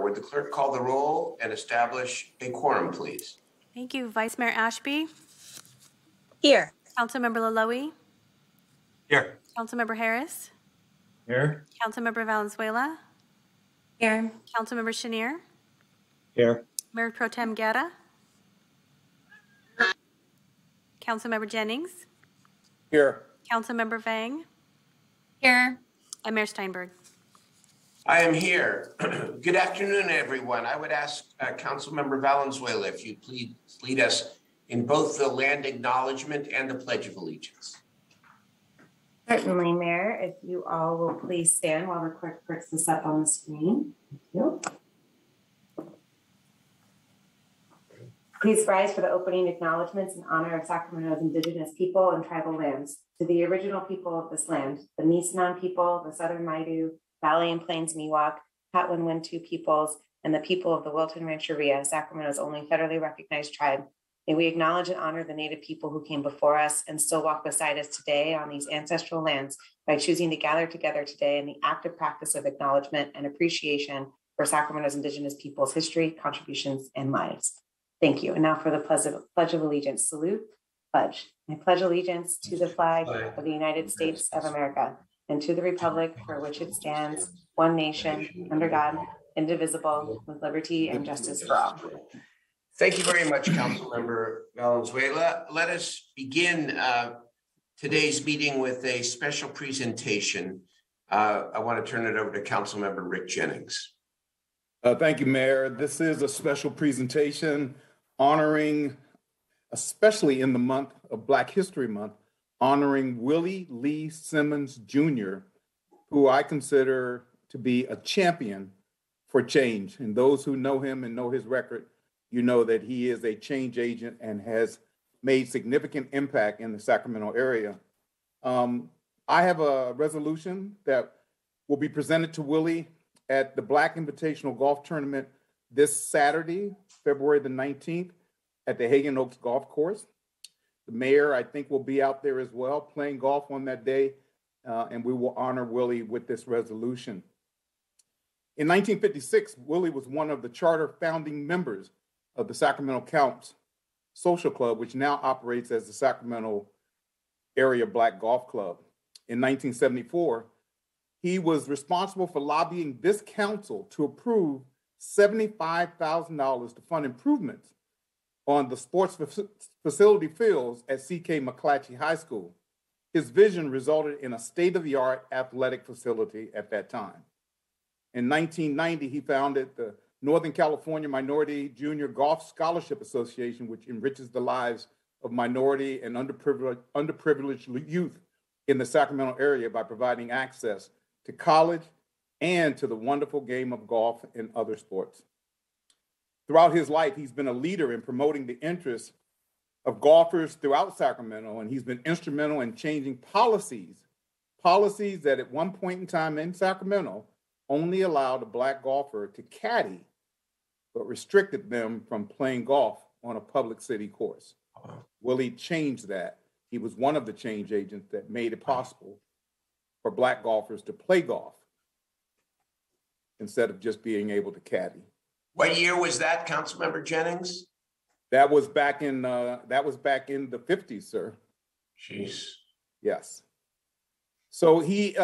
Would the clerk call the roll and establish a quorum, please? Thank you. Vice Mayor Ashby? Here. Councilmember Laloe? Here. Councilmember Harris? Here. Councilmember Valenzuela? Here. Councilmember Chenier? Here. Mayor Pro Tem Guerra? Councilmember Jennings? Here. Councilmember Vang? Here. And Mayor Steinberg. I am here. Good afternoon, everyone. I would ask Councilmember Valenzuela if you'd please lead us in both the land acknowledgement and the Pledge of Allegiance. Certainly, Mayor. If you all will please stand while the clerk puts this up on the screen. Thank you. Please rise for the opening acknowledgements in honor of Sacramento's indigenous people and tribal lands. To the original people of this land, the Nisenan people, the Southern Maidu, Valley and Plains Miwok, Patwin Wintu peoples, and the people of the Wilton Rancheria, Sacramento's only federally recognized tribe. May we acknowledge and honor the Native people who came before us and still walk beside us today on these ancestral lands by choosing to gather together today in the active practice of acknowledgement and appreciation for Sacramento's indigenous people's history, contributions, and lives. Thank you. And now for the Pledge of Allegiance. Salute, pledge. I pledge allegiance to the flag of the United States of America and to the republic for which it stands, one nation, under God, indivisible, with liberty and justice for all. Thank you very much, Councilmember Valenzuela. Let us begin today's meeting with a special presentation. I want to turn it over to Councilmember Rick Jennings. Thank you, Mayor. This is a special presentation honoring, especially in the month of Black History Month, honoring Willie Lee Simmons Jr., who I consider to be a champion for change. And those who know him and know his record, you know that he is a change agent and has made significant impact in the Sacramento area. I have a resolution that will be presented to Willie at the Black Invitational Golf Tournament this Saturday, February the 19th, at the Hagen Oaks Golf Course. The mayor, I think, will be out there as well, playing golf on that day, and we will honor Willie with this resolution. In 1956, Willie was one of the charter founding members of the Sacramento Counts Social Club, which now operates as the Sacramento Area Black Golf Club. In 1974, he was responsible for lobbying this council to approve $75,000 to fund improvements on the sports facility fields at C.K. McClatchy High School. His vision resulted in a state-of-the-art athletic facility at that time. In 1990, he founded the Northern California Minority Junior Golf Scholarship Association, which enriches the lives of minority and underprivileged youth in the Sacramento area by providing access to college and to the wonderful game of golf and other sports. Throughout his life, he's been a leader in promoting the interests of golfers throughout Sacramento, and he's been instrumental in changing policies that at one point in time in Sacramento only allowed a Black golfer to caddy, but restricted them from playing golf on a public city course. Willie changed that. He was one of the change agents that made it possible for Black golfers to play golf instead of just being able to caddy. What year was that, Councilmember Jennings? That was back in the 50s, sir. Jeez. Yes. So he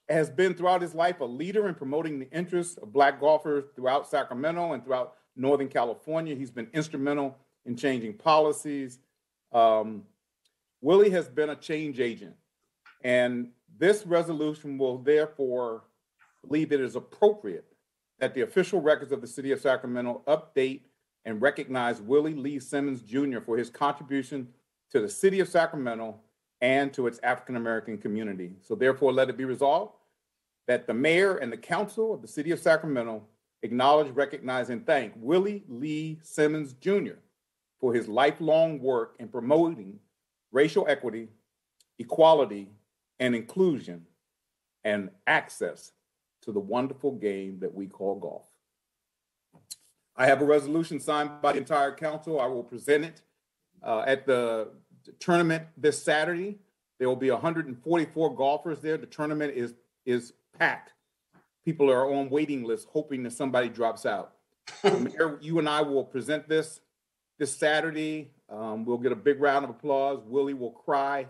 has been throughout his life a leader in promoting the interests of Black golfers throughout Sacramento and throughout Northern California. He's been instrumental in changing policies. Willie has been a change agent, and this resolution will therefore believe it is appropriate that the official records of the city of Sacramento update and recognize Willie Lee Simmons Jr. for his contribution to the city of Sacramento and to its African-American community. So therefore, let it be resolved that the mayor and the council of the city of Sacramento acknowledge, recognize, and thank Willie Lee Simmons Jr. for his lifelong work in promoting racial equity, equality, and inclusion, and access to the wonderful game that we call golf. I have a resolution signed by the entire council. I will present it at the tournament this Saturday. There will be 144 golfers there. The tournament is packed. people are on waiting lists hoping that somebody drops out. Mayor, you and I will present this Saturday. We'll get a big round of applause. Willie will cry,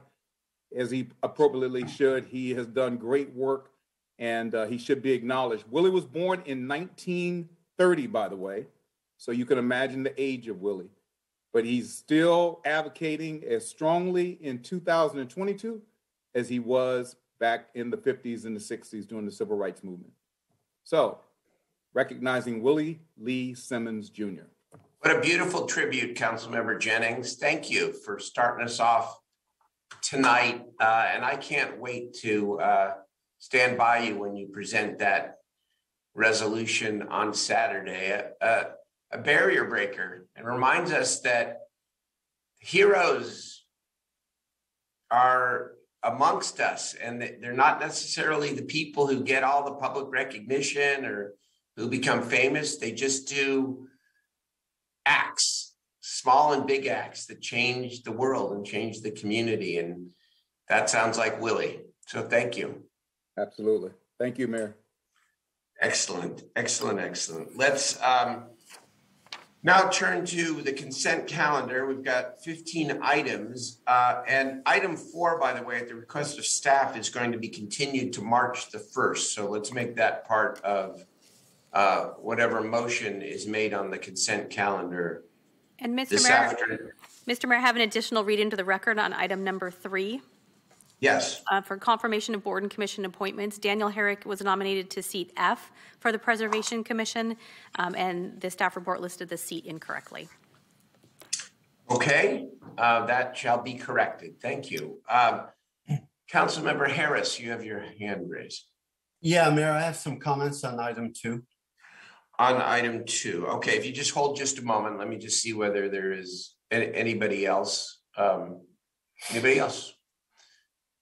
as he appropriately should. He has done great work, and he should be acknowledged. Willie was born in 1930, by the way, so you can imagine the age of Willie. But he's still advocating as strongly in 2022 as he was back in the 50s and the 60s during the Civil Rights Movement. So, recognizing Willie Lee Simmons Jr. What a beautiful tribute, Councilmember Jennings. Thank you for starting us off tonight. And I can't wait to stand by you when you present that resolution on Saturday. A barrier breaker, and reminds us that heroes are amongst us, and they're not necessarily the people who get all the public recognition or who become famous. They just do acts, small and big acts that change the world and change the community. And that sounds like Willie. So thank you. Absolutely. Thank you, Mayor. Excellent, excellent, excellent. Let's now turn to the consent calendar. We've got 15 items. And item 4, by the way, at the request of staff, is going to be continued to March the 1st. So let's make that part of whatever motion is made on the consent calendar. And Mr. This Mayor, afternoon. Mr. Mayor, I have an additional read into the record on item number 3. Yes. For confirmation of board and commission appointments, Daniel Herrick was nominated to seat F for the Preservation Commission, and the staff report listed the seat incorrectly. Okay, that shall be corrected. Thank you. Councilmember Harris, you have your hand raised. Yeah, Mayor, I have some comments on item 2. On item 2. Okay, if you just hold just a moment, let me just see whether there is anybody else. Anybody else?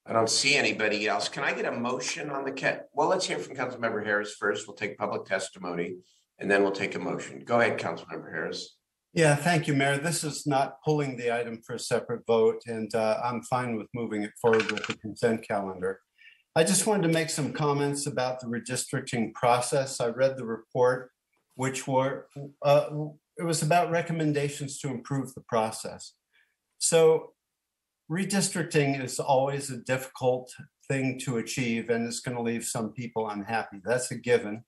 I don't see anybody else. Can I get a motion on the well, let's hear from Councilmember Harris first. We'll take public testimony and then we'll take a motion. Go ahead, Councilmember Harris. Yeah, thank you, Mayor. This is not pulling the item for a separate vote, and I'm fine with moving it forward with the consent calendar. I just wanted to make some comments about the redistricting process. I read the report, which it was about recommendations to improve the process. So redistricting is always a difficult thing to achieve, and it's going to leave some people unhappy. That's a given.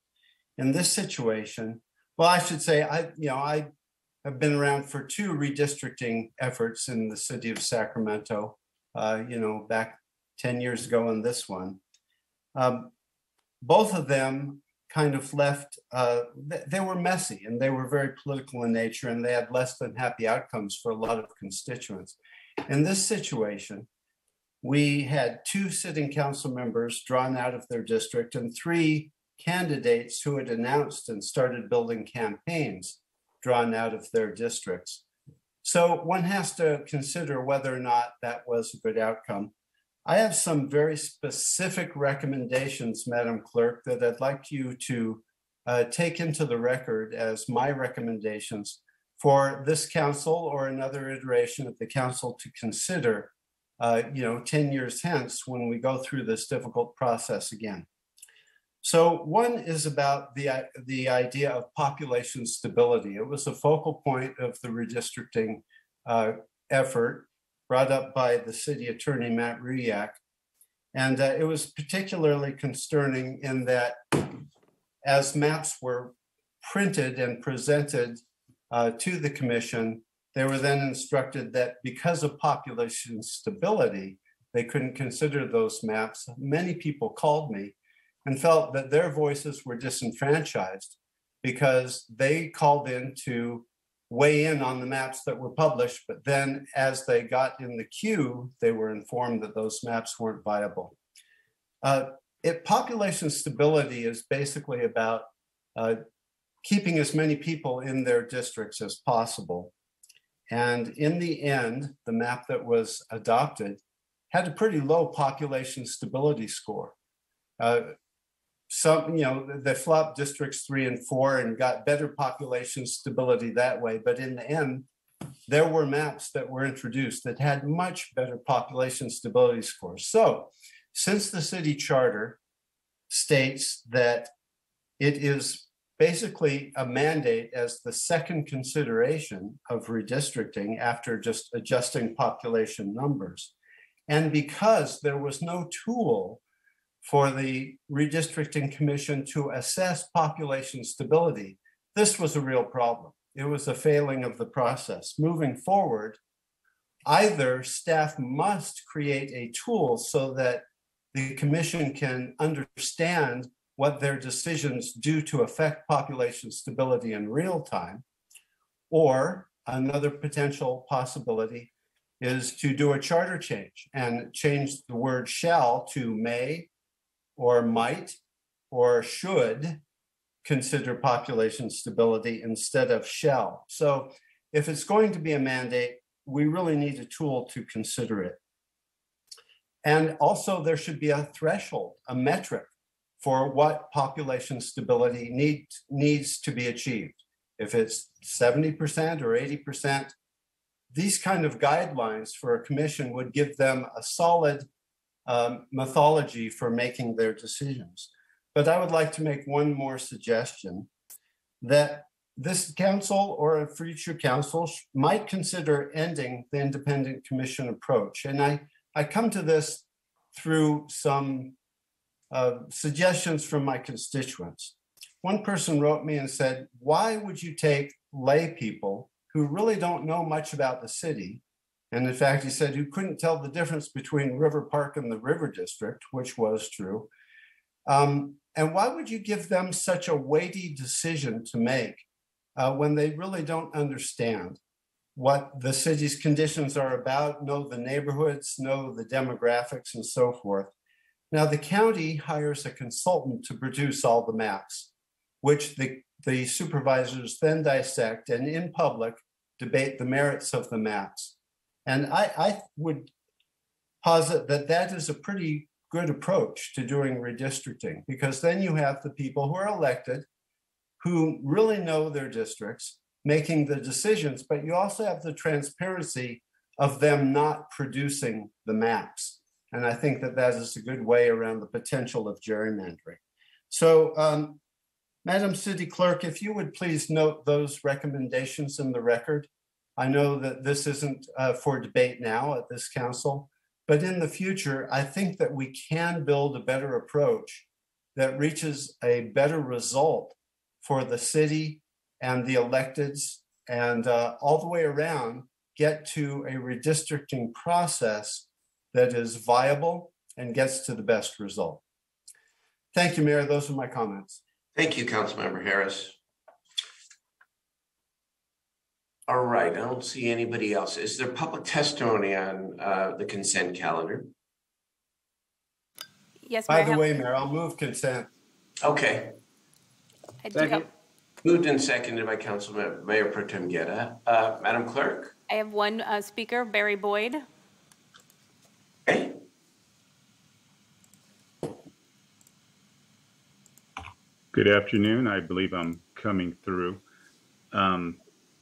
In this situation, well, I should say, I have been around for 2 redistricting efforts in the city of Sacramento, back 10 years ago in this one. Both of them kind of left, they were messy and they were very political in nature, and they had less than happy outcomes for a lot of constituents. In this situation, we had 2 sitting council members drawn out of their district and 3 candidates who had announced and started building campaigns drawn out of their districts. So one has to consider whether or not that was a good outcome. I have some very specific recommendations, Madam Clerk, that I'd like you to take into the record as my recommendations for this council or another iteration of the council to consider, 10 years hence when we go through this difficult process again. So one is about the idea of population stability. It was a focal point of the redistricting effort brought up by the city attorney, Matt Ruyak. And it was particularly concerning in that as maps were printed and presented to the commission, they were then instructed that because of population stability, they couldn't consider those maps. Many people called me and felt that their voices were disenfranchised because they called in to weigh in on the maps that were published, but then as they got in the queue, they were informed that those maps weren't viable. Population stability is basically about keeping as many people in their districts as possible. And in the end, the map that was adopted had a pretty low population stability score. They flopped districts 3 and 4 and got better population stability that way. But in the end, there were maps that were introduced that had much better population stability scores. So since the city charter states that it is basically a mandate as the second consideration of redistricting after just adjusting population numbers. And because there was no tool for the redistricting commission to assess population stability, this was a real problem. It was a failing of the process. Moving forward, either staff must create a tool so that the commission can understand what their decisions do to affect population stability in real time, or another potential possibility is to do a charter change and change the word shall to may or might or should consider population stability instead of shall. So if it's going to be a mandate, we really need a tool to consider it. And also there should be a threshold, a metric for what population stability needs to be achieved. If it's 70% or 80%, these kind of guidelines for a commission would give them a solid methodology for making their decisions. But I would like to make one more suggestion, that this council or a future council might consider ending the independent commission approach. And I come to this through some suggestions from my constituents. One person wrote me and said, why would you take lay people who really don't know much about the city? And in fact, he said, who couldn't tell the difference between River Park and the River District, which was true. And why would you give them such a weighty decision to make when they really don't understand what the city's conditions are about, know the neighborhoods, know the demographics and so forth? Now, the county hires a consultant to produce all the maps, which the supervisors then dissect and in public debate the merits of the maps. And I would posit that that is a pretty good approach to doing redistricting, because then you have the people who are elected who really know their districts making the decisions, but you also have the transparency of them not producing the maps. And I think that that is a good way around the potential of gerrymandering. So, Madam City Clerk, if you would please note those recommendations in the record. I know that this isn't for debate now at this council, but in the future, I think that we can build a better approach that reaches a better result for the city and the electeds, and all the way around get to a redistricting process that is viable and gets to the best result. Thank you, Mayor. Those are my comments. Thank you, Councilmember Harris. All right, I don't see anybody else. Is there public testimony on the consent calendar? Yes, By Mayor. the way, Mayor, I'll move consent. Okay. Second. Moved and seconded by Councilmember Mayor Pro Tem Guerra. Madam Clerk? I have one speaker, Barry Boyd. Okay. Good afternoon. I believe I'm coming through.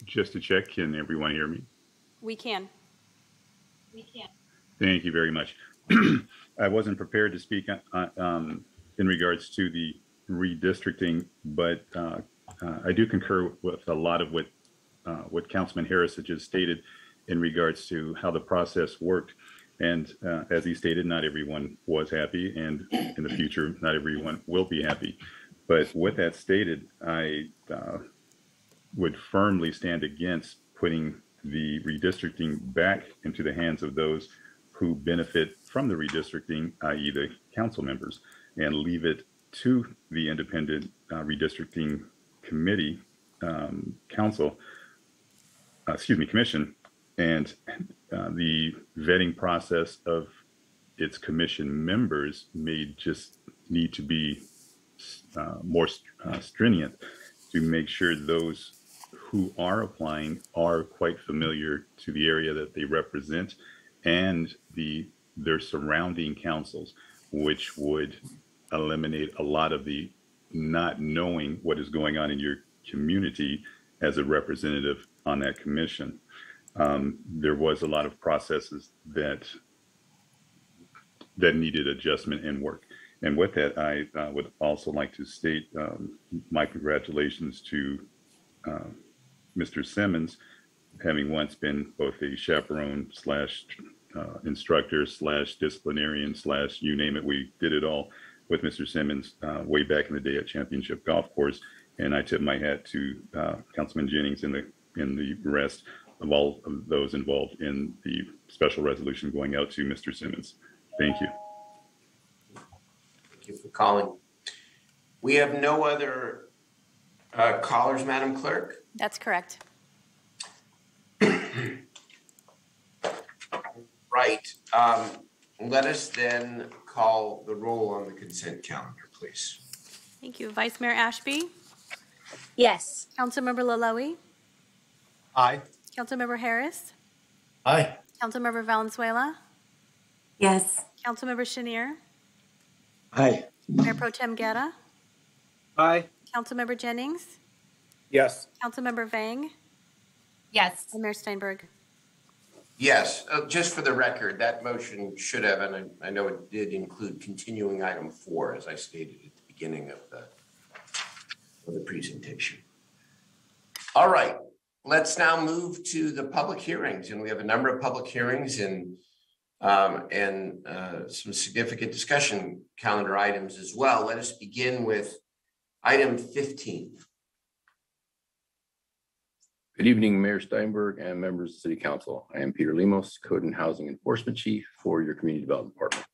Just to check, can everyone hear me? We can. Thank you very much. I wasn't prepared to speak in regards to the redistricting, but I do concur with a lot of what Councilman Harris had just stated in regards to how the process worked. And as he stated, not everyone was happy, and in the future, not everyone will be happy. But with that stated, I would firmly stand against putting the redistricting back into the hands of those who benefit from the redistricting, i.e. the council members, and leave it to the independent redistricting committee, commission, and the vetting process of its commission members may just need to be more stringent to make sure those who are applying are quite familiar to the area that they represent and their surrounding councils, which would eliminate a lot of the not knowing what is going on in your community as a representative on that commission. There was a lot of processes that needed adjustment and work. And with that, I would also like to state my congratulations to Mr. Simmons, having once been both a chaperone slash instructor slash disciplinarian slash you name it, we did it all with Mr. Simmons way back in the day at Championship Golf Course. And I tip my hat to Councilman Jennings and the rest of all of those involved in the special resolution going out to Mr. Simmons. Thank you. Thank you for calling. We have no other callers, Madam Clerk. That's correct. Right. Let us then call the roll on the consent calendar, please. Thank you. Vice Mayor Ashby, Yes. Councilmember Laloe, Aye. Councilmember Harris, Aye. Councilmember Valenzuela, Yes. Councilmember Chenier, Aye. Mayor Pro Tem Guerra, Aye. Councilmember Jennings, Yes. Councilmember Vang, Yes. and Mayor Steinberg. Yes, just for the record, that motion should have, and I know it did include continuing item 4, as I stated at the beginning of the presentation. All right, let's now move to the public hearings, and we have a number of public hearings and some significant discussion calendar items as well. Let us begin with item 15. Good evening, Mayor Steinberg and members of the City Council. I am Peter Lemos, Code and Housing Enforcement Chief for your Community Development Department.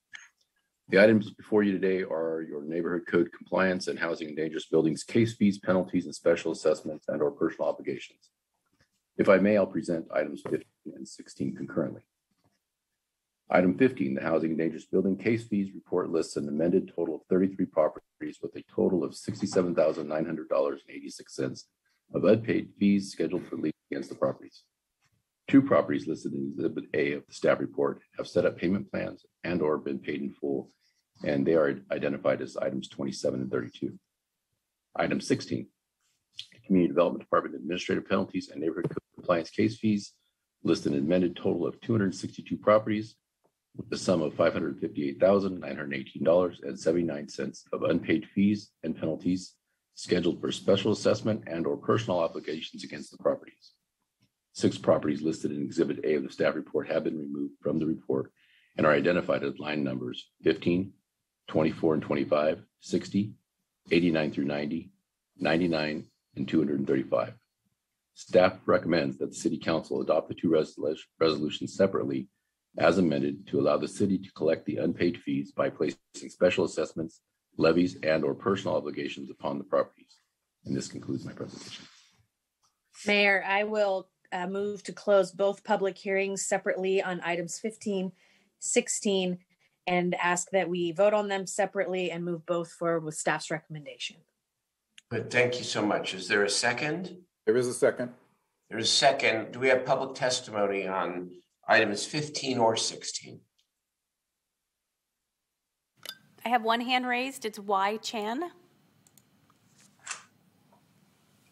The items before you today are your neighborhood code compliance and housing in dangerous buildings, case fees, penalties, and special assessments and/or personal obligations. If I may, I'll present items 15 and 16 concurrently. Item 15, the housing in dangerous building case fees report lists an amended total of 33 properties with a total of $67,900.86 of unpaid fees scheduled for lien against the properties. 2 properties listed in Exhibit A of the staff report have set up payment plans and/or been paid in full, and they are identified as items 27 and 32. Item 16, the Community Development Department administrative penalties and neighborhood code compliance case fees list an amended total of 262 properties with the sum of $558,918.79 of unpaid fees and penalties scheduled for special assessment and/or personal obligations against the properties. 6 properties listed in Exhibit A of the staff report have been removed from the report and are identified as line numbers 15, 24 and 25, 60, 89 through 90, 99, and 235. Staff recommends that the City Council adopt the 2 resolutions separately as amended to allow the city to collect the unpaid fees by placing special assessments, levies, and/or personal obligations upon the properties. And this concludes my presentation. Mayor, I will move to close both public hearings separately on items 15, 16, and ask that we vote on them separately and move both forward with staff's recommendation. But thank you so much. Is there a second? There is a second. There's a second. Do we have public testimony on items 15 or 16? I have one hand raised. It's Y. Chan.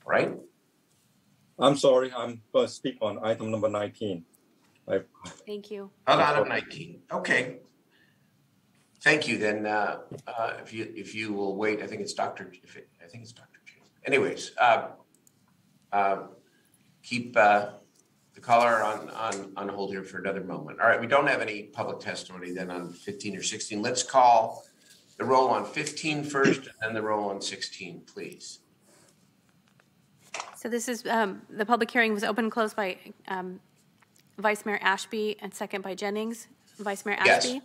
Right? I'm sorry, I'm going to speak on item number 19. Thank you. On item 19. Okay. Thank you. Then, if you will wait, I think it's Dr. Chan. Anyways, keep the caller on hold here for another moment. All right, we don't have any public testimony then on 15 or 16. Let's call the roll on 15 first, and then the roll on 16, please. So this is, the public hearing was open and closed by Vice Mayor Ashby and second by Jennings. Vice Mayor Yes. Ashby?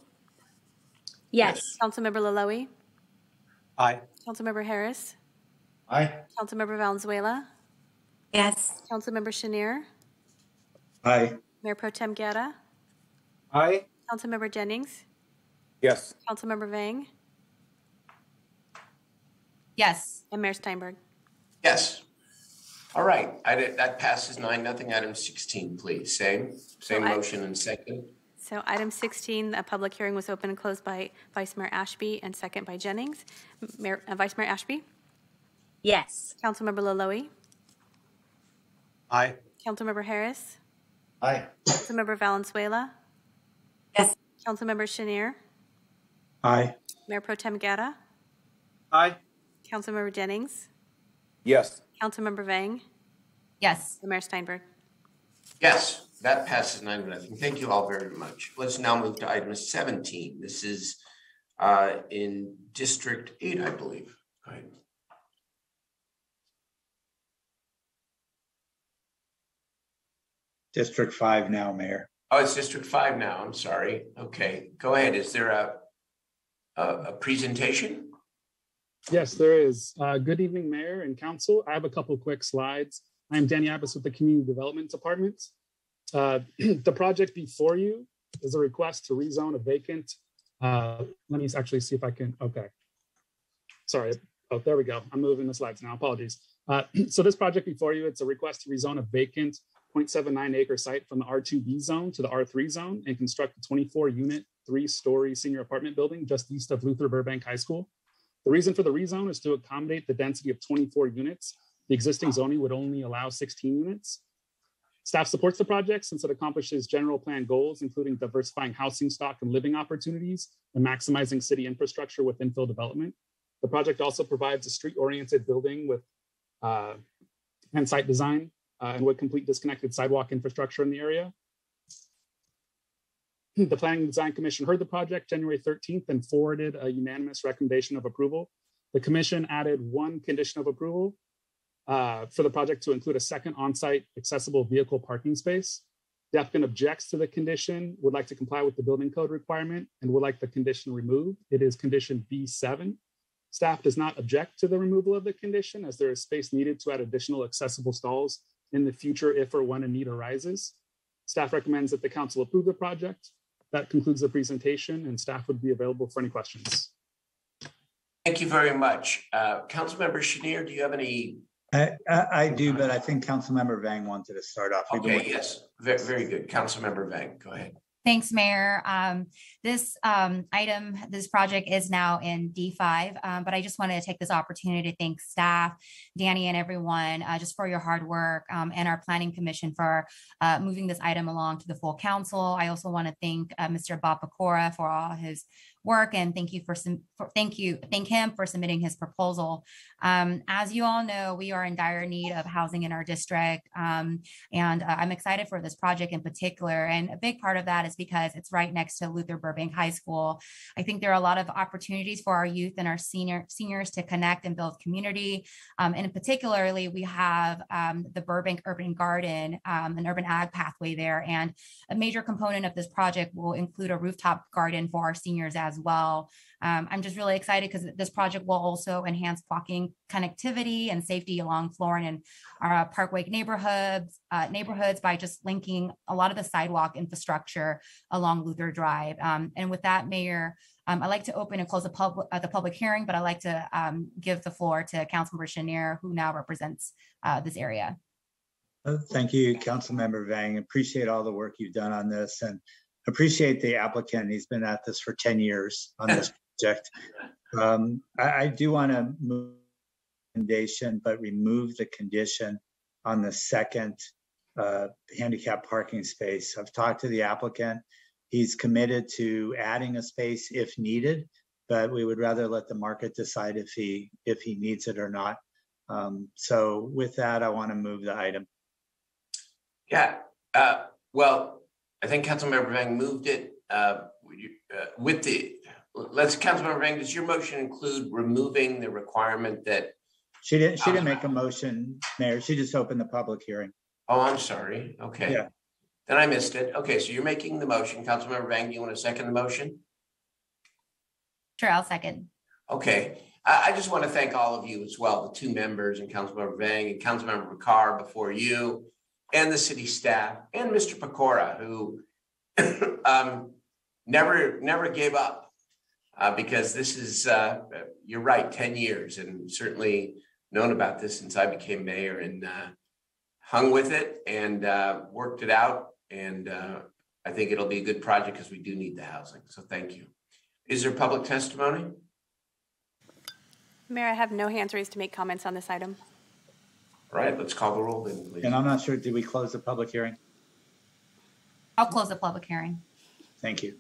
Yes. Councilmember Laloe? Aye. Councilmember Harris? Aye. Councilmember Valenzuela? Yes. Councilmember Chenier? Aye. Mayor Pro Tem Guerra? Aye. Councilmember Jennings? Yes. Councilmember Vang? Yes. And Mayor Steinberg? Yes. All right. That passes 9-0. Item 16, please. Same motion and second. So item 16, a public hearing was open and closed by Vice Mayor Ashby and second by Jennings. Vice Mayor Ashby? Yes. Councilmember Laloe? Aye. Councilmember Harris? Aye. Councilmember Valenzuela? Yes. Councilmember Chenier? Aye. Mayor Pro Tem Guerra, Aye. Councilmember Jennings, Yes. Councilmember Vang, Yes. and Mayor Steinberg. Yes, that passes 9-0. Thank you all very much. Let's now move to item 17. This is in District 8, I believe. Go ahead. District 5 now, Mayor. Oh, it's District 5 now. I'm sorry. Okay, go ahead. Is there a presentation? Yes, there is. Good evening, Mayor and Council. I have a couple quick slides. I'm Danny Abbas with the Community Development Department. The project before you is a request to rezone a vacant. Let me actually see if I can, okay. Sorry, oh, there we go. I'm moving the slides now, apologies. So this project before you, it's a request to rezone a vacant 0.79 acre site from the R2B zone to the R3 zone and construct a 24 unit, 3-story senior apartment building just east of Luther Burbank High School. The reason for the rezone is to accommodate the density of 24 units. The existing zoning would only allow 16 units. Staff supports the project since it accomplishes general plan goals, including diversifying housing stock and living opportunities and maximizing city infrastructure with infill development. The project also provides a street-oriented building with and site design and would complete disconnected sidewalk infrastructure in the area. The Planning and Design Commission heard the project January 13th and forwarded a unanimous recommendation of approval. The commission added one condition of approval for the project to include a second on-site accessible vehicle parking space. The applicant objects to the condition, would like to comply with the building code requirement, and would like the condition removed. It is condition B7. Staff does not object to the removal of the condition as there is space needed to add additional accessible stalls in the future if or when a need arises. Staff recommends that the council approve the project. That concludes the presentation and staff would be available for any questions. Thank you very much. Councilmember Chenier, do you have any? I do, but I think Councilmember Vang wanted to start off. Okay, yes, very, very good. Councilmember Vang, go ahead. Thanks, Mayor. This project is now in D5, but I just wanted to take this opportunity to thank staff, Danny and everyone, just for your hard work, and our Planning Commission for moving this item along to the full council. I also want to thank Mr. Bob Pecora for all his work, and thank him for submitting his proposal. As you all know, we are in dire need of housing in our district, and I'm excited for this project in particular. And a big part of that is because it's right next to Luther Burbank High School. I think there are a lot of opportunities for our youth and our seniors to connect and build community. And particularly, we have the Burbank Urban Garden, an urban ag pathway there. And a major component of this project will include a rooftop garden for our seniors as well. I'm just really excited because this project will also enhance walking connectivity and safety along Florin and our Parkway neighborhoods by just linking a lot of the sidewalk infrastructure along Luther Drive. And with that, Mayor, I'd like to open and close the public hearing, but I'd like to give the floor to Councilmember Chenier, who now represents this area. Thank you, Councilmember Vang. Appreciate all the work you've done on this and appreciate the applicant. He's been at this for 10 years on this project. I do want to move the recommendation, but remove the condition on the second handicap parking space. I've talked to the applicant. He's committed to adding a space if needed, but we would rather let the market decide if he needs it or not. So with that, I want to move the item. Yeah, well, I think Councilmember Vang moved it with the, Councilmember Vang, does your motion include removing the requirement that? She didn't make a motion, Mayor. She just opened the public hearing. Oh, I'm sorry. Okay. Yeah. Then I missed it. Okay, so you're making the motion. Councilmember Vang, do you want to second the motion? Sure, I'll second. Okay. I just want to thank all of you as well, the two members and Councilmember Vang and Councilmember Ricard before you, and the city staff, and Mr. Pecora, who never gave up, because this is, you're right, 10 years, and certainly known about this since I became mayor, and hung with it and worked it out. And I think it'll be a good project because we do need the housing. So thank you. Is there public testimony? Mayor, I have no hands raised to make comments on this item. All right, let's call the roll then, please. And I'm not sure, did we close the public hearing? I'll close the public hearing. Thank you.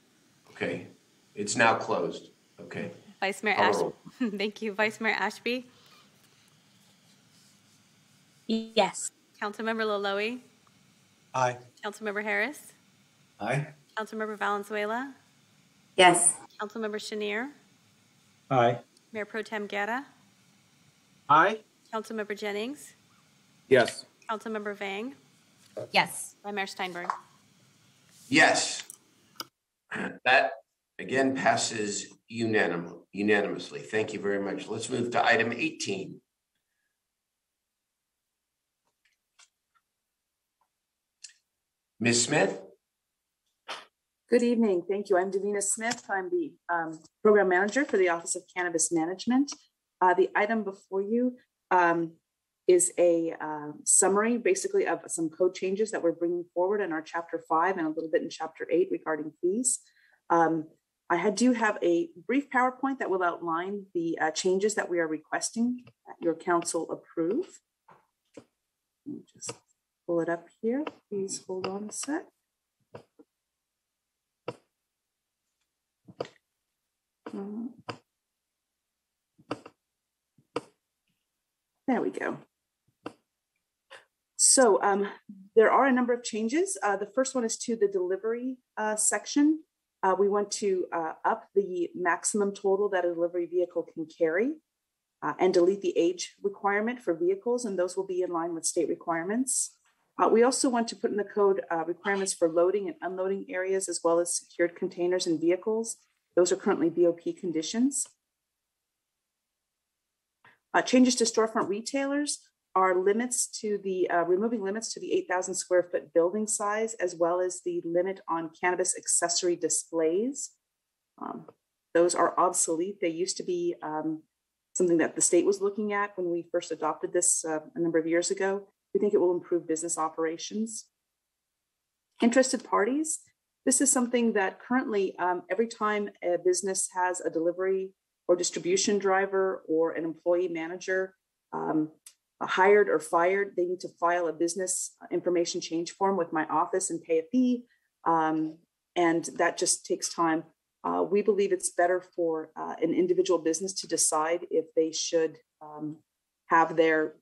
Okay, it's now closed. Okay. Vice Mayor Call the Ashby. Thank you. Vice Mayor Ashby. Yes. Councilmember Laloe. Aye. Councilmember Harris. Aye. Councilmember Valenzuela. Yes. Councilmember Chenier. Aye. Mayor Pro Tem Guerra. Aye. Councilmember Jennings. Yes. Councilmember Vang. Yes. By Mayor Steinberg. Yes. That again passes unanimously. Thank you very much. Let's move to item 18. Ms. Smith? Good evening. Thank you. I'm Davina Smith. I'm the program manager for the Office of Cannabis Management. The item before you is a summary, basically, of some code changes that we're bringing forward in our Chapter 5 and a little bit in Chapter 8 regarding fees. I do have a brief PowerPoint that will outline the changes that we are requesting that your council approve. Let me just pull it up here. Please hold on a sec. There we go. So there are a number of changes. The first one is to the delivery section. We want to up the maximum total that a delivery vehicle can carry and delete the age requirement for vehicles, and those will be in line with state requirements. We also want to put in the code requirements for loading and unloading areas, as well as secured containers and vehicles. Those are currently BOP conditions. Changes to storefront retailers are limits to the removing limits to the 8,000 square foot building size, as well as the limit on cannabis accessory displays. Those are obsolete. They used to be something that the state was looking at when we first adopted this a number of years ago. We think it will improve business operations. Interested parties. This is something that currently every time a business has a delivery or distribution driver or an employee manager hired or fired, they need to file a business information change form with my office and pay a fee. And that just takes time. We believe it's better for an individual business to decide if they should have their,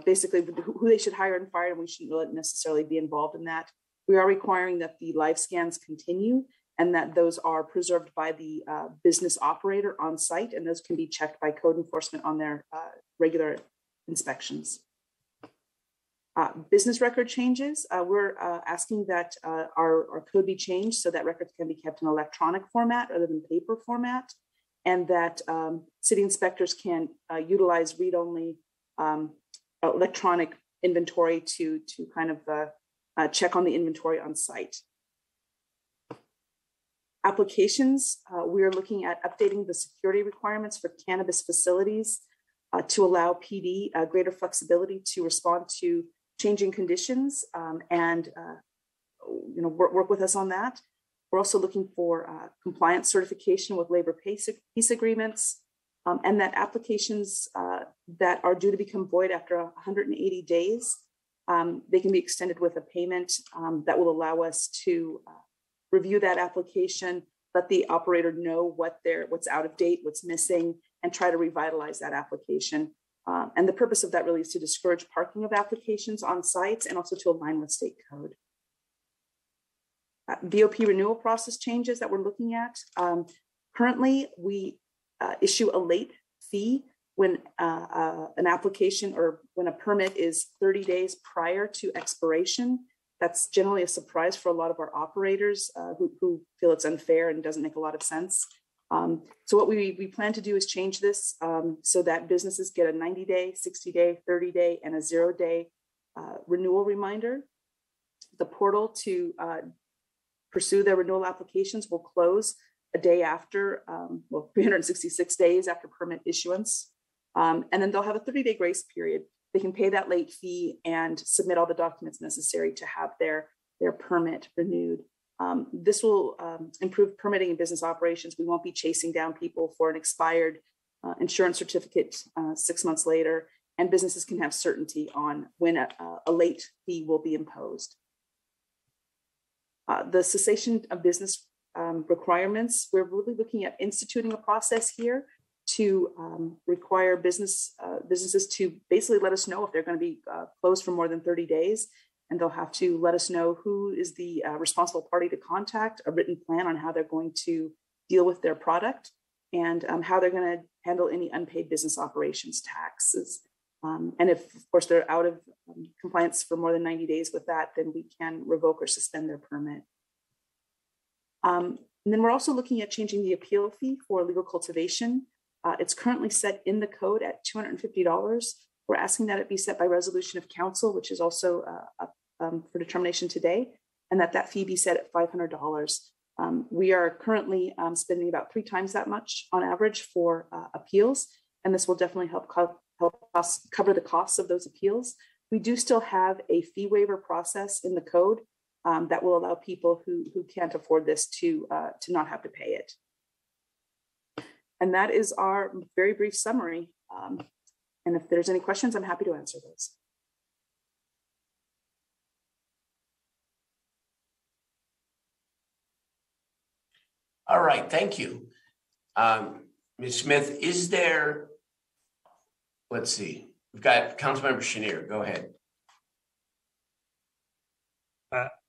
basically who they should hire and fire, and we shouldn't necessarily be involved in that. We are requiring that the live scans continue and that those are preserved by the business operator on site, and those can be checked by code enforcement on their regular inspections. Business record changes, we're asking that our code be changed so that records can be kept in electronic format rather than paper format, and that city inspectors can utilize read-only electronic inventory to kind of check on the inventory on site. Applications, we are looking at updating the security requirements for cannabis facilities to allow PD greater flexibility to respond to changing conditions and work with us on that. We're also looking for compliance certification with labor peace agreements, and that applications that are due to become void after 180 days, they can be extended with a payment that will allow us to review that application, let the operator know what's out of date, what's missing, and try to revitalize that application. And the purpose of that really is to discourage parking of applications on sites and also to align with state code. BOP renewal process changes that we're looking at. Currently, we issue a late fee when an application or when a permit is 30 days prior to expiration. That's generally a surprise for a lot of our operators who feel it's unfair and doesn't make a lot of sense. So what we plan to do is change this so that businesses get a 90-day, 60-day, 30-day, and a 0-day renewal reminder. The portal to pursue their renewal applications will close a day after, 366 days after permit issuance. And then they'll have a 30-day grace period. They can pay that late fee and submit all the documents necessary to have their permit renewed. This will improve permitting and business operations. We won't be chasing down people for an expired insurance certificate 6 months later, and businesses can have certainty on when a late fee will be imposed. The cessation of business requirements. We're really looking at instituting a process here to require businesses to basically let us know if they're going to be closed for more than 30 days. And they'll have to let us know who is the responsible party to contact, a written plan on how they're going to deal with their product, and how they're going to handle any unpaid business operations taxes. And if, of course, they're out of compliance for more than 90 days with that, then we can revoke or suspend their permit. And then we're also looking at changing the appeal fee for legal cultivation. It's currently set in the code at $250. We're asking that it be set by resolution of council, which is also for determination today, and that fee be set at $500. We are currently spending about 3 times that much on average for appeals, and this will definitely help us cover the costs of those appeals. We do still have a fee waiver process in the code that will allow people who can't afford this to not have to pay it. And that is our very brief summary. And if there's any questions, I'm happy to answer those. All right, thank you. Ms. Smith, is there, let's see, we've got Councilmember Chenier, go ahead.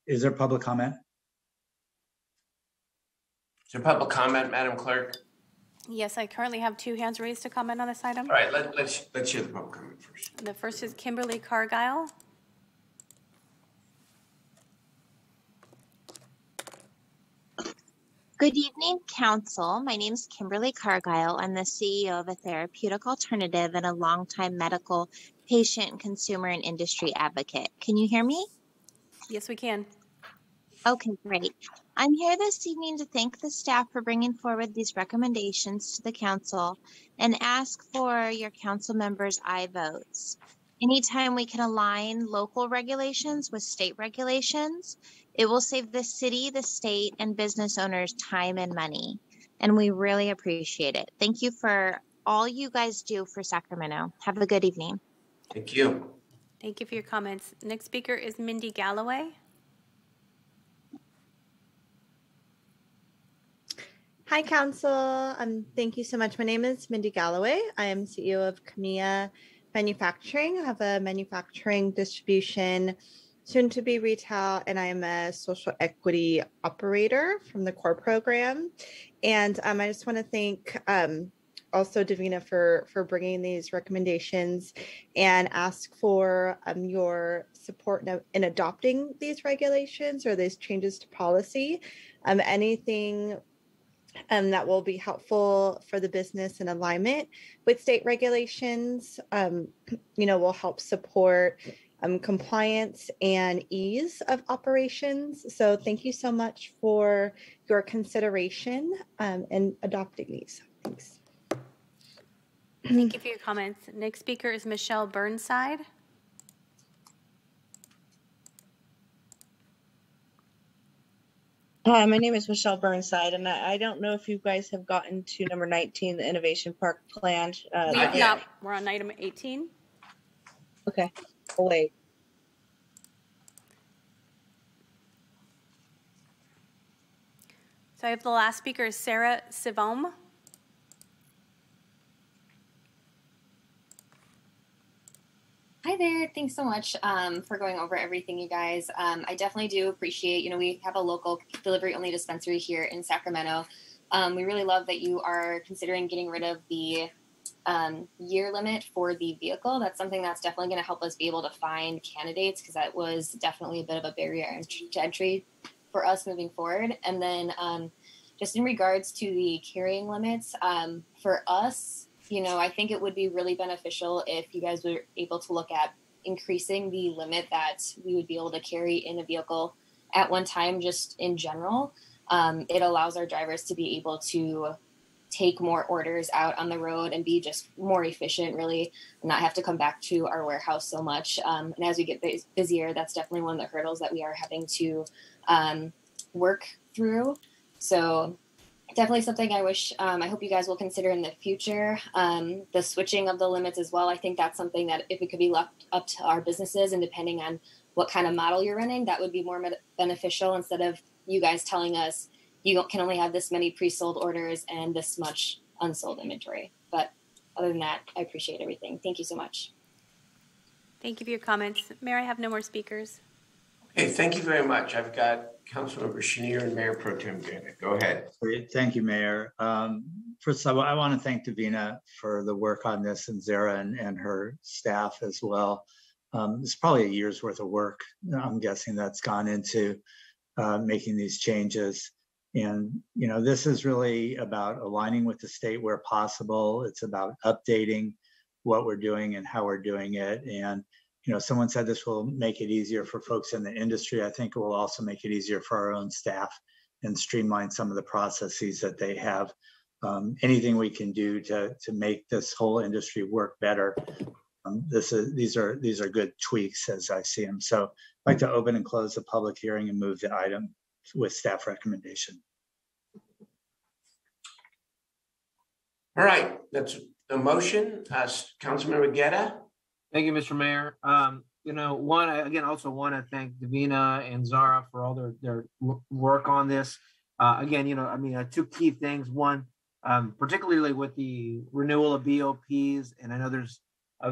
Is there public comment? Is there public comment, Madam Clerk? Yes, I currently have 2 hands raised to comment on this item. All right, let's hear the public comment first. The first is Kimberly Cargile. Good evening, Council. My name is Kimberly Cargile. I'm the CEO of a therapeutic alternative and a longtime medical patient, consumer, and industry advocate. Can you hear me? Yes, we can. Okay, great. I'm here this evening to thank the staff for bringing forward these recommendations to the Council and ask for your Council members' aye votes. Anytime we can align local regulations with state regulations, it will save the city, the state, and business owners time and money. And we really appreciate it. Thank you for all you guys do for Sacramento. Have a good evening. Thank you. Thank you for your comments. Next speaker is Mindy Galloway. Hi, Council. Thank you so much. My name is Mindy Galloway. I am CEO of Camilla Manufacturing. I have a manufacturing, distribution, soon to be retail, and I am a social equity operator from the CORE program. And I just want to thank also Davina for bringing these recommendations and ask for your support in adopting these regulations or these changes to policy. Anything that will be helpful for the business in alignment with state regulations, will help support compliance and ease of operations. So thank you so much for your consideration in adopting these. Thanks. Thank you for your comments. Next speaker is Michelle Burnside. Hi, my name is Michelle Burnside, and I don't know if you guys have gotten to number 19, the Innovation Park plan. No, we're on item 18. Okay, I'll wait. So I have the last speaker is Sarah Sivom. Hi there. Thanks so much for going over everything, you guys. I definitely do appreciate, we have a local delivery only dispensary here in Sacramento. We really love that you are considering getting rid of the year limit for the vehicle. That's something that's definitely going to help us be able to find candidates, because that was definitely a bit of a barrier to entry for us moving forward. And then just in regards to the carrying limits, for us, I think it would be really beneficial if you guys were able to look at increasing the limit that we would be able to carry in a vehicle at one time, just in general. It allows our drivers to be able to take more orders out on the road and be just more efficient, really, and not have to come back to our warehouse so much. And as we get busier, that's definitely one of the hurdles that we are having to work through. So definitely something I hope you guys will consider in the future. The switching of the limits as well. I think that's something that if it could be left up to our businesses, and depending on what kind of model you're running, that would be more beneficial, instead of you guys telling us, you can only have this many pre-sold orders and this much unsold inventory. But other than that, I appreciate everything. Thank you so much. Thank you for your comments. Mayor, I have no more speakers. Okay, thank you very much. I've got Councilmember Chenier and Mayor Pro Tem Gannett. Go ahead. Great. Thank you, Mayor. First of all, I want to thank Davina for the work on this, and Zara and her staff as well. It's probably a year's worth of work, I'm guessing, that's gone into making these changes. And, you know, this is really about aligning with the state where possible. It's about updating what we're doing and how we're doing it. And, you know, someone said this will make it easier for folks in the industry. I think it will also make it easier for our own staff and streamline some of the processes that they have. Anything we can do to make this whole industry work better. These are good tweaks as I see them. So I'd like to open and close the public hearing and move the item with staff recommendation. All right, that's a motion. Councilmember Guerra. Thank you, Mr. Mayor. You know, I also want to thank Davina and Zara for all their work on this. Again, you know, I mean, two key things. One, particularly with the renewal of BOPs, and I know there's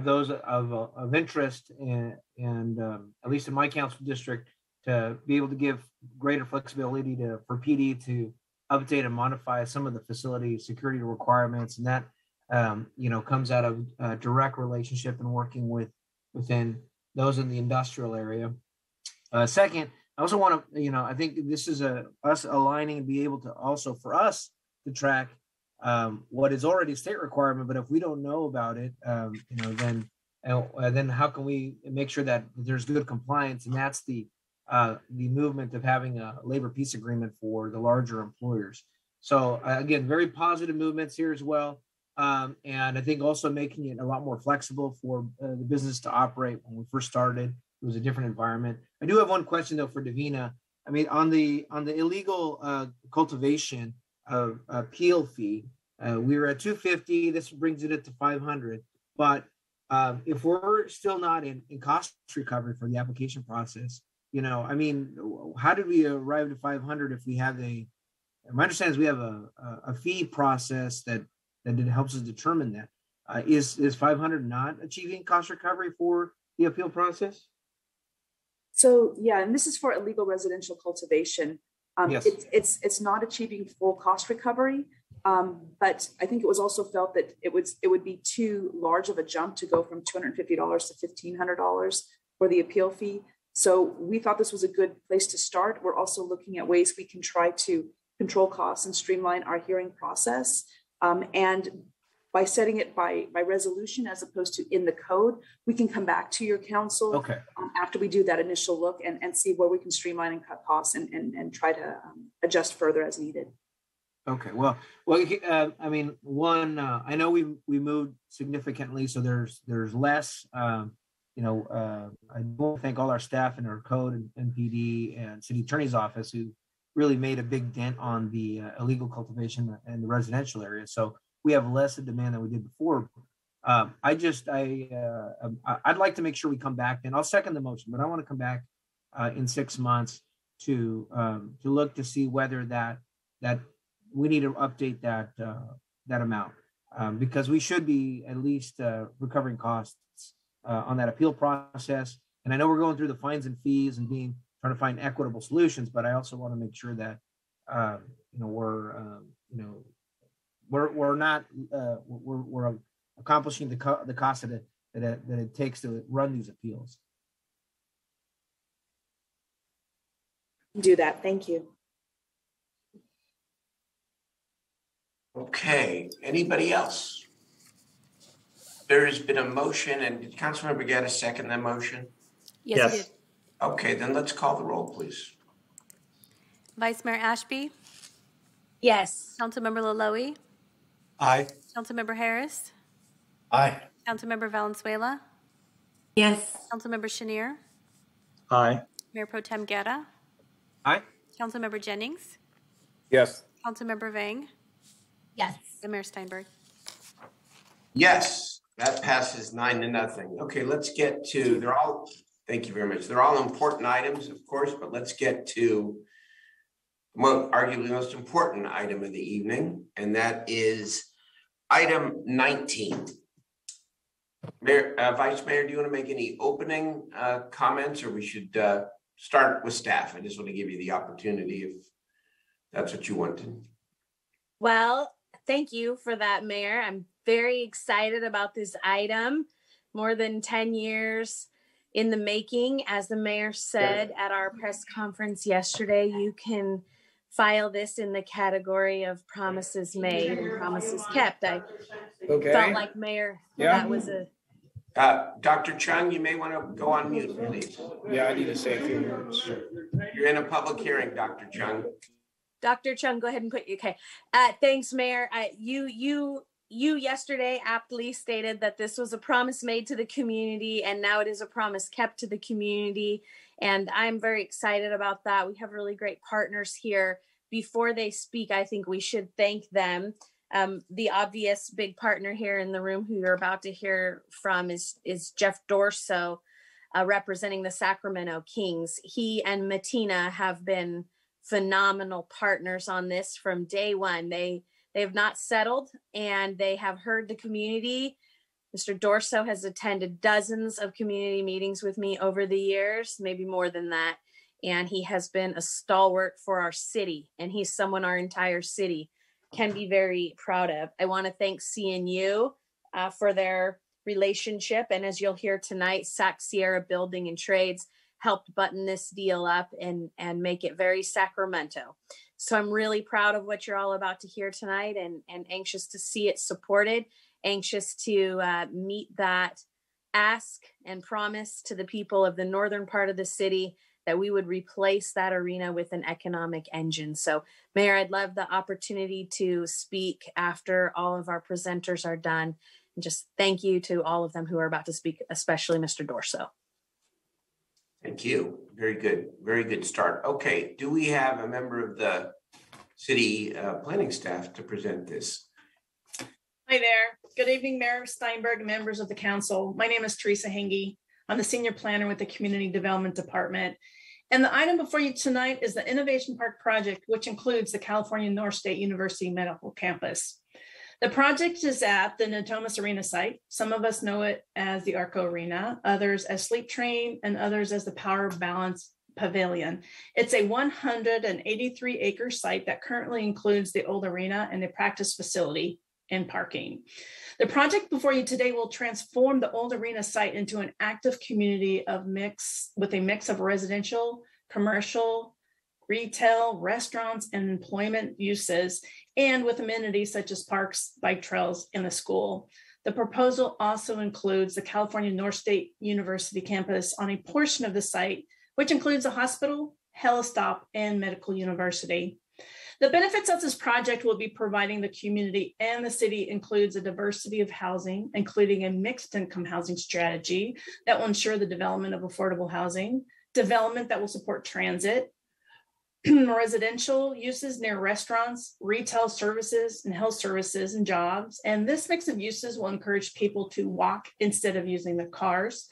those of interest, and at least in my council district, to be able to give greater flexibility for PD to update and modify some of the facility security requirements, and that you know, comes out of a direct relationship and working within those in the industrial area. Second, I also want to, you know, I think this is us aligning and be able to also for us to track what is already a state requirement, but if we don't know about it, you know, then how can we make sure that there's good compliance? And that's the movement of having a labor peace agreement for the larger employers. So again, very positive movements here as well. And I think also making it a lot more flexible for the business to operate. When we first started, it was a different environment. I do have one question though for Davina. I mean, on the illegal cultivation of appeal fee, we were at $250. This brings it to $500. But if we're still not in cost recovery for the application process, you know, I mean, how did we arrive at $500 if we have my understanding is we have a fee process that helps us determine that. Is $500 not achieving cost recovery for the appeal process? So yeah, and this is for illegal residential cultivation. Yes. It's not achieving full cost recovery, but I think it was also felt that it would be too large of a jump to go from $250 to $1,500 for the appeal fee. So we thought this was a good place to start. We're also looking at ways we can try to control costs and streamline our hearing process. And by setting it by resolution as opposed to in the code, we can come back to your council after we do that initial look and see where we can streamline and cut costs and try to adjust further as needed. Okay, well, I mean, one, I know we moved significantly, so there's less. You know, I want to thank all our staff in our code and PD and city attorney's office who really made a big dent on the illegal cultivation and the residential area. So we have less of demand than we did before. I'd like to make sure we come back, and I'll second the motion, but I want to come back in 6 months to look to see whether that we need to update that amount because we should be at least recovering costs on that appeal process. And I know we're going through the fines and fees and trying to find equitable solutions, but I also want to make sure that we're accomplishing the cost that it takes to run these appeals. Do that. Thank you. Okay. Anybody else? There has been a motion, and did Councilmember Guerra second that motion? Yes. I did. Okay, then let's call the roll, please. Vice Mayor Ashby? Yes. Councilmember Laloe? Aye. Councilmember Harris? Aye. Councilmember Valenzuela? Yes. Councilmember Chenier? Aye. Mayor Pro Tem Guerra? Aye. Councilmember Jennings? Yes. Councilmember Vang? Yes. And Mayor Steinberg? Yes, that passes 9-0. Okay, let's get to, thank you very much. They're all important items, of course, but let's get to arguably the most important item of the evening, and that is item 19. Mayor, Vice Mayor, do you want to make any opening comments, or we should start with staff? I just want to give you the opportunity if that's what you wanted. Well, thank you for that, Mayor. I'm very excited about this item. More than 10 years in the making. As the mayor said at our press conference yesterday, you can file this in the category of promises made and promises kept. I felt like, Mayor, that was a... Dr. Chung, you may want to go on mute, please. Yeah, I need to say a few words. You're in a public hearing, Dr. Chung. Dr. Chung, go ahead and put, okay. Thanks, Mayor. You yesterday aptly stated that this was a promise made to the community, and now it is a promise kept to the community. And I'm very excited about that. We have really great partners here. Before they speak, I think we should thank them. The obvious big partner here in the room who you're about to hear from is Jeff Dorso, representing the Sacramento Kings. He and Matina have been phenomenal partners on this from day one. They have not settled, and they have heard the community. Mr. Dorso has attended dozens of community meetings with me over the years, maybe more than that. And he has been a stalwart for our city, and he's someone our entire city can be very proud of. I want to thank CNU for their relationship. And as you'll hear tonight, Sac Sierra Building and Trades helped button this deal up and make it very Sacramento. So I'm really proud of what you're all about to hear tonight, and anxious to see it supported, anxious to meet that ask and promise to the people of the northern part of the city that we would replace that arena with an economic engine. So Mayor, I'd love the opportunity to speak after all of our presenters are done. And just thank you to all of them who are about to speak, especially Mr. Dorso. Thank you. Very good. Very good start. Okay. Do we have a member of the city planning staff to present this? Hi there. Good evening, Mayor Steinberg and members of the council. My name is Teresa Henge. I'm the senior planner with the Community Development Department. And the item before you tonight is the Innovation Park project, which includes the California North State University Medical Campus. The project is at the Natomas Arena site. Some of us know it as the Arco Arena, others as Sleep Train, and others as the Power Balance Pavilion. It's a 183-acre site that currently includes the old arena and a practice facility and parking. The project before you today will transform the old arena site into an active community with a mix of residential, commercial, retail, restaurants, and employment uses, and with amenities such as parks, bike trails, and a school. The proposal also includes the California North State University campus on a portion of the site, which includes a hospital, helistop, and medical university. The benefits of this project will be providing the community and the city includes a diversity of housing, including a mixed income housing strategy that will ensure the development of affordable housing, development that will support transit, residential uses near restaurants, retail services, and health services and jobs. And this mix of uses will encourage people to walk instead of using their cars.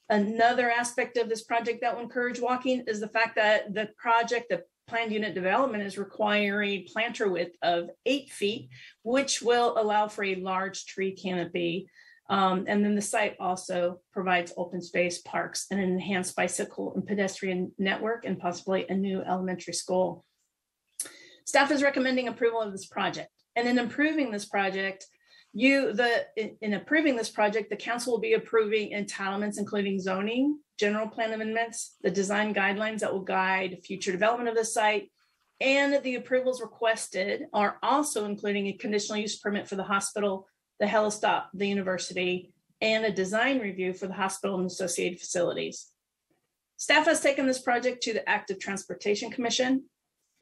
Another aspect of this project that will encourage walking is the fact that the planned unit development is requiring planter width of 8 feet, which will allow for a large tree canopy. And then the site also provides open space, parks, and an enhanced bicycle and pedestrian network, and possibly a new elementary school. Staff is recommending approval of this project. And in approving this project, the council will be approving entitlements, including zoning, general plan amendments, the design guidelines that will guide future development of the site, and the approvals requested are also including a conditional use permit for the hospital, the helistop, the university, and a design review for the hospital and associated facilities. Staff has taken this project to the Active Transportation Commission,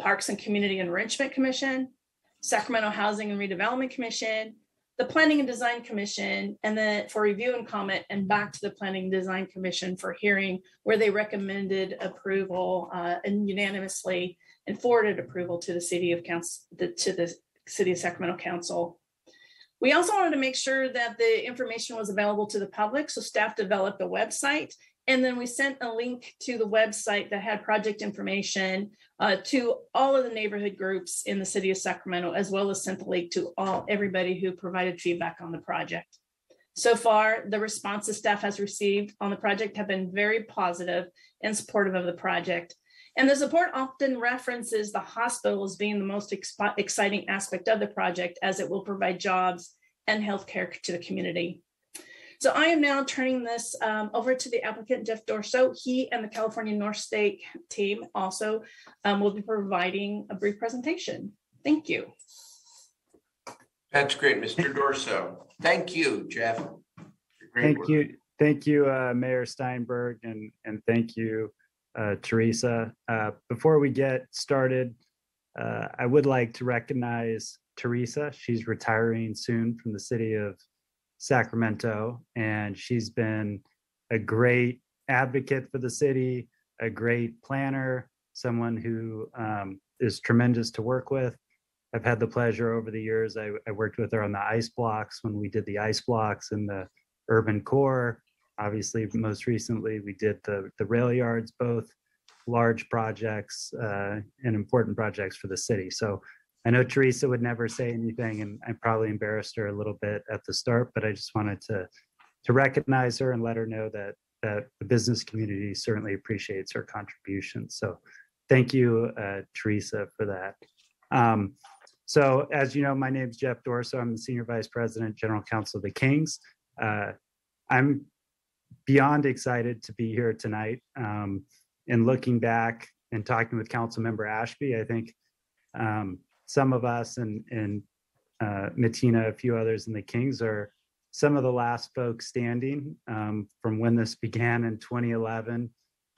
Parks and Community Enrichment Commission, Sacramento Housing and Redevelopment Commission, the Planning and Design Commission, and then for review and comment, and back to the Planning and Design Commission for hearing, where they recommended approval and unanimously and forwarded approval to the City of Sacramento Council. We also wanted to make sure that the information was available to the public, so staff developed a website And then we sent a link to the website that had project information to all of the neighborhood groups in the city of Sacramento, as well as sent the link to everybody who provided feedback on the project. So far, the responses staff has received on the project have been very positive and supportive of the project. And the support often references the hospital as being the most exciting aspect of the project, as it will provide jobs and healthcare to the community. So I am now turning this over to the applicant, Jeff Dorso. He and the California North State team also will be providing a brief presentation. Thank you. That's great, Mr. Dorso. Thank you, Jeff. Great work. Thank you, Mayor Steinberg, and thank you, Teresa. Before we get started, I would like to recognize Teresa. She's retiring soon from the city of Sacramento, and she's been a great advocate for the city, a great planner, someone who is tremendous to work with. I've had the pleasure over the years. I worked with her on the ice blocks when we did the ice blocks in the urban core. Obviously, most recently, we did the rail yards, both large projects and important projects for the city. So I know Teresa would never say anything, and I probably embarrassed her a little bit at the start, but I just wanted to recognize her and let her know that the business community certainly appreciates her contribution. So thank you, Teresa, for that. So as you know, my name is Jeff Dorso. I'm the Senior Vice President, General Counsel of the Kings. I'm beyond excited to be here tonight. And looking back and talking with Councilmember Ashby, I think some of us and Matina, a few others in the Kings are some of the last folks standing from when this began in 2011,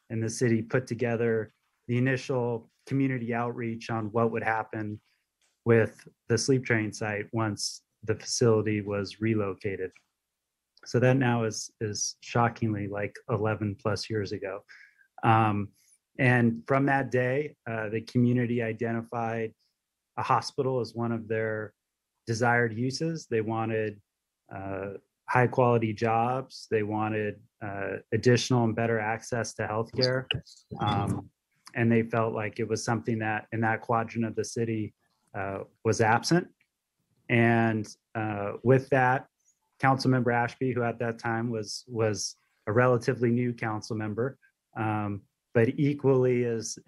and the city put together the initial community outreach on what would happen with the sleep train site once the facility was relocated. So that now is shockingly like 11 plus years ago. And from that day, the community identified a hospital as one of their desired uses. They wanted high quality jobs. They wanted additional and better access to healthcare. And they felt like it was something that in that quadrant of the city was absent. And with that, Councilmember Ashby, who at that time was a relatively new council member, but equally as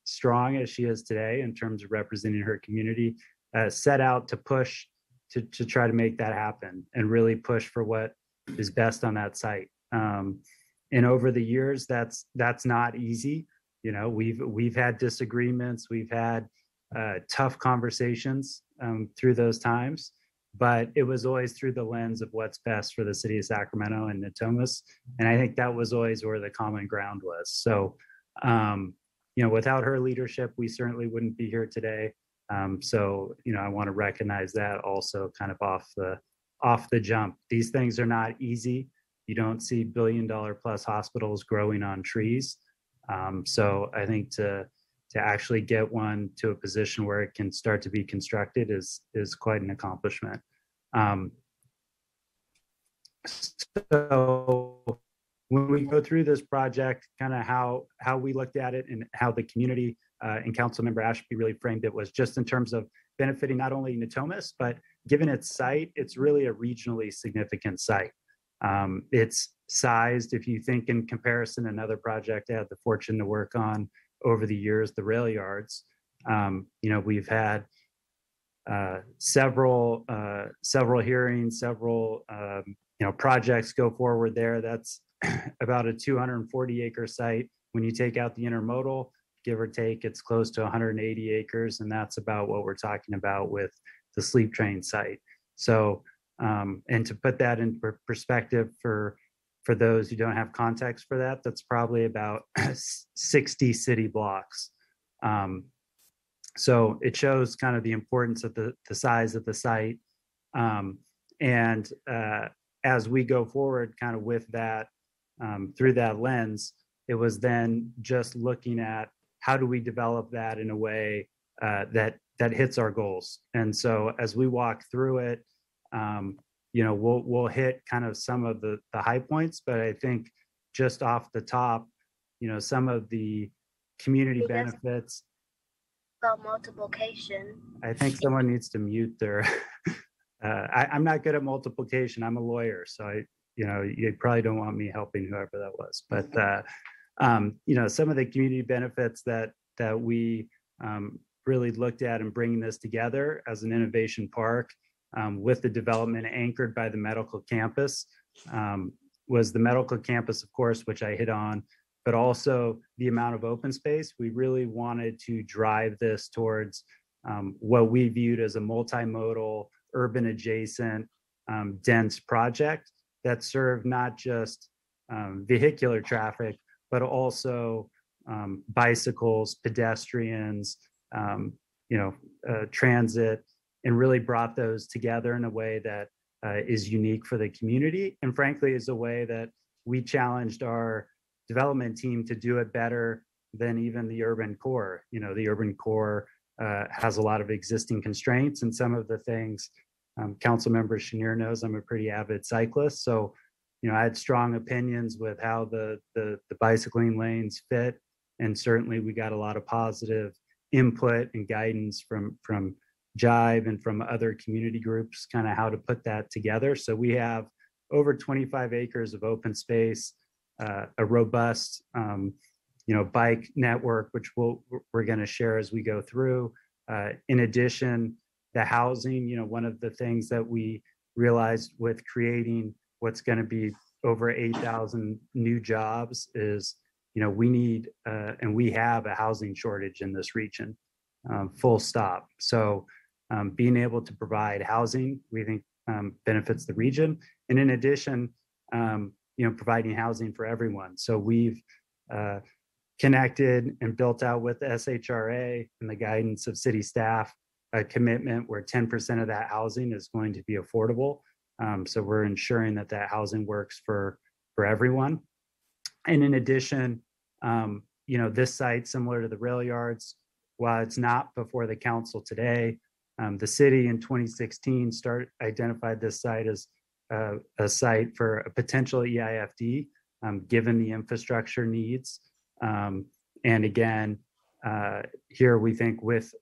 strong as she is today in terms of representing her community, set out to push to try to make that happen and really push for what is best on that site. And over the years, that's not easy. You know, we've had disagreements, we've had tough conversations through those times, but it was always through the lens of what's best for the city of Sacramento and Natomas. And I think that was always where the common ground was. So, you know, without her leadership, we certainly wouldn't be here today. So, you know, I want to recognize that also kind of off the jump. These things are not easy. You don't see $1 billion plus hospitals growing on trees. So I think to actually get one to a position where it can start to be constructed is quite an accomplishment. So when we go through this project, kind of how we looked at it and how the community and Councilmember Ashby really framed it was just in terms of benefiting not only Natomas, but given its site, it's really a regionally significant site. It's sized, if you think in comparison, another project I had the fortune to work on over the years, the rail yards. You know, we've had several hearings, several you know, projects go forward there. That's about a 240 acre site. When you take out the intermodal, give or take, it's close to 180 acres, and that's about what we're talking about with the sleep train site. So, and to put that in perspective for those who don't have context for that, that's probably about 60 city blocks. So it shows kind of the importance of the size of the site. And as we go forward kind of with that, through that lens, it was then just looking at how do we develop that in a way that hits our goals. And so as we walk through it, you know, we'll hit kind of some of the high points, but I think just off the top, some of the community benefits. About multiplication. I think someone needs to mute their. I'm not good at multiplication. I'm a lawyer, so you probably don't want me helping whoever that was. But some of the community benefits that we really looked at in bringing this together as an innovation park, with the development anchored by the medical campus, was the medical campus, of course, which I hit on, but also the amount of open space. We really wanted to drive this towards what we viewed as a multimodal, urban adjacent, dense project that served not just vehicular traffic, but also bicycles, pedestrians, transit, and really brought those together in a way that is unique for the community. And frankly, is a way that we challenged our development team to do it better than even the urban core. The urban core has a lot of existing constraints, and some of the things Councilmember Chenier knows I'm a pretty avid cyclist. So, I had strong opinions with how the bicycling lanes fit. And certainly we got a lot of positive input and guidance from Jive and from other community groups, kind of how to put that together. So we have over 25 acres of open space, a robust, bike network, which we're going to share as we go through. In addition, the housing, one of the things that we realized with creating what's going to be over 8,000 new jobs is, we need, and we have a housing shortage in this region, full stop. So being able to provide housing, we think benefits the region. And in addition, providing housing for everyone. So we've connected and built out with the SHRA and the guidance of city staff, a commitment where 10% of that housing is going to be affordable. So we're ensuring that housing works for everyone. And in addition, this site, similar to the rail yards, while it's not before the council today, the city in 2016 identified this site as a site for a potential EIFD, given the infrastructure needs. And again, here we think with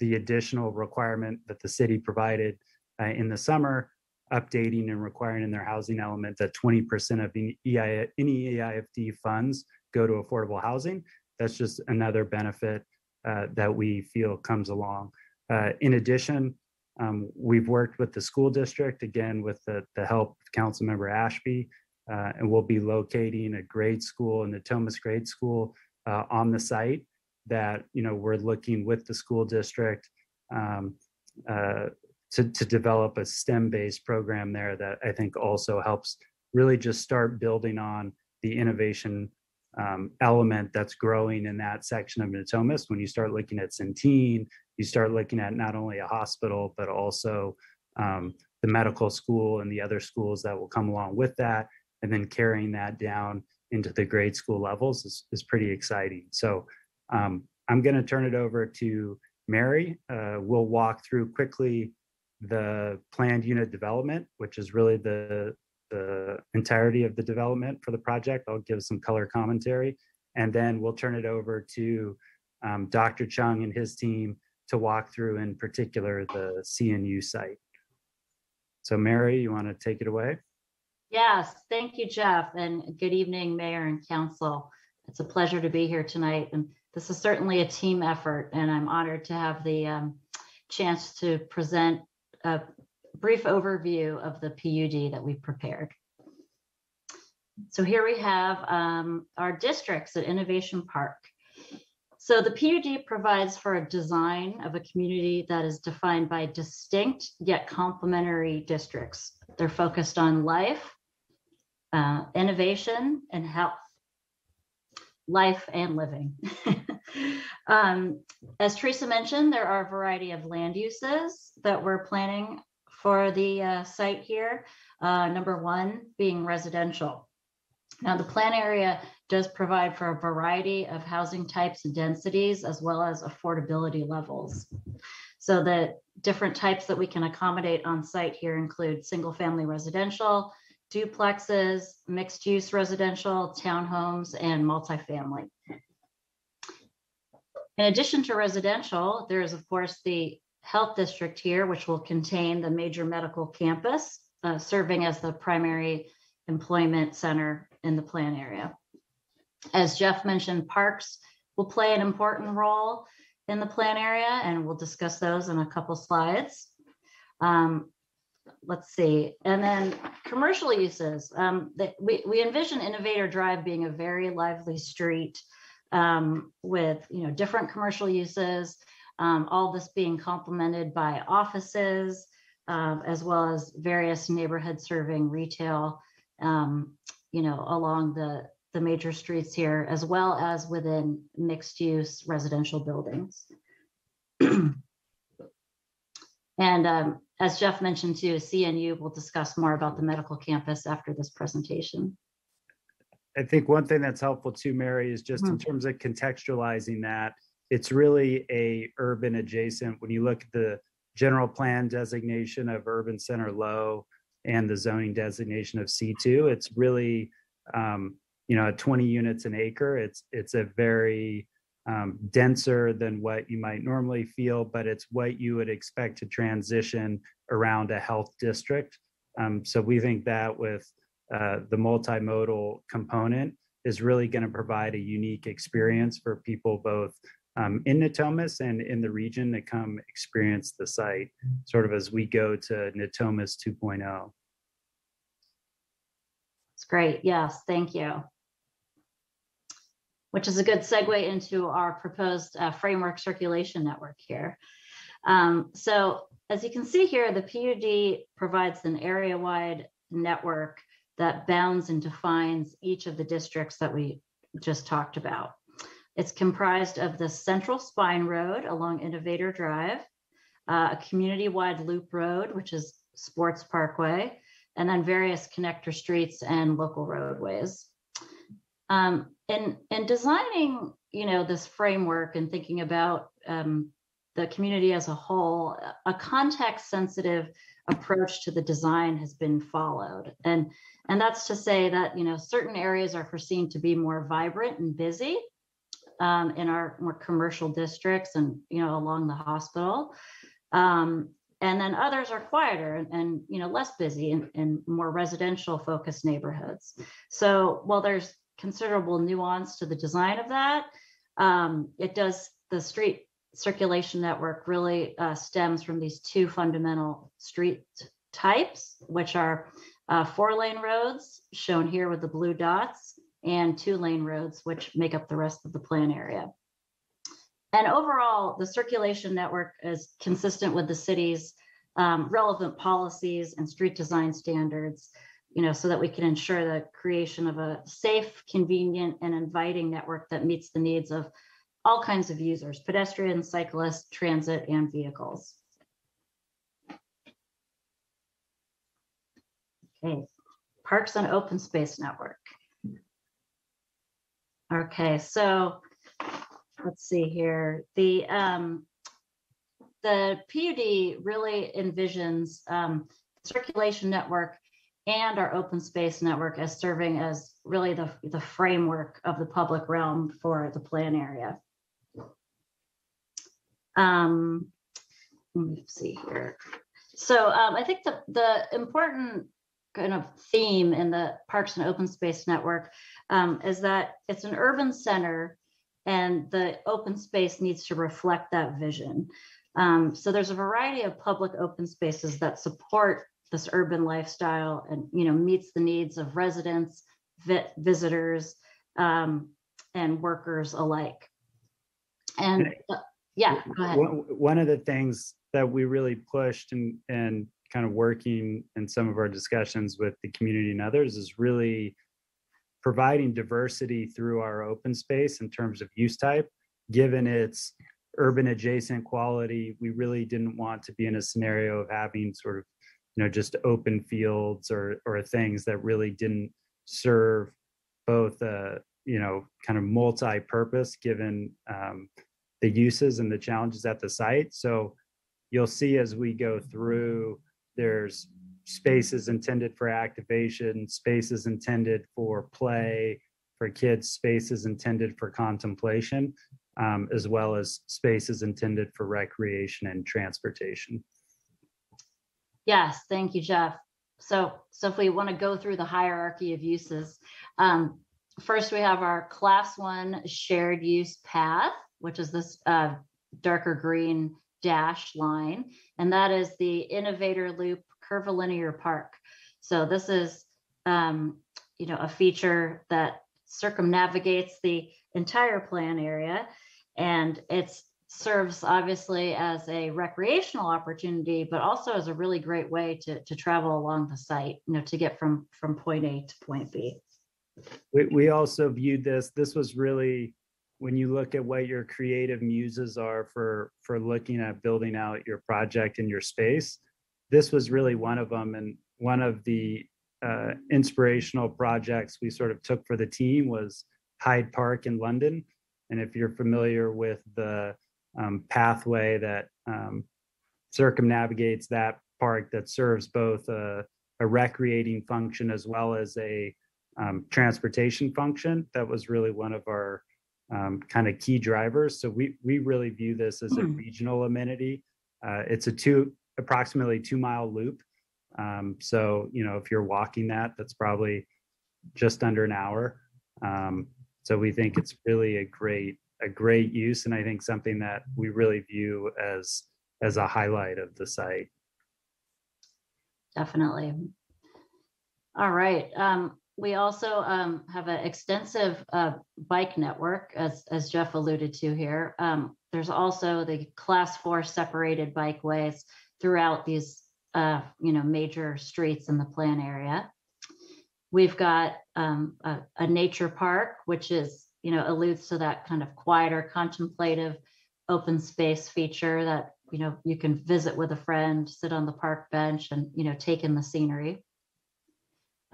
the additional requirement that the city provided in the summer, updating and requiring in their housing element that 20% of any EIFD funds go to affordable housing. That's just another benefit that we feel comes along. In addition, we've worked with the school district, again, with the help of Councilmember Ashby, and we'll be locating a grade school, an Natomas grade school on the site that, we're looking with the school district to develop a STEM-based program there that I think also helps really just start building on the innovation element that's growing in that section of Natomas. When you start looking at Centene, you start looking at not only a hospital, but also the medical school and the other schools that will come along with that. And then carrying that down into the grade school levels is pretty exciting. So I'm going to turn it over to Mary. We'll walk through quickly the planned unit development, which is really the entirety of the development for the project. I'll give some color commentary, and then we'll turn it over to Dr. Chung and his team to walk through, in particular, the CNU site. So Mary, you want to take it away? Yes, thank you, Jeff, and good evening, Mayor and Council. It's a pleasure to be here tonight, and this is certainly a team effort, and I'm honored to have the chance to present a brief overview of the PUD that we've prepared. So here we have our districts at Innovation Park. So the PUD provides for a design of a community that is defined by distinct yet complementary districts. They're focused on life, innovation, and health. Life and living. As Teresa mentioned, there are a variety of land uses that we're planning for the site here. Number one being residential. Now, the plan area does provide for a variety of housing types and densities, as well as affordability levels. So the different types that we can accommodate on site here include single family residential, duplexes, mixed-use residential, townhomes, and multifamily. In addition to residential, there is, of course, the health district here, which will contain the major medical campus, serving as the primary employment center in the plan area. As Jeff mentioned, parks will play an important role in the plan area, and we'll discuss those in a couple slides. Let's see, and then commercial uses. We envision Innovator Drive being a very lively street with different commercial uses, all this being complemented by offices, as well as various neighborhood serving retail, along the major streets here, as well as within mixed use residential buildings. And as Jeff mentioned too, CNU will discuss more about the medical campus after this presentation. I think one thing that's helpful too, Mary, is just in terms of contextualizing that, it's really a urban adjacent. When you look at the general plan designation of urban center low and the zoning designation of C2, it's really, 20 units an acre. It's a very denser than what you might normally feel, but it's what you would expect to transition around a health district. So we think that with the multimodal component is really going to provide a unique experience for people both in Natomas and in the region to come experience the site, sort of as we go to Natomas 2.0. It's great. Yes, thank you. Which is a good segue into our proposed framework circulation network here. So as you can see here, the PUD provides an area-wide network that bounds and defines each of the districts that we just talked about. It's comprised of the Central Spine Road along Innovator Drive, a community-wide loop road, which is Sports Parkway, and then various connector streets and local roadways. In designing, this framework and thinking about the community as a whole, a context-sensitive approach to the design has been followed. And that's to say that, certain areas are foreseen to be more vibrant and busy in our more commercial districts and, along the hospital. And then others are quieter and less busy in more residential focused neighborhoods. So while there's considerable nuance to the design of that, the street circulation network really stems from these two fundamental street types, which are 4-lane roads, shown here with the blue dots, and 2-lane roads, which make up the rest of the plan area. And overall, the circulation network is consistent with the city's relevant policies and street design standards, so that we can ensure the creation of a safe, convenient, and inviting network that meets the needs of all kinds of users: pedestrians, cyclists, transit, and vehicles. Okay, Parks and Open Space Network. Okay, so let's see here. The PUD really envisions circulation network and our open space network as serving as really the framework of the public realm for the plan area. Let me see here. So I think the important kind of theme in the Parks and Open Space Network is that it's an urban center and the open space needs to reflect that vision. So there's a variety of public open spaces that support this urban lifestyle and, meets the needs of residents, visitors, and workers alike. And yeah, go ahead. One of the things that we really pushed and kind of working in some of our discussions with the community and others is really providing diversity through our open space in terms of use type. Given its urban adjacent quality, we really didn't want to be in a scenario of having sort of, just open fields or things that really didn't serve both, kind of multi-purpose given the uses and the challenges at the site. So you'll see as we go through, there's spaces intended for activation, spaces intended for play, for kids, spaces intended for contemplation, as well as spaces intended for recreation and transportation. Yes, thank you, Jeff. So if we want to go through the hierarchy of uses, first we have our class 1 shared use path, which is this darker green dash line, and that is the Innovator Loop Curvilinear Park. So this is a feature that circumnavigates the entire plan area, and it serves obviously as a recreational opportunity, but also as a really great way to travel along the site, to get from point A to point B. We also viewed this was really, when you look at what your creative muses are for looking at building out your project in your space, this was really one of them. And one of the inspirational projects we sort of took for the team was Hyde Park in London. And if you're familiar with the pathway that circumnavigates that park, that serves both a recreating function as well as a transportation function, that was really one of our kind of key drivers. So we really view this as a regional amenity. It's approximately 2-mile loop. So, if you're walking that's probably just under an hour. So we think it's really a great use, and I think something that we really view as a highlight of the site. Definitely. All right. We also have an extensive bike network, as Jeff alluded to here. There's also the class 4 separated bikeways throughout these major streets in the plan area. We've got a nature park, which is, alludes to that kind of quieter, contemplative, open space feature that, you can visit with a friend, sit on the park bench and, take in the scenery.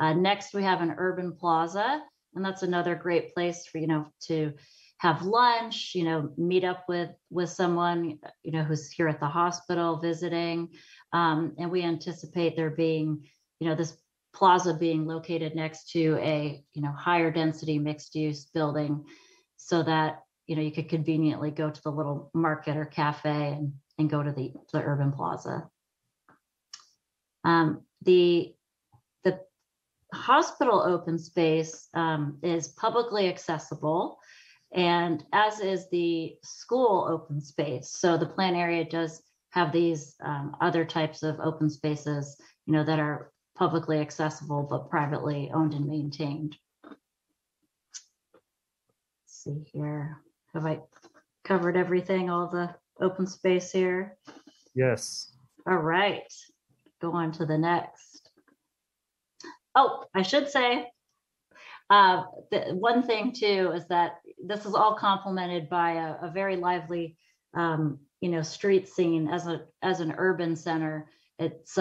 Next, we have an urban plaza, and that's another great place for, to have lunch, meet up with someone, who's here at the hospital visiting. And we anticipate there being, this plaza being located next to a, higher density mixed use building, so that, you could conveniently go to the little market or cafe and go to the urban plaza. The hospital open space is publicly accessible, and as is the school open space. So the plan area does have these other types of open spaces, that are publicly accessible but privately owned and maintained. Let's see here. Have I covered everything, all the open space here? Yes. All right. Go on to the next. Oh, I should say, the one thing too is that this is all complemented by a very lively, street scene as an urban center. It's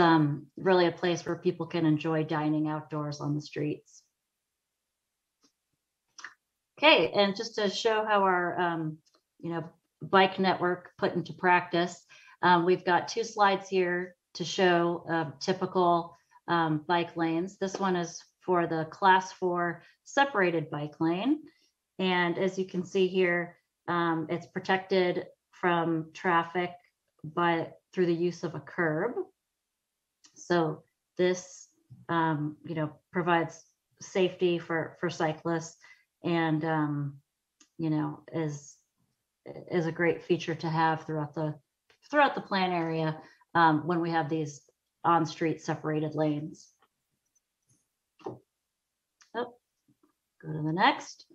really a place where people can enjoy dining outdoors on the streets. Okay, and just to show how our, bike network put into practice, we've got 2 slides here to show typical bike lanes. This one is for the class 4 separated bike lane. And as you can see here, it's protected from traffic through the use of a curb. So this, provides safety for cyclists, and, is a great feature to have throughout the plan area when we have these on-street separated lanes. Oh, go to the next.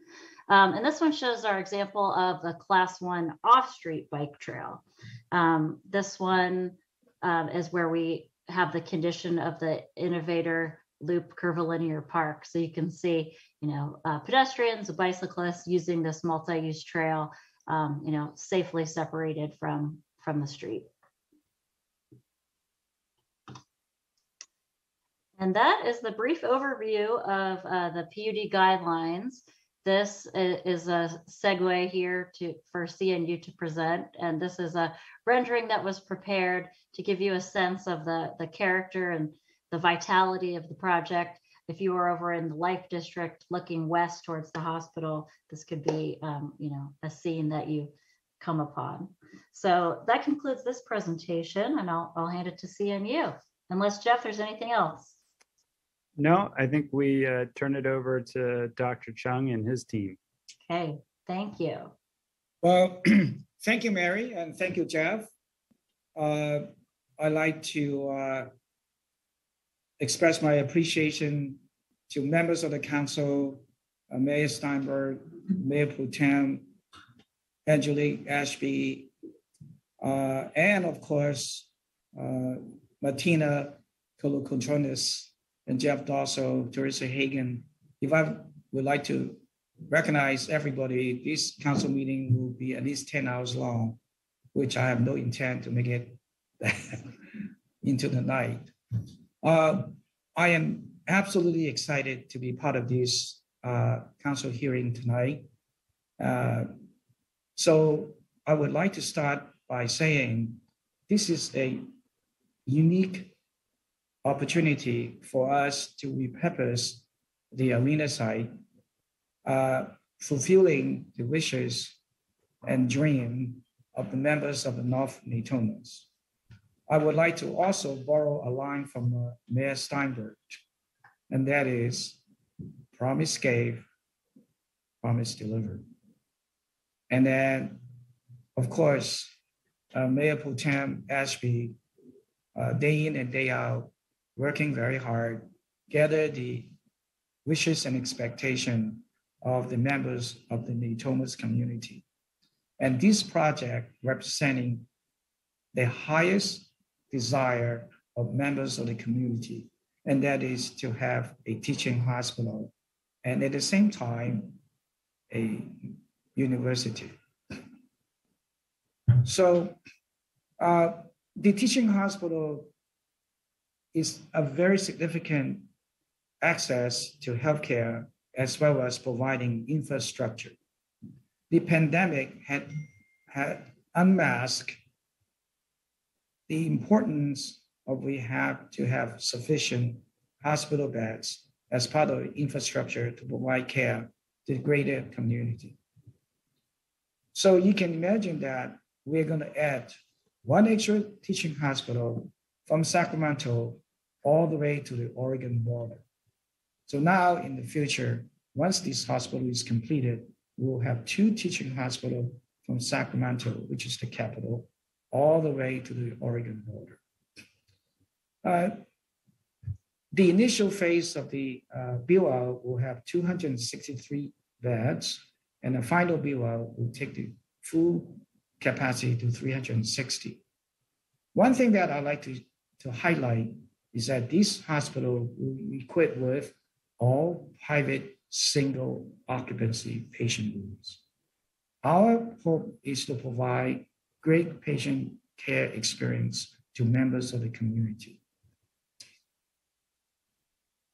And this one shows our example of the class 1 off-street bike trail. This one is where we have the condition of the Innovator Loop Curvilinear Park. So you can see, pedestrians, bicyclists using this multi-use trail, safely separated from the street. And that is the brief overview of the PUD guidelines. This is a segue here for CNU to present, and this is a rendering that was prepared to give you a sense of the character and the vitality of the project. If you are over in the Life District looking west towards the hospital, this could be, a scene that you come upon. So that concludes this presentation, and I'll hand it to CMU. Unless, Jeff, there's anything else. No, I think we turn it over to Dr. Chung and his team. Okay, thank you. Well, thank you, Mary, and thank you, Jeff. I'd like to express my appreciation to members of the council, Mayor Steinberg, Mayor Pro Tem, Angelique Ashby, and of course, Martina Kolokotronis and Jeff Dosso, Teresa Hagan. If I would like to recognize everybody, this council meeting will be at least 10 hours long, which I have no intent to make it into the night. I am absolutely excited to be part of this council hearing tonight. So I would like to start by saying this is a unique opportunity for us to repurpose the arena site, fulfilling the wishes and dream of the members of the North Natomas. I would like to also borrow a line from Mayor Steinberg, and that is, promise gave, promise delivered. And then, of course, Mayor Pro Tem Ashby, day in and day out, working very hard, gather the wishes and expectation of the members of the Natomas community. And this project representing the highest desire of members of the community, and that is to have a teaching hospital and at the same time, a university. So the teaching hospital is a very significant access to healthcare as well as providing infrastructure. The pandemic had unmasked the importance of we have to have sufficient hospital beds as part of infrastructure to provide care to the greater community. So you can imagine that we're going to add one extra teaching hospital from Sacramento all the way to the Oregon border. So now in the future, once this hospital is completed, we'll have two teaching hospitals from Sacramento, which is the capital, all the way to the Oregon border. The initial phase of the build-out will have 263 beds, and the final build-out will take the full capacity to 360. One thing that I'd like to highlight is that this hospital will be equipped with all private single occupancy patient rooms. Our hope is to provide great patient care experience to members of the community.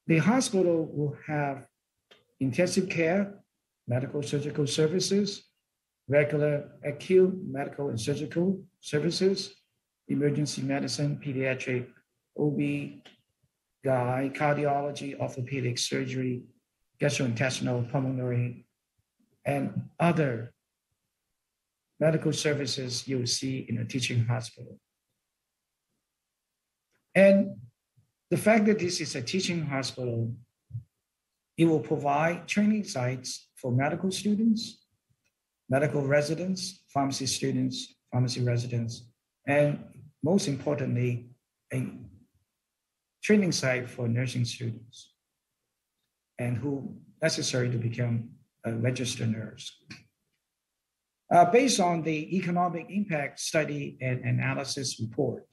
The hospital will have intensive care, medical surgical services, regular acute medical and surgical services, emergency medicine, pediatric, OB, GY, cardiology, orthopedic surgery, gastrointestinal, pulmonary, and other medical services you'll see in a teaching hospital. And the fact that this is a teaching hospital, it will provide training sites for medical students, medical residents, pharmacy students, pharmacy residents, and most importantly, a training site for nursing students and who necessary to become a registered nurse. Based on the economic impact study and analysis report,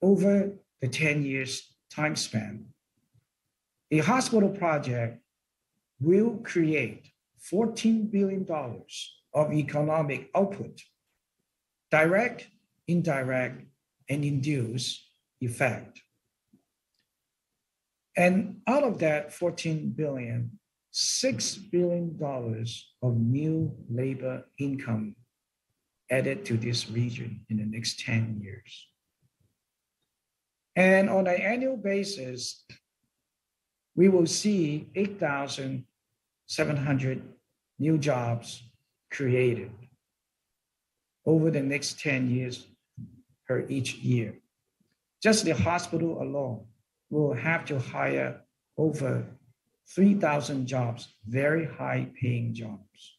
over the 10 years time span, the hospital project will create $14 billion of economic output, direct, indirect, and induced effect. And out of that 14 billion, $6 billion of new labor income added to this region in the next 10 years. And on an annual basis, we will see 8,700 new jobs created over the next 10 years per each year. Just the hospital alone will have to hire over 3,000 jobs, very high paying jobs.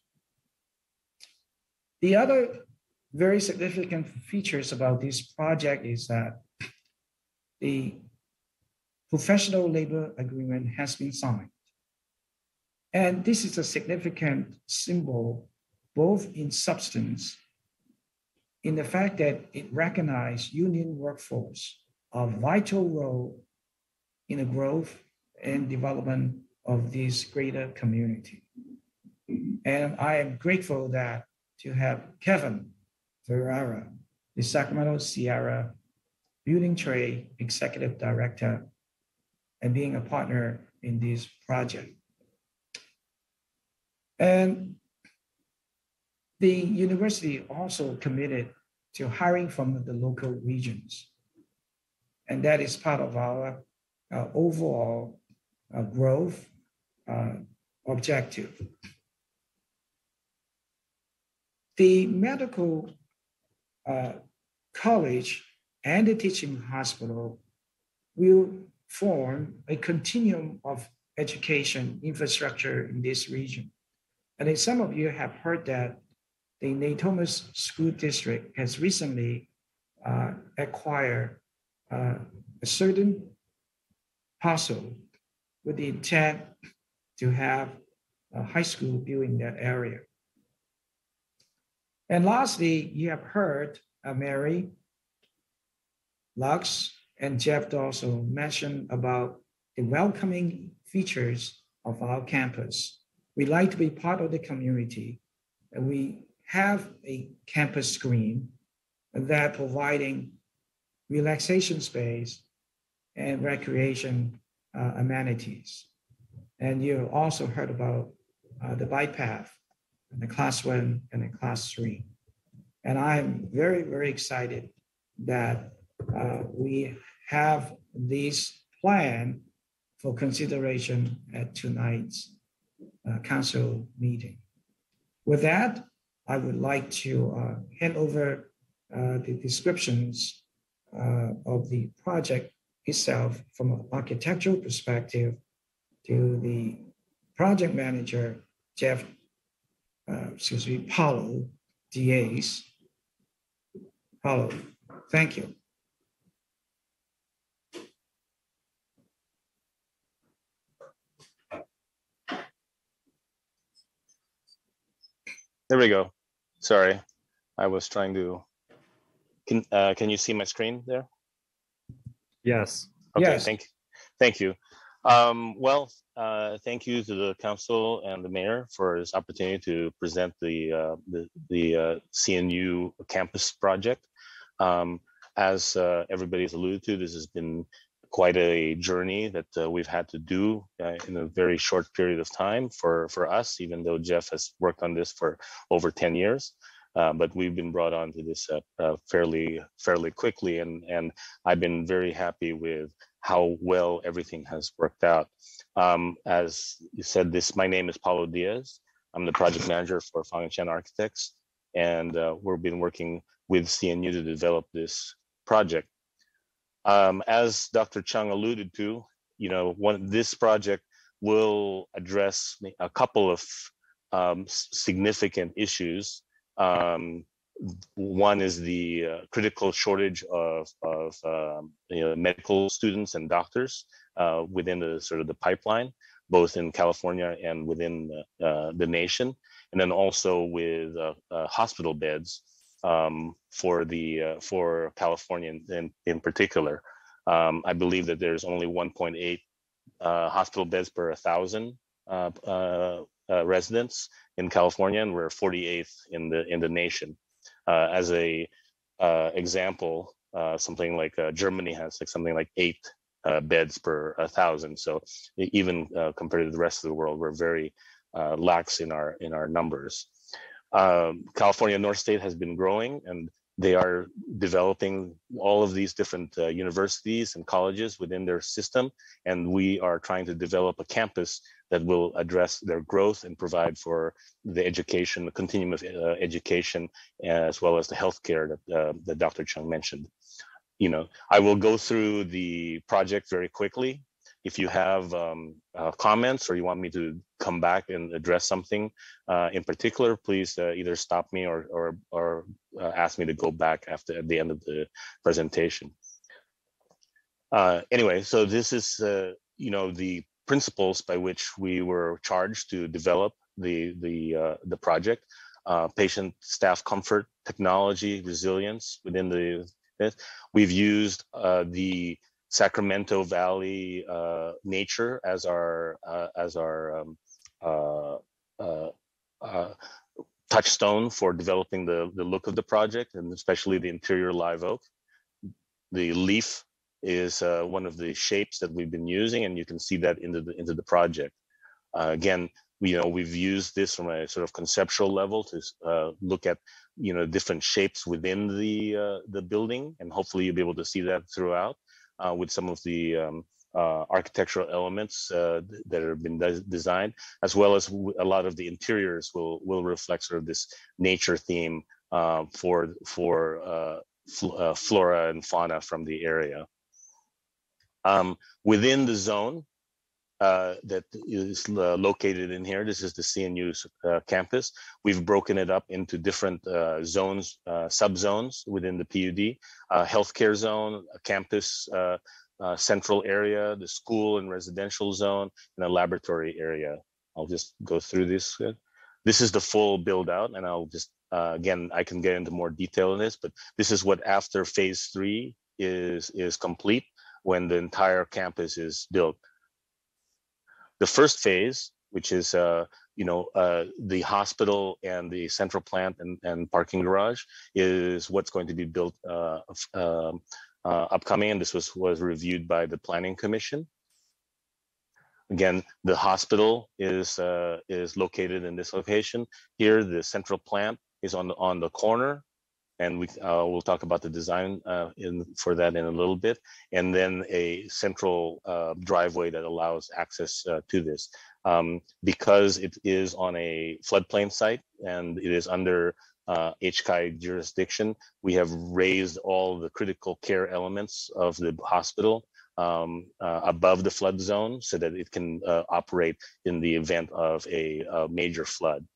The other very significant features about this project is that the professional labor agreement has been signed. And this is a significant symbol, both in substance, in the fact that it recognizes union workforce a vital role in the growth and development of this greater community. And I am grateful that to have Kevin Ferrara, the Sacramento Sierra Building Trade Executive Director, and being a partner in this project. And the university also committed to hiring from the local regions. And that is part of our overall growth objective. The medical college and the teaching hospital will form a continuum of education infrastructure in this region. And some of you have heard that the Natomas School District has recently acquired a certain parcel with the intent to have a high school built in that area. And lastly, you have heard Mary, Lux, and Jeff also mention about the welcoming features of our campus. We like to be part of the community, and we have a campus screen that providing relaxation space and recreation amenities. And you also heard about the bike path, and the class 1 and the class 3. And I'm very, very excited that we have this plan for consideration at tonight's council meeting. With that, I would like to hand over the descriptions of the project itself from an architectural perspective to the project manager, Paulo Diaz. Paulo, thank you. There we go. Sorry, I was trying to. Can you see my screen there? Yes. Okay. Yes. Thank you. Thank you to the council and the mayor for this opportunity to present the CNU campus project. As everybody's alluded to, this has been quite a journey that we've had to do in a very short period of time for us, even though Jeff has worked on this for over 10 years. But we've been brought on to this fairly quickly, and I've been very happy with how well everything has worked out. As you said, my name is Paulo Diaz. I'm the project manager for Fang Chen Architects, and we've been working with CNU to develop this project. As Dr. Chung alluded to, this project will address a couple of significant issues. One is the critical shortage of medical students and doctors within the pipeline, both in California and within the nation, and then also with hospital beds for California in particular. I believe that there's only 1.8 hospital beds per 1,000 residents in California, and we're 48th in the nation. As a example, something like Germany has something like 8 beds per 1,000. So even compared to the rest of the world, we're very lax in our numbers. California North State has been growing, and They are developing all of these different universities and colleges within their system, and we are trying to develop a campus that will address their growth and provide for the education, the continuum of education, as well as the healthcare that Dr. Chung mentioned. I will go through the project very quickly. If you have comments or you want me to come back and address something in particular, please either stop me or ask me to go back at the end of the presentation. Anyway, so this is the principles by which we were charged to develop the project: patient, staff comfort, technology, resilience within this. We've used the Sacramento Valley nature as our touchstone for developing the look of the project, and especially the interior live oak. The leaf is one of the shapes that we've been using, and you can see that into the project. Again, we've used this from a sort of conceptual level to look at different shapes within the building, and hopefully you'll be able to see that throughout with some of the architectural elements that have been designed, as well as a lot of the interiors will reflect sort of this nature theme for flora and fauna from the area. Within the zone that is located in here, this is the CNU campus. We've broken it up into different zones, subzones within the PUD: healthcare zone, a campus central area, the school and residential zone, and a laboratory area. I'll just go through this. This is the full build out, and I'll just again, I can get into more detail in this, but this is what after phase 3 is complete, when the entire campus is built. The first phase, which is the hospital and the central plant and parking garage, is what's going to be built upcoming, and this was reviewed by the Planning Commission. Again, the hospital is located in this location. Here, the central plant is on the corner, and we'll talk about the design for that in a little bit, and then a central driveway that allows access to this. Because it is on a floodplain site and it is under HCI jurisdiction, we have raised all the critical care elements of the hospital above the flood zone so that it can operate in the event of a major flood.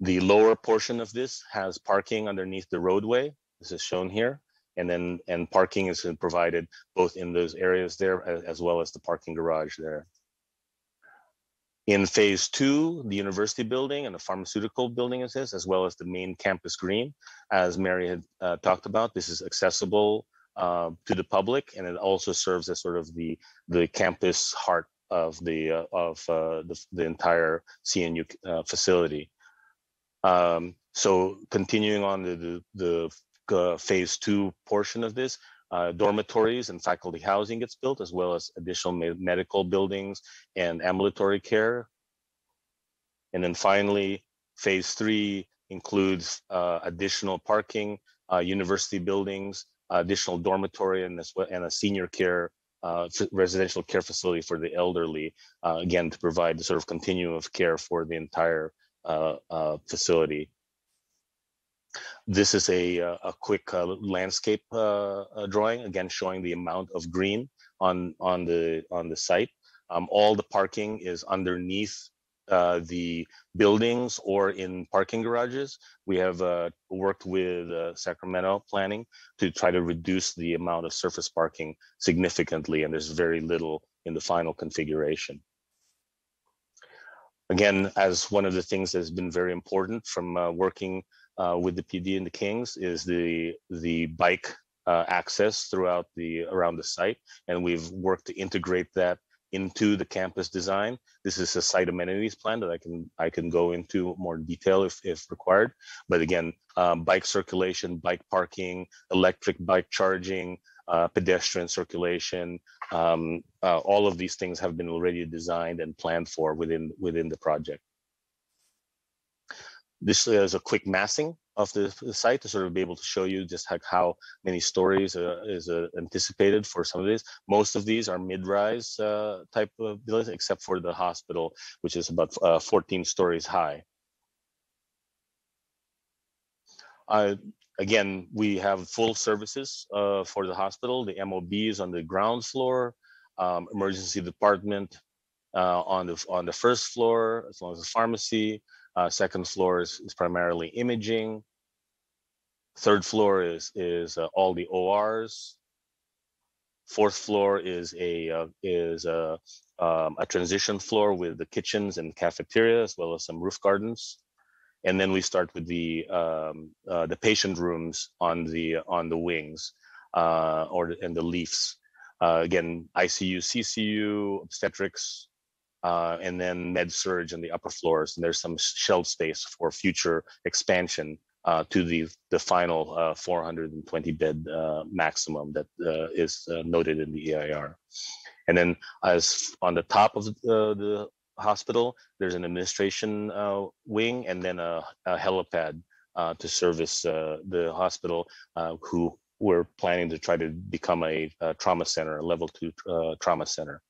The lower portion of this has parking underneath the roadway. This is shown here. And parking is provided both in those areas there as well as the parking garage there. In phase 2, the university building and the pharmaceutical building is this, as well as the main campus green. As Mary had talked about, this is accessible to the public, and it also serves as sort of the campus heart of the entire CNU facility. So continuing on the phase 2 portion of this, dormitories and faculty housing gets built, as well as additional medical buildings and ambulatory care. And then finally, phase 3 includes additional parking, university buildings, additional dormitory, and a senior care residential care facility for the elderly, again, to provide the sort of continuum of care for the entire facility. This is a quick landscape drawing, again showing the amount of green on the site. All the parking is underneath the buildings or in parking garages. We have worked with Sacramento Planning to try to reduce the amount of surface parking significantly, and there's very little in the final configuration. Again, as one of the things that's been very important from working with the PD and the Kings is the bike access around the site, and we've worked to integrate that into the campus design. This is a site amenities plan that I can go into more detail if required. But again, bike circulation, bike parking, electric bike charging, pedestrian circulation, all of these things have been already designed and planned for within the project. This is a quick massing of the site to sort of be able to show you just how many stories is anticipated for some of these. Most of these are mid-rise type of buildings, except for the hospital, which is about 14 stories high. Again, we have full services for the hospital. The MOB is on the ground floor, emergency department on the first floor, as well as the pharmacy. Second floor is primarily imaging. Third floor is all the ORs. Fourth floor is a transition floor with the kitchens and cafeteria, as well as some roof gardens. And then we start with the patient rooms on the wings and the leafs. Again, ICU, CCU, obstetrics, and then med surge on the upper floors. And there's some shelf space for future expansion to the final 420 bed maximum that is noted in the EIR. And then as on the top of the hospital, there's an administration wing and then a helipad to service the hospital, who we're planning to try to become a trauma center, a level 2 trauma center.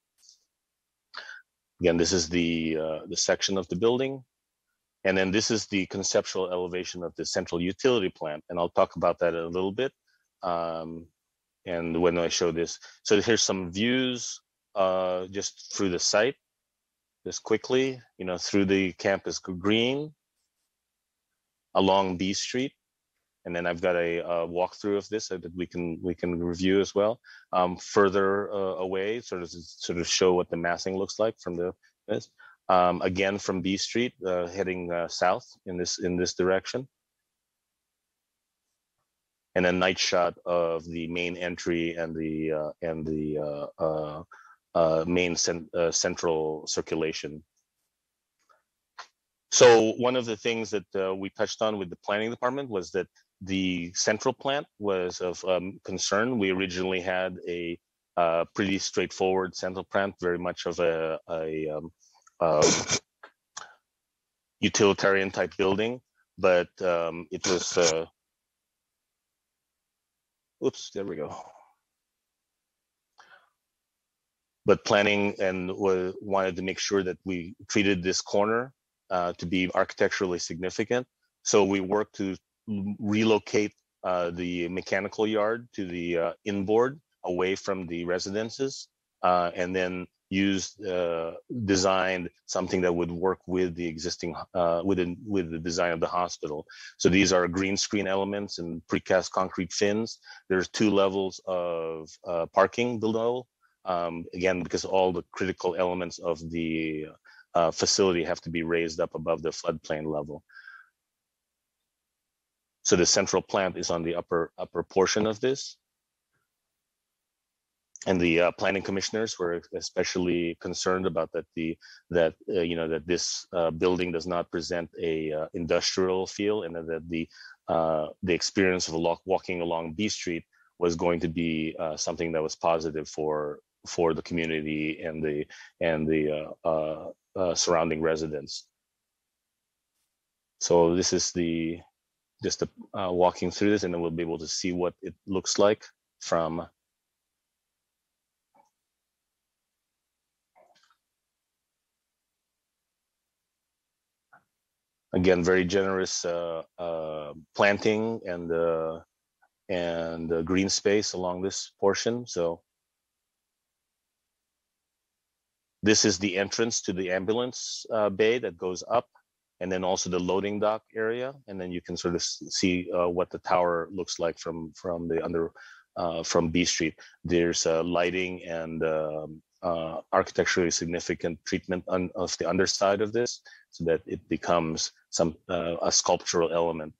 Again, this is the section of the building. And then this is the conceptual elevation of the central utility plant. And I'll talk about that in a little bit. And when I show this, so here's some views just through the site, just quickly, through the campus green, along B Street. And then I've got a walkthrough of this that we can review as well. Further away, sort of show what the massing looks like from this. Again, from B Street, heading south in this direction. And a night shot of the main entry and the main central circulation. So one of the things that we touched on with the planning department was that the central plant was of concern. We originally had a pretty straightforward central plant, very much of a utilitarian type building, but it was, oops, there we go. But planning and wanted to make sure that we treated this corner to be architecturally significant. So we worked to relocate the mechanical yard to the inboard away from the residences, and then designed something that would work with the existing with the design of the hospital. So these are green screen elements and precast concrete fins. There's 2 levels of parking below. Again, because all the critical elements of the facility have to be raised up above the floodplain level. So the central plant is on the upper portion of this. And the planning commissioners were especially concerned about that this building does not present a industrial feel, and that the experience of walking along B Street was going to be something that was positive for the community and the surrounding residents. So this is just walking through this, and then we'll be able to see what it looks like from again, very generous planting and green space along this portion. So this is the entrance to the ambulance bay that goes up, and then also the loading dock area. And then you can sort of see what the tower looks like from B Street. There's lighting and architecturally significant treatment of the underside of this, so that it becomes a sculptural element.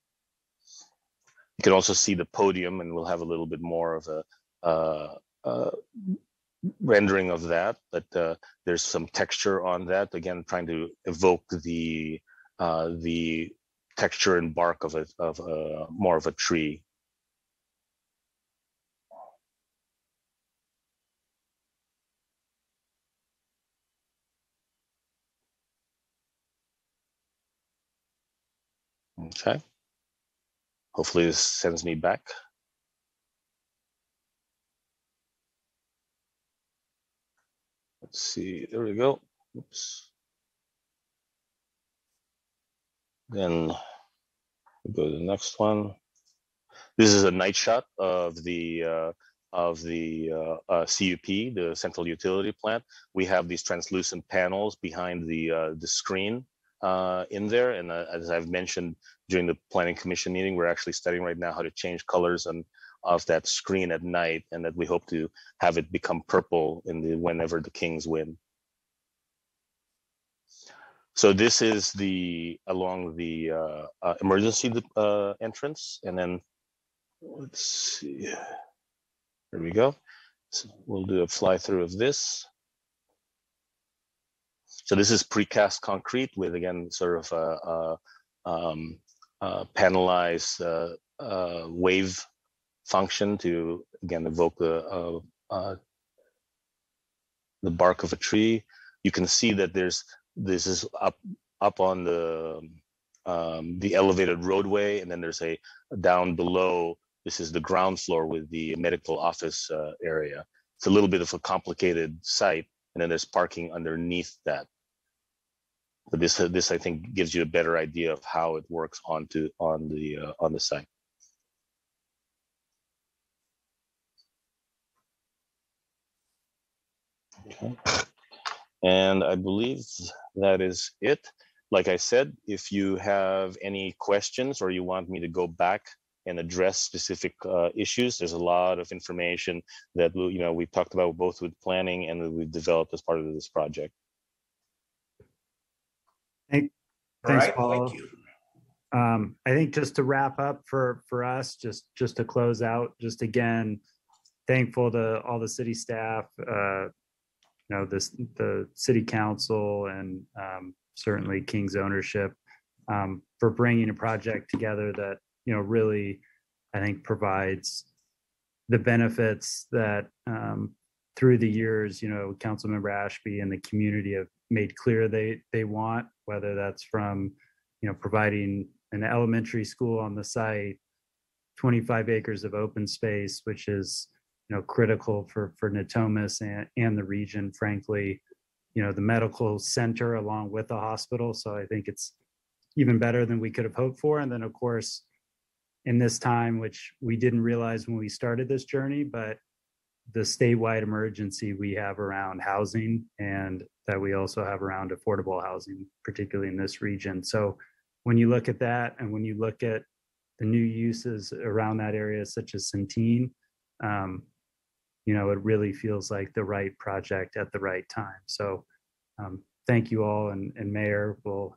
You can also see the podium, and we'll have a little bit more of a rendering of that, but there's some texture on that, again trying to evoke the texture and bark of more of a tree. Okay. Hopefully this sends me back. Let's see, there we go. Oops. Then we go to the next one. This is a night shot of the CUP, the central utility plant. We have these translucent panels behind the screen in there, and as I've mentioned during the planning commission meeting, we're actually studying right now how to change colors of that screen at night, and that we hope to have it become purple whenever the Kings win. So this is along the emergency entrance, and then let's see. There we go. So we'll do a fly through of this. So this is precast concrete with, again, sort of panelized wave function to, again, evoke the bark of a tree. You can see that this is up on the elevated roadway, and then there's a down below. This is the ground floor with the medical office area. It's a little bit of a complicated site, and then there's parking underneath that. But this I think gives you a better idea of how it works on the site. Okay. And I believe that is it. Like I said, if you have any questions or you want me to go back and address specific issues, there's a lot of information that we've talked about both with planning and that we've developed as part of this project. Thanks, right, Paul. thank you. I think just to wrap up for us, just to close out, just again, thankful to all the city staff, the city council, and certainly King's ownership for bringing a project together that really, I think, provides the benefits that through the years, Councilmember Ashby and the community have made clear they want, whether that's from, providing an elementary school on the site, 25 acres of open space, which is, critical for Natomas and the region, frankly, the medical center along with the hospital. So I think it's even better than we could have hoped for. And then, of course, in this time, which we didn't realize when we started this journey, but the statewide emergency we have around housing, and that we also have around affordable housing, particularly in this region. So when you look at that, and when you look at the new uses around that area, such as Centene, it really feels like the right project at the right time. So thank you all, and Mayor will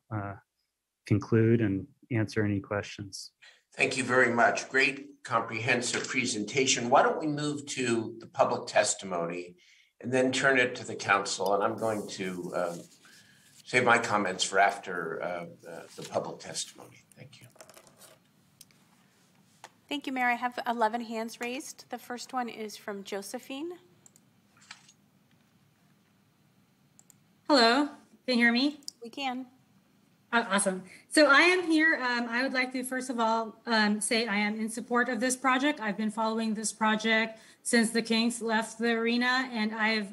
conclude and answer any questions. Thank you very much. Great comprehensive presentation. Why don't we move to the public testimony and then turn it to the council? And I'm going to save my comments for after the public testimony. Thank you. Thank you, Mayor. I have 11 hands raised. The first one is from Josephine. Hello, can you hear me? We can. Awesome. So I am here. I would like to, first of all, say I am in support of this project. I've been following this project since the Kings left the arena, and I've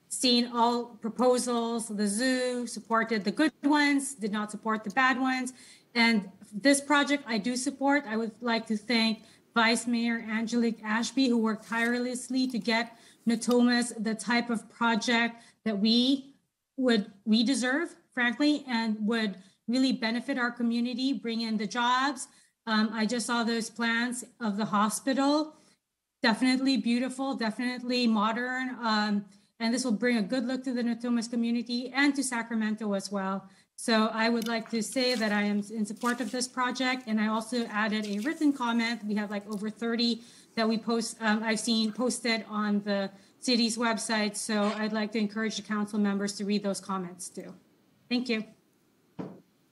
seen all proposals. The zoo supported the good ones, did not support the bad ones. And this project I do support. I would like to thank Vice Mayor Angelique Ashby, who worked tirelessly to get Natomas the type of project that we deserve, frankly, and would really benefit our community, bring in the jobs. I just saw those plans of the hospital. Definitely beautiful, definitely modern. And this will bring a good look to the Natomas community and to Sacramento as well. So I would like to say that I am in support of this project. And I also added a written comment. We have like over 30 that we I've seen posted on the city's website. So I'd like to encourage the council members to read those comments too. Thank you.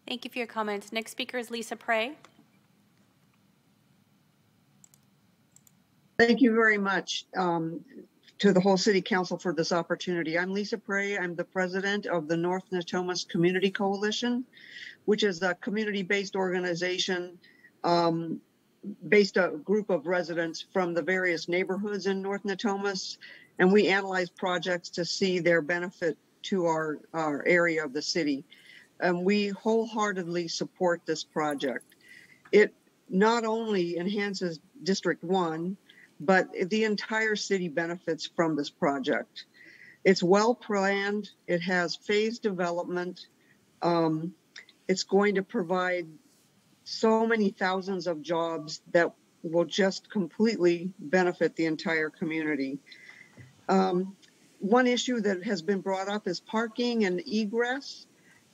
Thank you for your comments. Next speaker is Lisa Prey. Thank you very much to the whole City Council for this opportunity. I'm Lisa Prey. I'm the president of the North Natomas Community Coalition, which is a community-based organization based a group of residents from the various neighborhoods in North Natomas, and we analyzed projects to see their benefit to our area of the city. And we wholeheartedly support this project. It not only enhances District 1, but the entire city benefits from this project. It's well planned. It has phased development. It's going to provide so many thousands of jobs that will just completely benefit the entire community. One issue that has been brought up is parking and egress.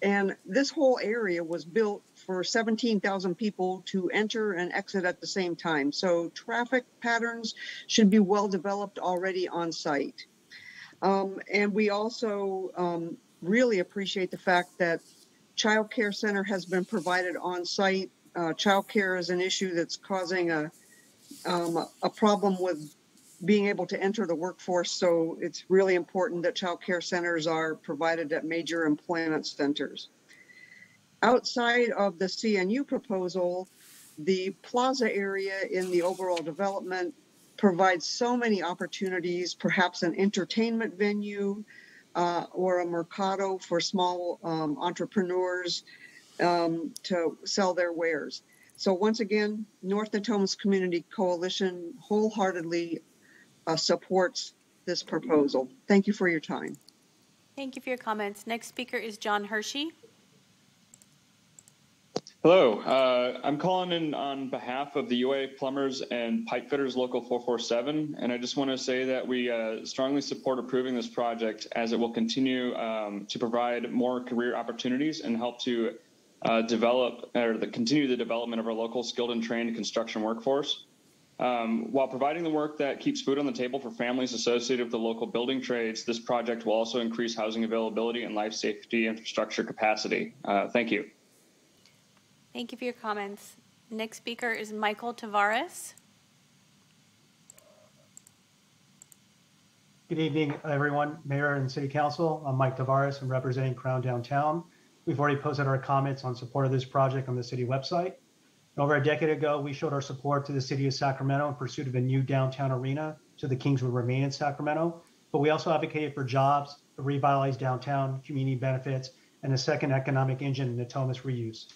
And this whole area was built for 17,000 people to enter and exit at the same time. So traffic patterns should be well developed already on site. And we also really appreciate the fact that child care center has been provided on site. Child care is an issue that's causing a problem with being able to enter the workforce. So it's really important that child care centers are provided at major employment centers. Outside of the CNU proposal, the plaza area in the overall development provides so many opportunities, perhaps an entertainment venue or a mercado for small entrepreneurs to sell their wares. So once again, North Natomas Community Coalition wholeheartedly supports this proposal. Thank you for your time. Thank you for your comments. Next speaker is John Hershey. Hello, I'm calling in on behalf of the UA Plumbers and Pipe Fitters Local 447, and I just want to say that we strongly support approving this project as it will continue to provide more career opportunities and help to continue the development of our local skilled and trained construction workforce. While providing the work that keeps food on the table for families associated with the local building trades, this project will also increase housing availability and life safety infrastructure capacity. Thank you. Thank you for your comments. Next speaker is Michael Tavares. Good evening, everyone, Mayor and City Council. I'm Mike Tavares. I'm representing Crown Downtown. We've already posted our comments on support of this project on the city website. Over a decade ago, we showed our support to the city of Sacramento in pursuit of a new downtown arena so the Kings would remain in Sacramento. But we also advocated for jobs, a revitalized downtown, community benefits, and a second economic engine in Natomas reuse.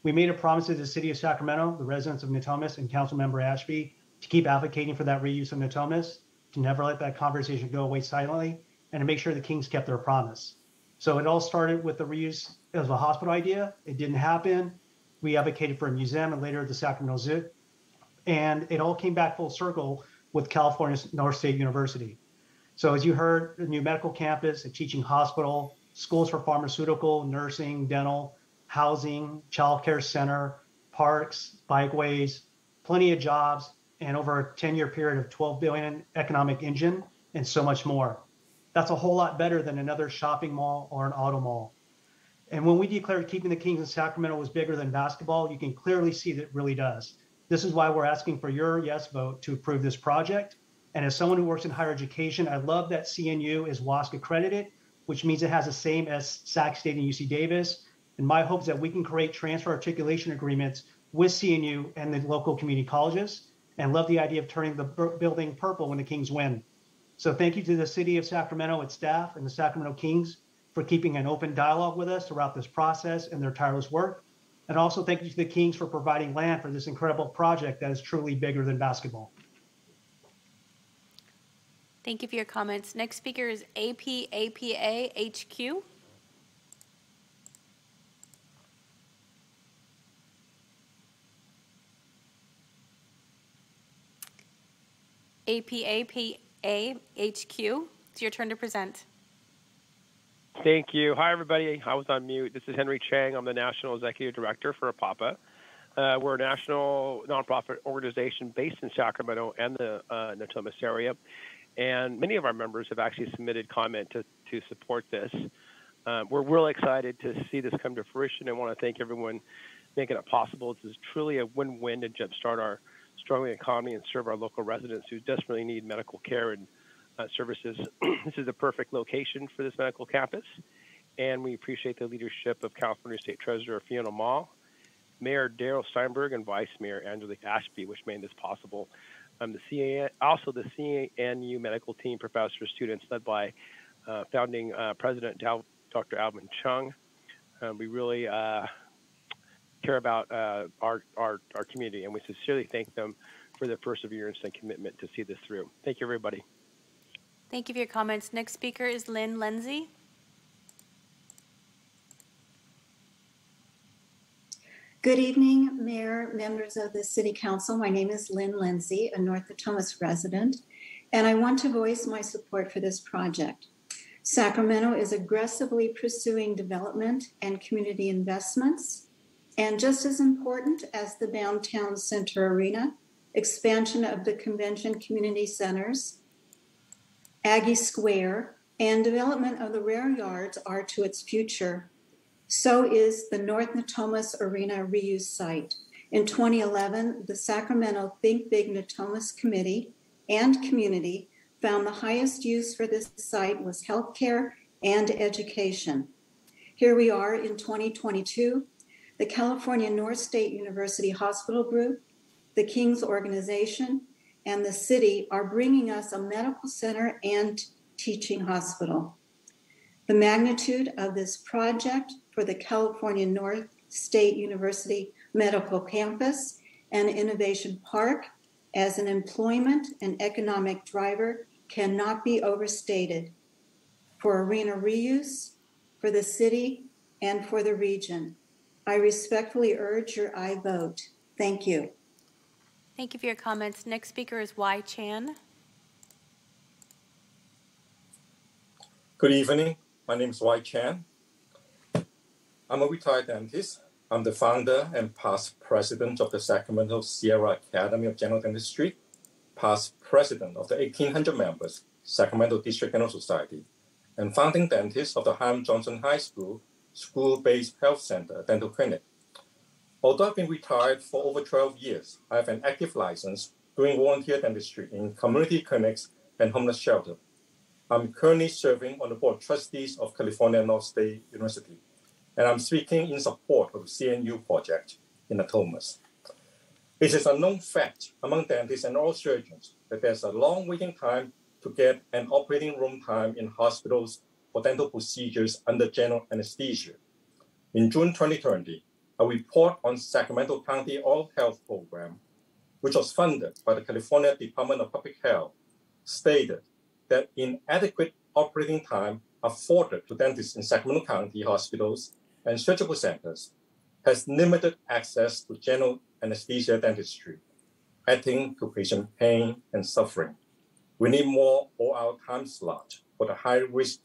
We made a promise to the city of Sacramento, the residents of Natomas, and Councilmember Ashby to keep advocating for that reuse of Natomas, to never let that conversation go away silently, and to make sure the Kings kept their promise. So it all started with the reuse of a hospital idea. It didn't happen. We advocated for a museum and later the Sacramento Zoo. And it all came back full circle with California's North State University. So as you heard, the new medical campus, a teaching hospital, schools for pharmaceutical, nursing, dental, housing, child care center, parks, bikeways, plenty of jobs, and over a 10-year period of $12 billion economic engine, and so much more. That's a whole lot better than another shopping mall or an auto mall. And when we declared keeping the Kings in Sacramento was bigger than basketball, you can clearly see that it really does. This is why we're asking for your yes vote to approve this project. And as someone who works in higher education, I love that CNU is WASC accredited, which means it has the same as Sac State and UC Davis. And my hope is that we can create transfer articulation agreements with CNU and the local community colleges, and love the idea of turning the building purple when the Kings win. So thank you to the city of Sacramento, its staff, and the Sacramento Kings for keeping an open dialogue with us throughout this process and their tireless work. And also thank you to the Kings for providing land for this incredible project that is truly bigger than basketball. Thank you for your comments. Next speaker is APAPA HQ. APAPA HQ. It's your turn to present. Thank you. Hi, everybody. I was on mute. This is Henry Chang. I'm the National Executive Director for APAPA. We're a national nonprofit organization based in Sacramento and the Natomas area. And many of our members have actually submitted comment to support this. We're really excited to see this come to fruition. I want to thank everyone making it possible. This is truly a win-win to jumpstart our strong economy and serve our local residents who desperately need medical care and services. This is the perfect location for this medical campus, and we appreciate the leadership of California State Treasurer Fiona Ma Mayor Daryl Steinberg and Vice Mayor Angelique Ashby, which made this possible. Also the CNU medical team, professors, students led by founding President Dr. Alvin Chung. We really care about our community, and we sincerely thank them for their perseverance and commitment to see this through. Thank you, everybody. Thank you for your comments. Next speaker is Lynn Lindsay. Good evening, Mayor, members of the City Council. My name is Lynn Lindsay, a North Natomas resident, and I want to voice my support for this project. Sacramento is aggressively pursuing development and community investments, and just as important as the downtown center arena, expansion of the convention community centers, Aggie Square, and development of the rail yards are to its future. So is the North Natomas Arena reuse site. In 2011, the Sacramento Think Big Natomas Committee and community found the highest use for this site was healthcare and education. Here we are in 2022. The California North State University Hospital Group, the King's Organization, and the city are bringing us a medical center and teaching hospital. The magnitude of this project for the California North State University Medical Campus and Innovation Park as an employment and economic driver cannot be overstated for arena reuse, for the city, and for the region. I respectfully urge your aye vote. Thank you. Thank you for your comments. Next speaker is Y. Chan. Good evening. My name is Y. Chan. I'm a retired dentist. I'm the founder and past president of the Sacramento Sierra Academy of General Dentistry, past president of the 1,800 members Sacramento District Dental Society, and founding dentist of the Hiram Johnson High School School-Based Health Center Dental Clinic. Although I've been retired for over 12 years, I have an active license doing volunteer dentistry in community clinics and homeless shelter. I'm currently serving on the board of trustees of California North State University, and I'm speaking in support of the CNU project in Natomas. It is a known fact among dentists and oral surgeons that there's a long waiting time to get an operating room time in hospitals for dental procedures under general anesthesia. In June 2020, a report on Sacramento County Oral Health Program, which was funded by the California Department of Public Health, stated that inadequate operating time afforded to dentists in Sacramento County hospitals and surgical centers has limited access to general anesthesia dentistry, adding to patient pain and suffering. We need more OR time slots for the high-risk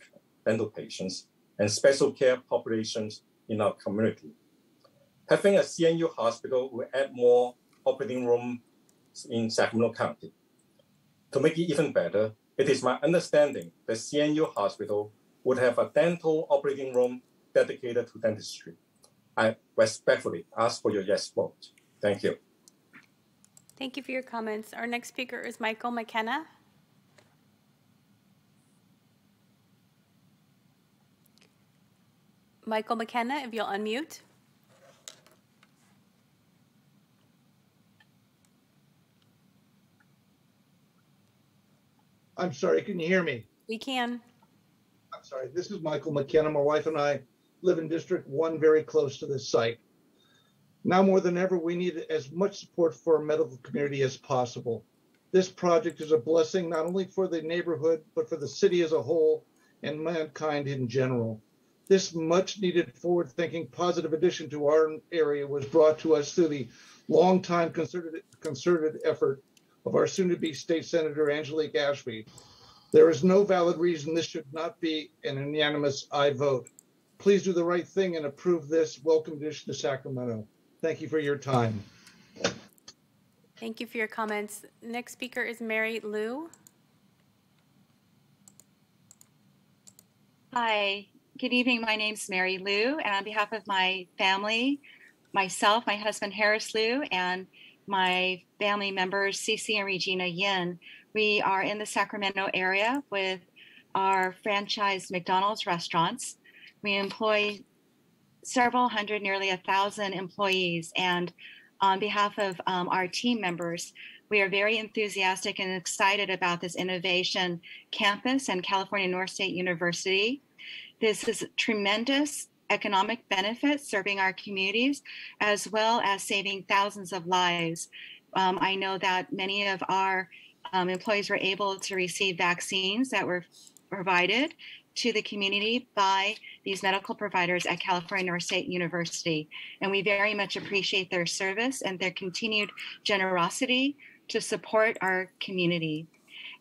dental patients and special care populations in our community. Having a CNU hospital will add more operating rooms in Sacramento County. To make it even better, it is my understanding that CNU hospital would have a dental operating room dedicated to dentistry. I respectfully ask for your yes vote. Thank you. Thank you for your comments. Our next speaker is Michael McKenna. Michael McKenna, if you'll unmute. I'm sorry, can you hear me? We can. I'm sorry, this is Michael McKenna. My wife and I live in District 1, very close to this site. Now more than ever, we need as much support for our medical community as possible. This project is a blessing not only for the neighborhood, but for the city as a whole and mankind in general. This much needed forward-thinking positive addition to our area was brought to us through the long-time concerted effort of our soon-to-be State Senator Angelique Ashby. There is no valid reason this should not be an unanimous aye vote. Please do the right thing and approve this welcome addition to Sacramento. Thank you for your time. Thank you for your comments. Next speaker is Mary Lou. Hi, good evening. My name's Mary Lou, and on behalf of my family, myself, my husband Harris Lou, and my family members Cece and Regina Yin, we are in the Sacramento area with our franchised McDonald's restaurants. We employ several hundred, nearly 1,000 employees. And on behalf of our team members, we are very enthusiastic and excited about this innovation campus and California North State University. This is tremendous economic benefits serving our communities, as well as saving thousands of lives. I know that many of our employees were able to receive vaccines that were provided to the community by these medical providers at California North State University. And we very much appreciate their service and their continued generosity to support our community.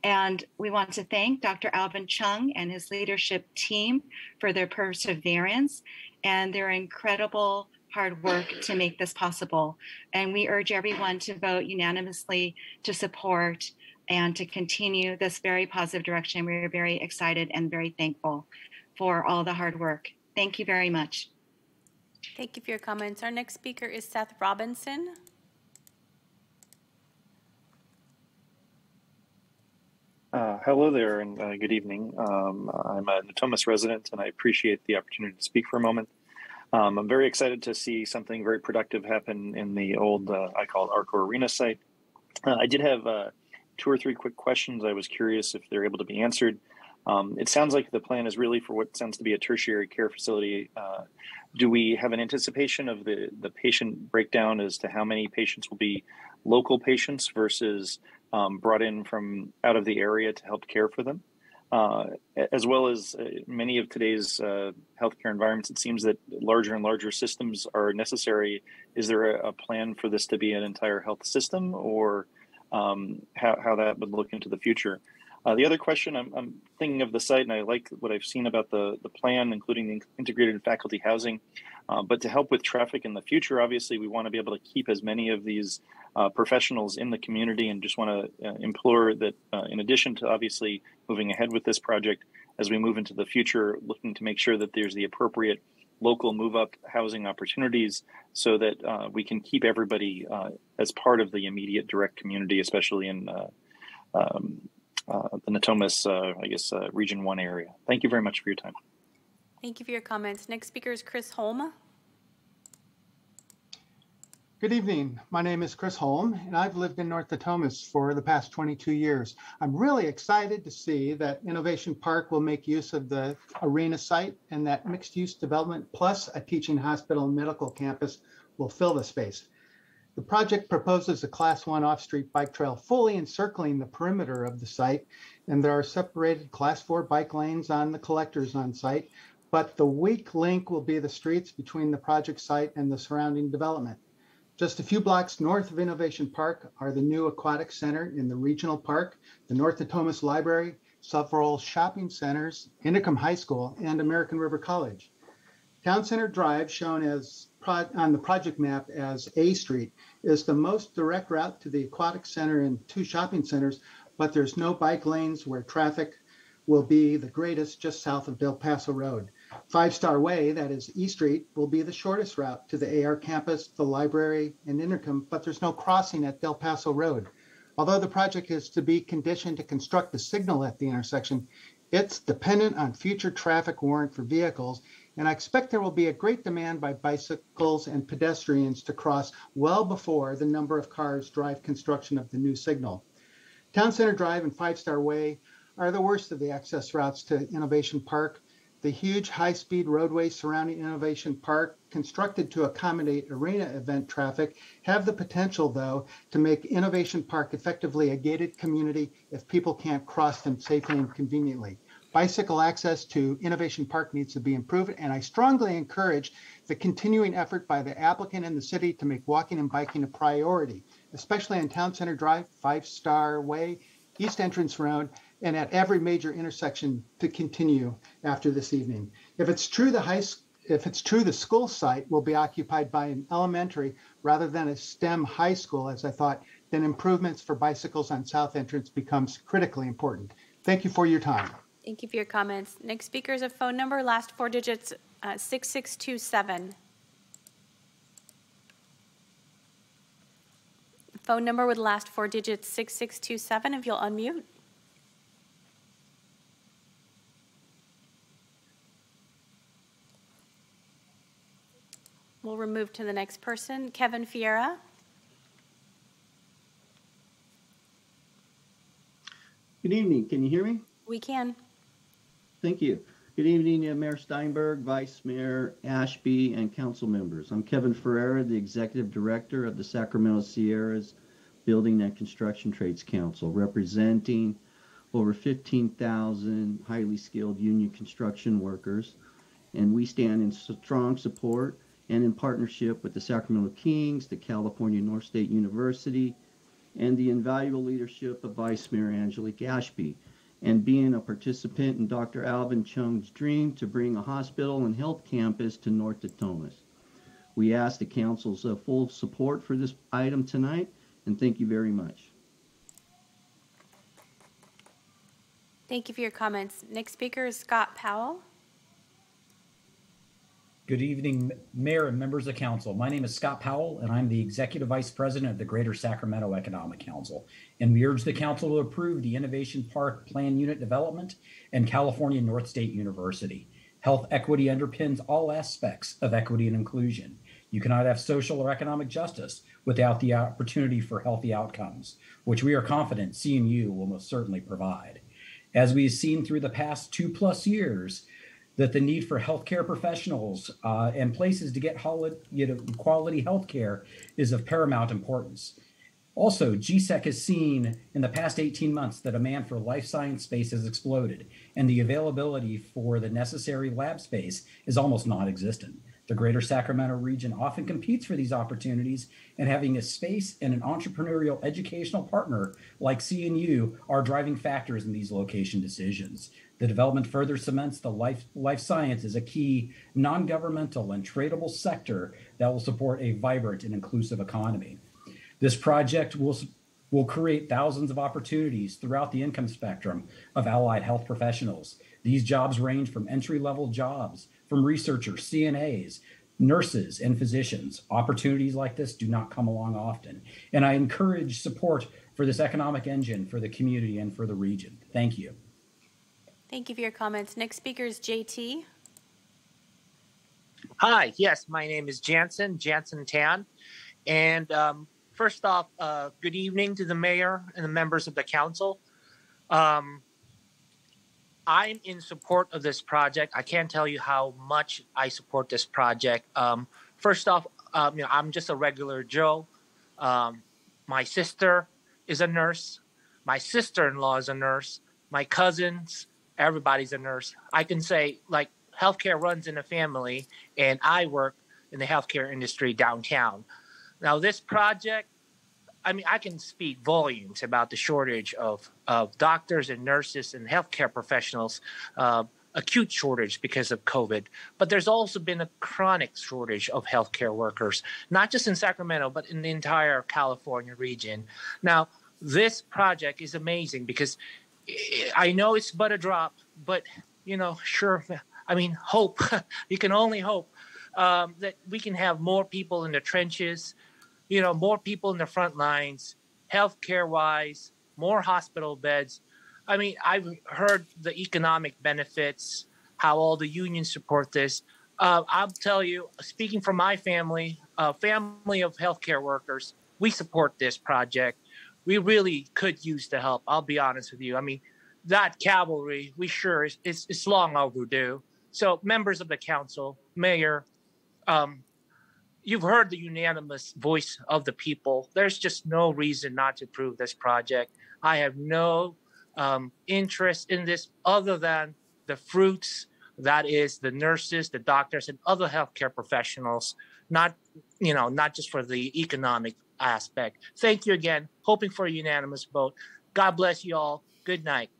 And we want to thank Dr. Alvin Chung and his leadership team for their perseverance and their incredible hard work to make this possible. And we urge everyone to vote unanimously to support and to continue this very positive direction. We're very excited and very thankful for all the hard work. Thank you very much. Thank you for your comments. Our next speaker is Seth Robinson. Hello there, and good evening. I'm a Natomas resident, and I appreciate the opportunity to speak for a moment. I'm very excited to see something very productive happen in the old, I call it Arco Arena site. I did have 2 or 3 quick questions. I was curious if they're able to be answered. It sounds like the plan is really for what sounds to be a tertiary care facility. Do we have an anticipation of the patient breakdown as to how many patients will be local patients versus brought in from out of the area to help care for them? As well as many of today's healthcare environments, it seems that larger and larger systems are necessary. Is there a plan for this to be an entire health system, or how that would look into the future? The other question, I'm thinking of the site, and I like what I've seen about the plan, including the integrated faculty housing. But to help with traffic in the future, obviously, we want to be able to keep as many of these professionals in the community, and just want to implore that in addition to obviously moving ahead with this project, as we move into the future, looking to make sure that there's the appropriate local move-up housing opportunities so that we can keep everybody as part of the immediate direct community, especially in the Natomas, Region 1 area. Thank you very much for your time. Thank you for your comments. Next speaker is Chris Holm. Good evening. My name is Chris Holm, and I've lived in North Natomas for the past 22 years. I'm really excited to see that Innovation Park will make use of the arena site, and that mixed-use development plus a teaching hospital and medical campus will fill the space. The project proposes a Class 1 off-street bike trail fully encircling the perimeter of the site, and there are separated Class 4 bike lanes on the collectors on site, but the weak link will be the streets between the project site and the surrounding development. Just a few blocks north of Innovation Park are the new Aquatic Center in the Regional Park, the North Natomas Library, several shopping centers, Innicum High School, and American River College. Town Center Drive, shown as on the project map as A Street, is the most direct route to the Aquatic Center and 2 shopping centers, but there's no bike lanes where traffic will be the greatest just south of Del Paso Road. 5 Star Way, that is E Street, will be the shortest route to the AR campus, the library, and Innicum, but there's no crossing at Del Paso Road. Although the project is to be conditioned to construct a signal at the intersection, it's dependent on future traffic warrant for vehicles, and I expect there will be a great demand by bicycles and pedestrians to cross well before the number of cars drive construction of the new signal. Town Center Drive and 5 Star Way are the worst of the access routes to Innovation Park. The huge high-speed roadways surrounding Innovation Park, constructed to accommodate arena event traffic, have the potential, though, to make Innovation Park effectively a gated community if people can't cross them safely and conveniently. Bicycle access to Innovation Park needs to be improved, and I strongly encourage the continuing effort by the applicant and the city to make walking and biking a priority, especially on Town Center Drive, 5 Star Way, East Entrance Road, and at every major intersection to continue after this evening. If it's true the school site will be occupied by an elementary rather than a STEM high school, as I thought, then improvements for bicycles on South Entrance becomes critically important. Thank you for your time. Thank you for your comments. Next speaker is a phone number, last 4 digits, 6627. Phone number with last 4 digits, 6627, if you'll unmute. we'll move to the next person, Kevin Fiera. Good evening. Can you hear me? We can. Thank you. Good evening, Mayor Steinberg, Vice Mayor Ashby, and council members. I'm Kevin Ferreira, the Executive Director of the Sacramento Sierras Building and Construction Trades Council, representing over 15,000 highly skilled union construction workers. And we stand in strong support and in partnership with the Sacramento Kings, the California North State University, and the invaluable leadership of Vice Mayor Angelique Ashby, and being a participant in Dr. Alvin Chung's dream to bring a hospital and health campus to North Natomas. We ask the council's full support for this item tonight, and thank you very much. Thank you for your comments. Next speaker is Scott Powell. Good evening, Mayor and members of Council. My name is Scott Powell, and I'm the Executive Vice President of the Greater Sacramento Economic Council. And we urge the Council to approve the Innovation Park Plan Unit Development and California North State University. Health equity underpins all aspects of equity and inclusion. You cannot have social or economic justice without the opportunity for healthy outcomes, which we are confident CNU will most certainly provide. As we've seen through the past 2+ years, that the need for healthcare professionals and places to get quality healthcare is of paramount importance. Also, GSEC has seen in the past 18 months the demand for life science space has exploded, and the availability for the necessary lab space is almost non-existent. The Greater Sacramento region often competes for these opportunities, and having a space and an entrepreneurial educational partner like CNU are driving factors in these location decisions. The development further cements the life science as a key non-governmental and tradable sector that will support a vibrant and inclusive economy. This project will create thousands of opportunities throughout the income spectrum of allied health professionals. These jobs range from entry-level jobs, from researchers, CNAs, nurses, and physicians. Opportunities like this do not come along often. And I encourage support for this economic engine for the community and for the region. Thank you. Thank you for your comments. Next speaker is JT. Hi, yes, my name is Jansen Tan. And first off, good evening to the mayor and the members of the council. I'm in support of this project. I can't tell you how much I support this project. First off, I'm just a regular Joe. My sister is a nurse. My sister-in-law is a nurse. My cousins, everybody's a nurse. I can say, like, healthcare runs in the family, and I work in the healthcare industry downtown. Now, this project, I can speak volumes about the shortage of doctors and nurses and healthcare professionals, acute shortage because of COVID. But there's also been a chronic shortage of healthcare workers, not just in Sacramento, but in the entire California region. Now, this project is amazing because I know it's but a drop, but, sure, hope. You can only hope that we can have more people in the trenches, more people in the front lines, healthcare-wise, more hospital beds. I've heard the economic benefits, how all the unions support this. I'll tell you, speaking from my family, family of healthcare workers, we support this project. We really could use the help. I'll be honest with you. That cavalry, it's long overdue. So members of the council, mayor, you've heard the unanimous voice of the people. There's just no reason not to approve this project. I have no interest in this other than the fruits, that is the nurses, the doctors, and other healthcare professionals, not just for the economic aspect. Thank you again. Hoping for a unanimous vote. God bless you all. Good night.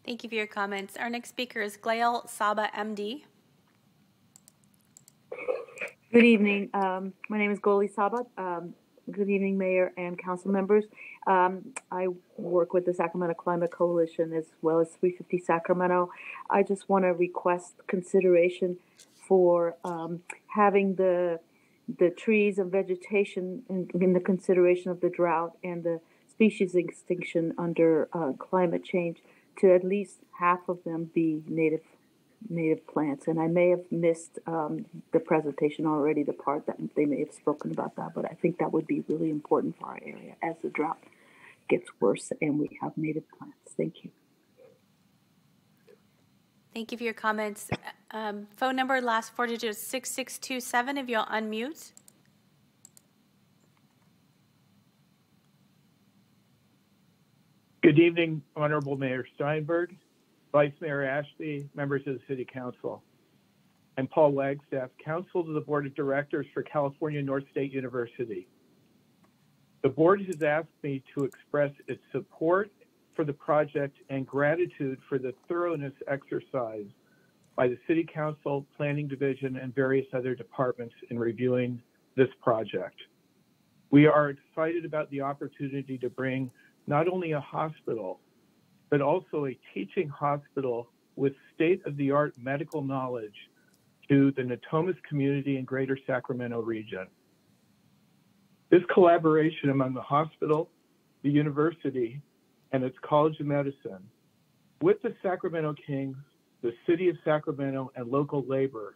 Thank you for your comments. Our next speaker is Glail Saba, MD. Good evening. My name is Goli Saba. Good evening, Mayor and council members. I work with the Sacramento Climate Coalition as well as 350 Sacramento. I just want to request consideration for having the trees and vegetation in the consideration of the drought and the species extinction under climate change, to at least half of them be native native plants. And I may have missed the presentation already, the part that they may have spoken about that, but I think that would be really important for our area as the drought gets worse and we have native plants. Thank you. Thank you for your comments. Phone number, last 4 digits, 6627, if you'll unmute. Good evening, Honorable Mayor Steinberg, Vice Mayor Ashby, members of the City Council. I'm Paul Wagstaff, Counsel to the Board of Directors for California North State University. The board has asked me to express its support for the project and gratitude for the thoroughness exercised by the City Council, Planning Division, and various other departments in reviewing this project. We are excited about the opportunity to bring not only a hospital, but also a teaching hospital with state-of-the-art medical knowledge to the Natomas community and greater Sacramento region. This collaboration among the hospital, the university, and its College of Medicine, with the Sacramento Kings, the City of Sacramento, and local labor,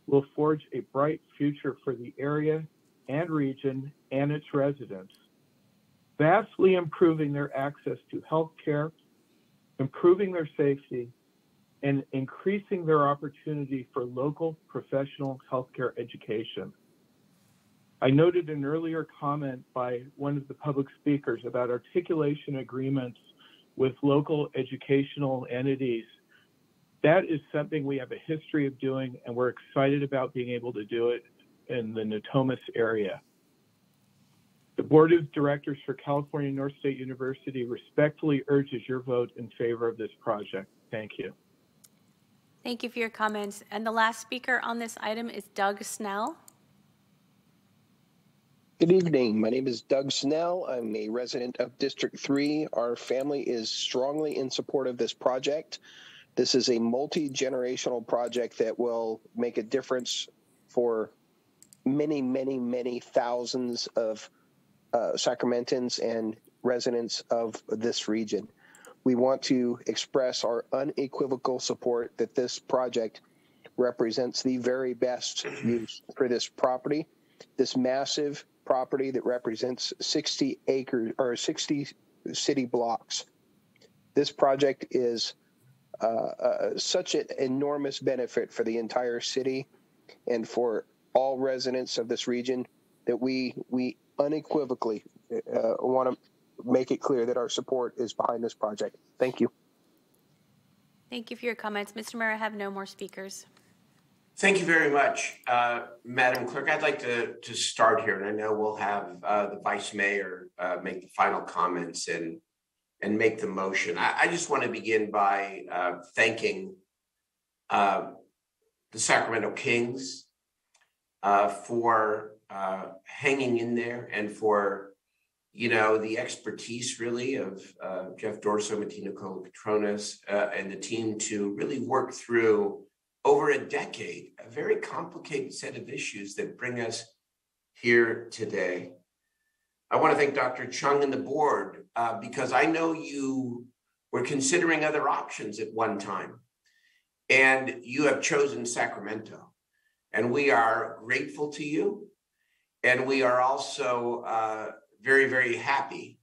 will forge a bright future for the area and region and its residents, vastly improving their access to health care, improving their safety, and increasing their opportunity for local professional healthcare education. I noted an earlier comment by one of the public speakers about articulation agreements with local educational entities. That is something we have a history of doing, and we're excited about being able to do it in the Natomas area. The Board of Directors for California North State University respectfully urges your vote in favor of this project. Thank you. Thank you for your comments. And the last speaker on this item is Doug Snell. Good evening. My name is Doug Snell. I'm a resident of District 3. Our family is strongly in support of this project. This is a multi-generational project that will make a difference for many, many, many thousands of Sacramentans and residents of this region. We want to express our unequivocal support that this project represents the very best use for this property, this massive property that represents 60 acres or 60 city blocks. This project is such an enormous benefit for the entire city and for all residents of this region that we unequivocally want to make it clear that our support is behind this project. Thank you. Thank you for your comments. Mr. Mayor, I have no more speakers. Thank you very much, Madam Clerk. I'd like to start here, and I know we'll have the Vice Mayor make the final comments and make the motion. I just want to begin by thanking the Sacramento Kings for hanging in there and for, the expertise really of Jeff Dorso, Martina Colacatronis, and the team to really work through over a decade, a very complicated set of issues that bring us here today. I want to thank Dr. Chung and the board because I know you were considering other options at one time, and you have chosen Sacramento. And we are grateful to you. And we are also very, very happy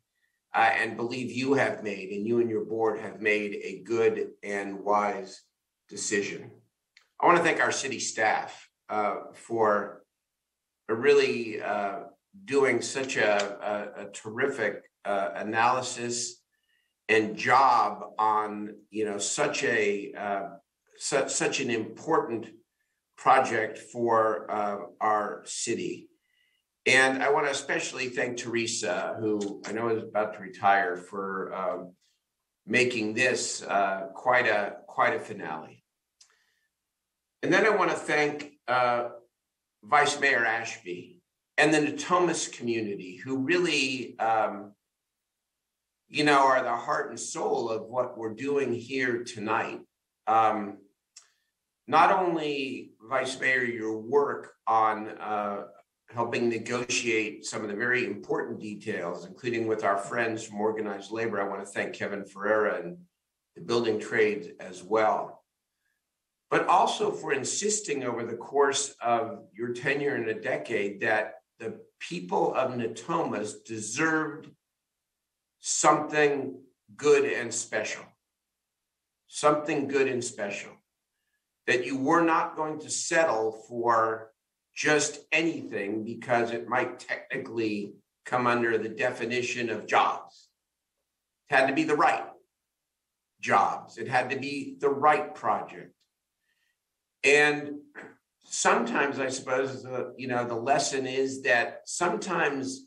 and believe you have made, and you and your board have made, a good and wise decision. I want to thank our city staff for really doing such a terrific analysis and job on such an important project for our city. And I want to especially thank Teresa, who I know is about to retire, for making this quite a finale. And then I want to thank Vice Mayor Ashby and the Natomas community, who really, are the heart and soul of what we're doing here tonight. Not only, Vice Mayor, your work on helping negotiate some of the very important details, including with our friends from organized labor. I want to thank Kevin Ferreira and the building trades as well. but also for insisting over the course of your tenure in a decade that the people of Natomas deserved something good and special. Something good and special. That you were not going to settle for just anything because it might technically come under the definition of jobs. It had to be the right jobs. It had to be the right project. And sometimes I suppose the lesson is that sometimes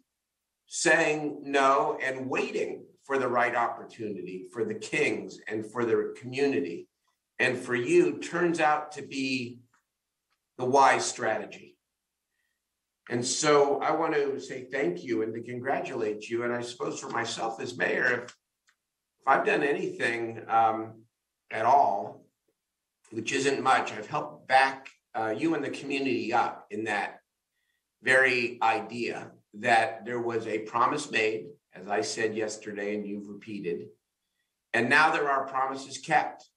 saying no and waiting for the right opportunity for the Kings and for the community and for you turns out to be the wise strategy. And so I want to say thank you and to congratulate you. And I suppose for myself as mayor, if I've done anything at all, which isn't much, I've helped back you and the community up in that very idea that there was a promise made, as I said yesterday, and you've repeated, and now there are promises kept.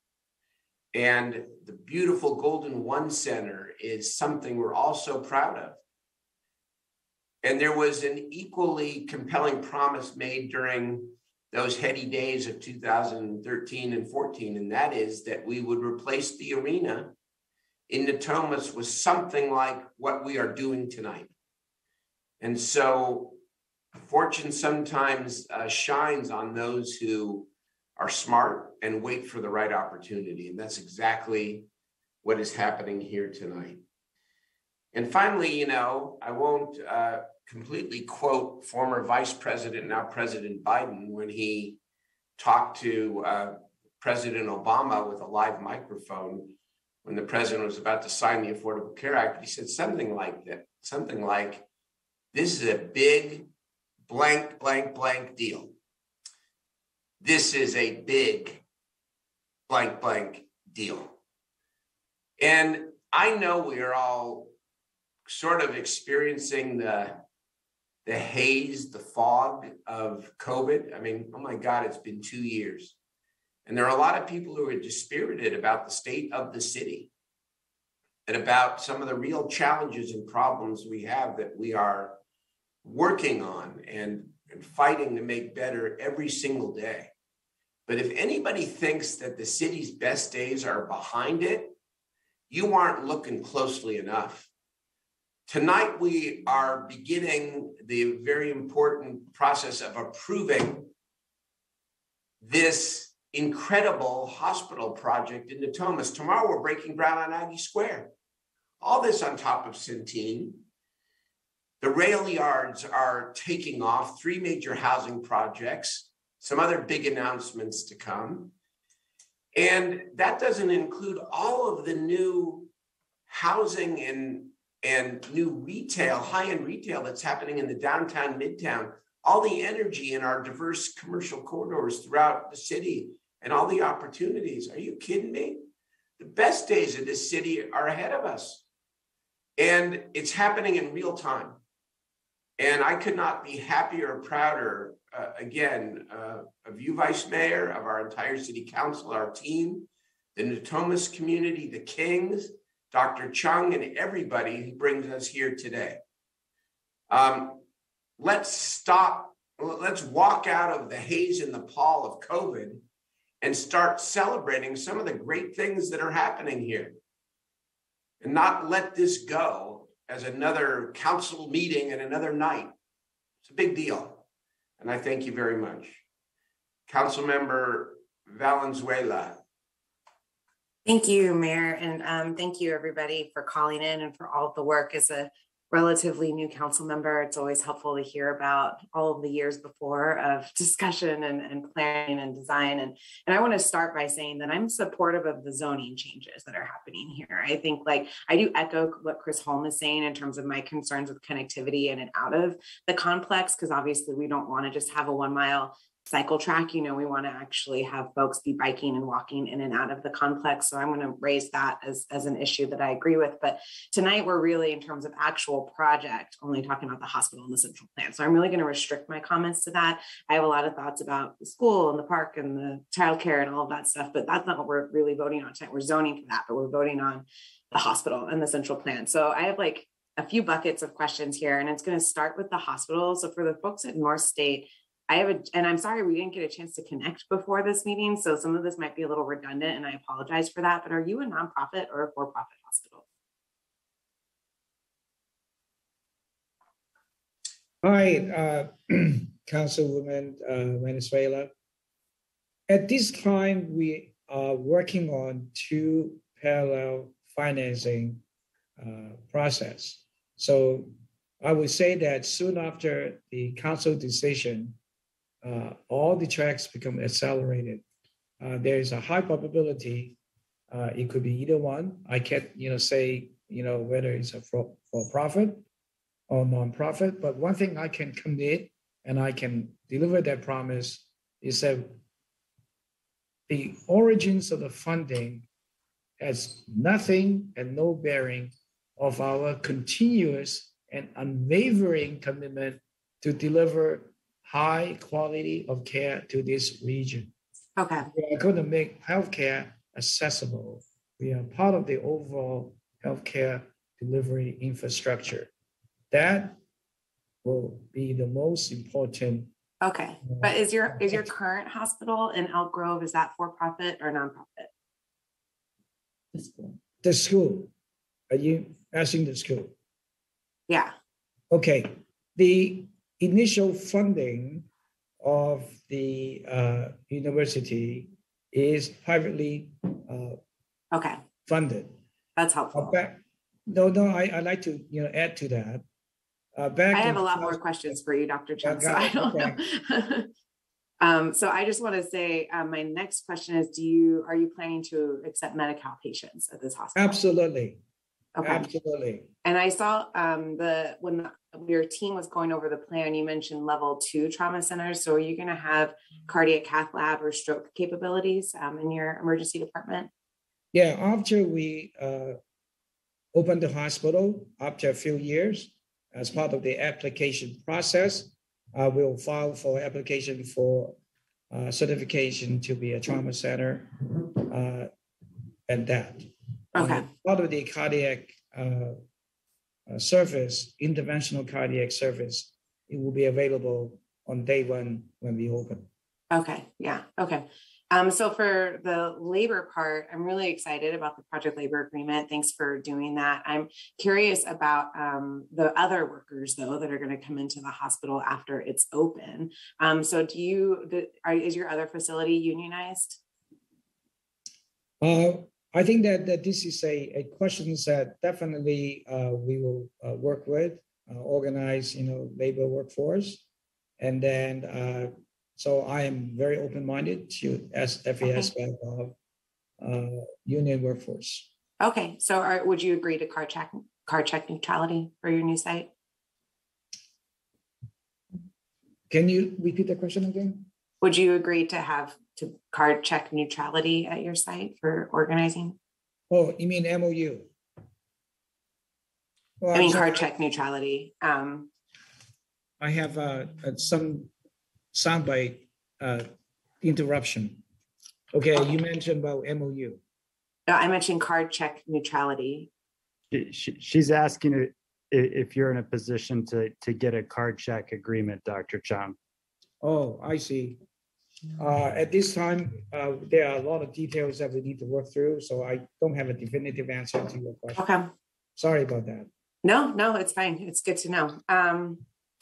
And the beautiful Golden One Center is something we're all so proud of. And there was an equally compelling promise made during those heady days of 2013 and 14, and that is that we would replace the arena in Natomas with something like what we are doing tonight. And so fortune sometimes shines on those who are smart and wait for the right opportunity. And that's exactly what is happening here tonight. And finally, I won't completely quote former Vice President, now President Biden, when he talked to President Obama with a live microphone when the president was about to sign the Affordable Care Act. He said something like that, something like, this is a big blank, blank, blank deal. This is a big blank, blank deal. And I know we are all sort of experiencing the haze, the fog of COVID. I mean, oh my God, it's been 2 years. And there are a lot of people who are dispirited about the state of the city and about some of the real challenges and problems we have that we are working on and fighting to make better every single day. But if anybody thinks that the city's best days are behind it, you aren't looking closely enough. Tonight, we are beginning the very important process of approving this incredible hospital project in Natomas. Tomorrow, we're breaking ground on Aggie Square. All this on top of Centene. The rail yards are taking off, 3 major housing projects, some other big announcements to come. And that doesn't include all of the new housing and new retail, high-end retail that's happening in the downtown, midtown, all the energy in our diverse commercial corridors throughout the city and all the opportunities. Are you kidding me? The best days of this city are ahead of us. And it's happening in real time. And I could not be happier or prouder, of you, Vice Mayor, of our entire city council, our team, the Natomas community, the Kings, Dr. Chung, and everybody who brings us here today. Let's walk out of the haze and the pall of COVID and start celebrating some of the great things that are happening here. And not let this go as another council meeting and another night. It's a big deal. And I thank you very much. Councilmember Valenzuela. Thank you, Mayor, and thank you everybody for calling in and for all of the work. As a relatively new council member, it's always helpful to hear about all of the years before of discussion and planning and design. And I want to start by saying that I'm supportive of the zoning changes that are happening here. I think I do echo what Chris Holm is saying in terms of my concerns with connectivity in and out of the complex, because obviously we don't want to just have a 1 mile cycle track. You know, we want to actually have folks be biking and walking in and out of the complex. So I'm going to raise that as an issue that I agree with. But tonight we're really, in terms of actual project, only talking about the hospital and the central plan. So I'm really going to restrict my comments to that. I have a lot of thoughts about the school and the park and the childcare and all of that stuff, but that's not what we're really voting on tonight. We're zoning for that, but we're voting on the hospital and the central plan. So I have like a few buckets of questions here, and it's going to start with the hospital. So for the folks at North State, and I'm sorry we didn't get a chance to connect before this meeting, so some of this might be a little redundant, and I apologize for that, but are you a nonprofit or a for-profit hospital? Hi, Councilwoman Venezuela. At this time, we are working on two parallel financing process. So I would say that soon after the council decision, all the tracks become accelerated. There is a high probability it could be either one. I can't, say, whether it's a for-profit or non-profit. But one thing I can commit and I can deliver that promise is that the origins of the funding has nothing and no bearing of our continuous and unwavering commitment to deliver high quality of care to this region. Okay. We are going to make healthcare accessible. We are part of the overall healthcare delivery infrastructure. That will be the most important. Okay, but is your current hospital in Elk Grove, is that for profit or nonprofit? The school. Are you asking the school? Yeah. Okay. The initial funding of the university is privately funded. That's helpful. I'd like to add to that. I have a lot more questions for you, Dr. Chen, so I don't know. So I just want to say, my next question is, are you planning to accept Medi-Cal patients at this hospital? Absolutely. Okay. Absolutely. And I saw when your team was going over the plan, you mentioned level 2 trauma centers. So are you going to have cardiac cath lab or stroke capabilities in your emergency department? Yeah, after we opened the hospital, after a few years, as part of the application process, we'll file for application for certification to be a trauma center and that. Okay. Part of the cardiac service, interventional cardiac service, it will be available on day one when we open. Okay, yeah, okay. So for the labor part, I'm really excited about the project labor agreement. Thanks for doing that. I'm curious about the other workers, though, that are going to come into the hospital after it's open. So is your other facility unionized? I think that this is a question that definitely we will work with, organize, labor workforce. And then, so I am very open-minded to every aspect of union workforce. Okay, so would you agree to card check neutrality for your new site? Can you repeat the question again? Would you agree to card check neutrality at your site for organizing? Oh, you mean MOU? Well, I mean card check neutrality. I have some soundbite interruption. Okay, you mentioned about MOU. No, I mentioned card check neutrality. She's asking if you're in a position to get a card check agreement, Dr. Chang. Oh, I see. At this time, there are a lot of details that we need to work through, so I don't have a definitive answer to your question. Okay. Sorry about that. No, it's fine. It's good to know.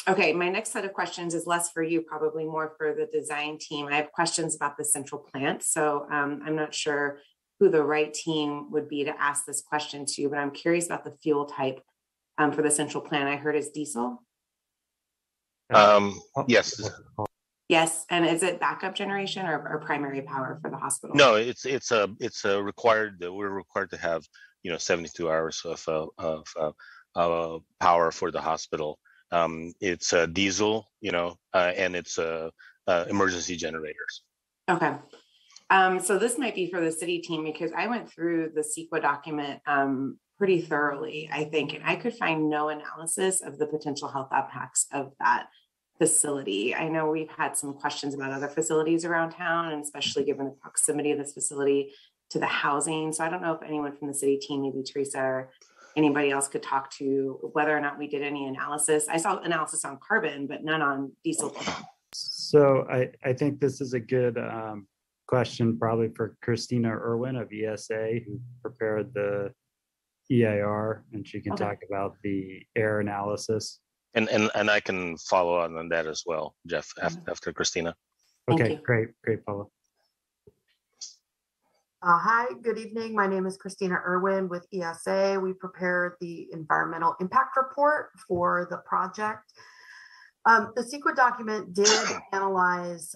Okay, my next set of questions is less for you, probably more for the design team. I have questions about the central plant. So I'm not sure who the right team would be to ask this question to, but I'm curious about the fuel type for the central plant. I heard it's diesel. Yes. Yes, and is it backup generation or primary power for the hospital? No, it's a required. We're required to have 72 hours of power for the hospital. It's diesel, and it's emergency generators. Okay. So this might be for the city team because I went through the CEQA document pretty thoroughly, I think, and I could find no analysis of the potential health impacts of that facility. I know we've had some questions about other facilities around town, and especially given the proximity of this facility to the housing. So I don't know if anyone from the city team, maybe Teresa or anybody else, could talk to whether or not we did any analysis. I saw analysis on carbon, but none on diesel. So I think this is a good question probably for Christina Irwin of ESA, who prepared the EIR, and she can talk about the air analysis. And I can follow on that as well, Jeff, after Christina. Okay, great, Paula. Hi, good evening. My name is Christina Irwin with ESA. We prepared the environmental impact report for the project. The CEQA document did analyze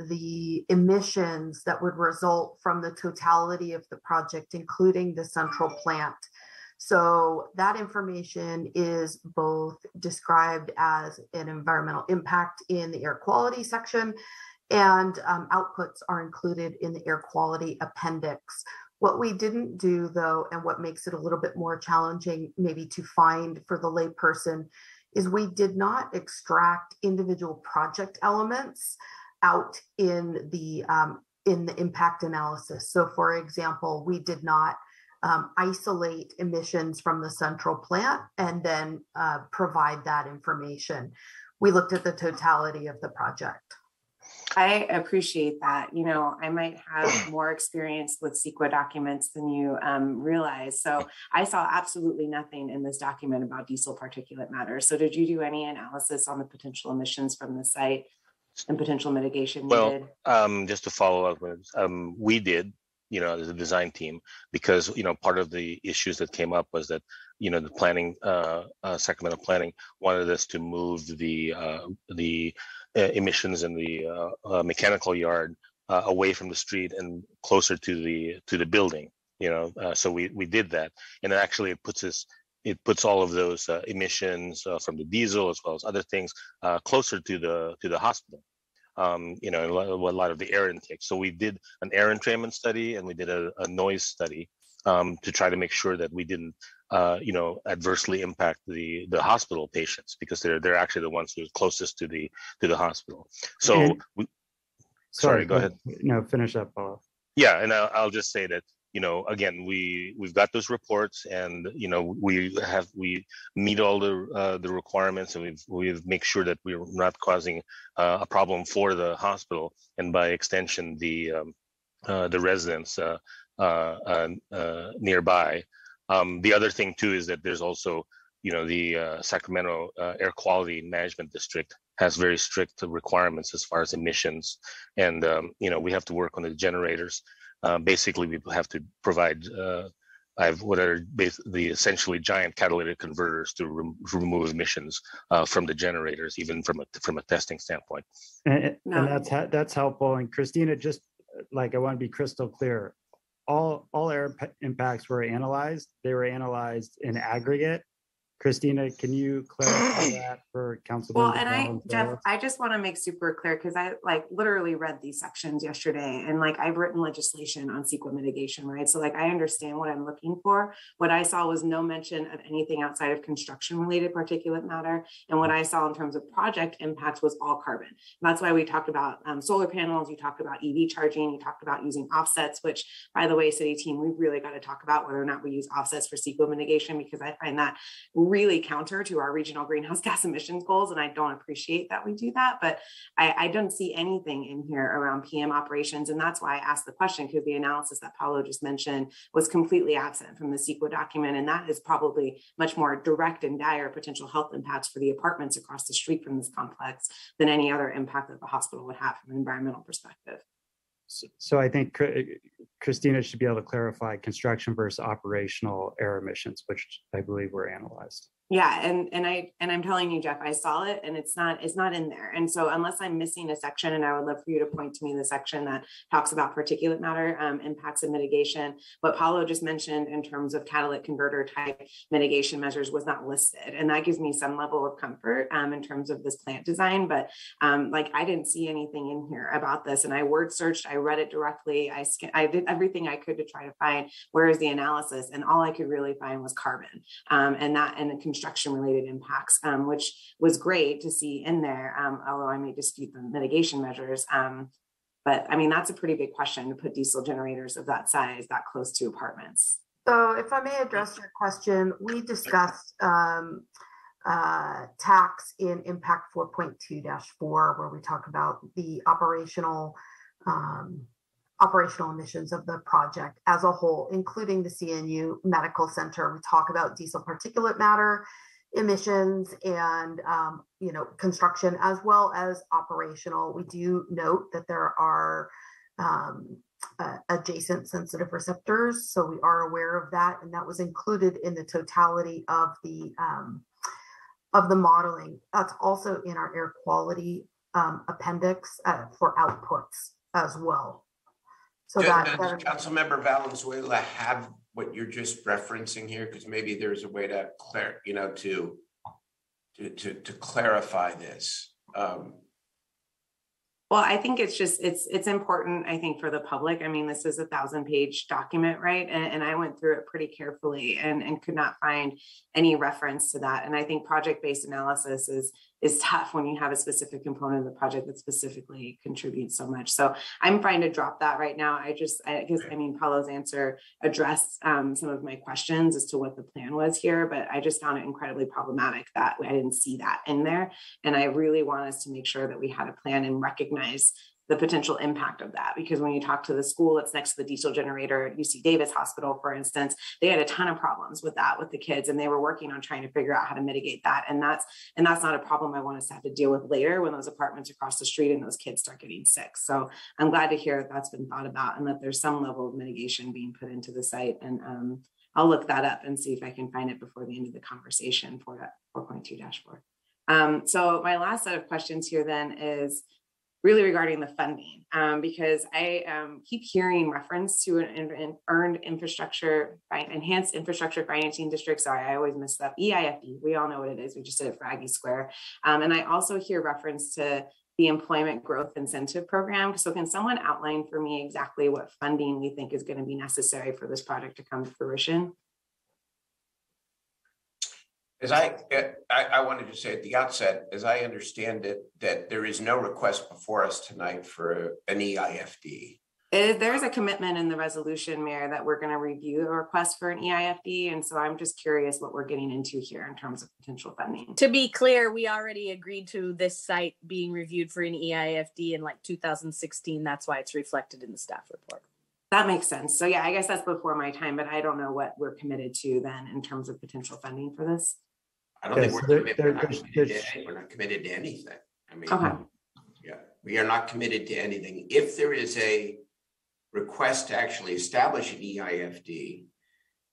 the emissions that would result from the totality of the project, including the central plant. So that information is both described as an environmental impact in the air quality section, and outputs are included in the air quality appendix. What we didn't do, though, and what makes it a little bit more challenging maybe to find for the layperson, is we did not extract individual project elements out in the impact analysis. So, for example, we did not isolate emissions from the central plant and then provide that information. We looked at the totality of the project. I appreciate that. You know, I might have more experience with CEQA documents than you realize. So I saw absolutely nothing in this document about diesel particulate matter. So did you do any analysis on the potential emissions from the site and potential mitigation needed? Well, just to follow up, we did, as a design team, because, part of the issues that came up was that, the planning, Sacramento planning wanted us to move the emissions in the mechanical yard away from the street and closer to the building. So we did that, and actually it puts all of those emissions from the diesel as well as other things closer to the hospital. A lot of the air intake. So we did an air entrainment study, and we did a noise study to try to make sure that we didn't adversely impact the hospital patients, because they're actually the ones who are closest to the hospiel. So sorry, go ahead. No, finish up, Paul. Yeah, and I'll just say that, again, we've got those reports, and we meet all the requirements, and we've make sure that we're not causing a problem for the hospital, and by extension the residents nearby. The other thing too is that there's also, the Sacramento Air Quality Management District has very strict requirements as far as emissions, and we have to work on the generators. Basically, we have to provide what are the essentially giant catalytic converters to remove emissions from the generators, even from a testing standpoint. And that's helpful. And Christina, just I want to be crystal clear. All air impacts were analyzed. They were analyzed in aggregate. Christina, can you clarify that for Councilmember? Well, and Jeff, I just want to make super clear, because I literally read these sections yesterday, and I've written legislation on CEQA mitigation, right? So I understand what I'm looking for. What I saw was no mention of anything outside of construction related particulate matter. And what I saw in terms of project impacts was all carbon. And that's why we talked about solar panels. You talked about EV charging. You talked about using offsets, which, by the way, city team, we've really got to talk about whether or not we use offsets for CEQA mitigation, because I find that really counter to our regional greenhouse gas emissions goals, and I don't appreciate that we do that. But I don't see anything in here around PM operations, and that's why I asked the question, because the analysis that Paulo just mentioned was completely absent from the CEQA document, and that is probably much more direct and dire potential health impacts for the apartments across the street from this complex than any other impact that the hospital would have from an environmental perspective. So I think Christina should be able to clarify construction versus operational air emissions, which I believe were analyzed. Yeah, and I'm telling you, Jeff, I saw it and it's not in there. And so unless I'm missing a section, and I would love for you to point to me the section that talks about particulate matter impacts and mitigation, what Paulo just mentioned in terms of catalytic converter type mitigation measures was not listed. And that gives me some level of comfort in terms of this plant design. But like I didn't see anything in here about this. And I word searched, I read it directly. I did everything I could to try to find where is the analysis. And all I could really find was carbon and the construction related impacts, which was great to see in there, although I may dispute the mitigation measures. But I mean, that's a pretty big question to put diesel generators of that size that close to apartments. So if I may address your question, we discussed tax in impact 4.2-4, where we talk about the operational emissions of the project as a whole, including the CNU Medical Center. We talk about diesel particulate matter emissions and construction as well as operational. We do note that there are adjacent sensitive receptors, so we are aware of that, and that was included in the totality of the modeling. That's also in our air quality appendix for outputs as well. So does Councilmember Valenzuela have what you're just referencing here? Because maybe there's a way to clarify this. Well, I think it's important, I think, for the public. I mean, this is a 1,000-page document, right? And I went through it pretty carefully and could not find any reference to that. And I think project-based analysis is tough when you have a specific component of the project that specifically contributes so much. So I'm trying to drop that right now. I mean, Paulo's answer addressed some of my questions as to what the plan was here, but I just found it incredibly problematic that I didn't see that in there. And I really want us to make sure that we had a plan and recognize the potential impact of that. Because when you talk to the school that's next to the diesel generator at UC Davis Hospital, for instance, they had a ton of problems with that with the kids, and they were working on trying to figure out how to mitigate that. And that's not a problem I want us to have to deal with later when those apartments across the street and those kids start getting sick. So I'm glad to hear that that's been thought about and that there's some level of mitigation being put into the site. And I'll look that up and see if I can find it before the end of the conversation for that 4.2-4. So my last set of questions here then is really regarding the funding, because I keep hearing reference to an enhanced infrastructure financing district. Sorry, I always mess up. EIFD, we all know what it is. We just did it for Aggie Square. And I also hear reference to the Employment Growth Incentive Program. So can someone outline for me exactly what funding we think is going to be necessary for this project to come to fruition? As I wanted to say at the outset, as I understand it, that there is no request before us tonight for an EIFD. There's a commitment in the resolution, Mayor, that we're going to review a request for an EIFD. And so I'm just curious what we're getting into here in terms of potential funding. To be clear, we already agreed to this site being reviewed for an EIFD in like 2016. That's why it's reflected in the staff report. That makes sense. So yeah, I guess that's before my time, but I don't know what we're committed to then in terms of potential funding for this. I don't think we're not committed to anything. I mean, okay. Yeah, we are not committed to anything. If there is a request to actually establish an EIFD,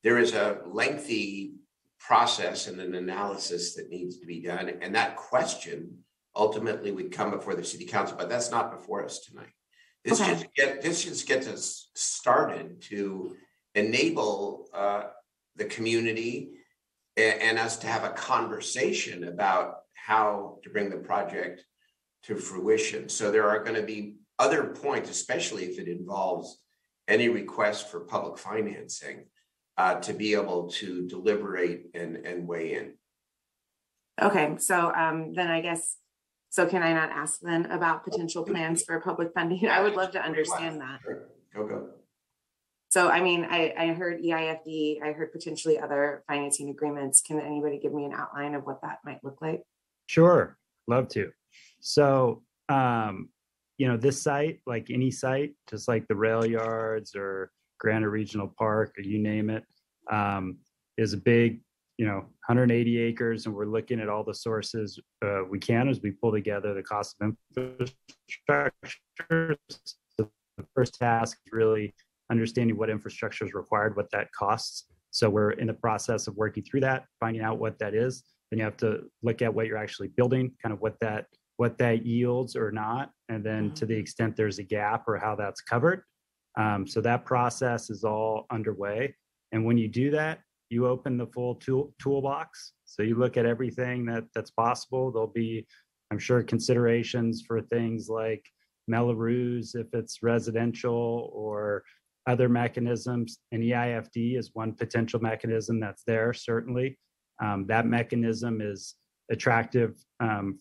there is a lengthy process and an analysis that needs to be done. And that question ultimately would come before the city council, but that's not before us tonight. This just gets us started to enable the community and us to have a conversation about how to bring the project to fruition. So there are going to be other points, especially if it involves any request for public financing, to be able to deliberate and weigh in. Okay, so then I guess, so can I not ask then about potential plans for public funding? I would love to understand that. Sure. Go. So, I mean, I heard EIFD, I heard potentially other financing agreements. Can anybody give me an outline of what that might look like? Sure, love to. So, this site, like any site, just like the rail yards or Granite Regional Park, or you name it, is a big, 180 acres. And we're looking at all the sources we can as we pull together the cost of infrastructure. So the first task is really understanding what infrastructure is required, what that costs, So we're in the process of working through that, finding out what that is. Then you have to look at what you're actually building, kind of what that yields or not, and then to the extent there's a gap or how that's covered. So that process is all underway. And when you do that, you open the full toolbox. So you look at everything that's possible. There'll be, I'm sure, considerations for things like Melrose if it's residential or other mechanisms. And EIFD is one potential mechanism that's there, certainly. That mechanism is attractive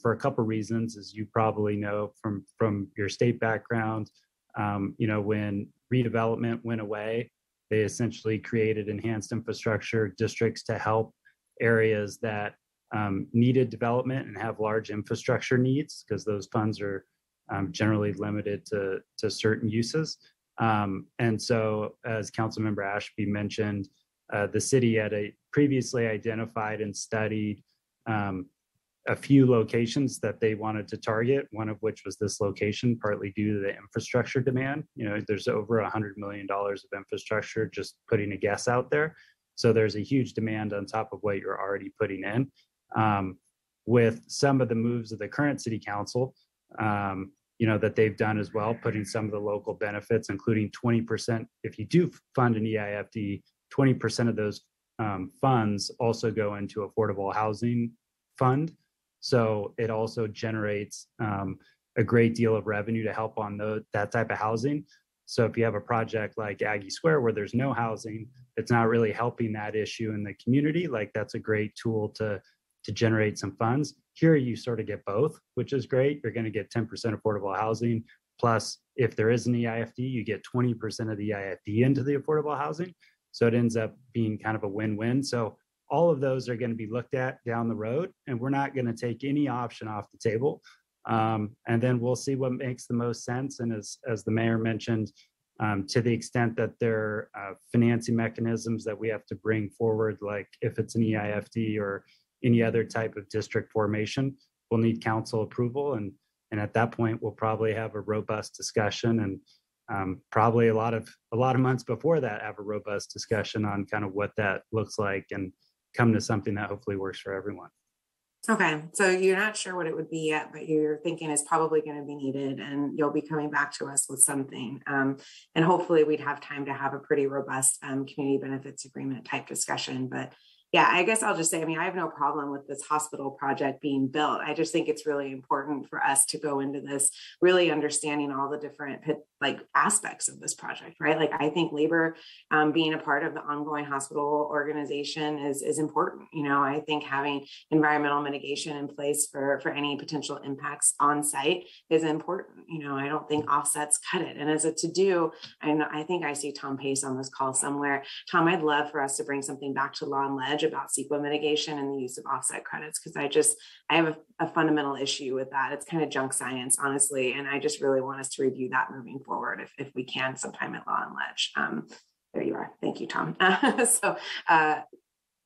for a couple reasons, as you probably know from your state background. When redevelopment went away, they essentially created enhanced infrastructure districts to help areas that needed development and have large infrastructure needs, because those funds are generally limited to certain uses. And so, as Councilmember Ashby mentioned, the city had previously identified and studied a few locations that they wanted to target, one of which was this location, partly due to the infrastructure demand. There's over $100 million of infrastructure, just putting a guess out there. So there's a huge demand on top of what you're already putting in. With some of the moves of the current city council, that they've done as well, putting some of the local benefits, including 20%. If you do fund an EIFD, 20% of those funds also go into affordable housing fund. So it also generates a great deal of revenue to help on that type of housing. So if you have a project like Aggie Square where there's no housing, it's not really helping that issue in the community. Like, that's a great tool to generate some funds. Here you sort of get both, which is great. You're going to get 10% affordable housing. Plus, if there is an EIFD, you get 20% of the EIFD into the affordable housing. So it ends up being kind of a win-win. So all of those are going to be looked at down the road, and we're not going to take any option off the table. And then we'll see what makes the most sense. And as the mayor mentioned, to the extent that there are financing mechanisms that we have to bring forward, like if it's an EIFD or any other type of district formation, we'll need council approval. And at that point, we'll probably have a robust discussion, and probably a lot of months before that, have a robust discussion on kind of what that looks like and come to something that hopefully works for everyone. Okay, so you're not sure what it would be yet, but you're thinking it's probably going to be needed, and you'll be coming back to us with something. And hopefully we'd have time to have a pretty robust community benefits agreement type discussion. But yeah, I guess I'll just say, I have no problem with this hospital project being built. I just think it's really important for us to go into this really understanding all the different aspects of this project, right? Like, I think labor being a part of the ongoing hospital organization is important. I think having environmental mitigation in place for any potential impacts on site is important. I don't think offsets cut it. And as a to-do, I think I see Tom Pace on this call somewhere. Tom, I'd love for us to bring something back to Law and Ledge about CEQA mitigation and the use of offset credits, because I have a fundamental issue with that. It's kind of junk science, honestly, and I just really want us to review that moving forward if we can sometime at Law and Ledge. There you are. Thank you, Tom.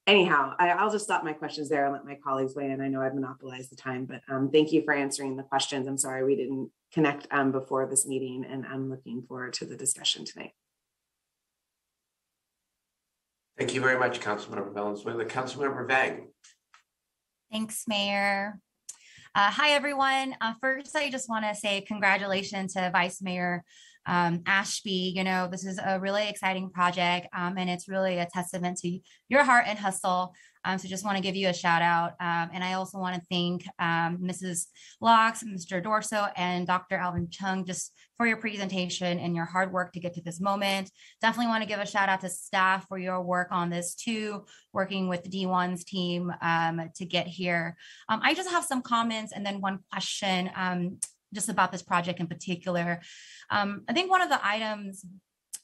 Anyhow, I'll just stop my questions there and let my colleagues weigh in. I know I've monopolized the time, but thank you for answering the questions. I'm sorry we didn't connect before this meeting, and I'm looking forward to the discussion tonight. Thank you very much, Councilmember Valenzuela. Councilmember Vang. Thanks, Mayor. Hi, everyone. First, I just want to say congratulations to Vice Mayor Ashby. This is a really exciting project, and it's really a testament to your heart and hustle. So just want to give you a shout out. And I also want to thank Mrs. Locks, Mr. Dorso, and Dr. Alvin Chung just for your presentation and your hard work to get to this moment. Definitely want to give a shout out to staff for your work on this too, working with the D1's team to get here. I just have some comments and then one question just about this project in particular. I think one of the items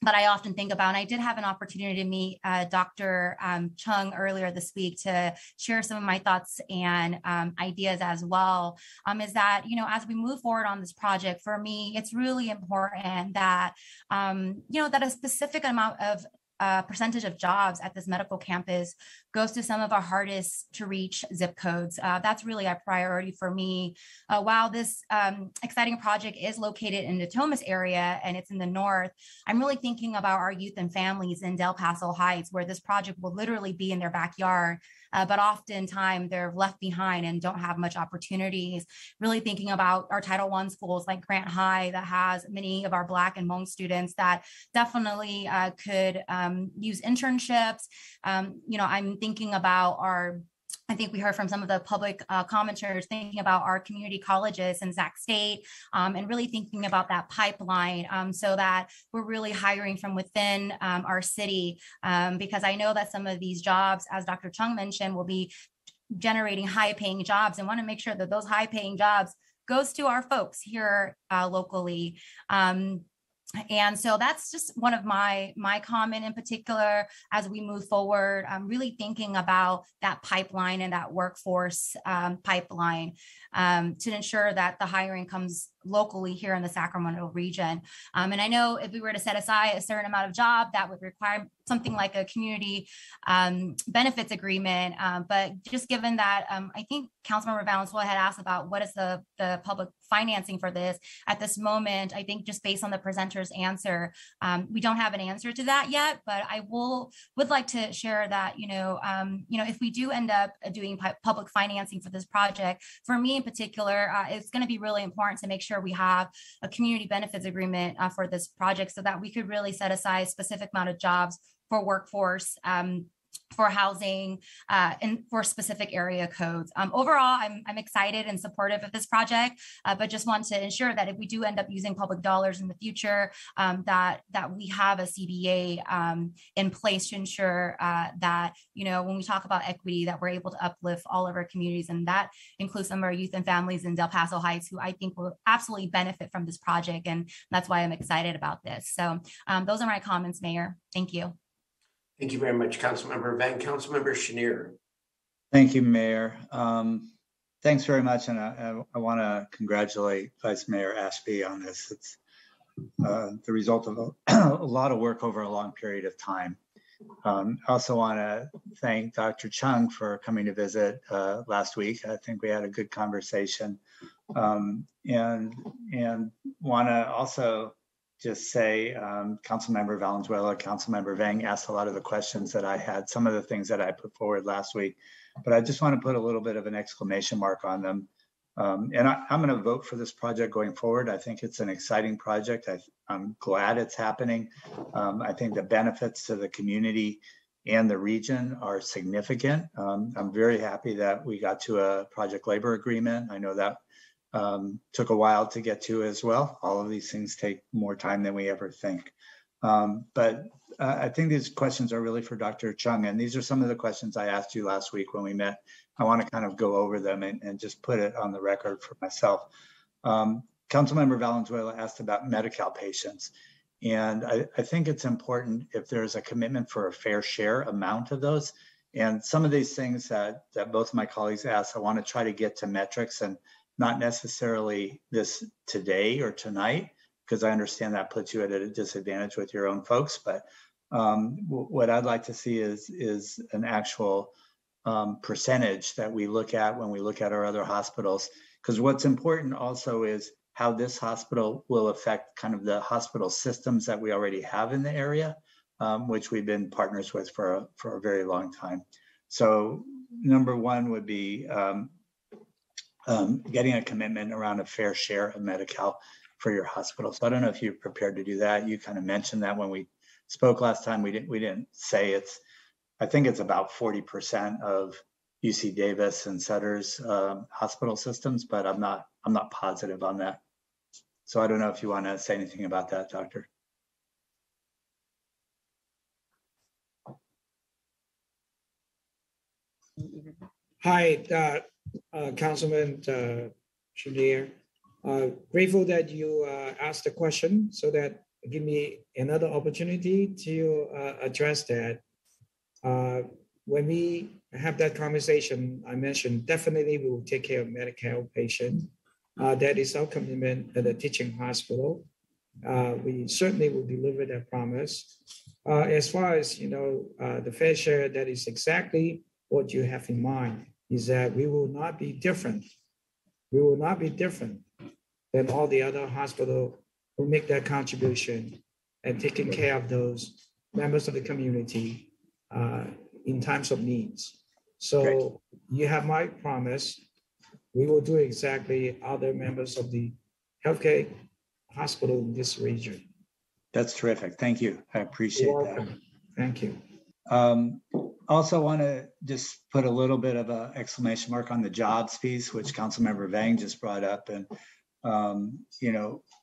that I often think about, and I did have an opportunity to meet Dr. Chung earlier this week to share some of my thoughts and ideas as well, is that, as we move forward on this project, for me, it's really important that, that a specific amount of percentage of jobs at this medical campus goes to some of our hardest to reach zip codes. That's really a priority for me. While this exciting project is located in the Natomas area and it's in the north, I'm really thinking about our youth and families in Del Paso Heights, where this project will literally be in their backyard. But oftentimes they're left behind and don't have much opportunities. Really thinking about our Title I schools like Grant High that has many of our Black and Hmong students that definitely could use internships. I'm thinking about I think we heard from some of the public commenters thinking about our community colleges in Sac State and really thinking about that pipeline so that we're really hiring from within our city because I know that some of these jobs, as Dr. Chung mentioned, will be generating high paying jobs and want to make sure that those high paying jobs goes to our folks here locally. And so that's just one of my comment in particular as we move forward. I'm really thinking about that pipeline and that workforce pipeline to ensure that the hiring comes locally here in the Sacramento region. And I know if we were to set aside a certain amount of job, that would require something like a community benefits agreement. But just given that, I think Councilmember Valenzuela had asked about what is the public financing for this. At this moment, I think just based on the presenter's answer, we don't have an answer to that yet, but I would like to share that, if we do end up doing public financing for this project, for me in particular, it's going to be really important to make sure we have a community benefits agreement for this project so that we could really set aside a specific amount of jobs for workforce, for housing, and for specific area codes. Overall, I'm excited and supportive of this project, but just want to ensure that if we do end up using public dollars in the future, that we have a CBA in place to ensure that, when we talk about equity, that we're able to uplift all of our communities. And that includes some of our youth and families in Del Paso Heights, who I think will absolutely benefit from this project. And that's why I'm excited about this. So those are my comments, Mayor. Thank you. Thank you very much, Councilmember Vang. Councilmember Chenier. Thank you, Mayor. Thanks very much. And I want to congratulate Vice Mayor Ashby on this. It's the result of a lot of work over a long period of time. I also want to thank Dr. Chung for coming to visit last week. I think we had a good conversation. And want to also just say Councilmember Valenzuela, Councilmember Vang asked a lot of the questions that I had, some of the things that I put forward last week, but I just want to put a little bit of an exclamation mark on them. And I'm going to vote for this project going forward. I think it's an exciting project. I'm glad it's happening. I think the benefits to the community and the region are significant. I'm very happy that we got to a project labor agreement. I know that took a while to get to as well. All of these things take more time than we ever think. But I think these questions are really for Dr. Chung, and these are some of the questions I asked you last week when we met. I want to kind of go over them and just put it on the record for myself. Councilmember Valenzuela asked about Medi-Cal patients, and I think it's important if there's a commitment for a fair share amount of those. And some of these things that both of my colleagues asked, I want to try to get to metrics and not necessarily this today or tonight, because I understand that puts you at a disadvantage with your own folks. But what I'd like to see is an actual percentage that we look at when we look at our other hospitals. Because what's important also is how this hospital will affect kind of the hospital systems that we already have in the area, which we've been partners with for a very long time. So number one would be getting a commitment around a fair share of Medi-Cal for your hospital. So I don't know if you're prepared to do that. You kind of mentioned that when we spoke last time. We didn't say it's. I think it's about 40% of UC Davis and Sutter's hospital systems, but I'm not positive on that. So I don't know if you want to say anything about that, Doctor. Hi, Councilman Chenier. Grateful that you asked the question so that give me another opportunity to address that. When we have that conversation, I mentioned definitely we will take care of Medi-Cal patients. That is our commitment at the teaching hospital. We certainly will deliver that promise. As far as the fair share, that is exactly what you have in mind. Is that we will not be different. We will not be different than all the other hospitals who make that contribution and taking care of those members of the community in times of needs. So you have my promise. We will do exactly other members of the healthcare hospital in this region. That's terrific. Thank you. I appreciate that. Thank you. Also want to just put a little bit of an exclamation mark on the jobs piece, which Councilmember Vang just brought up. And,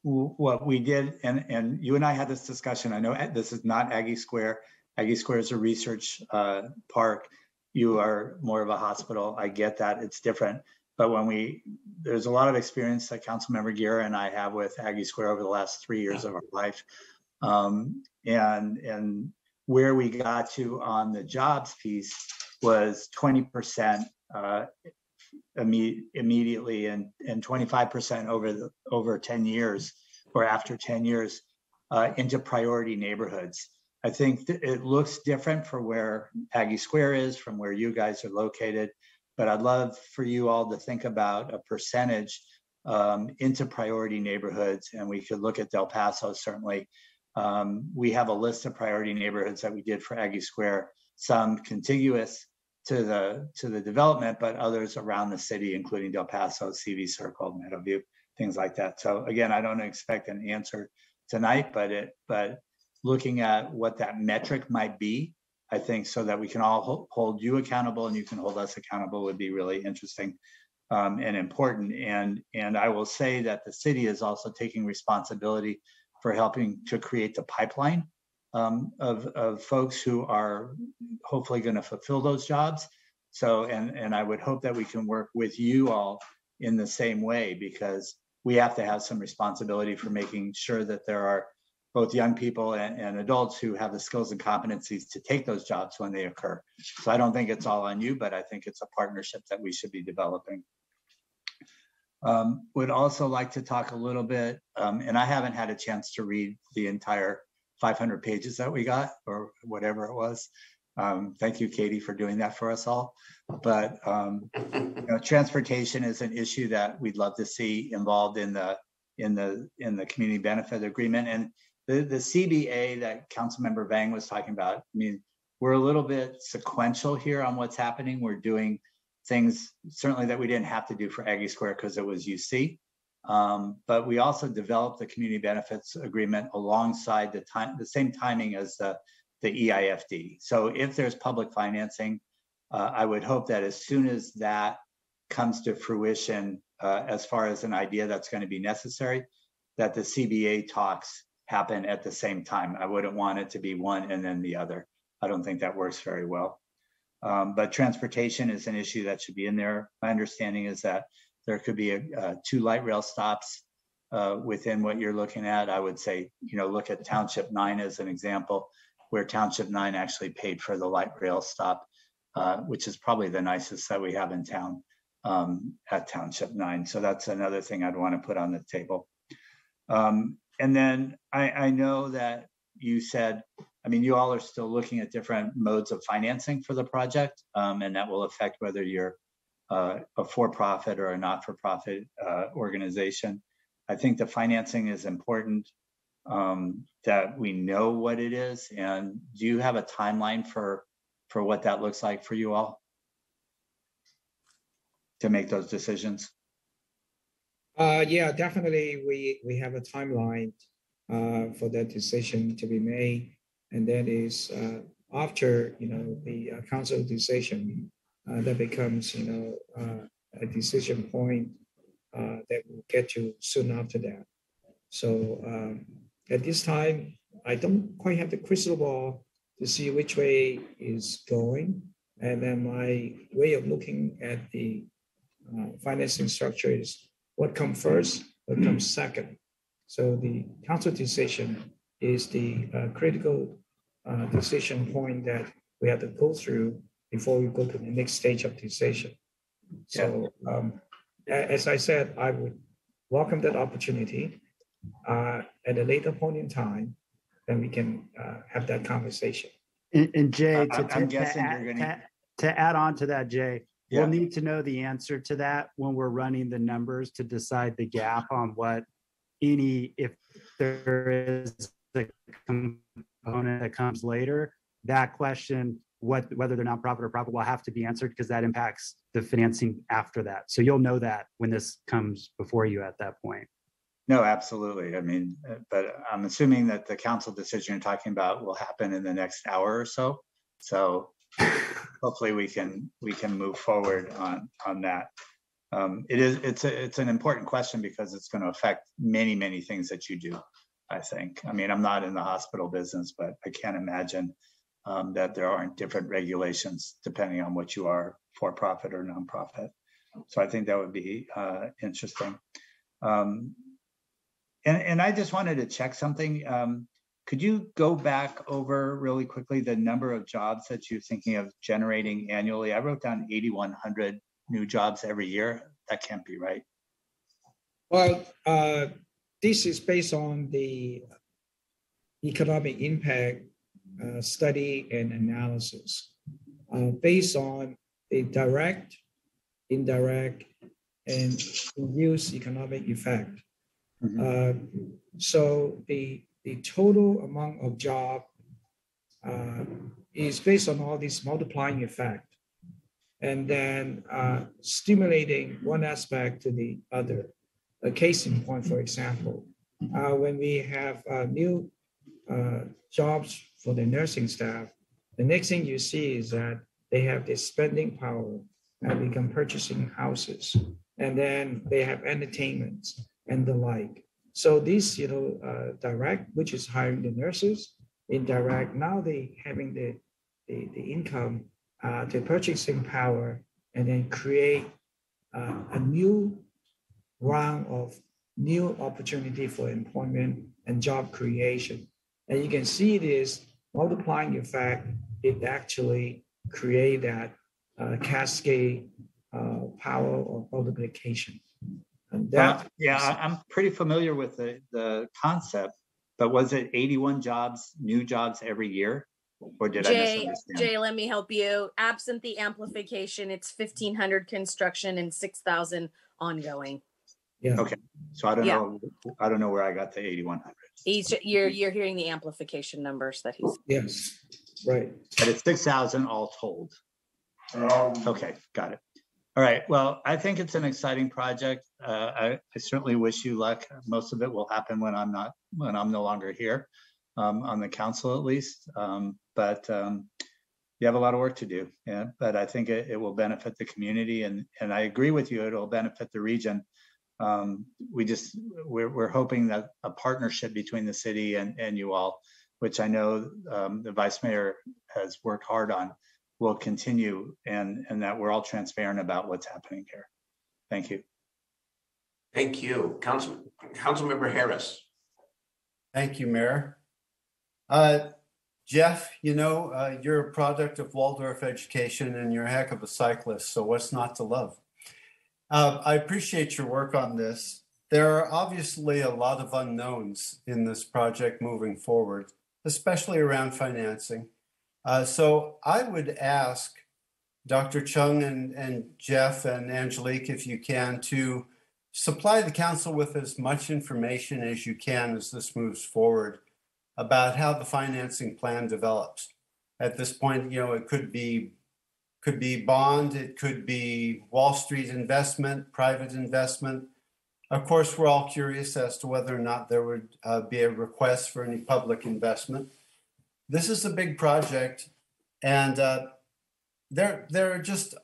what we did, and you and I had this discussion. I know this is not Aggie Square. Aggie Square is a research park. You are more of a hospital. I get that. It's different. But there's a lot of experience that Councilmember Guerra and I have with Aggie Square over the last 3 years of our life. And where we got to on the jobs piece was 20% immediately and 25% over 10 years or after 10 years into priority neighborhoods. I think it looks different for where Aggie Square is from where you guys are located, but I'd love for you all to think about a percentage into priority neighborhoods, and we could look at Del Paso certainly. We have a list of priority neighborhoods that we did for Aggie Square, some contiguous to the development, but others around the city, including Del Paso, CV Circle, Meadowview, things like that. So again, I don't expect an answer tonight, but looking at what that metric might be, I think so that we can all hold you accountable and you can hold us accountable would be really interesting and important. And I will say that the city is also taking responsibility for helping to create the pipeline of folks who are hopefully going to fulfill those jobs. So, and I would hope that we can work with you all in the same way, because we have to have some responsibility for making sure that there are both young people and adults who have the skills and competencies to take those jobs when they occur. So I don't think it's all on you, but I think it's a partnership that we should be developing. Would also like to talk a little bit, and I haven't had a chance to read the entire 500 pages that we got, or whatever it was. Thank you, Katie, for doing that for us all. But transportation is an issue that we'd love to see involved in the community benefit agreement. And the CBA that Councilmember Vang was talking about, I mean, we're a little bit sequential here on what's happening. We're doing things certainly that we didn't have to do for Aggie Square because it was UC. But we also developed the community benefits agreement alongside the same timing as the EIFD. So if there's public financing, I would hope that as soon as that comes to fruition, as far as an idea that's going to be necessary, that the CBA talks happen at the same time. I wouldn't want it to be one and then the other. I don't think that works very well. But transportation is an issue that should be in there. My understanding is that there could be 2 light rail stops within what you're looking at. I would say, look at Township 9 as an example, where Township 9 actually paid for the light rail stop, which is probably the nicest that we have in town at Township 9. So that's another thing I'd want to put on the table. And then I know that you said, I mean, you all are still looking at different modes of financing for the project, and that will affect whether you're a for-profit or a not-for-profit organization. I think the financing is important, that we know what it is. And do you have a timeline for what that looks like for you all to make those decisions? Yeah, definitely. We have a timeline for that decision to be made, and that is after the council decision that becomes a decision point that we'll get to soon after that. So at this time, I don't quite have the crystal ball to see which way is going, and then my way of looking at the financing structure is what comes first, what comes second. So the council decision is the critical decision point that we have to go through before we go to the next stage of decision. So as I said, I would welcome that opportunity at a later point in time, then we can have that conversation. And Jay, I'm guessing you're going to add on to that, Jay, Yeah. we'll need to know the answer to that when we're running the numbers to decide the gap on what if there is a component that comes later, that question, whether they're nonprofit or profit, will have to be answered because that impacts the financing after that. So you'll know that when this comes before you at that point. No, absolutely. I mean, but I'm assuming that the council decision you're talking about will happen in the next hour or so. So hopefully we can move forward on that. It's an important question because it's going to affect many things that you do, I think. I mean, I'm not in the hospital business, but I can't imagine that there aren't different regulations depending on what you are, for profit or nonprofit. So I think that would be interesting. And I just wanted to check something. Could you go back over really quickly the number of jobs that you're thinking of generating annually? I wrote down 8,100 new jobs every year. That can't be right. Well, this is based on the economic impact study and analysis based on the direct, indirect, and induced economic effect. So the total amount of job is based on all this multiplying effect, and then stimulating one aspect to the other. A case in point, for example, when we have new jobs for the nursing staff, the next thing you see is that they have this spending power and become purchasing houses, and then they have entertainment and the like. So this, direct, which is hiring the nurses, indirect, now they having the income, the purchasing power, and then create a new round of new opportunity for employment and job creation. And you can see this multiplying effect, it actually create that cascade power of multiplication. And that, I'm pretty familiar with the concept, but was it 81 new jobs every year? Or did I misunderstand? Jay, let me help you. Absent the amplification, it's 1,500 construction and 6,000 ongoing. Yeah. Okay. So I don't know where I got the 8,100. You're hearing the amplification numbers that he's. Yes. Right. But it's 6,000 all told. Okay, got it. All right. Well, I think it's an exciting project. I certainly wish you luck. Most of it will happen when I'm no longer here, on the council at least. But you have a lot of work to do. Yeah. But I think it will benefit the community, and I agree with you. It'll benefit the region. We're hoping that a partnership between the city and you all, which I know the vice mayor has worked hard on, will continue, and that we're all transparent about what's happening here. Thank you. Thank you. Councilmember Harris. Thank you, Mayor. Jeff, you're a product of Waldorf education and you're a heck of a cyclist, so what's not to love? I appreciate your work on this. There are obviously a lot of unknowns in this project moving forward, especially around financing. So I would ask Dr. Chung and Jeff and Angelique, if you can, to supply the council with as much information as you can as this moves forward about how the financing plan develops. At this point, it could be bond, it could be Wall Street investment, private investment. Of course, we're all curious as to whether or not there would be a request for any public investment. This is a big project, and there are just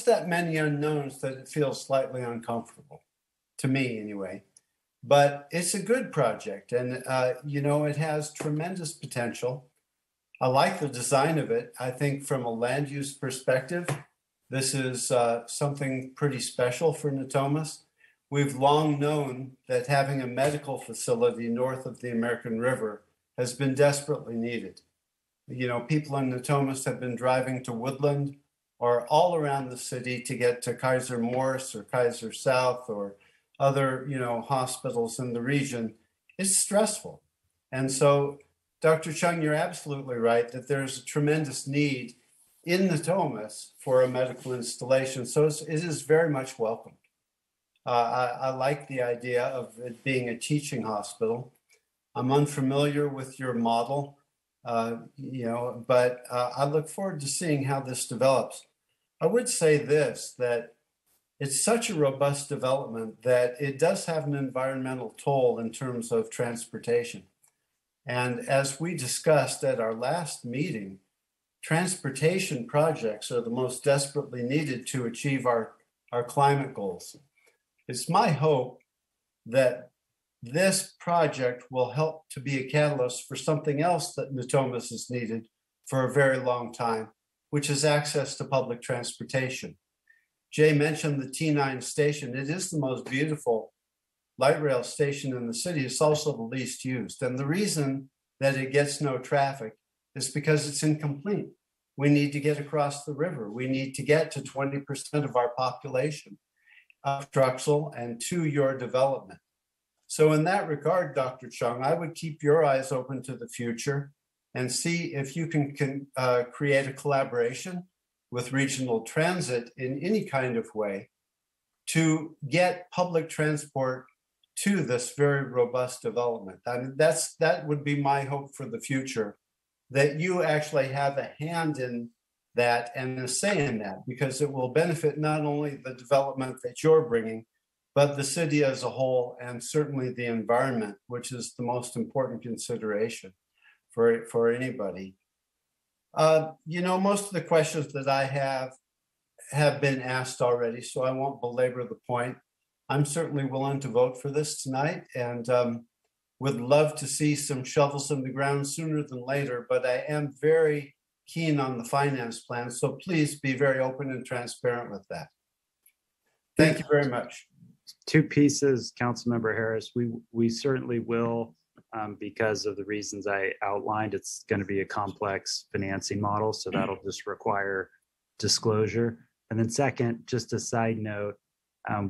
that many unknowns that it feels slightly uncomfortable, to me anyway. But it's a good project, and it has tremendous potential. I like the design of it. I think from a land use perspective, this is something pretty special for Natomas. We've long known that having a medical facility north of the American River has been desperately needed. People in Natomas have been driving to Woodland or all around the city to get to Kaiser Morse or Kaiser South or other, hospitals in the region. it's stressful. And so, Dr. Chung, you're absolutely right that there's a tremendous need in Natomas for a medical installation. So it is very much welcomed. I like the idea of it being a teaching hospital. I'm unfamiliar with your model, but I look forward to seeing how this develops. I would say this, that it's such a robust development that it does have an environmental toll in terms of transportation. And as we discussed at our last meeting, transportation projects are the most desperately needed to achieve our climate goals. It's my hope that this project will help to be a catalyst for something else that Natomas has needed for a very long time, which is access to public transportation. Jay mentioned the T9 station. It is the most beautiful light rail station in the city. It's also the least used. And the reason that it gets no traffic is because it's incomplete. We need to get across the river. We need to get to 20% of our population of Drexel and to your development. So in that regard, Dr. Chung, I would keep your eyes open to the future and see if you can create a collaboration with regional transit in any kind of way to get public transport to this very robust development. I mean, that would be my hope for the future, that you actually have a hand in that and a say in that, because it will benefit not only the development that you're bringing, but the city as a whole, and certainly the environment, which is the most important consideration for anybody. Most of the questions that I have been asked already, so I won't belabor the point. I'm certainly willing to vote for this tonight, and would love to see some shovels in the ground sooner than later, but I am very keen on the finance plan, so please be very open and transparent with that. Thank you very much. Two pieces, Councilmember Harris. We certainly will, because of the reasons I outlined. It's going to be a complex financing model, so that'll just require disclosure. And then second, just a side note,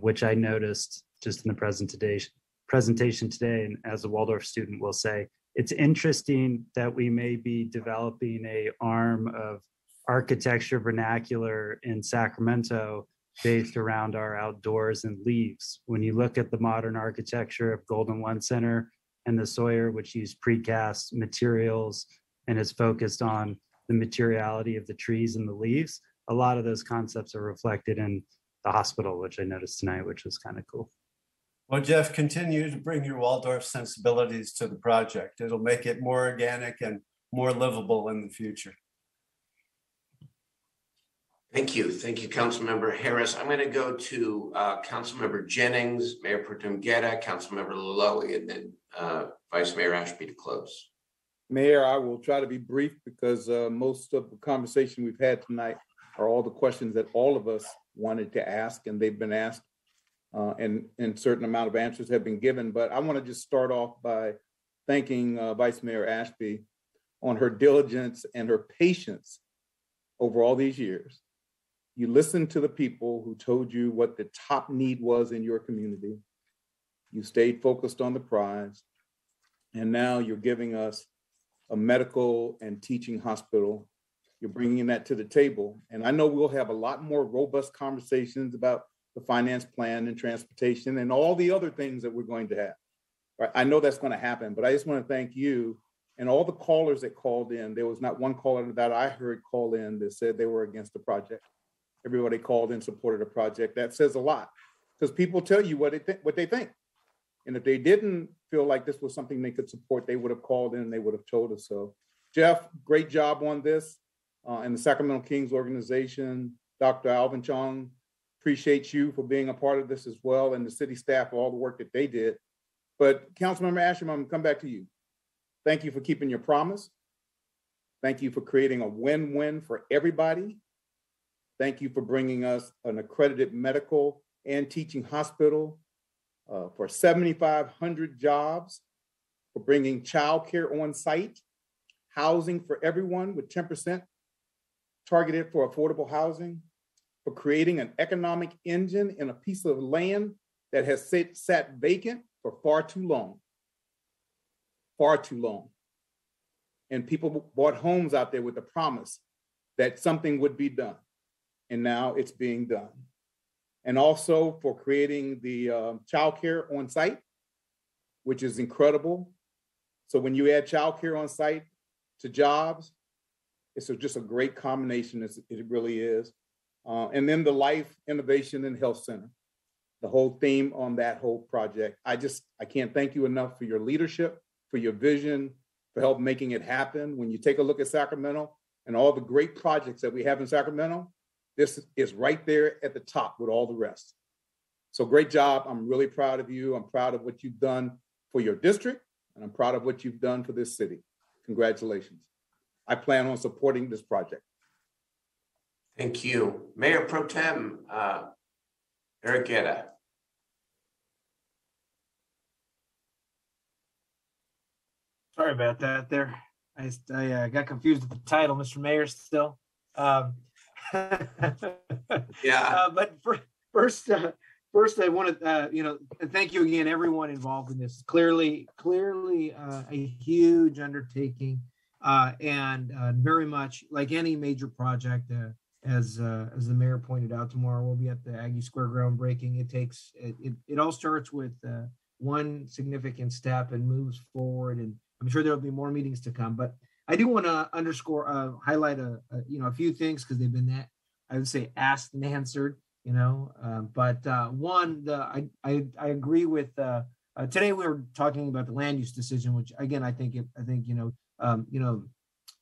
which I noticed just in the presentation today, and as a Waldorf student will say, it's interesting that we may be developing an arm of architecture vernacular in Sacramento based around our outdoors and leaves. When you look at the modern architecture of Golden One Center and the Sawyer, which use precast materials and is focused on the materiality of the trees and the leaves, a lot of those concepts are reflected in the hospital, which I noticed tonight, which was kind of cool. Well, Jeff, continue to bring your Waldorf sensibilities to the project. It'll make it more organic and more livable in the future. Thank you. Thank you, Councilmember Harris. I'm going to go to Councilmember Jennings, Mayor Pro Tem Guerra, Councilmember Laloy, and then Vice Mayor Ashby to close. Mayor, I will try to be brief because most of the conversation we've had tonight are all the questions that all of us wanted to ask, and they've been asked, and a certain amount of answers have been given. But I want to just start off by thanking Vice Mayor Ashby on her diligence and her patience over all these years. You listened to the people who told you what the top need was in your community. You stayed focused on the prize. And now you're giving us a medical and teaching hospital. You're bringing that to the table. And I know we'll have a lot more robust conversations about the finance plan and transportation and all the other things that we're going to have. Right? I know that's going to happen, but I just want to thank you and all the callers that called in. There was not one caller that I heard call in that said they were against the project. Everybody called in, supported the project. That says a lot because people tell you what they think. And if they didn't feel like this was something they could support, they would have called in and they would have told us so. Jeff, great job on this. And the Sacramento Kings organization, Dr. Alvin Chong, appreciate you for being a part of this as well, and the city staff for all the work that they did. But Councilmember Ashby, I'm gonna come back to you. Thank you for keeping your promise. Thank you for creating a win-win for everybody. Thank you for bringing us an accredited medical and teaching hospital, for 7,500 jobs, for bringing childcare on site, housing for everyone with 10% targeted for affordable housing, for creating an economic engine in a piece of land that has sat vacant for far too long. far too long. And people bought homes out there with the promise that something would be done. And now it's being done. And also for creating the childcare on site, which is incredible. So when you add childcare on site to jobs, it's just a great combination, it really is. And then the Life, Innovation, and Health Center, the whole theme on that whole project. I can't thank you enough for your leadership, for your vision, for help making it happen. When you take a look at Sacramento and all the great projects that we have in Sacramento, this is right there at the top with all the rest. So great job. I'm really proud of you. I'm proud of what you've done for your district, and I'm proud of what you've done for this city. Congratulations. I plan on supporting this project. Thank you. Mayor Pro Tem Eric Guetta. Sorry about that there. I got confused with the title, Mr. Mayor, still. Yeah. But first, I want to, thank you again, everyone involved in this. Clearly, a huge undertaking, and very much like any major project. As the mayor pointed out, tomorrow we'll be at the Aggie Square groundbreaking. It all starts with one significant step and moves forward, and I'm sure there'll be more meetings to come. But I do want to highlight a few things because they've been, I would say, asked and answered. But one, I agree with. Today we were talking about the land use decision, which again I think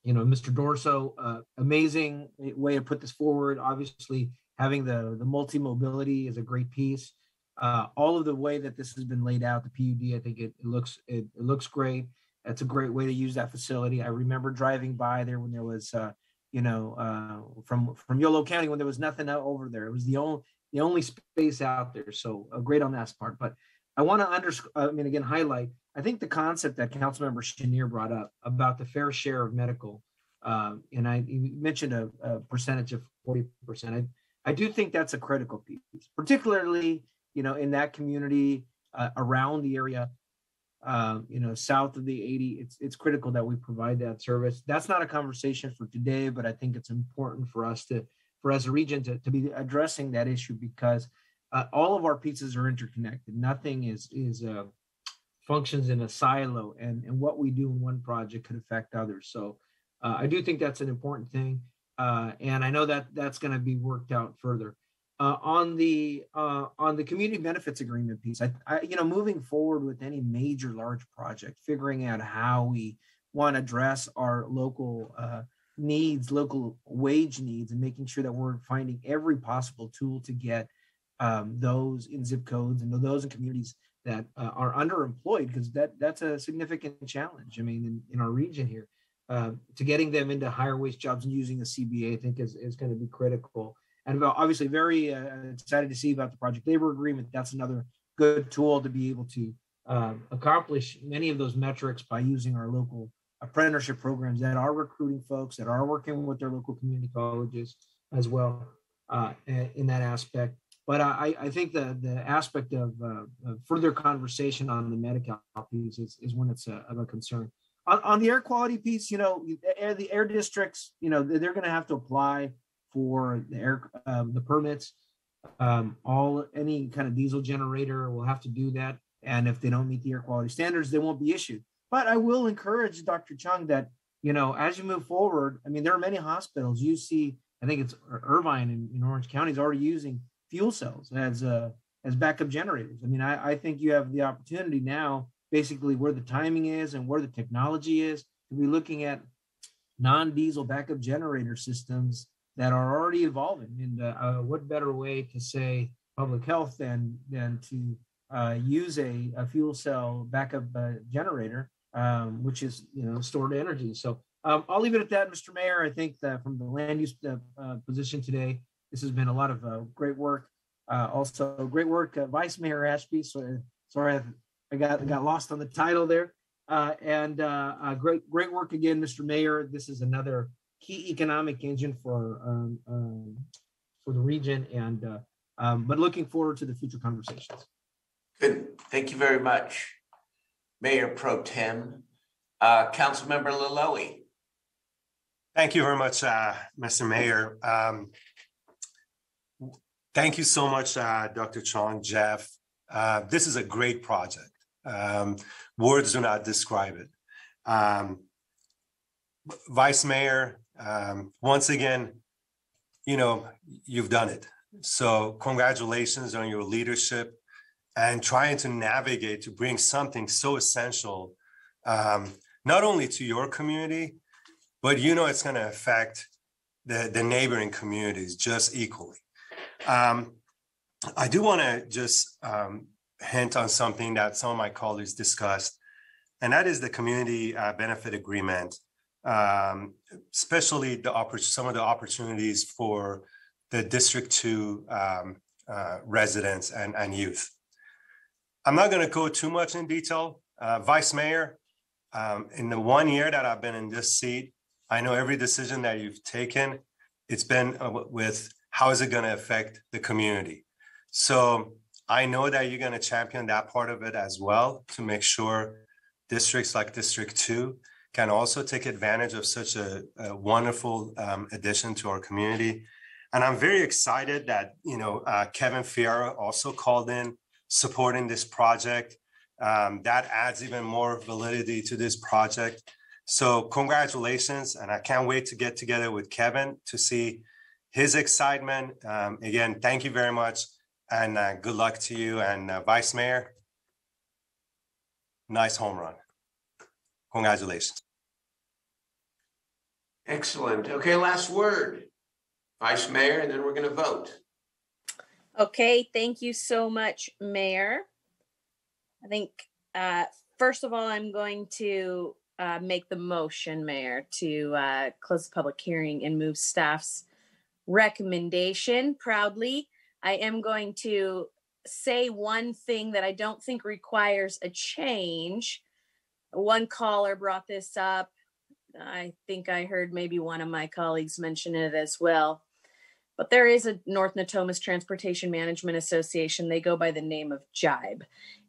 Mr. Dorso, amazing way to put this forward. Obviously, having the multi-mobility is a great piece. All of the way that this has been laid out, the PUD, I think it looks great. That's a great way to use that facility. I remember driving by there when there was, from Yolo County when there was nothing over there. It was the only space out there. So great on that part. But I want to highlight. I think the concept that Councilmember Chenier brought up about the fair share of medical, and you mentioned a percentage of 40%. I do think that's a critical piece, particularly in that community around the area. South of the 80, it's critical that we provide that service. That's not a conversation for today, but I think it's important for us as a region to be addressing that issue because all of our pieces are interconnected. Nothing is functions in a silo, and what we do in one project could affect others. So I do think that's an important thing, and I know that that's going to be worked out further. On the community benefits agreement piece, moving forward with any major large project, figuring out how we want to address our local needs, local wage needs, and making sure that we're finding every possible tool to get those in zip codes and those in communities that are underemployed, because that's a significant challenge. I mean, in our region here, to getting them into higher wage jobs and using a CBA, I think is going to be critical. And obviously very excited to see about the project labor agreement. That's another good tool to be able to accomplish many of those metrics by using our local apprenticeship programs that are recruiting folks, that are working with their local community colleges as well in that aspect. But I think the aspect of further conversation on the Medi-Cal piece is when it's of a concern. On the air quality piece, the air districts, they're going to have to apply for the permits. Any kind of diesel generator will have to do that, and if they don't meet the air quality standards, they won't be issued. But I will encourage Dr. Chung that as you move forward, I mean, there are many hospitals. You see, I think it's Irvine in Orange County is already using fuel cells as backup generators. I mean, I think you have the opportunity now, basically where the timing is and where the technology is, to be looking at non-diesel backup generator systems that are already evolving. And what better way to say public health than to use a fuel cell backup generator, which is stored energy. So I'll leave it at that, Mr. Mayor. I think that from the land use position today, this has been a lot of great work. Also, great work, Vice Mayor Ashby. So sorry, I got lost on the title there. And great work again, Mr. Mayor. This is another key economic engine for the region, and but looking forward to the future conversations. Good. Thank you very much, Mayor Pro Tem. Councilmember Laloe. Thank you very much, Mr. Mayor. Thank you so much, Dr. Chong, Jeff. This is a great project. Words do not describe it. Vice Mayor, once again, you've done it. So congratulations on your leadership and trying to navigate to bring something so essential, not only to your community, but it's going to affect the neighboring communities just equally. I do want to just hint on something that some of my colleagues discussed, and that is the community benefit agreement, especially some of the opportunities for the District 2 residents and youth. I'm not going to go too much in detail. Vice Mayor, in the 1 year that I've been in this seat, I know every decision that you've taken, it's been with how is it going to affect the community. So I know that you're going to champion that part of it as well to make sure districts like District 2 can also take advantage of such a wonderful addition to our community. And I'm very excited that, Kevin Fiera also called in supporting this project. That adds even more validity to this project. So congratulations. And I can't wait to get together with Kevin to see his excitement. Again, thank you very much. And good luck to you. And Vice Mayor, nice home run. Congratulations. Excellent. Okay, last word, Vice Mayor, and then we're going to vote. Okay, thank you so much, Mayor. I think, first of all, I'm going to make the motion, Mayor, to close the public hearing and move staff's recommendation proudly. I am going to say one thing that I don't think requires a change. One caller brought this up. I think I heard maybe one of my colleagues mention it as well. But there is a North Natomas Transportation Management Association. They go by the name of JIBE,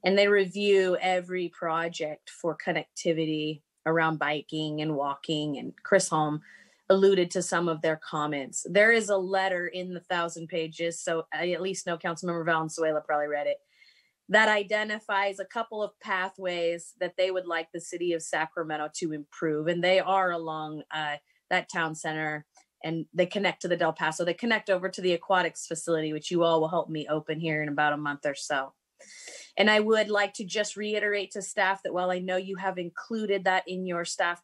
and they review every project for connectivity around biking and walking. And Chris Holm alluded to some of their comments. There is a letter in the 1,000 pages, so I at least know Councilmember Valenzuela probably read it, that identifies a couple of pathways that they would like the city of Sacramento to improve. And they are along that town center, and they connect to the Del Paso. They connect over to the aquatics facility, which you all will help me open here in about a month or so. And I would like to just reiterate to staff that while I know you have included that in your staff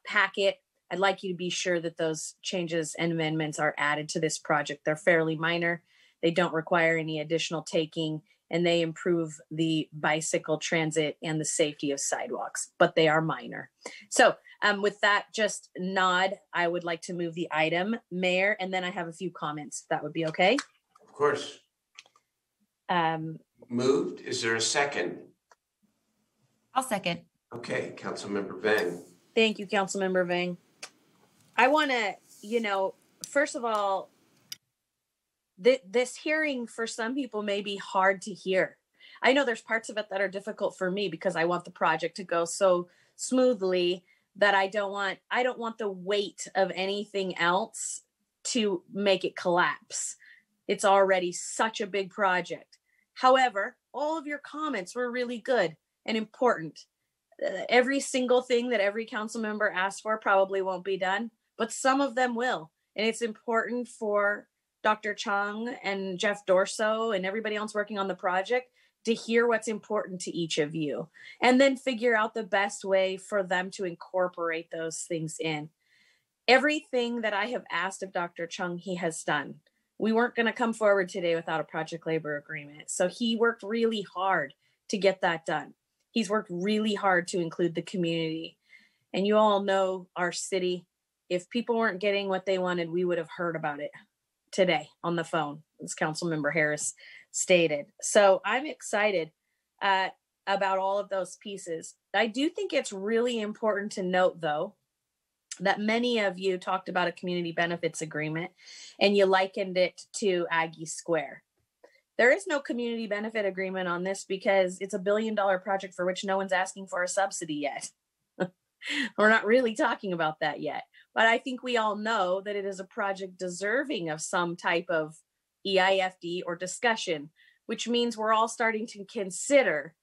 packet, I'd like you to be sure that those changes and amendments are added to this project. They're fairly minor. They don't require any additional taking, and they improve the bicycle transit and the safety of sidewalks, but they are minor. So with that just nod, I would like to move the item, Mayor, and then I have a few comments. That would be okay? Of course. Moved. Is there a second? I'll second. Okay, Councilmember Vang. Thank you, Councilmember Vang. I want to, first of all, this hearing for some people may be hard to hear. I know there's parts of it that are difficult for me because I want the project to go so smoothly that I don't want the weight of anything else to make it collapse. It's already such a big project. However, all of your comments were really good and important. Every single thing that every council member asked for probably won't be done, but some of them will. And it's important for Dr. Chung and Jeff Dorso and everybody else working on the project to hear what's important to each of you, and then figure out the best way for them to incorporate those things in. Everything that I have asked of Dr. Chung, he has done. We weren't going to come forward today without a project labor agreement. So he worked really hard to get that done. He's worked really hard to include the community. And you all know our city. If people weren't getting what they wanted, we would have heard about it today on the phone, as Councilmember Harris stated. So I'm excited about all of those pieces. I do think it's really important to note, though, that many of you talked about a community benefits agreement and you likened it to Aggie Square. There is no community benefit agreement on this because it's $1 billion project for which no one's asking for a subsidy yet. We're not really talking about that yet. But I think we all know that it is a project deserving of some type of EIFD or discussion, which means we're all starting to consider,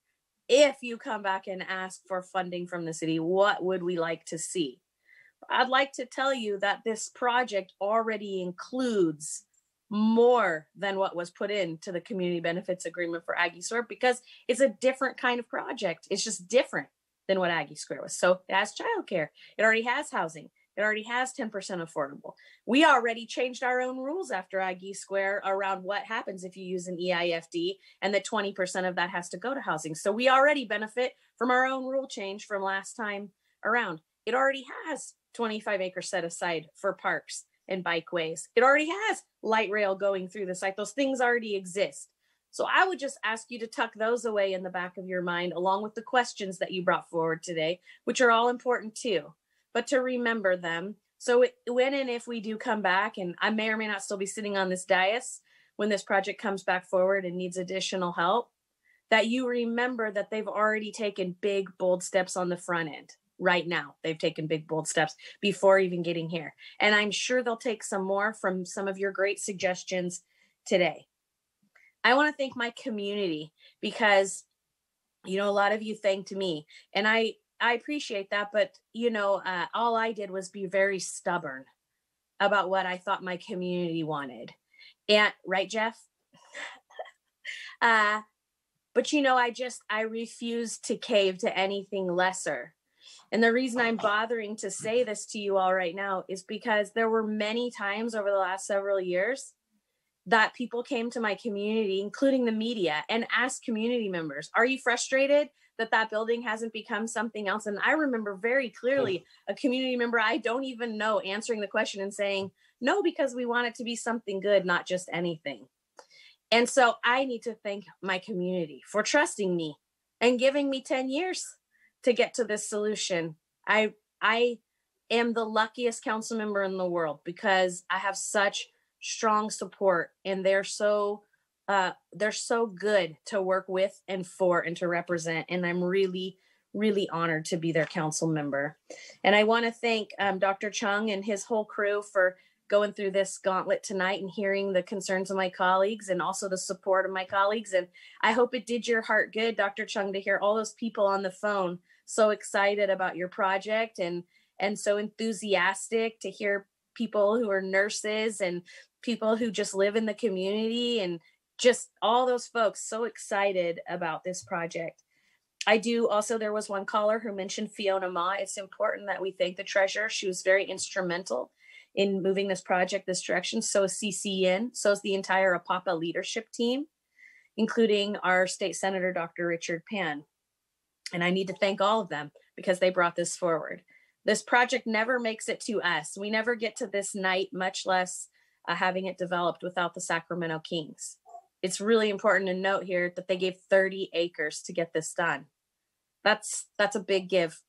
if you come back and ask for funding from the city, what would we like to see? I'd like to tell you that this project already includes more than what was put into the community benefits agreement for Aggie Square, because it's a different kind of project. It's just different than what Aggie Square was. So it has childcare. It already has housing. It already has 10% affordable. We already changed our own rules after Aggie Square around what happens if you use an EIFD, and that 20% of that has to go to housing. So we already benefit from our own rule change from last time around. It already has 25 acres set aside for parks and bikeways. It already has light rail going through the site. Those things already exist. So I would just ask you to tuck those away in the back of your mind, along with the questions that you brought forward today, which are all important too, but to remember them. So when and if we do come back, and I may or may not still be sitting on this dais when this project comes back forward and needs additional help, that you remember that they've already taken big, bold steps on the front end. Right now, they've taken big, bold steps before even getting here. And I'm sure they'll take some more from some of your great suggestions today. I want to thank my community because, a lot of you thanked me, and I appreciate that. But, all I did was be very stubborn about what I thought my community wanted. And right, Jeff? But, I refuse to cave to anything lesser. And the reason I'm bothering to say this to you all right now is because there were many times over the last several years that people came to my community, including the media, and asked community members, are you frustrated that that building hasn't become something else? And I remember very clearly a community member I don't even know answering the question and saying, no, because we want it to be something good, not just anything. And so I need to thank my community for trusting me and giving me 10 years to get to this solution. I am the luckiest council member in the world because I have such strong support, and they're so good to work with and for and to represent. And I'm really, really honored to be their council member. And I want to thank Dr. Chung and his whole crew for going through this gauntlet tonight and hearing the concerns of my colleagues and also the support of my colleagues. And I hope it did your heart good, Dr. Chung, to hear all those people on the phone so excited about your project and so enthusiastic to hear people who are nurses and people who just live in the community and just all those folks so excited about this project. There was one caller who mentioned Fiona Ma. It's important that we thank the treasurer. She was very instrumental in moving this project this direction. So is CCN, so is the entire APAPA leadership team, including our state senator, Dr. Richard Pan. And I need to thank all of them because they brought this forward. This project never makes it to us. We never get to this night, much less having it developed without the Sacramento Kings. It's really important to note here that they gave 30 acres to get this done. That's a big give.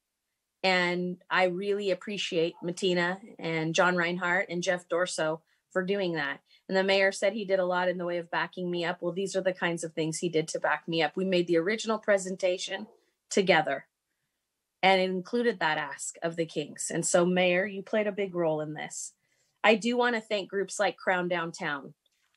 And I really appreciate Matina and John Reinhardt and Jeff Dorso for doing that. And the mayor said he did a lot in the way of backing me up. Well, these are the kinds of things he did to back me up. We made the original presentation together, and it included that ask of the Kings. And so, Mayor, you played a big role in this. I do want to thank groups like Crown Downtown.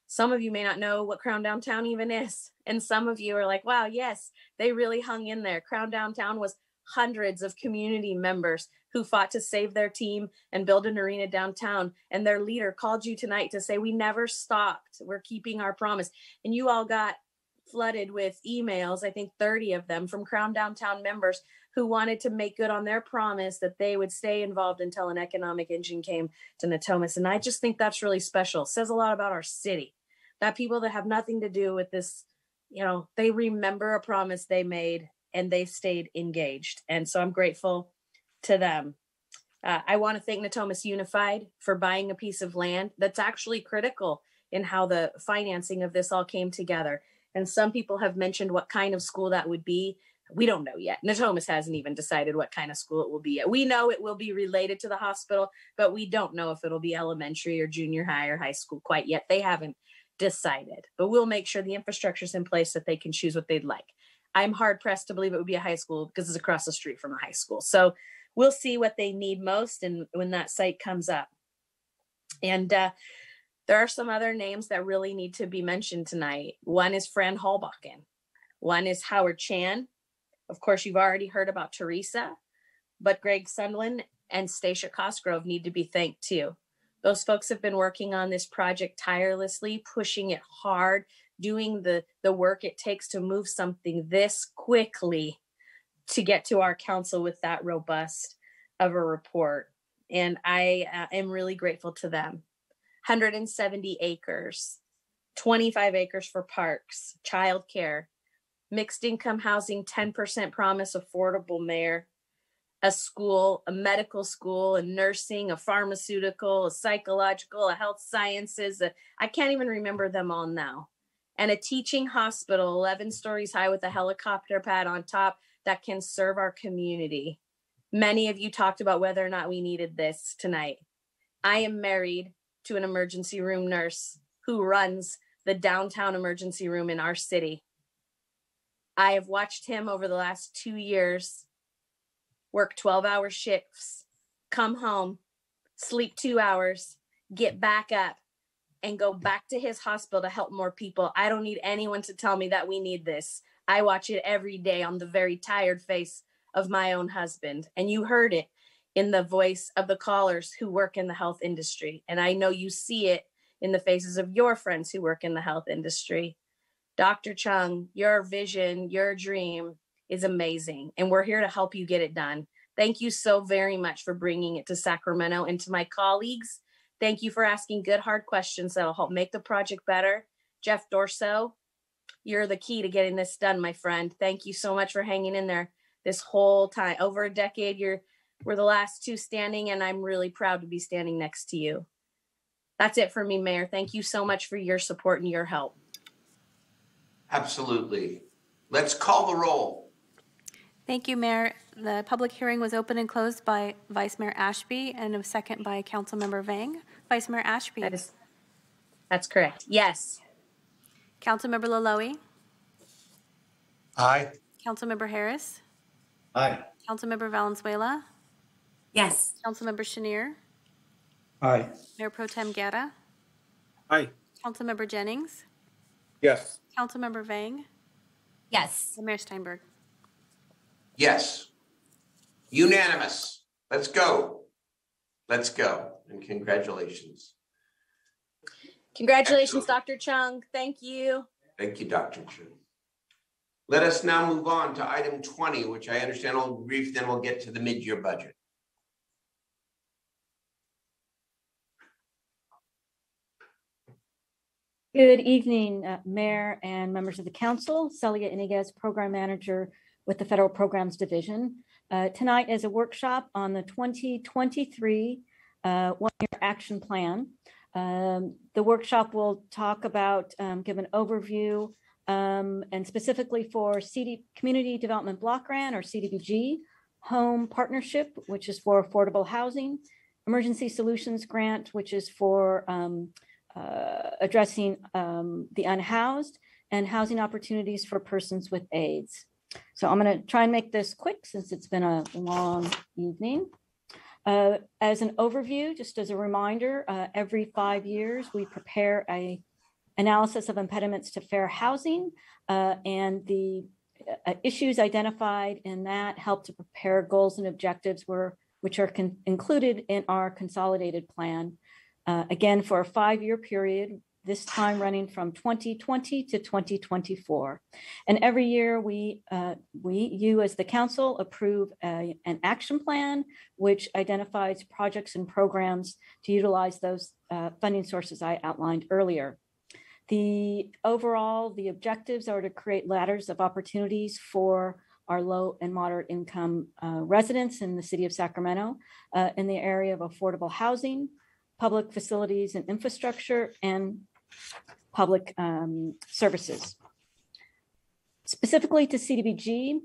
Some of you may not know what Crown Downtown even is. And some of you are like, wow, yes, they really hung in there. Crown Downtown was hundreds of community members who fought to save their team and build an arena downtown. And their leader called you tonight to say, we never stopped. We're keeping our promise. And you all got flooded with emails, I think 30 of them, from Crown Downtown members who wanted to make good on their promise that they would stay involved until an economic engine came to Natomas. And I just think that's really special. It says a lot about our city, that people that have nothing to do with this, they remember a promise they made and they stayed engaged. And so I'm grateful to them. I want to thank Natomas Unified for buying a piece of land that's actually critical in how the financing of this all came together. And some people have mentioned what kind of school that would be. We don't know yet. Natomas hasn't even decided what kind of school it will be yet. We know it will be related to the hospital, but we don't know if it'll be elementary or junior high or high school quite yet. They haven't decided, but we'll make sure the infrastructure is in place that they can choose what they'd like. I'm hard pressed to believe it would be a high school because it's across the street from a high school. So we'll see what they need most and when that site comes up. And there are some other names that really need to be mentioned tonight. One is Fran Hallbakken. One is Howard Chan. Of course, you've already heard about Teresa, but Greg Sundlin and Stacia Cosgrove need to be thanked too. Those folks have been working on this project tirelessly, pushing it hard, doing the work it takes to move something this quickly to get to our council with that robust of a report. And I am really grateful to them. 170 acres, 25 acres for parks, childcare, mixed income housing, 10% promise affordable, Mayor, a school, a medical school, a nursing, a pharmaceutical, a psychological, a health sciences. I can't even remember them all now. And a teaching hospital, 11 stories high with a helicopter pad on top that can serve our community. Many of you talked about whether or not we needed this tonight. I am married to an emergency room nurse who runs the downtown emergency room in our city. I have watched him over the last 2 years work 12-hour shifts, come home, sleep 2 hours, get back up, and go back to his hospital to help more people. I don't need anyone to tell me that we need this. I watch it every day on the very tired face of my own husband. And you heard it in the voice of the callers who work in the health industry. And I know you see it in the faces of your friends who work in the health industry. Dr. Chung, your vision, your dream is amazing. And we're here to help you get it done. Thank you so very much for bringing it to Sacramento. And to my colleagues, thank you for asking good, hard questions that'll help make the project better. Jeff Dorso, you're the key to getting this done, my friend. Thank you so much for hanging in there this whole time. Over a decade, we're the last two standing, and I'm really proud to be standing next to you. That's it for me, Mayor. Thank you so much for your support and your help. Absolutely. Let's call the roll. Thank you, Mayor. The public hearing was opened and closed by Vice Mayor Ashby and a second by Councilmember Vang. Vice Mayor Ashby. That's correct. Yes. Councilmember Laloe. Aye. Councilmember Harris. Aye. Councilmember Valenzuela. Yes. Councilmember Chenier. Aye. Mayor Pro Tem Guerra. Aye. Councilmember Jennings. Yes. Councilmember Vang. Yes. And Mayor Steinberg. Yes. Unanimous. Let's go. Let's go. And congratulations. Congratulations, Dr. Chung. Thank you. Thank you, Dr. Chung. Let us now move on to item 20, which I understand will be brief, then we'll get to the mid-year budget. Good evening, Mayor and members of the council. Celia Iniguez, Program Manager with the Federal Programs Division. Tonight is a workshop on the 2023 one-year action plan. The workshop will talk about, give an overview, and specifically for Community Development Block Grant, or CDBG, Home Partnership, which is for affordable housing, Emergency Solutions Grant, which is for addressing the unhoused, and housing opportunities for persons with AIDS. So I'm going to try and make this quick since it's been a long evening. As an overview, just as a reminder, every 5 years we prepare an analysis of impediments to fair housing, and the issues identified in that help to prepare goals and objectives which are included in our consolidated plan. Again, for a 5-year period, this time running from 2020 to 2024. And every year you as the council approve an action plan, which identifies projects and programs to utilize those funding sources I outlined earlier. The objectives are to create ladders of opportunities for our low and moderate income residents in the city of Sacramento in the area of affordable housing, public facilities and infrastructure, and public services. Specifically to CDBG,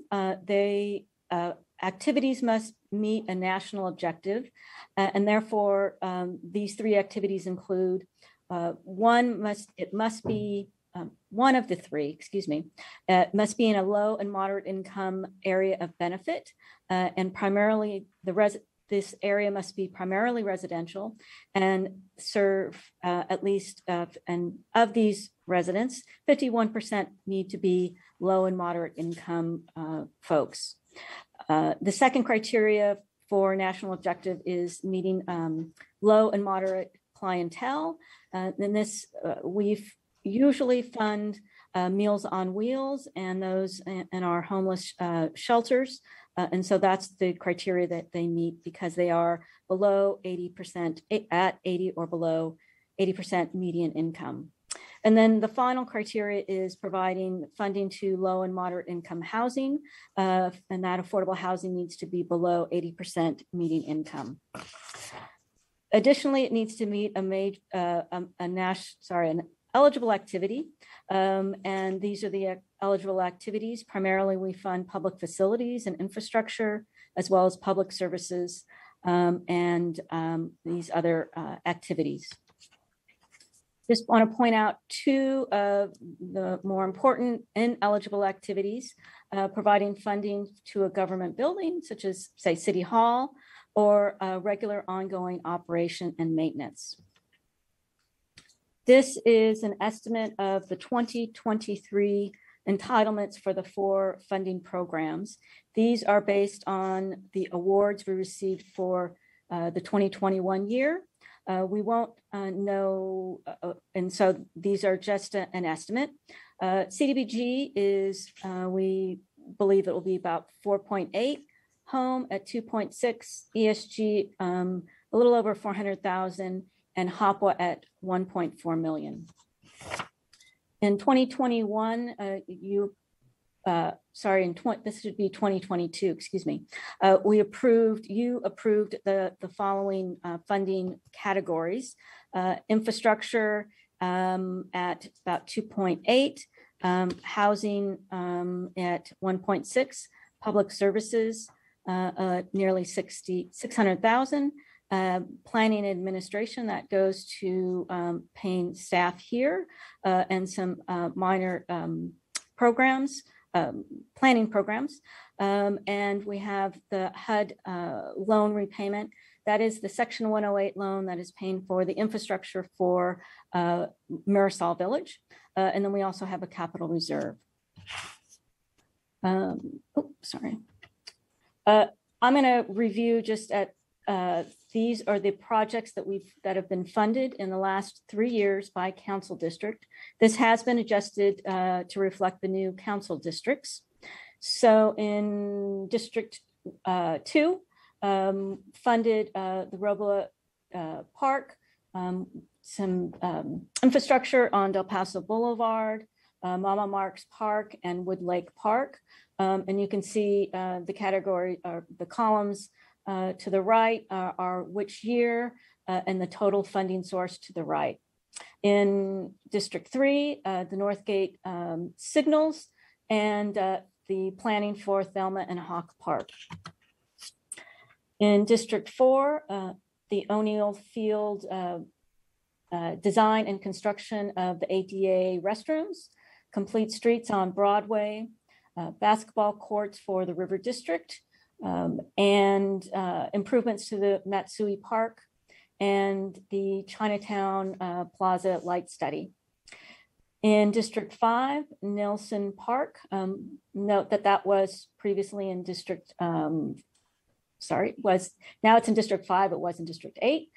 activities must meet a national objective, and therefore these 3 activities include: one, it must be one of the three, excuse me, must be in a low and moderate income area of benefit, and primarily this area must be primarily residential and serve at least, and of these residents, 51% need to be low and moderate income folks. The second criteria for national objective is meeting low and moderate clientele. In this, we usually fund Meals on Wheels and those in our homeless shelters. And so that's the criteria that they meet because they are below 80%, at 80 or below 80% median income. And then the final criteria is providing funding to low and moderate income housing, and that affordable housing needs to be below 80% median income. Additionally, it needs to meet an eligible activity, and these are the eligible activities. Primarily, we fund public facilities and infrastructure, as well as public services and these other activities. Just want to point out two of the more important ineligible activities, providing funding to a government building, such as, say, City Hall, or regular ongoing operation and maintenance. This is an estimate of the 2023 entitlements for the 4 funding programs. These are based on the awards we received for the 2021 year. We won't know, and so these are just an estimate. CDBG is, we believe it will be about 4.8, home at 2.6, ESG a little over 400,000, and HOPWA at 1.4 million. In 2021, this should be 2022, excuse me. You approved the following funding categories. Infrastructure at about 2.8, housing at 1.6, public services nearly 600,000, planning and administration that goes to paying staff here and some minor programs, planning programs. And we have the HUD loan repayment. That is the Section 108 loan that is paying for the infrastructure for Marisol Village. And then we also have a capital reserve. I'm going to review just at these are the projects that have been funded in the last 3 years by council district. This has been adjusted to reflect the new council districts. So in District 2, funded the Robola Park, some infrastructure on Del Paso Boulevard, Mama Marks Park, and Wood Lake Park. And you can see the category, or the columns to the right are which year and the total funding source to the right. In District 3, the Northgate signals and the planning for Thelma and Hawk Park. In District 4, the O'Neill Field design and construction of the ADA restrooms, complete streets on Broadway, basketball courts for the River District, and improvements to the Matsui Park and the Chinatown Plaza light study. In District 5, Nelson Park, note that was previously in District, now it's in District 5, it was in District 8.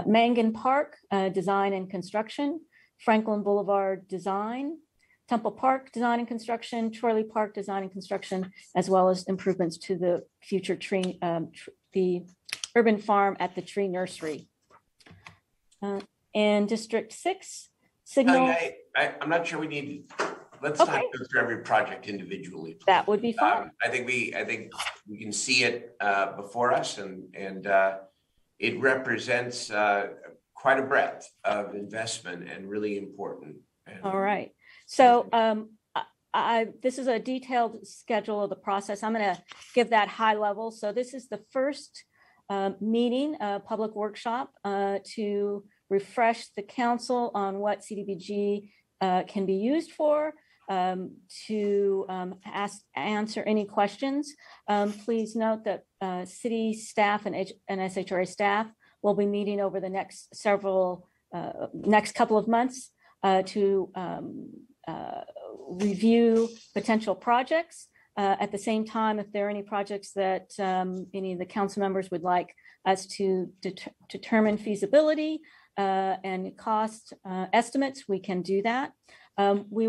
Mangan Park, design and construction, Franklin Boulevard design, Temple Park design and construction, Chorley Park design and construction, as well as improvements to the future tree, the urban farm at the tree nursery. In District 6, signal. I'm not sure we need, let's not go through every project individually. Please. That would be fine. I think we can see it before us, and it represents quite a breadth of investment and really important. All right. So this is a detailed schedule of the process. I'm going to give that high level. So this is the first meeting, public workshop to refresh the council on what CDBG can be used for. To answer any questions, please note that city staff and SHRA staff will be meeting over the next couple of months to review potential projects. At the same time, if there are any projects that any of the council members would like us to determine feasibility and cost estimates, we can do that. We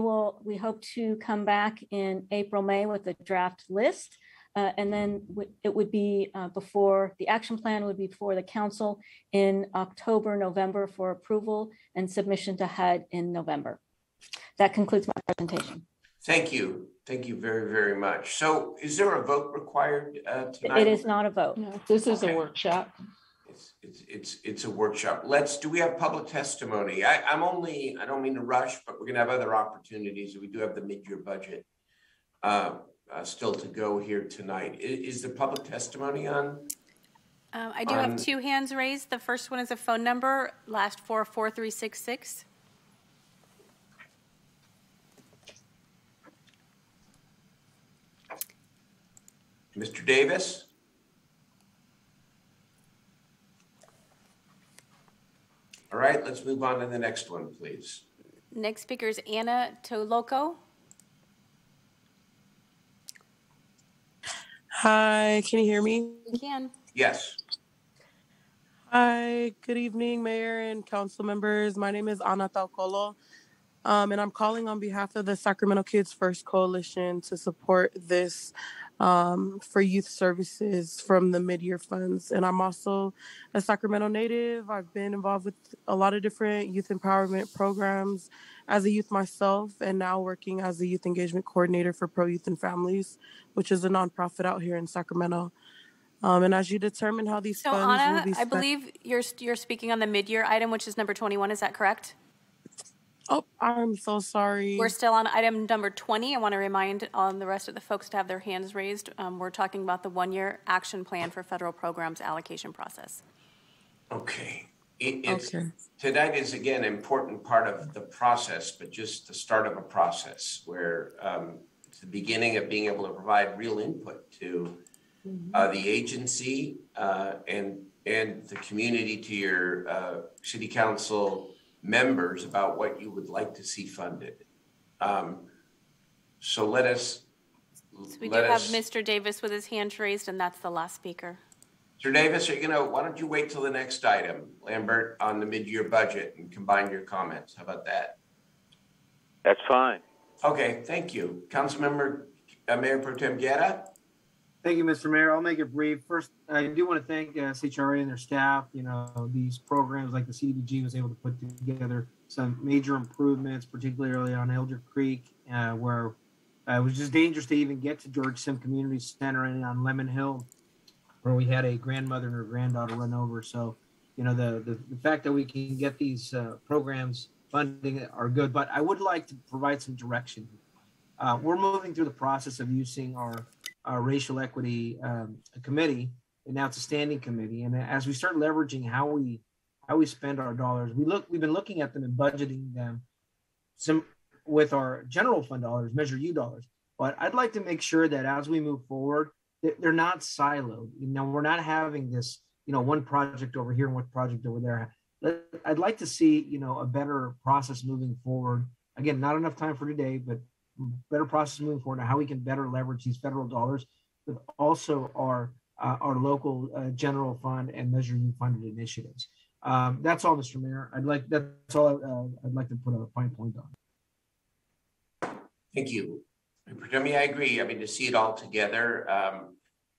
hope to come back in April, May with a draft list. And then it would be the action plan would be before the council in October, November for approval and submission to HUD in November. That concludes my presentation. Thank you. Thank you very, very much. So is there a vote required tonight? It is not a vote. No, this is a workshop. It's a workshop. Do we have public testimony? I don't mean to rush, but we're gonna have other opportunities. We do have the mid-year budget still to go here tonight. Is there public testimony on? I do have two hands raised. The first one is a phone number, last 44366. Mr. Davis? All right, let's move on to the next one, please. Next speaker is Anna Toloco. Hi, can you hear me? You can. Yes. Hi, good evening, Mayor and council members. My name is Ana Taucolo, and I'm calling on behalf of the Sacramento Kids First Coalition to support this for youth services from the mid-year funds. And I'm also a Sacramento native. I've been involved with a lot of different youth empowerment programs as a youth myself, and now working as a youth engagement coordinator for Pro Youth and Families, which is a nonprofit out here in Sacramento. And as you determine how these funds Anna, will be spent— I believe you're speaking on the mid-year item, which is number 21. Is that correct? Oh, I'm so sorry. We're still on item number 20. I want to remind the rest of the folks to have their hands raised. We're talking about the one-year action plan for federal programs allocation process. Okay. Tonight is, again, an important part of the process, but just the start of a process where it's the beginning of being able to provide real input to the agency and the community, to your city council members about what you would like to see funded. So let us. So we do have Mr. Davis with his hand raised, and that's the last speaker. Mr. Davis, why don't you wait till the next item, Lambert, on the mid-year budget and combine your comments? How about that? That's fine. Okay, thank you. Councilmember Mayor Pro Tem Guerra. Thank you, Mr. Mayor. I'll make it brief. First, I do want to thank CHRA and their staff. These programs like the CDBG was able to put together some major improvements, particularly on Elder Creek, where it was just dangerous to even get to George Sim Community Center and on Lemon Hill, where we had a grandmother and her granddaughter run over. So, the fact that we can get these programs funding are good, but I would like to provide some direction. We're moving through the process of using our racial equity committee, and now it's a standing committee. And as we start leveraging how we spend our dollars, we've been looking at them and budgeting them with our general fund dollars, Measure U dollars. But I'd like to make sure that as we move forward, they're not siloed. We're not having this, one project over here and one project over there. I'd like to see, a better process moving forward. Again, not enough time for today, but better process moving forward on how we can better leverage these federal dollars, but also our local general fund and Measure U funded initiatives. That's all, Mr. Mayor. That's all I'd like to put a fine point on. Thank you. I agree. To see it all together,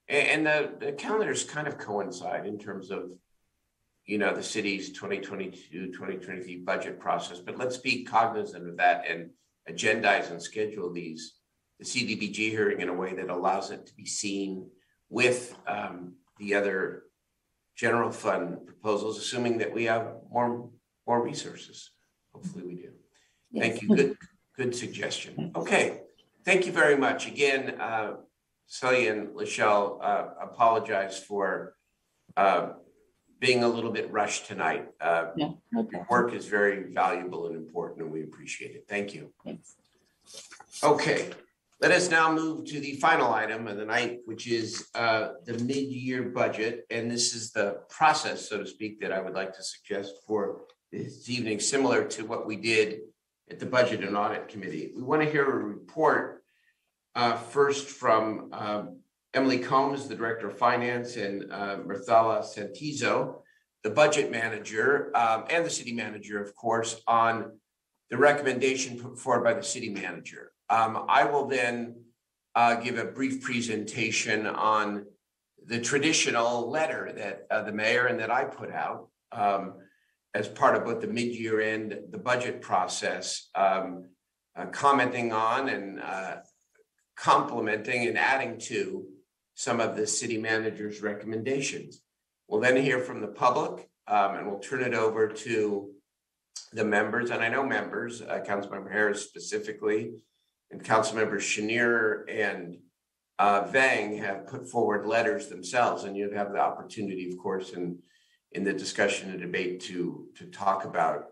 and the calendars kind of coincide in terms of, the city's 2022, 2023 budget process. But let's be cognizant of that and agendize and schedule the CDBG hearing in a way that allows it to be seen with the other general fund proposals, assuming that we have more resources. Hopefully we do. Yes. Thank you. Good suggestion. Okay. Thank you very much. Again, Celia and Lachelle, apologize for being a little bit rushed tonight. Yeah, no Your problem. work is very valuable and important, and we appreciate it. Thank you. Thanks. Okay, let us now move to the final item of the night, which is the mid-year budget. And this is the process, so to speak, that I would like to suggest for this evening, similar to what we did at the Budget and Audit Committee. We want to hear a report first from Emily Combs, the Director of Finance, and Marthala Santizo, the Budget Manager, and the City Manager, of course, on the recommendation put forward by the City Manager. I will then give a brief presentation on the traditional letter that the mayor and that I put out as part of both the mid-year and the budget process, commenting on and complementing and adding to some of the city manager's recommendations. We'll then hear from the public, and we'll turn it over to the members. And I know members, Councilmember Harris specifically, and Councilmembers Chenier and Vang have put forward letters themselves, and you'd have the opportunity, of course, in the discussion and debate to talk about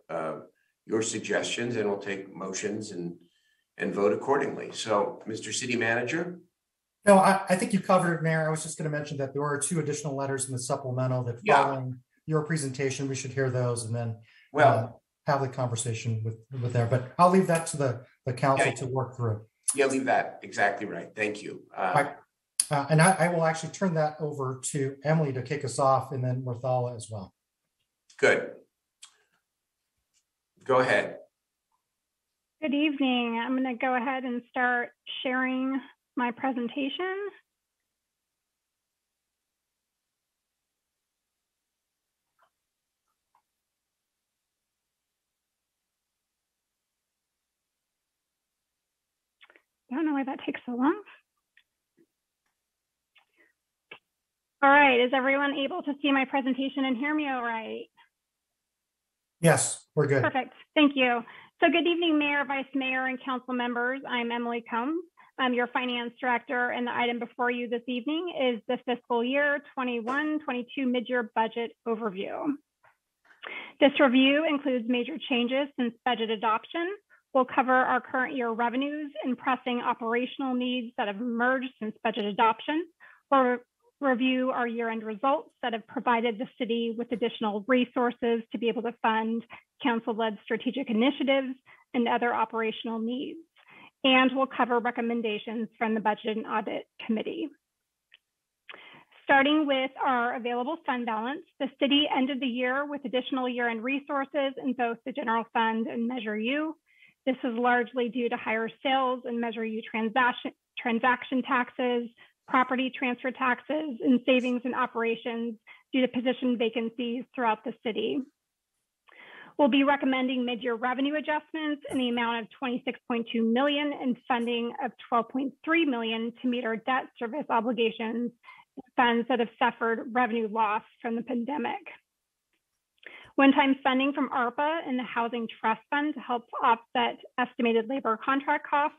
your suggestions, and we'll take motions and vote accordingly. So, Mr. City Manager. No, I think you covered it, Mayor. I was just going to mention that there are 2 additional letters in the supplemental that following your presentation, we should hear those and then have the conversation with there. But I'll leave that to the council to work through. Yeah, leave that. Exactly right. Thank you. And I will actually turn that over to Emily to kick us off, and then Marthala as well. Good. Go ahead. Good evening. I'm going to go ahead and start sharing my presentation. Don't know why that takes so long. All right, is everyone able to see my presentation and hear me all right? Yes, we're good. Perfect, thank you. So good evening, Mayor, Vice Mayor, and council members. I'm Emily Combs. I'm your finance director, and the item before you this evening is the fiscal year 21-22 mid-year budget overview. This review includes major changes since budget adoption. We'll cover our current year revenues and pressing operational needs that have emerged since budget adoption. We'll review our year-end results that have provided the city with additional resources to be able to fund council-led strategic initiatives and other operational needs. And we'll cover recommendations from the Budget and Audit Committee. Starting with our available fund balance, the city ended the year with additional year-end resources in both the general fund and Measure U. This is largely due to higher sales and Measure U transaction taxes, property transfer taxes, and savings in operations due to position vacancies throughout the city. We'll be recommending mid-year revenue adjustments in the amount of $26.2 million and funding of $12.3 million to meet our debt service obligations, funds that have suffered revenue loss from the pandemic. One-time funding from ARPA and the Housing Trust Fund to help offset estimated labor contract costs.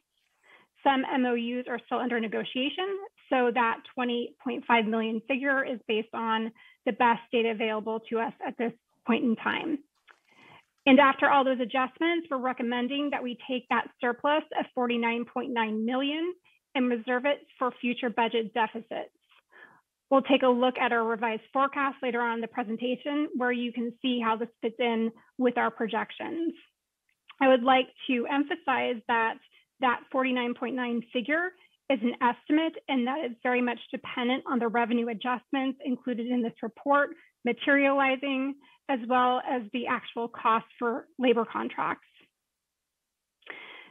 Some MOUs are still under negotiation, so that $20.5 million figure is based on the best data available to us at this point in time. And after all those adjustments, we're recommending that we take that surplus of $49.9 million and reserve it for future budget deficits. We'll take a look at our revised forecast later on in the presentation, where you can see how this fits in with our projections. I would like to emphasize that that 49.9 figure is an estimate, and that is very much dependent on the revenue adjustments included in this report materializing, as well as the actual cost for labor contracts.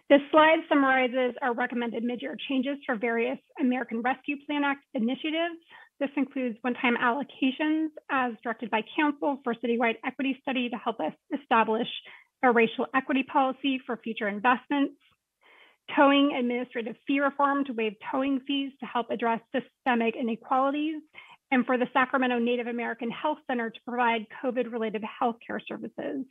This slide summarizes our recommended mid-year changes for various American Rescue Plan Act initiatives. This includes one-time allocations as directed by council for citywide equity study to help us establish a racial equity policy for future investments, towing administrative fee reform to waive towing fees to help address systemic inequalities, and for the Sacramento Native American Health Center to provide COVID-related healthcare services.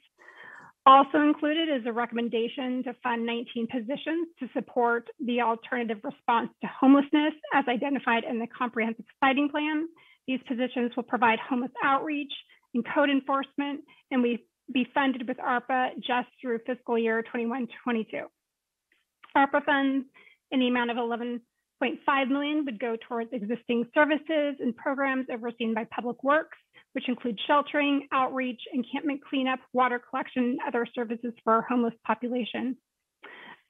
Also included is a recommendation to fund 19 positions to support the alternative response to homelessness as identified in the comprehensive siting plan. These positions will provide homeless outreach, and code enforcement, and we be funded with ARPA just through fiscal year 21-22. ARPA funds in the amount of $11.5 million would go towards existing services and programs overseen by Public Works, which include sheltering, outreach, encampment cleanup, water collection, and other services for our homeless population.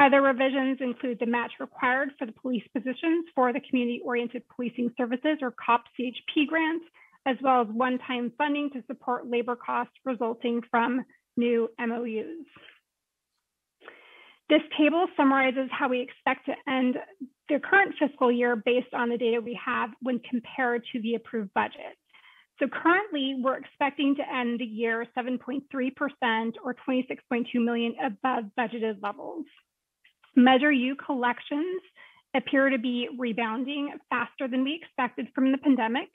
Other revisions include the match required for the police positions for the Community-Oriented Policing Services, or COP CHP grant, as well as one-time funding to support labor costs resulting from new MOUs. This table summarizes how we expect to end the current fiscal year based on the data we have when compared to the approved budget. So currently, we're expecting to end the year 7.3% or $26.2 million above budgeted levels. Measure U collections appear to be rebounding faster than we expected from the pandemic.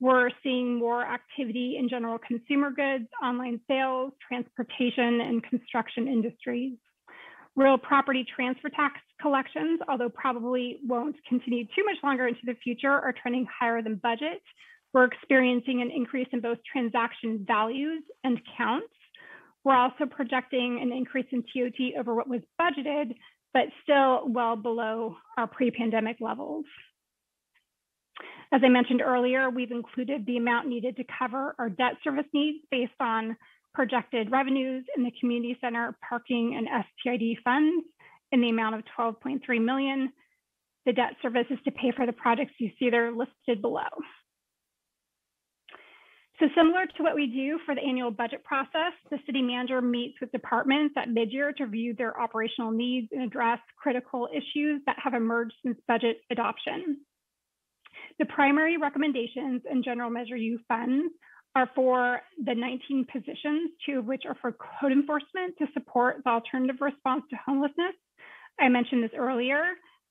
We're seeing more activity in general consumer goods, online sales, transportation, and construction industries. Real property transfer tax collections, although probably won't continue too much longer into the future, are trending higher than budget. We're experiencing an increase in both transaction values and counts. We're also projecting an increase in TOT over what was budgeted, but still well below our pre-pandemic levels. As I mentioned earlier, we've included the amount needed to cover our debt service needs based on projected revenues in the community center, parking, and STID funds in the amount of $12.3 million. The debt service is to pay for the projects you see there listed below. So similar to what we do for the annual budget process, the city manager meets with departments at mid-year to review their operational needs and address critical issues that have emerged since budget adoption. The primary recommendations in General Measure U funds are for the 19 positions, 2 of which are for code enforcement to support the alternative response to homelessness. I mentioned this earlier,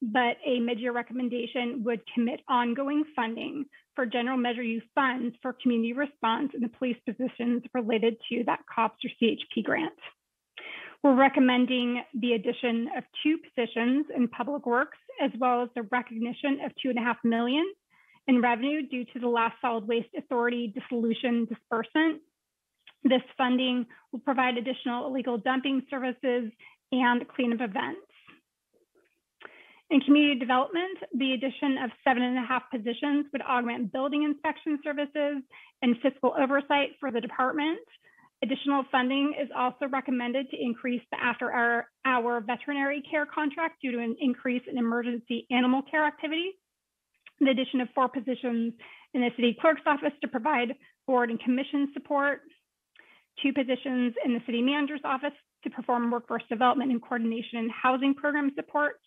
but a mid-year recommendation would commit ongoing funding for General Measure U funds for community response and the police positions related to that COPS or CHP grant. We're recommending the addition of 2 positions in Public Works, as well as the recognition of $2.5 million in revenue due to the last solid waste authority dissolution disbursement. This funding will provide additional illegal dumping services and cleanup events. In community development, the addition of 7.5 positions would augment building inspection services and fiscal oversight for the department. Additional funding is also recommended to increase the after-hour veterinary care contract due to an increase in emergency animal care activities. The addition of 4 positions in the city clerk's office to provide board and commission support, 2 positions in the city manager's office to perform workforce development and coordination and housing program support.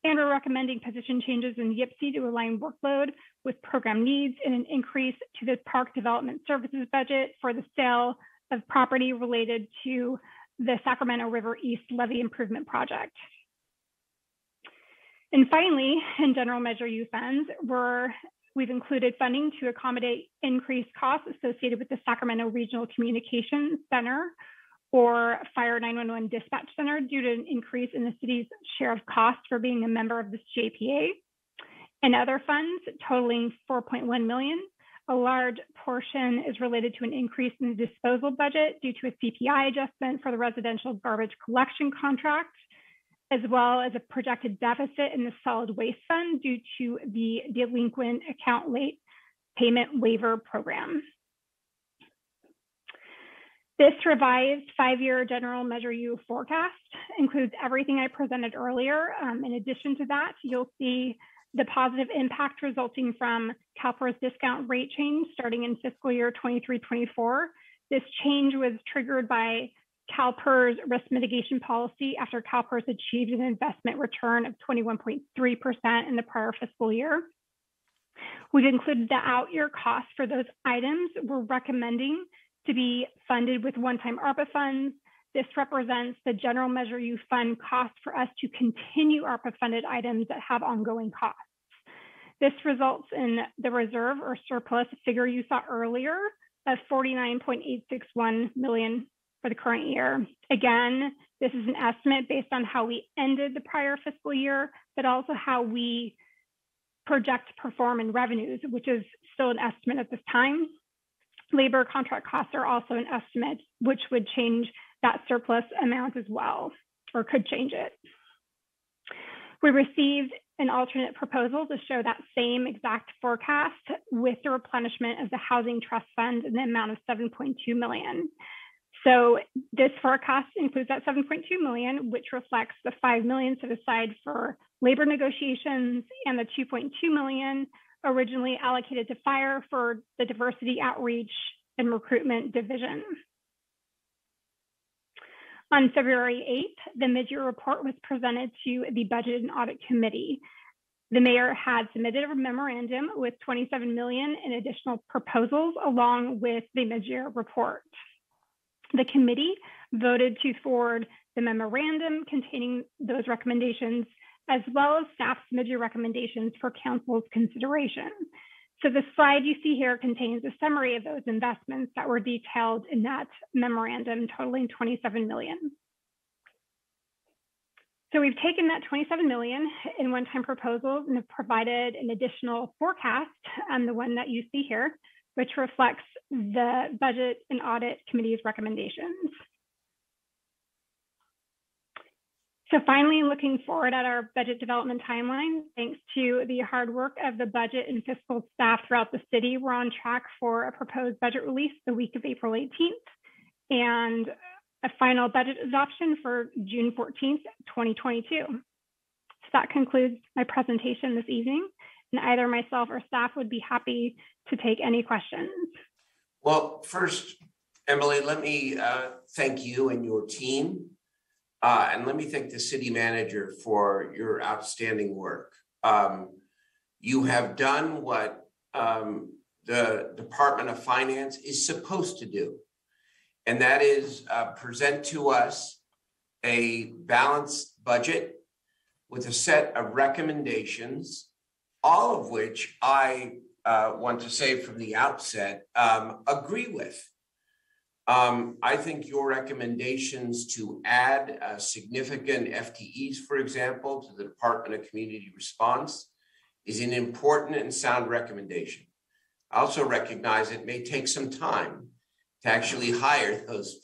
And we're recommending position changes in YPC to align workload with program needs and an increase to the park development services budget for the sale of property related to the Sacramento River East Levee Improvement Project. And finally, in General Measure U funds, we've included funding to accommodate increased costs associated with the Sacramento Regional Communications Center or Fire 911 Dispatch Center due to an increase in the city's share of costs for being a member of this JPA, and other funds totaling $4.1 million. A large portion is related to an increase in the disposal budget due to a CPI adjustment for the residential garbage collection contract, as well as a projected deficit in the solid waste fund due to the delinquent account late payment waiver program. This revised 5-year General Measure U forecast includes everything I presented earlier. In addition to that, you'll see the positive impact resulting from CalPERS discount rate change starting in fiscal year 23-24. This change was triggered by CalPERS risk mitigation policy after CalPERS achieved an investment return of 21.3% in the prior fiscal year. We've included the out-year costs for those items we're recommending to be funded with one-time ARPA funds. This represents the General Measure U fund cost for us to continue ARPA-funded items that have ongoing costs. This results in the reserve or surplus figure you saw earlier of $49.861 million for the current year. Again, this is an estimate based on how we ended the prior fiscal year, but also how we project to perform in revenues, which is still an estimate at this time. Labor contract costs are also an estimate, which would change that surplus amount as well, or could change it. We received an alternate proposal to show that same exact forecast with the replenishment of the Housing Trust Fund in the amount of $7.2 million. So this forecast includes that $7.2 million, which reflects the $5 million set aside for labor negotiations and the $2.2 million originally allocated to fire for the diversity outreach and recruitment division. On February 8th, the mid-year report was presented to the Budget and Audit Committee. The mayor had submitted a memorandum with $27 million in additional proposals along with the mid-year report. The committee voted to forward the memorandum containing those recommendations, as well as staff's mid-year recommendations for council's consideration. So the slide you see here contains a summary of those investments that were detailed in that memorandum, totaling $27 million. So we've taken that $27 million in one-time proposals and have provided an additional forecast, the one that you see here, which reflects the Budget and Audit Committee's recommendations. So finally, looking forward at our budget development timeline, thanks to the hard work of the budget and fiscal staff throughout the city, we're on track for a proposed budget release the week of April 18th and a final budget adoption for June 14th, 2022. So that concludes my presentation this evening, and either myself or staff would be happy to take any questions. Well, first, Emily, let me thank you and your team. And let me thank the city manager for your outstanding work. You have done what the Department of Finance is supposed to do, and that is present to us a balanced budget with a set of recommendations, all of which I want to say from the outset, agree with. I think your recommendations to add significant FTEs, for example, to the Department of Community Response is an important and sound recommendation. I also recognize it may take some time to actually hire those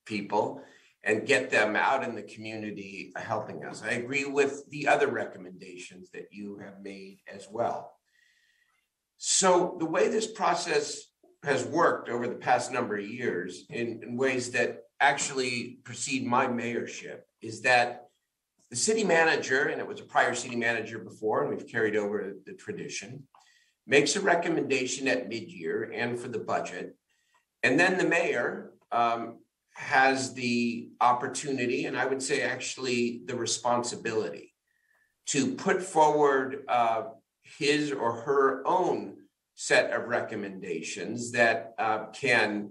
people and get them out in the community helping us. I agree with the other recommendations that you have made as well. So the way this process has worked over the past number of years in ways that actually precede my mayorship is that the city manager, and it was a prior city manager before, and we've carried over the tradition, makes a recommendation at mid-year and for the budget. And then the mayor has the opportunity, and I would say actually the responsibility, to put forward his or her own set of recommendations that can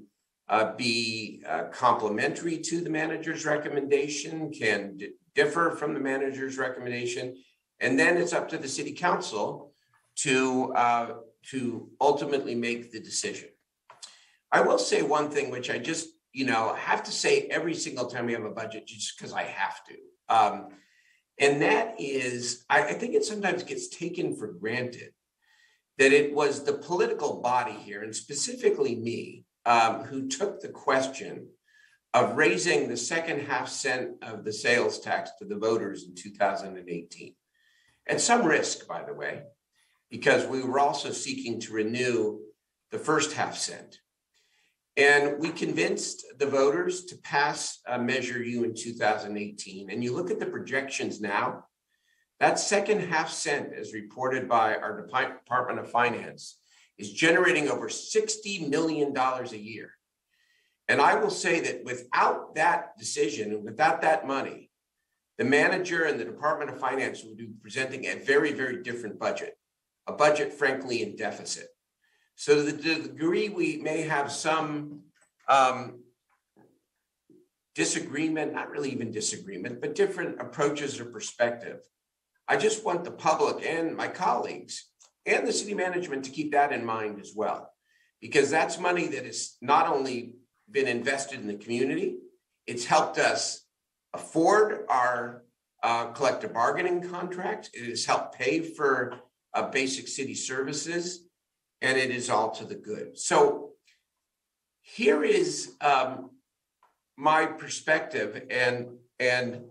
be complementary to the manager's recommendation, can differ from the manager's recommendation, and then it's up to the city council to ultimately make the decision. I will say one thing, which I just have to say every single time we have a budget, just because I have to, and that is, I think it sometimes gets taken for granted that it was the political body here, and specifically me, who took the question of raising the second half cent of the sales tax to the voters in 2018. At some risk, by the way, because we were also seeking to renew the first half cent. And we convinced the voters to pass Measure U in 2018. And you look at the projections now, that second half cent, as reported by our Department of Finance, is generating over $60 million a year. And I will say that without that decision and without that money, the manager and the Department of Finance would be presenting a very, very different budget, a budget, frankly, in deficit. So to the degree we may have some disagreement, not really even disagreement, but different approaches or perspective, I just want the public and my colleagues and the city management to keep that in mind as well, because that's money that has not only been invested in the community, it's helped us afford our collective bargaining contracts, it has helped pay for basic city services, and it is all to the good. So here is my perspective and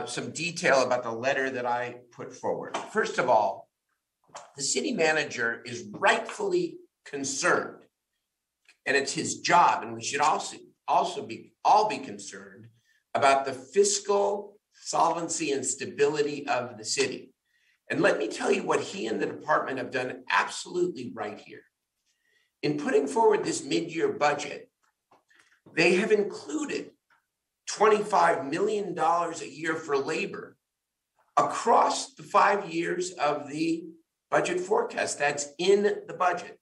some detail about the letter that I put forward. First of all, the city manager is rightfully concerned, and it's his job, and we should also be concerned about the fiscal solvency and stability of the city. And let me tell you what he and the department have done absolutely right here. In putting forward this mid-year budget, they have included $25 million a year for labor across the 5 years of the budget forecast. That's in the budget.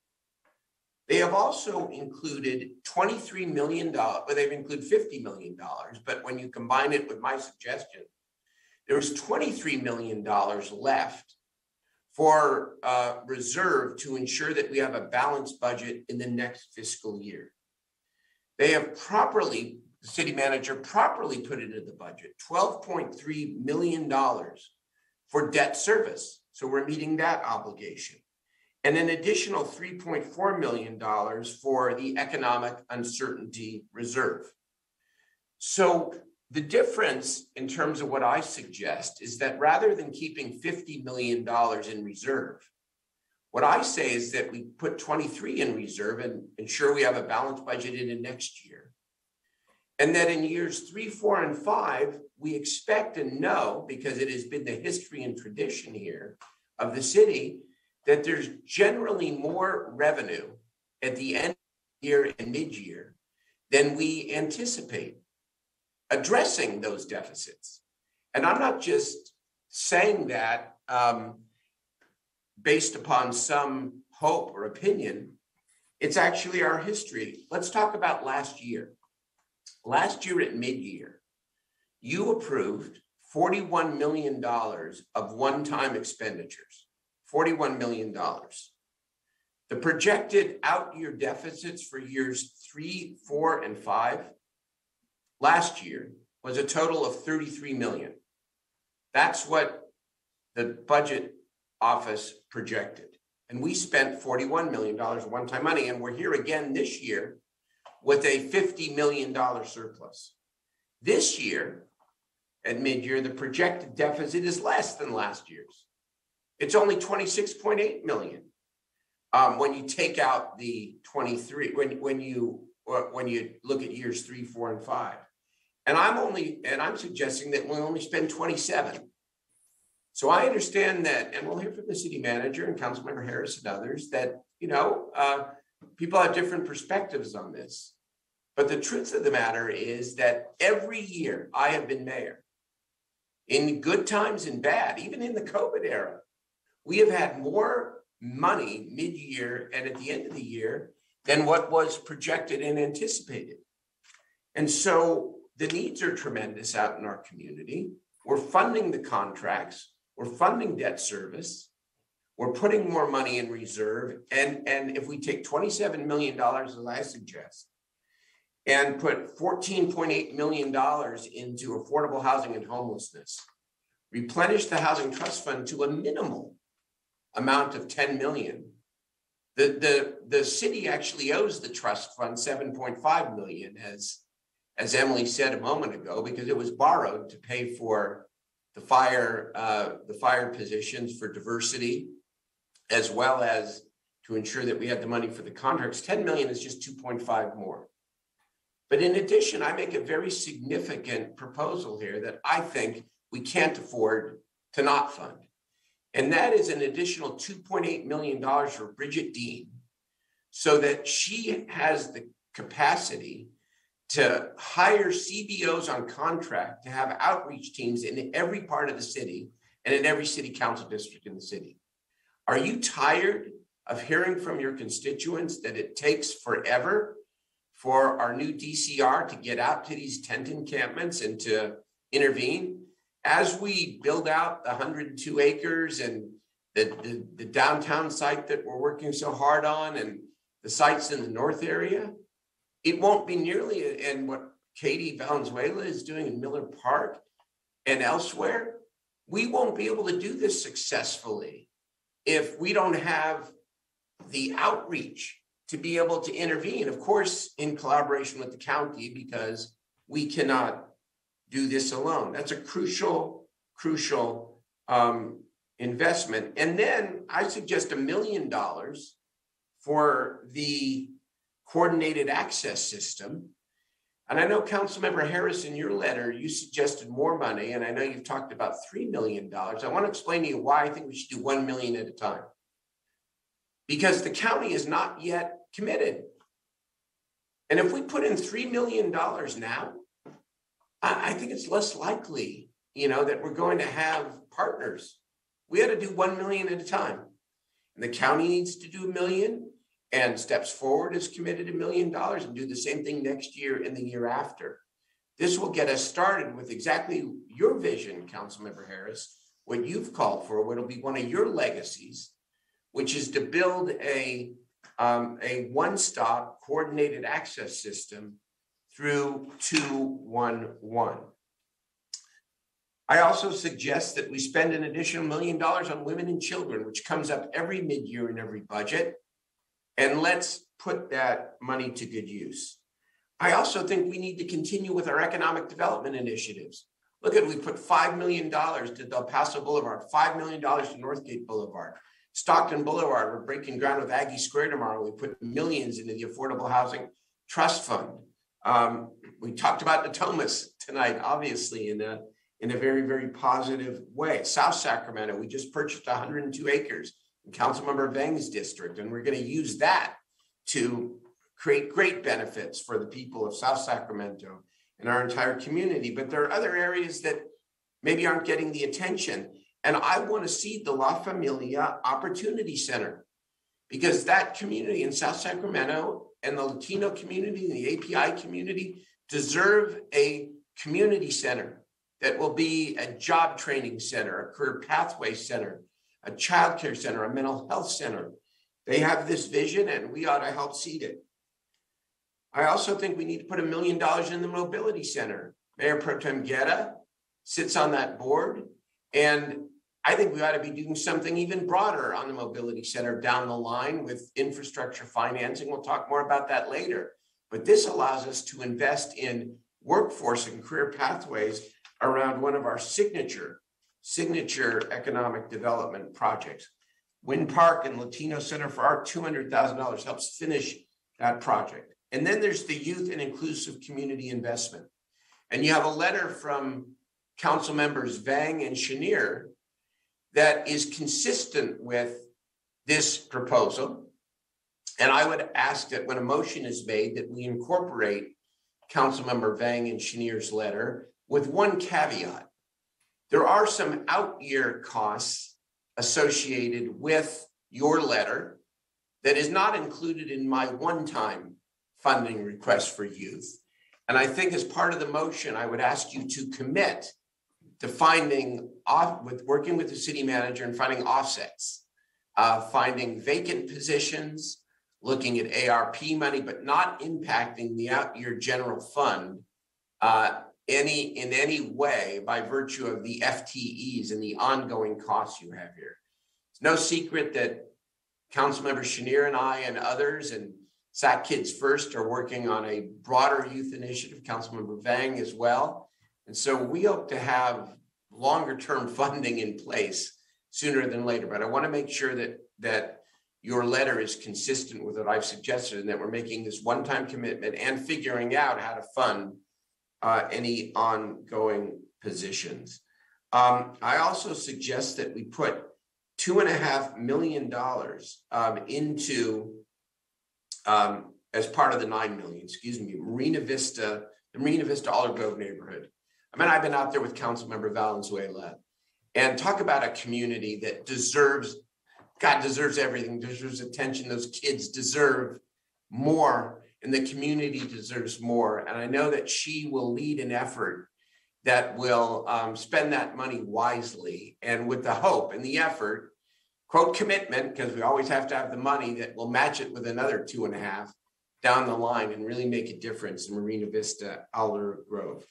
They have also included $23 million, but they've included $50 million. But when you combine it with my suggestion, there's $23 million left for reserve to ensure that we have a balanced budget in the next fiscal year. They have the city manager properly put it in the budget, $12.3 million for debt service. So we're meeting that obligation. And an additional $3.4 million for the economic uncertainty reserve. So the difference in terms of what I suggest is that rather than keeping $50 million in reserve, what I say is that we put 23 in reserve and ensure we have a balanced budget into next year. And that in years 3, 4, and 5, we expect and know, because it has been the history and tradition here of the city, that there's generally more revenue at the end of the year and mid-year than we anticipate, addressing those deficits. And I'm not just saying that based upon some hope or opinion. It's actually our history. Let's talk about last year. Last year at mid-year, you approved $41 million of one-time expenditures, $41 million. The projected out-year deficits for years 3, 4, and 5 last year was a total of $33 million. That's what the budget office projected. And we spent $41 million one-time money. And we're here again this year with a $50 million surplus. This year, at mid-year, the projected deficit is less than last year's. It's only 26.8 million. When you take out the 23, when you look at years 3, 4, and 5. And I'm suggesting that we'll only spend 27. So I understand that, and we'll hear from the city manager and Councilmember Harris and others that, people have different perspectives on this. But the truth of the matter is that every year I have been mayor, in good times and bad, even in the COVID era, we have had more money mid-year and at the end of the year than what was projected and anticipated. And so the needs are tremendous out in our community. We're funding the contracts. We're funding debt service. We're putting more money in reserve. And if we take $27 million, as I suggest, and put $14.8 million into affordable housing and homelessness, replenish the Housing Trust Fund to a minimal amount of $10 million. The city actually owes the trust fund $7.5 million, as Emily said a moment ago, because it was borrowed to pay for the fire positions for diversity, as well as to ensure that we had the money for the contracts. 10 million is just 2.5 more. But in addition, I make a very significant proposal here that I think we can't afford to not fund. And that is an additional $2.8 million for Bridget Dean, so that she has the capacity to hire CBOs on contract to have outreach teams in every part of the city and in every city council district in the city. Are you tired of hearing from your constituents that it takes forever for our new DCR to get out to these tent encampments and to intervene? As we build out the 102 acres and the downtown site that we're working so hard on and the sites in the north area, it won't be nearly, and what Katie Valenzuela is doing in Miller Park and elsewhere, we won't be able to do this successfully if we don't have the outreach to be able to intervene, of course, in collaboration with the county, because we cannot do this alone. That's a crucial investment. And then I suggest $1 million for the coordinated access system. And I know Councilmember Harris, in your letter, you suggested more money, and I know you've talked about $3 million. I want to explain to you why I think we should do 1 million at a time. Because the county is not yet committed. And if we put in $3 million now, I think it's less likely, that we're going to have partners. We had to do 1 million at a time. And the county needs to do 1 million, and Steps Forward is committed $1 million and do the same thing next year and the year after. This will get us started with exactly your vision, Councilmember Harris, what you've called for, what will be one of your legacies, which is to build a one-stop coordinated access system through 211. I also suggest that we spend an additional $1 million on women and children, which comes up every mid-year in every budget. And let's put that money to good use. I also think we need to continue with our economic development initiatives. Look at, we put $5 million to Del Paso Boulevard, $5 million to Northgate Boulevard. Stockton Boulevard, we're breaking ground with Aggie Square tomorrow. We put millions into the Affordable Housing Trust Fund. We talked about the Thomas tonight, obviously, in a very, very positive way. South Sacramento, we just purchased 102 acres in Councilmember Vang's district, and we're going to use that to create great benefits for the people of South Sacramento and our entire community. But there are other areas that maybe aren't getting the attention. And I want to see the La Familia Opportunity Center, because that community in South Sacramento and the Latino community and the API community deserve a community center that will be a job training center, a career pathway center, a childcare center, a mental health center. They have this vision, and we ought to help seed it. I also think we need to put $1 million in the mobility center. Mayor Pro Tem Guerra sits on that board, and I think we ought to be doing something even broader on the mobility center down the line with infrastructure financing. We'll talk more about that later. But this allows us to invest in workforce and career pathways around one of our signature economic development projects. Wind Park and Latino Center for Art, $200,000 helps finish that project. And then there's the youth and inclusive community investment. And you have a letter from council members Vang and Chenier that is consistent with this proposal. And I would ask that when a motion is made that we incorporate Councilmember Vang and Chenier's letter with one caveat. There are some out-year costs associated with your letter that is not included in my one-time funding request for youth. And I think as part of the motion, I would ask you to commit to working with the city manager and finding offsets, finding vacant positions, looking at ARP money, but not impacting the out-year general fund in any way by virtue of the FTEs and the ongoing costs you have here. It's no secret that Councilmember Chenier and I and others and SAC Kids First are working on a broader youth initiative, Councilmember Vang as well. And so we hope to have longer term funding in place sooner than later. But I want to make sure that your letter is consistent with what I've suggested and that we're making this one-time commitment and figuring out how to fund any ongoing positions. I also suggest that we put $2.5 million into, as part of the 9 million, the Marina Vista Olive Grove neighborhood. I mean, I've been out there with Councilmember Valenzuela, and talk about a community that deserves everything, deserves attention. Those kids deserve more, and the community deserves more. And I know that she will lead an effort that will spend that money wisely and with the hope and the effort, quote, commitment, because we always have to have the money that will match it with another 2.5 down the line and really make a difference in Marina Vista Olive Grove.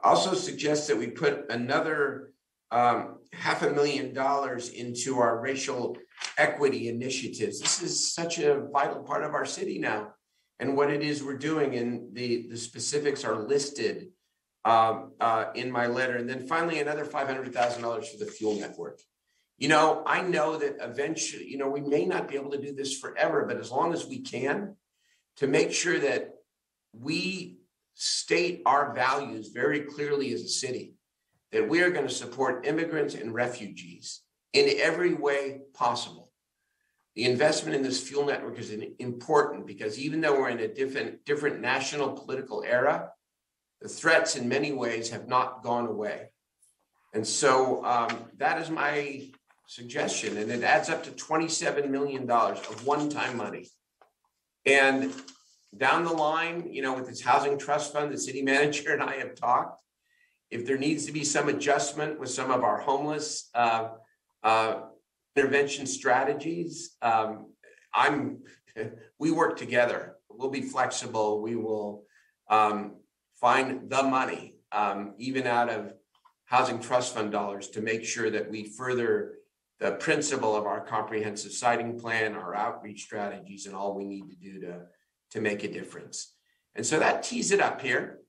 I also suggest that we put another $500,000 into our racial equity initiatives. This is such a vital part of our city now, and what it is we're doing, and the specifics are listed in my letter. And then finally, another $500,000 for the fuel network. I know that eventually, we may not be able to do this forever, but as long as we can, to make sure that we state our values very clearly as a city, that we are going to support immigrants and refugees in every way possible. The investment in this fuel network is important because even though we're in a different national political era, the threats in many ways have not gone away. And so that is my suggestion. And it adds up to $27 million of one-time money. And down the line, with this housing trust fund, the city manager and I have talked, if there needs to be some adjustment with some of our homeless intervention strategies, we work together. We'll be flexible. We will find the money, even out of housing trust fund dollars, to make sure that we further the principle of our comprehensive siting plan, our outreach strategies, and all we need to do to make a difference. And so that tees it up here.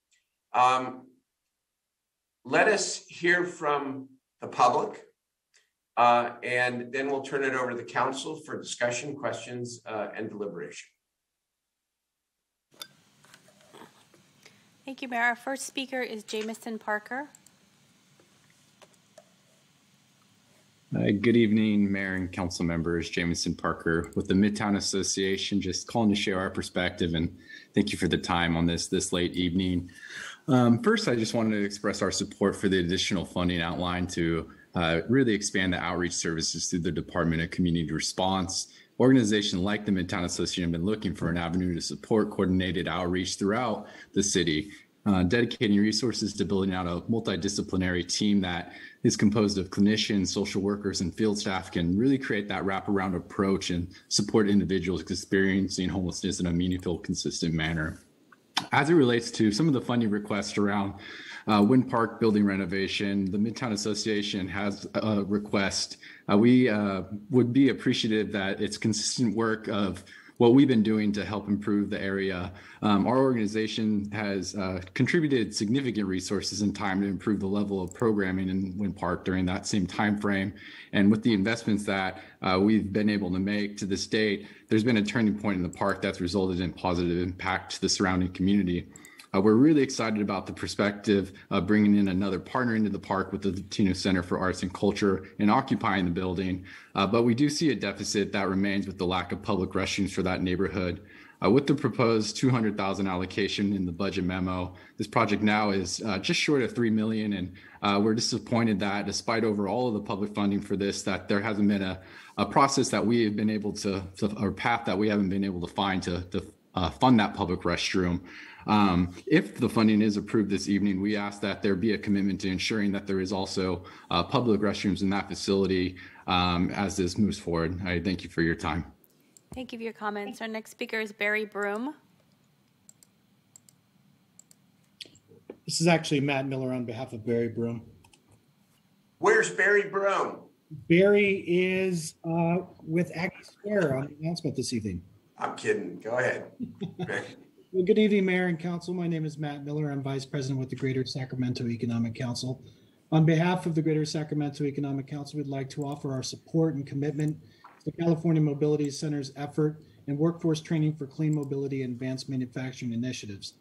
Let us hear from the public, and then we'll turn it over to the council for discussion, questions, and deliberation. Thank you, Mayor. Our first speaker is Jamison Parker. Good evening, Mayor and Council members. Jamison Parker with the Midtown Association, just calling to share our perspective, and thank you for the time on this late evening. First, I just wanted to express our support for the additional funding outlined to really expand the outreach services through the Department of Community Response. Organizations like the Midtown Association have been looking for an avenue to support coordinated outreach throughout the city, dedicating resources to building out a multidisciplinary team that is composed of clinicians, social workers, and field staff can really create that wraparound approach and support individuals experiencing homelessness in a meaningful, consistent manner. As it relates to some of the funding requests around Wind Park building renovation, the Midtown Association has a request. We would be appreciative that it's consistent work of what we've been doing to help improve the area. Our organization has contributed significant resources and time to improve the level of programming in Wind Park during that same time frame. And with the investments that we've been able to make to this date, there's been a turning point in the park that's resulted in positive impact to the surrounding community. We're really excited about the perspective of bringing in another partner into the park with the Latino Center for Arts and Culture and occupying the building. But we do see a deficit that remains with the lack of public restrooms for that neighborhood. With the proposed $200,000 allocation in the budget memo, this project now is just short of $3 million. And we're disappointed that despite over all of the public funding for this, that there hasn't been a process that we have been able to or path that we haven't been able to find to fund that public restroom. If the funding is approved this evening, we ask that there be a commitment to ensuring that there is also public restrooms in that facility as this moves forward. I thank you for your time. Thank you for your comments. Our next speaker is Barry Broom. This is actually Matt Miller on behalf of Barry Broom. Where's Barry Broom? Barry is with Aggie Square on the announcement this evening. I'm kidding. Go ahead. Well, good evening, Mayor and Council. My name is Matt Miller. I'm Vice President with the Greater Sacramento Economic Council. On behalf of the Greater Sacramento Economic Council, we'd like to offer our support and commitment to the California Mobility Center's effort and workforce training for clean mobility and advanced manufacturing initiatives.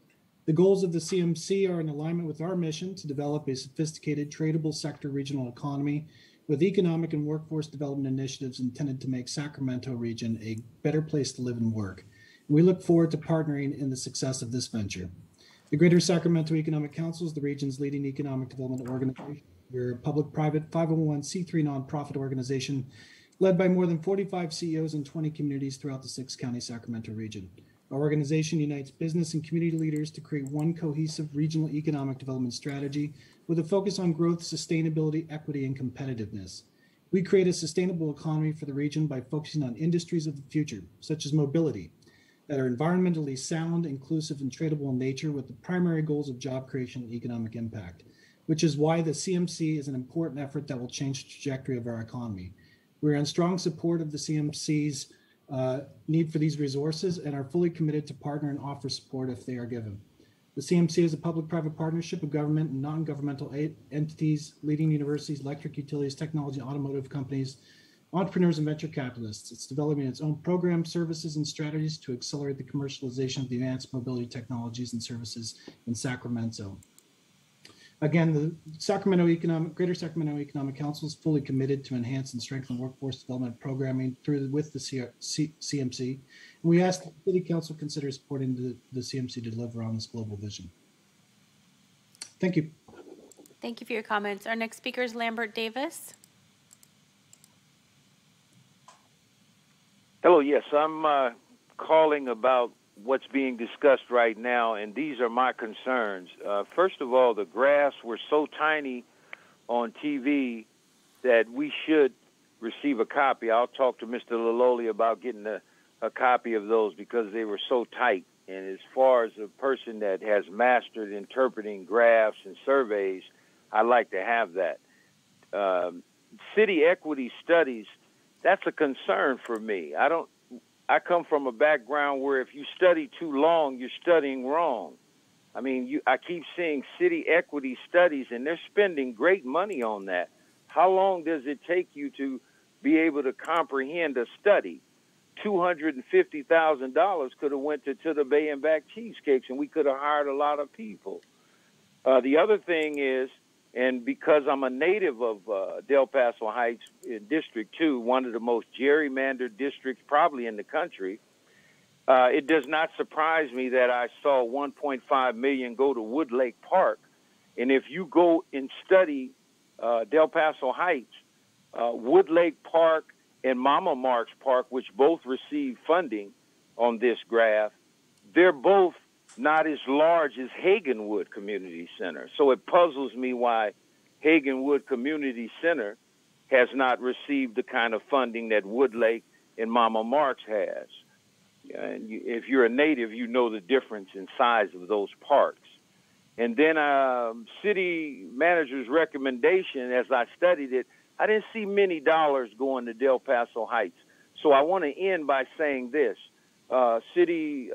The goals of the CMC are in alignment with our mission to develop a sophisticated, tradable sector regional economy with economic and workforce development initiatives intended to make Sacramento region a better place to live and work. We look forward to partnering in the success of this venture. The Greater Sacramento Economic Council is the region's leading economic development organization. We're a public-private 501c3 nonprofit organization led by more than 45 CEOs in 20 communities throughout the 6-county Sacramento region. Our organization unites business and community leaders to create one cohesive regional economic development strategy with a focus on growth, sustainability, equity, and competitiveness. We create a sustainable economy for the region by focusing on industries of the future, such as mobility, that are environmentally sound, inclusive, and tradable in nature with the primary goals of job creation and economic impact, which is why the CMC is an important effort that will change the trajectory of our economy. We're in strong support of the CMC's need for these resources and are fully committed to partner and offer support if they are given. The CMC is a public-private partnership of government and non-governmental entities, leading universities, electric utilities, technology, automotive companies, entrepreneurs, and venture capitalists. It's developing its own programs, services, and strategies to accelerate the commercialization of the advanced mobility technologies and services in Sacramento. Again, the Greater Sacramento Economic Council is fully committed to enhance and strengthen workforce development programming with the CMC. And we ask the City Council consider supporting the CMC to deliver on this global vision. Thank you. Thank you for your comments. Our next speaker is Lambert Davis. Hello, yes, I'm calling about what's being discussed right now, and these are my concerns. First of all, the graphs were so tiny on TV that we should receive a copy. I'll talk to Mr. Laloli about getting a copy of those because they were so tight. And as far as a person that has mastered interpreting graphs and surveys, I like to have that. City equity studies, that's a concern for me. I come from a background where if you study too long, you're studying wrong. I mean, I keep seeing city equity studies, and they're spending great money on that. How long does it take you to be able to comprehend a study? $250,000 could have went to the Bay and back cheesecakes, and we could have hired a lot of people. The other thing is, and because I'm a native of Del Paso Heights in District 2, one of the most gerrymandered districts probably in the country, it does not surprise me that I saw $1.5 million go to Wood Lake Park. And if you go and study Del Paso Heights, Wood Lake Park and Mama Marks Park, which both receive funding on this graph, they're both not as large as Hagenwood Community Center. So it puzzles me why Hagenwood Community Center has not received the kind of funding that Wood Lake and Mama Marks has. And if you're a native, you know the difference in size of those parks. And then city manager's recommendation, as I studied it, I didn't see many dollars going to Del Paso Heights. So I want to end by saying this. City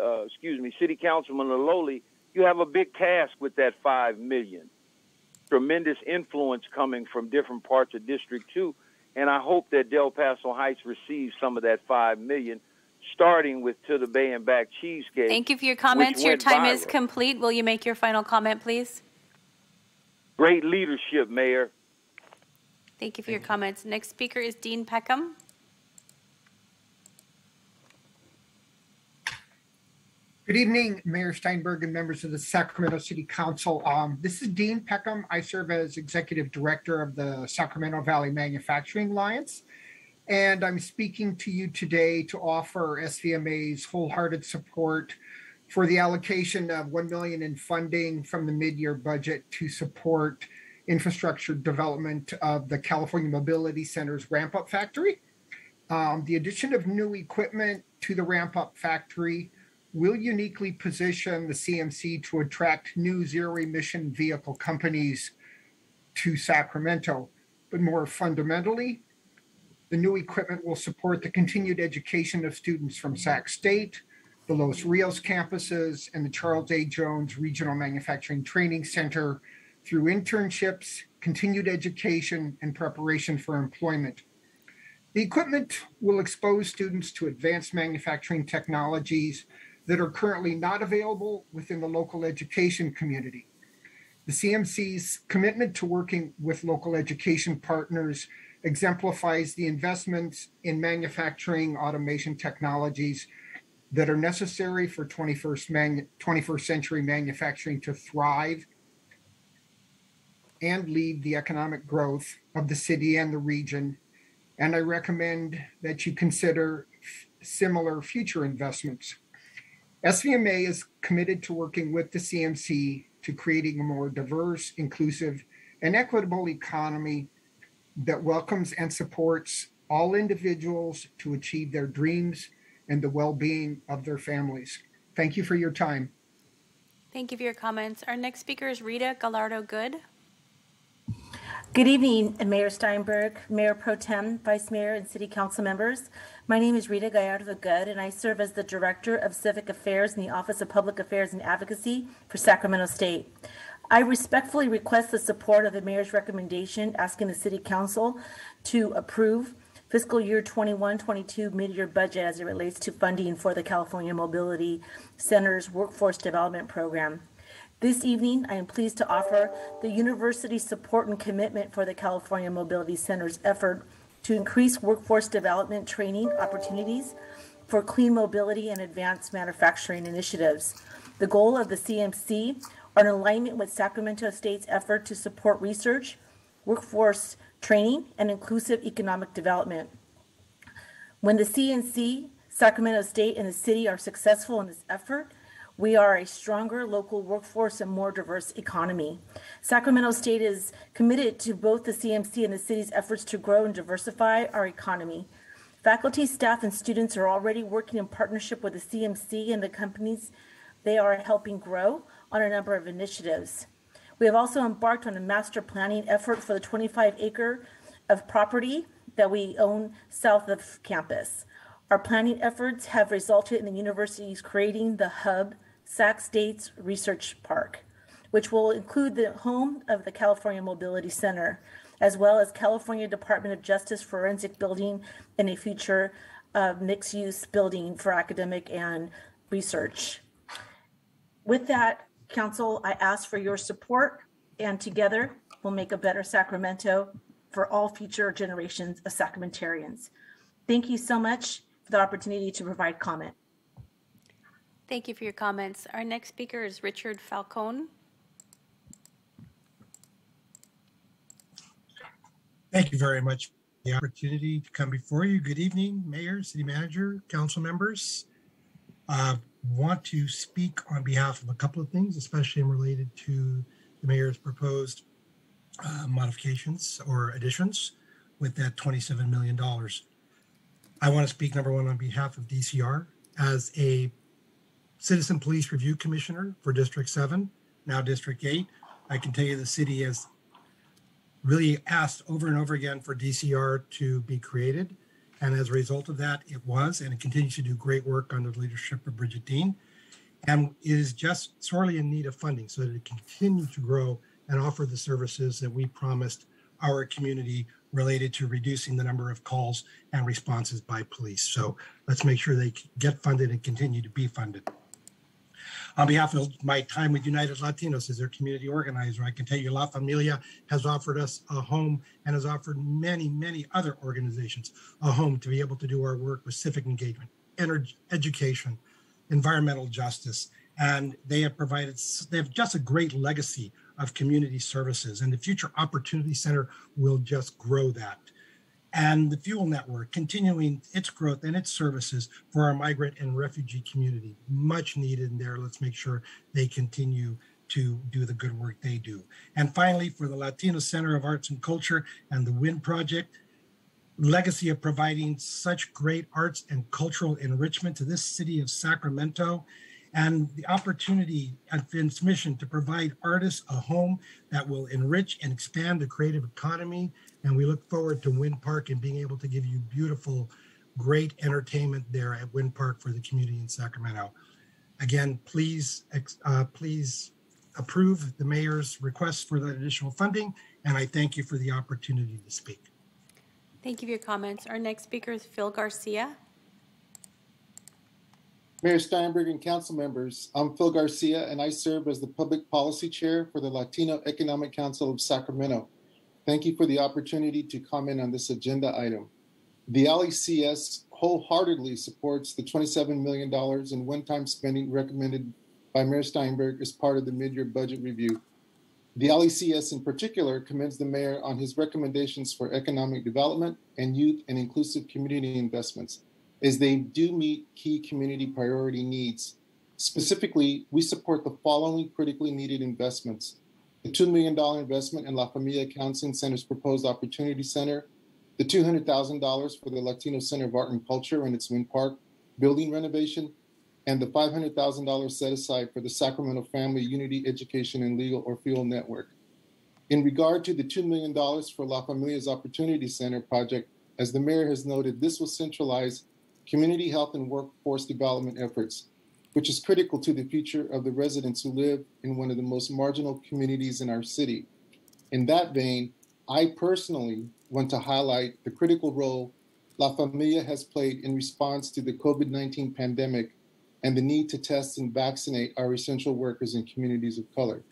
Councilman Laloli, you have a big task with that $5 million. Tremendous influence coming from different parts of District 2, and I hope that Del Paso Heights receives some of that $5 million, starting with To the Bay and Back Cheesecake. Thank you for your comments. Your time is complete. Will you make your final comment, please? Great leadership, Mayor. Thank you for your comments. Next speaker is Dean Peckham. Good evening, Mayor Steinberg and members of the Sacramento City Council. This is Dean Peckham. I serve as Executive Director of the Sacramento Valley Manufacturing Alliance, and I'm speaking to you today to offer SVMA's wholehearted support for the allocation of $1 million in funding from the mid-year budget to support infrastructure development of the California Mobility Center's ramp-up factory. The addition of new equipment to the ramp-up factory will uniquely position the CMC to attract new zero-emission vehicle companies to Sacramento. But more fundamentally, the new equipment will support the continued education of students from Sac State, the Los Rios campuses, and the Charles A. Jones Regional Manufacturing Training Center through internships, continued education, and preparation for employment. The equipment will expose students to advanced manufacturing technologies that are currently not available within the local education community. The CMC's commitment to working with local education partners exemplifies the investments in manufacturing automation technologies that are necessary for 21st century manufacturing to thrive and lead the economic growth of the city and the region. And I recommend that you consider similar future investments. SVMA is committed to working with the CMC to creating a more diverse, inclusive, and equitable economy that welcomes and supports all individuals to achieve their dreams and the well-being of their families. Thank you for your time. Thank you for your comments. Our next speaker is Rita Gallardo-Good. Good evening, Mayor Steinberg, Mayor Pro Tem, Vice Mayor, and City Council members. My name is Rita Gallardo-Good, and I serve as the Director of Civic Affairs in the Office of Public Affairs and Advocacy for Sacramento State. I respectfully request the support of the Mayor's recommendation asking the City Council to approve fiscal year 21-22 mid-year budget as it relates to funding for the California Mobility Center's Workforce Development Program. This evening, I am pleased to offer the university's support and commitment for the California Mobility Center's effort to increase workforce development training opportunities for clean mobility and advanced manufacturing initiatives. The goal of the CMC are in alignment with Sacramento State's effort to support research, workforce training, and inclusive economic development. When the CNC, Sacramento State, and the city are successful in this effort, we are a stronger local workforce and more diverse economy. Sacramento State is committed to both the CMC and the city's efforts to grow and diversify our economy. Faculty, staff, and students are already working in partnership with the CMC and the companies they are helping grow on a number of initiatives. We have also embarked on a master planning effort for the 25-acre of property that we own south of campus. Our planning efforts have resulted in the university's creating the hub Sac State's Research Park, which will include the home of the California Mobility Center, as well as California Department of Justice Forensic Building and a future mixed-use building for academic and research. With that, Council, I ask for your support, and together we'll make a better Sacramento for all future generations of Sacramentarians. Thank you so much for the opportunity to provide comment. Thank you for your comments. Our next speaker is Richard Falcone. Thank you very much for the opportunity to come before you. Good evening, Mayor, City Manager, Council members. Want to speak on behalf of a couple of things, especially related to the Mayor's proposed modifications or additions with that $27 million. I want to speak, number one, on behalf of DCR as a Citizen Police Review Commissioner for District 7, now District 8. I can tell you the city has really asked over and over again for DCR to be created. And as a result of that, it was, and it continues to do great work under the leadership of Bridget Dean, and is just sorely in need of funding so that it can continue to grow and offer the services that we promised our community related to reducing the number of calls and responses by police. So let's make sure they get funded and continue to be funded. On behalf of my time with United Latinos as their community organizer, I can tell you La Familia has offered us a home and has offered many, many other organizations a home to be able to do our work with civic engagement, education, environmental justice. And they have just a great legacy of community services, and the Future Opportunity Center will just grow that. And the Fuel Network continuing its growth and its services for our migrant and refugee community, much needed in there. Let's make sure they continue to do the good work they do. And finally, for the Latino Center of Arts and Culture and the WIN Project, legacy of providing such great arts and cultural enrichment to this city of Sacramento, and the opportunity and its mission to provide artists a home that will enrich and expand the creative economy. And we look forward to Wynn Park and being able to give you beautiful, great entertainment there at Wynn Park for the community in Sacramento. Again, please approve the mayor's request for that additional funding. And I thank you for the opportunity to speak. Thank you for your comments. Our next speaker is Phil Garcia. Mayor Steinberg and council members, I'm Phil Garcia, and I serve as the Public Policy Chair for the Latino Economic Council of Sacramento. Thank you for the opportunity to comment on this agenda item. The LECS wholeheartedly supports the $27 million in one-time spending recommended by Mayor Steinberg as part of the mid-year budget review. The LECS in particular commends the mayor on his recommendations for economic development and youth and inclusive community investments, as they do meet key community priority needs. Specifically, we support the following critically needed investments: the $2 million investment in La Familia Counseling Center's proposed Opportunity Center, the $200,000 for the Latino Center of Art and Culture and its Wynn Park building renovation, and the $500,000 set aside for the Sacramento Family Unity Education and Legal or Fuel Network. In regard to the $2 million for La Familia's Opportunity Center project, as the mayor has noted, this will centralize community health and workforce development efforts, which is critical to the future of the residents who live in one of the most marginal communities in our city. In that vein, I personally want to highlight the critical role La Familia has played in response to the COVID-19 pandemic and the need to test and vaccinate our essential workers in communities of color.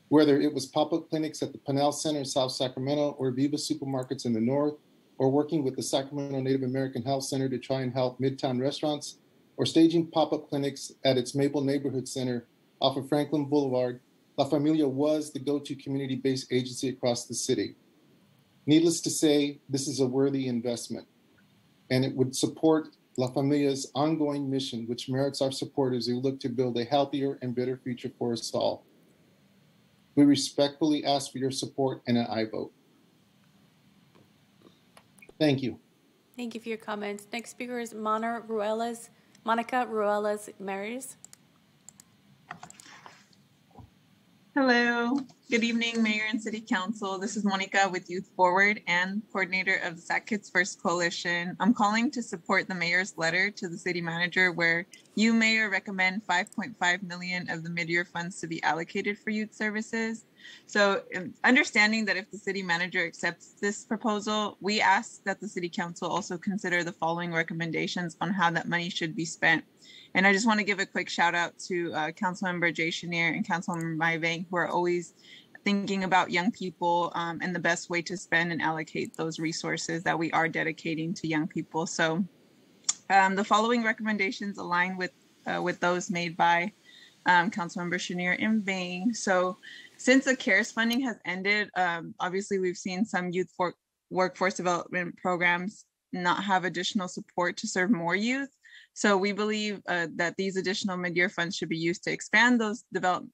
Whether it was pop-up clinics at the Pinal Center in South Sacramento or Viva supermarkets in the north, or working with the Sacramento Native American Health Center to try and help Midtown restaurants, or staging pop-up clinics at its Maple Neighborhood Center off of Franklin Boulevard, La Familia was the go-to community-based agency across the city. Needless to say, this is a worthy investment, and it would support La Familia's ongoing mission, which merits our support as we look to build a healthier and better future for us all. We respectfully ask for your support and an aye vote. Thank you. Thank you for your comments. Next speaker is Monica Ruelas Maris. Hello, good evening, Mayor and City Council. This is Monica with Youth Forward and coordinator of the Sac Kids First Coalition. I'm calling to support the mayor's letter to the city manager where you, Mayor, recommend 5.5 million of the mid-year funds to be allocated for youth services. So understanding that if the city manager accepts this proposal, we ask that the City Council also consider the following recommendations on how that money should be spent. And I just want to give a quick shout out to Councilmember Jay Chenier and Councilmember Maivang, who are always thinking about young people and the best way to spend and allocate those resources that we are dedicating to young people. So the following recommendations align with those made by Councilmember Chenier and Vang. So since the CARES funding has ended, obviously we've seen some youth workforce development programs not have additional support to serve more youth. So we believe that these additional mid-year funds should be used to expand those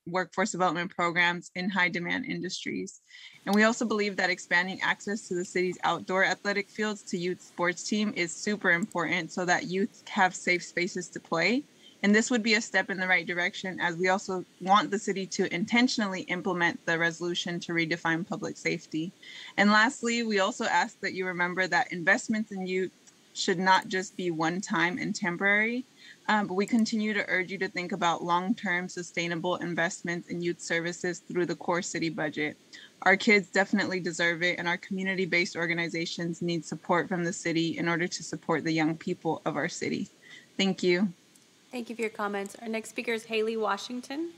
workforce development programs in high demand industries. And we also believe that expanding access to the city's outdoor athletic fields to youth sports team is super important so that youth have safe spaces to play. And this would be a step in the right direction as we also want the city to intentionally implement the resolution to redefine public safety. And lastly, we also ask that you remember that investments in youth should not just be one-time and temporary, but we continue to urge you to think about long-term sustainable investments in youth services through the core city budget. Our kids definitely deserve it, and our community-based organizations need support from the city in order to support the young people of our city. Thank you. Thank you for your comments. Our next speaker is Haley Washington.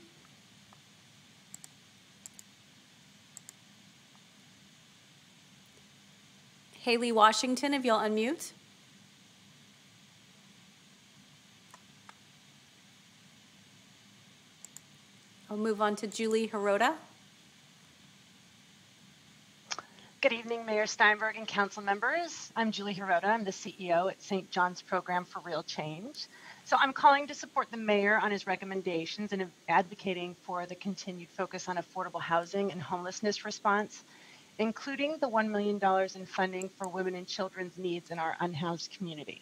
Haley Washington, if you'll unmute. I'll move on to Julie Hirota. Good evening, Mayor Steinberg and council members. I'm Julie Hirota. I'm the CEO at St. John's Program for Real Change. So I'm calling to support the mayor on his recommendations and advocating for the continued focus on affordable housing and homelessness response, including the $1 million in funding for women and children's needs in our unhoused community.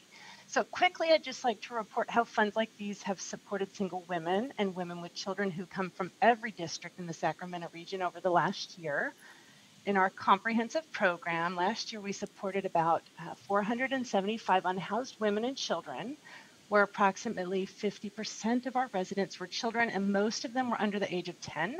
So quickly, I'd just like to report how funds like these have supported single women and women with children who come from every district in the Sacramento region over the last year. In our comprehensive program, last year we supported about 475 unhoused women and children, where approximately 50% of our residents were children and most of them were under the age of 10.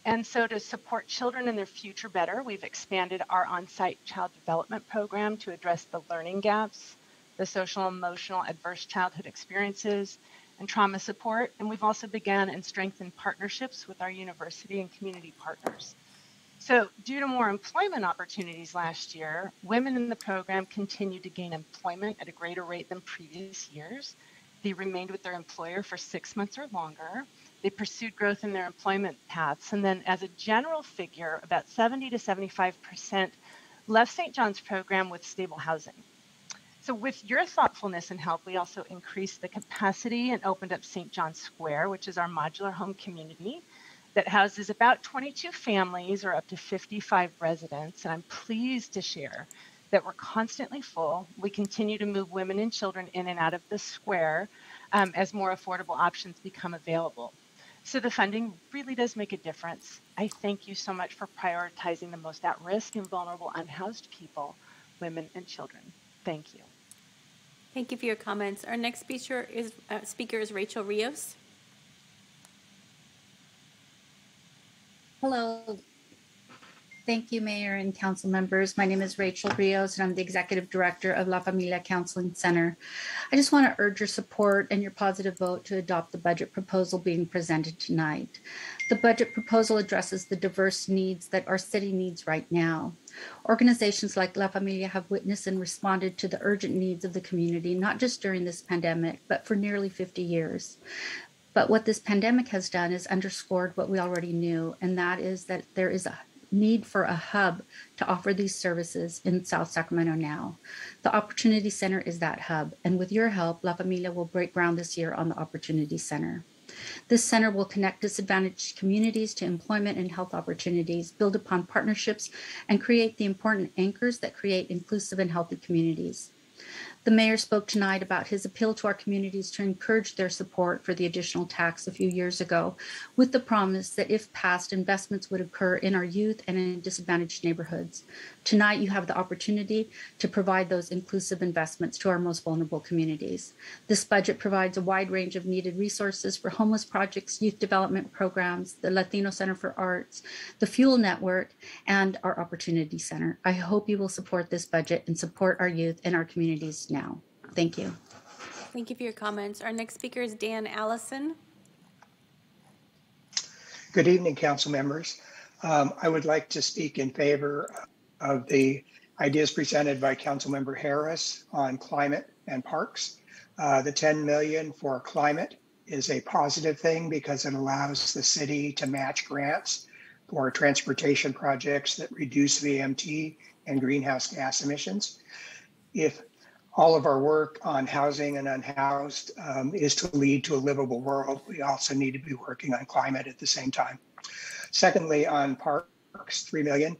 And so to support children and their future better, we've expanded our on-site child development program to address the learning gaps, the social emotional adverse childhood experiences, and trauma support. And we've also begun and strengthened partnerships with our university and community partners. So due to more employment opportunities last year, women in the program continued to gain employment at a greater rate than previous years. They remained with their employer for 6 months or longer. They pursued growth in their employment paths. And then as a general figure, about 70 to 75% left St. John's program with stable housing. So with your thoughtfulness and help, we also increased the capacity and opened up St. John's Square, which is our modular home community that houses about 22 families or up to 55 residents. And I'm pleased to share that we're constantly full. We continue to move women and children in and out of the square as more affordable options become available. So the funding really does make a difference. I thank you so much for prioritizing the most at-risk and vulnerable unhoused people, women and children. Thank you. Thank you for your comments. Our next speaker is Rachel Rios. Hello. Thank you, Mayor and council members. My name is Rachel Rios, and I'm the Executive Director of La Familia Counseling Center. I just want to urge your support and your positive vote to adopt the budget proposal being presented tonight. The budget proposal addresses the diverse needs that our city needs right now. Organizations like La Familia have witnessed and responded to the urgent needs of the community, not just during this pandemic, but for nearly 50 years. But what this pandemic has done is underscored what we already knew, and that is that there is a need for a hub to offer these services in South Sacramento now. The Opportunity Center is that hub, and with your help, La Familia will break ground this year on the Opportunity Center. This center will connect disadvantaged communities to employment and health opportunities, build upon partnerships, and create the important anchors that create inclusive and healthy communities. The mayor spoke tonight about his appeal to our communities to encourage their support for the additional tax a few years ago, with the promise that if passed, investments would occur in our youth and in disadvantaged neighborhoods. Tonight, you have the opportunity to provide those inclusive investments to our most vulnerable communities. This budget provides a wide range of needed resources for homeless projects, youth development programs, the Latino Center for Arts, the Fuel Network, and our Opportunity Center. I hope you will support this budget and support our youth and our communities now. Thank you. Thank you for your comments. Our next speaker is Dan Allison. Good evening, council members. I would like to speak in favor of the ideas presented by Councilmember Harris on climate and parks. The $10 million for climate is a positive thing because it allows the city to match grants for transportation projects that reduce VMT and greenhouse gas emissions. If all of our work on housing and unhoused is to lead to a livable world, we also need to be working on climate at the same time. Secondly, on parks, $3 million.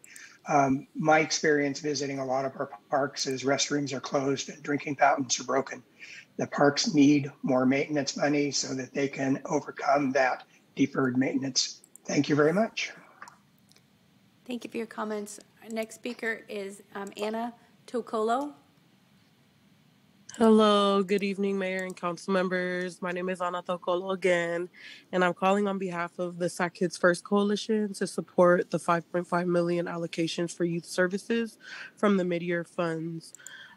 My experience visiting a lot of our parks is restrooms are closed and drinking fountains are broken. The parks need more maintenance money so that they can overcome that deferred maintenance. Thank you very much. Thank you for your comments. Our next speaker is Anna Tocolo. Hello, good evening, Mayor and council members. My name is Ana Tocolo again, and I'm calling on behalf of the Sac Kids First Coalition to support the $5.5 million allocations for youth services from the mid-year funds.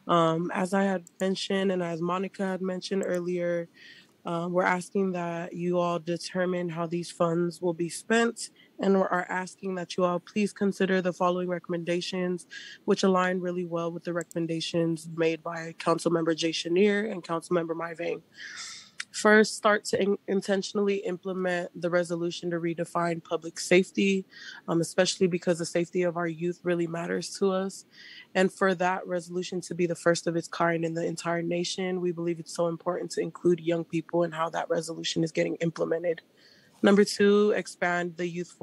As I had mentioned, and as Monica had mentioned earlier, we're asking that you all determine how these funds will be spent, and are asking that you all please consider the following recommendations, which align really well with the recommendations made by Councilmember Jay Chenier and Councilmember Maivang. First, start to intentionally implement the resolution to redefine public safety, especially because the safety of our youth really matters to us. And for that resolution to be the first of its kind in the entire nation, we believe it's so important to include young people in how that resolution is getting implemented. Number two, expand the youth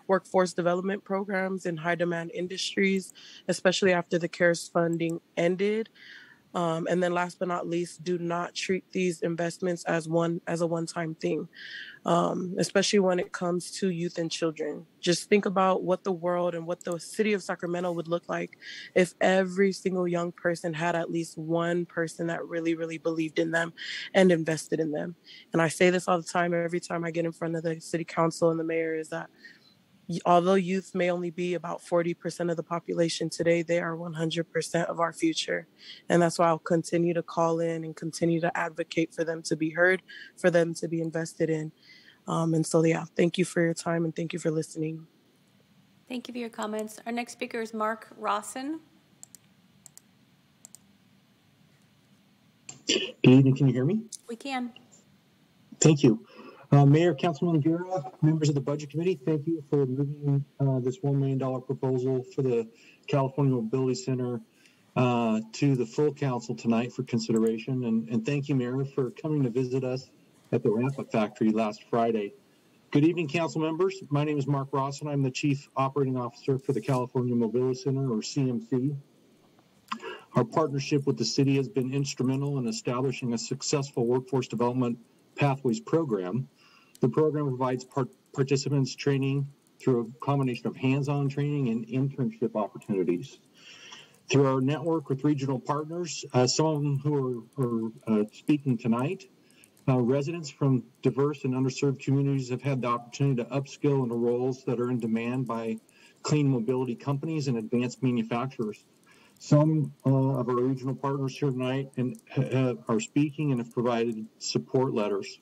workforce development programs in high demand industries, especially after the CARES funding ended. And then last but not least, do not treat these investments as a one-time thing, especially when it comes to youth and children. Just think about what the world and what the city of Sacramento would look like if every single young person had at least one person that really, really believed in them and invested in them. And I say this all the time, every time I get in front of the city council and the mayor, is that although youth may only be about 40% of the population today, they are 100% of our future. And that's why I'll continue to call in and continue to advocate for them to be heard, for them to be invested in. And so, yeah, thank you for your time and thank you for listening. Thank you for your comments. Our next speaker is Mark Rawson. Good evening, can you hear me? We can. Thank you. Mayor, Councilman Guerra, members of the Budget Committee, thank you for moving this $1 million proposal for the California Mobility Center to the full council tonight for consideration. And thank you, Mayor, for coming to visit us at the Ramp-Up Factory last Friday. Good evening, council members. My name is Mark Rawson. I'm the Chief Operating Officer for the California Mobility Center, or CMC. Our partnership with the city has been instrumental in establishing a successful workforce development pathways program. The program provides participants training through a combination of hands-on training and internship opportunities. Through our network with regional partners, some of them who are speaking tonight, residents from diverse and underserved communities have had the opportunity to upskill into roles that are in demand by clean mobility companies and advanced manufacturers. Some of our regional partners here tonight are speaking and have provided support letters.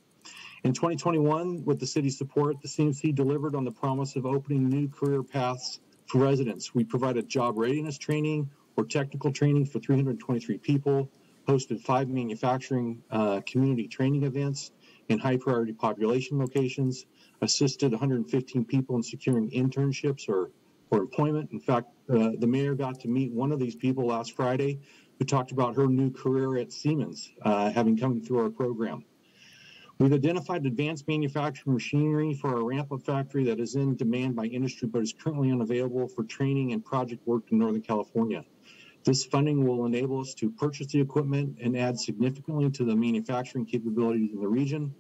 In 2021, with the city's support, the CMC delivered on the promise of opening new career paths for residents. We provided job readiness training or technical training for 323 people, hosted 5 manufacturing community training events in high priority population locations, assisted 115 people in securing internships or employment. In fact, the mayor got to meet one of these people last Friday who talked about her new career at Siemens, having come through our program. We've identified advanced manufacturing machinery for our ramp-up factory that is in demand by industry but is currently unavailable for training and project work in Northern California. This funding will enable us to purchase the equipment and add significantly to the manufacturing capabilities in the region,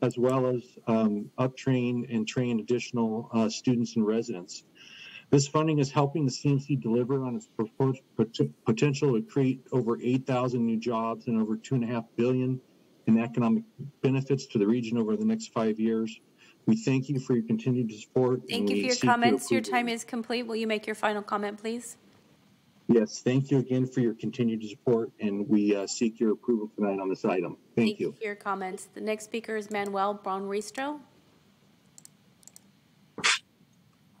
as well as uptrain and train additional students and residents. This funding is helping the CMC deliver on its proposed potential to create over 8,000 new jobs and over $2.5 billion in economic benefits to the region over the next 5 years. We thank you for your continued support. Thank you for your comments. Your time is complete. Will you make your final comment, please? Yes, thank you again for your continued support, and we seek your approval tonight on this item. Thank you. Thank you for your comments. The next speaker is Manuel Braun-Ristro.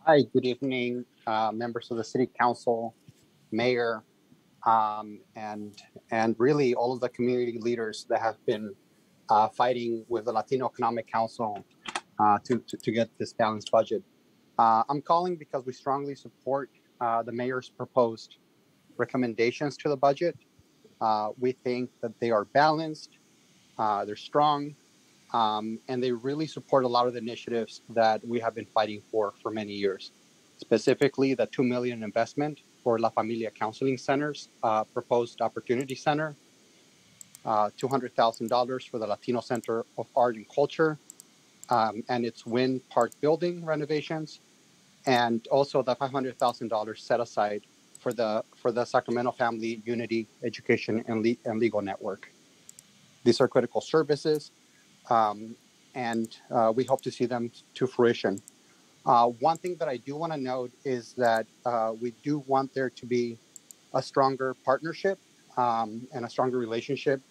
Hi, good evening, members of the City Council, Mayor, and really all of the community leaders that have been fighting with the Latino Economic Council to get this balanced budget. I'm calling because we strongly support the mayor's proposed recommendations to the budget. We think that they are balanced, they're strong, and they really support a lot of the initiatives that we have been fighting for many years. Specifically, the $2 million investment for La Familia Counseling Center's proposed Opportunity Center, $200,000 for the Latino Center of Art and Culture and its Wynn Park building renovations, and also the $500,000 set aside for the Sacramento Family Unity Education and Legal Network. These are critical services, and we hope to see them to fruition. One thing that I do want to note is that we do want there to be a stronger partnership and a stronger relationship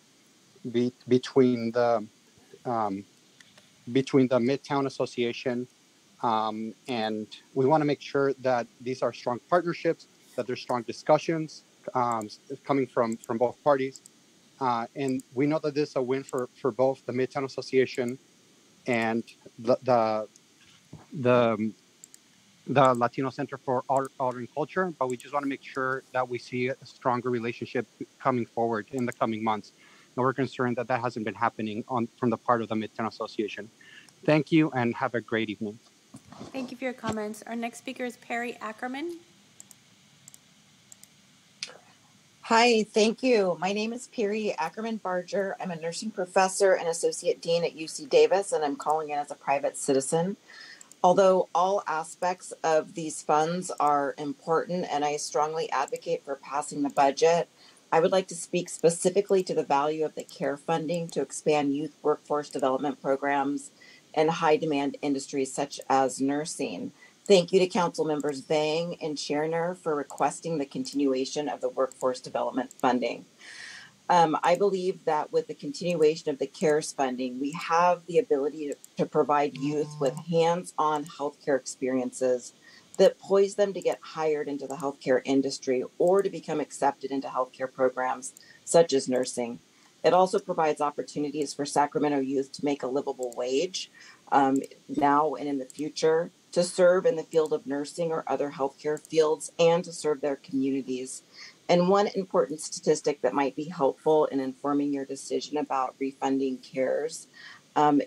between the Midtown Association, and we want to make sure that these are strong partnerships, that there's strong discussions coming from both parties. And we know that this is a win for both the Midtown Association and the Latino Center for Art and Culture, but we just want to make sure that we see a stronger relationship coming forward in the coming months. And we're concerned that hasn't been happening from the part of the Midtown Association. Thank you and have a great evening. Thank you for your comments. Our next speaker is Perry Ackerman. Hi, thank you. My name is Perry Ackerman Barger. I'm a nursing professor and associate dean at UC Davis, and I'm calling in as a private citizen. Although all aspects of these funds are important and I strongly advocate for passing the budget, I would like to speak specifically to the value of the CARE funding to expand youth workforce development programs in high demand industries such as nursing. Thank you to Council Members Vang and Scherner for requesting the continuation of the workforce development funding. I believe that with the continuation of the CARES funding, we have the ability to provide youth with hands-on healthcare experiences that poise them to get hired into the healthcare industry or to become accepted into healthcare programs such as nursing. It also provides opportunities for Sacramento youth to make a livable wage now and in the future, to serve in the field of nursing or other healthcare fields, and to serve their communities. And one important statistic that might be helpful in informing your decision about refunding CARES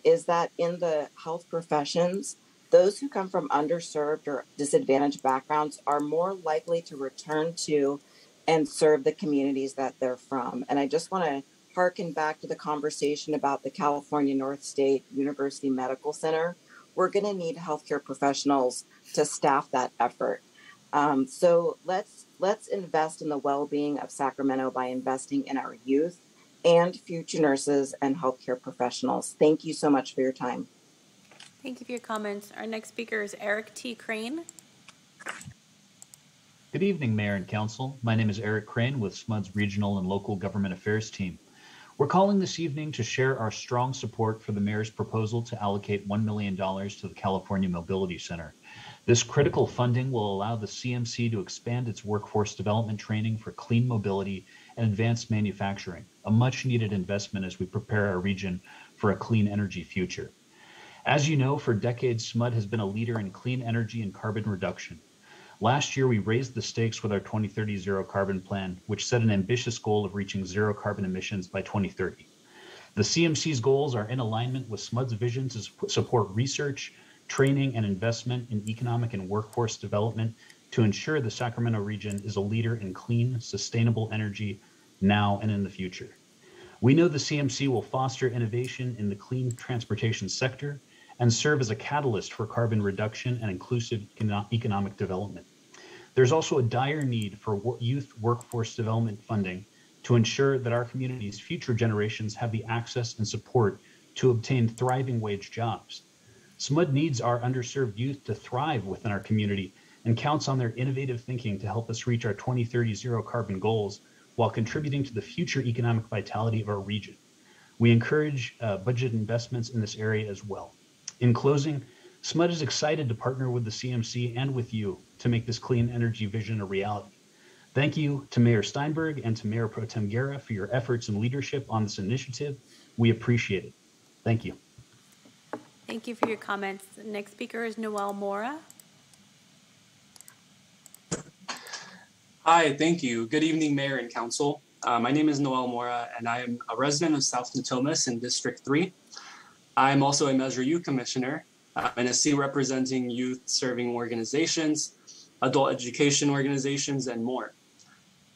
is that in the health professions, those who come from underserved or disadvantaged backgrounds are more likely to return to and serve the communities that they're from. And I just want to harken back to the conversation about the California North State University Medical Center, we're going to need healthcare professionals to staff that effort. So let's invest in the well-being of Sacramento by investing in our youth and future nurses and healthcare professionals. Thank you so much for your time. Thank you for your comments. Our next speaker is Eric T. Crane. Good evening, Mayor and Council. My name is Eric Crane with SMUD's Regional and Local Government Affairs team. We're calling this evening to share our strong support for the Mayor's proposal to allocate $1 million to the California Mobility Center. This critical funding will allow the CMC to expand its workforce development training for clean mobility and advanced manufacturing, a much-needed investment as we prepare our region for a clean energy future. As you know, for decades, SMUD has been a leader in clean energy and carbon reduction. Last year, we raised the stakes with our 2030 Zero Carbon Plan, which set an ambitious goal of reaching zero carbon emissions by 2030. The CMC's goals are in alignment with SMUD's vision to support research, training, and investment in economic and workforce development to ensure the Sacramento region is a leader in clean, sustainable energy now and in the future. We know the CMC will foster innovation in the clean transportation sector and serve as a catalyst for carbon reduction and inclusive economic development. There's also a dire need for youth workforce development funding to ensure that our community's future generations have the access and support to obtain thriving wage jobs. SMUD needs our underserved youth to thrive within our community and counts on their innovative thinking to help us reach our 2030 zero carbon goals while contributing to the future economic vitality of our region. We encourage budget investments in this area as well. In closing, SMUD is excited to partner with the CMC and with you to make this clean energy vision a reality. Thank you to Mayor Steinberg and to Mayor Pro Tem Guerra for your efforts and leadership on this initiative. We appreciate it. Thank you. Thank you for your comments. The next speaker is Noel Mora. Hi, thank you. Good evening, Mayor and Council. My name is Noel Mora, and I am a resident of South Natomas in District 3. I'm also a Measure U Commissioner and a C representing youth-serving organizations, adult education organizations, and more.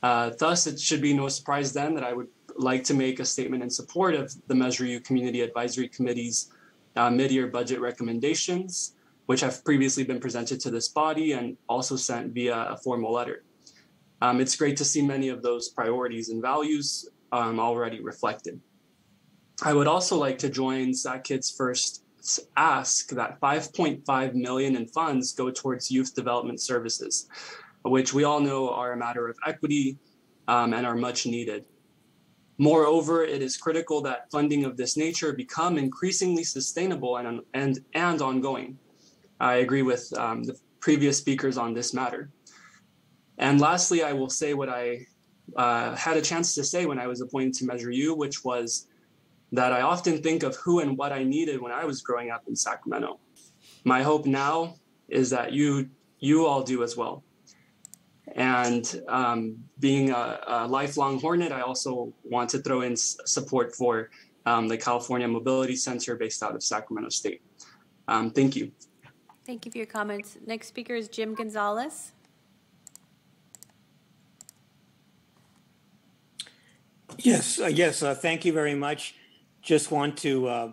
Thus, it should be no surprise then that I would like to make a statement in support of the Measure U Community Advisory Committee's mid-year budget recommendations, which have previously been presented to this body and also sent via a formal letter. It's great to see many of those priorities and values already reflected. I would also like to join SACKID's first ask that $5.5 million in funds go towards youth development services, which we all know are a matter of equity and are much needed. Moreover, it is critical that funding of this nature become increasingly sustainable and ongoing. I agree with the previous speakers on this matter. And lastly, I will say what I had a chance to say when I was appointed to Measure U, which was that I often think of who and what I needed when I was growing up in Sacramento. My hope now is that you all do as well. And being a lifelong Hornet, I also want to throw in support for the California Mobility Center based out of Sacramento State. Thank you. Thank you for your comments. Next speaker is Jim Gonzalez. Yes, thank you very much. Just want to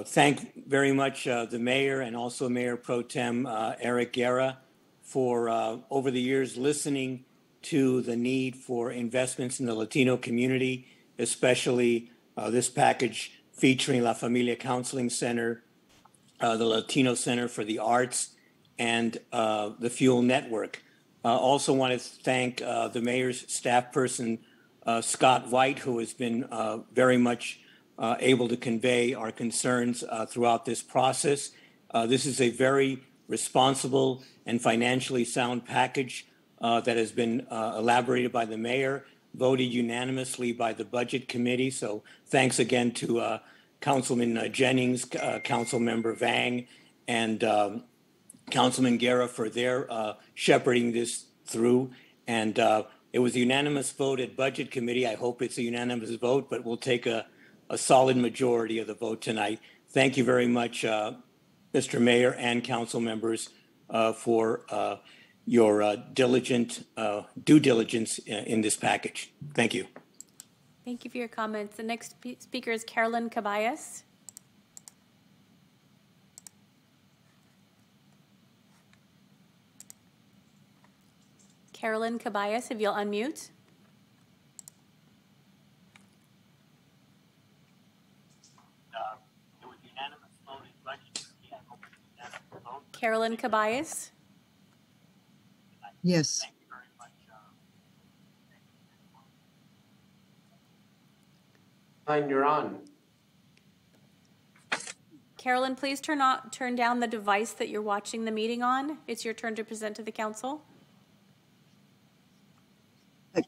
thank very much the mayor and also Mayor Pro Tem Eric Guerra for over the years listening to the need for investments in the Latino community, especially this package featuring La Familia Counseling Center, the Latino Center for the Arts, and the Fuel Network. Also want to thank the mayor's staff person, Scott White, who has been very much able to convey our concerns throughout this process. This is a very responsible and financially sound package that has been elaborated by the mayor, voted unanimously by the Budget Committee. So thanks again to Councilman Jennings, Councilmember Vang, and Councilman Guerra for their shepherding this through. And it was a unanimous vote at Budget Committee. I hope it's a unanimous vote, but we'll take a solid majority of the vote tonight. Thank you very much, Mr. Mayor and council members, for your diligent due diligence in this package. Thank you. Thank you for your comments. The next speaker is Carolyn Cabayas. Carolyn Cabayas, if you'll unmute. Carolyn Cabayas. Yes. Fine, you're on. Carolyn, please turn down the device that you're watching the meeting on. It's your turn to present to the council.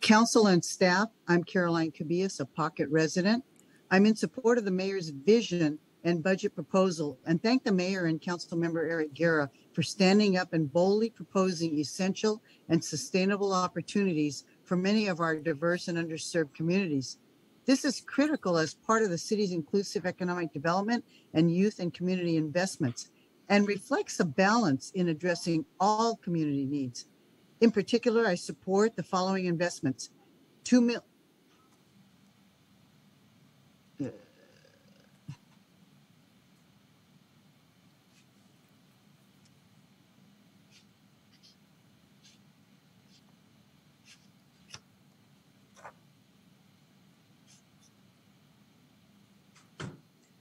Council and staff, I'm Caroline Cabillas, a Pocket resident. I'm in support of the mayor's vision and budget proposal, and thank the mayor and council member Eric Guerra for standing up and boldly proposing essential and sustainable opportunities for many of our diverse and underserved communities. This is critical as part of the city's inclusive economic development and youth and community investments, and reflects a balance in addressing all community needs. In particular, I support the following investments.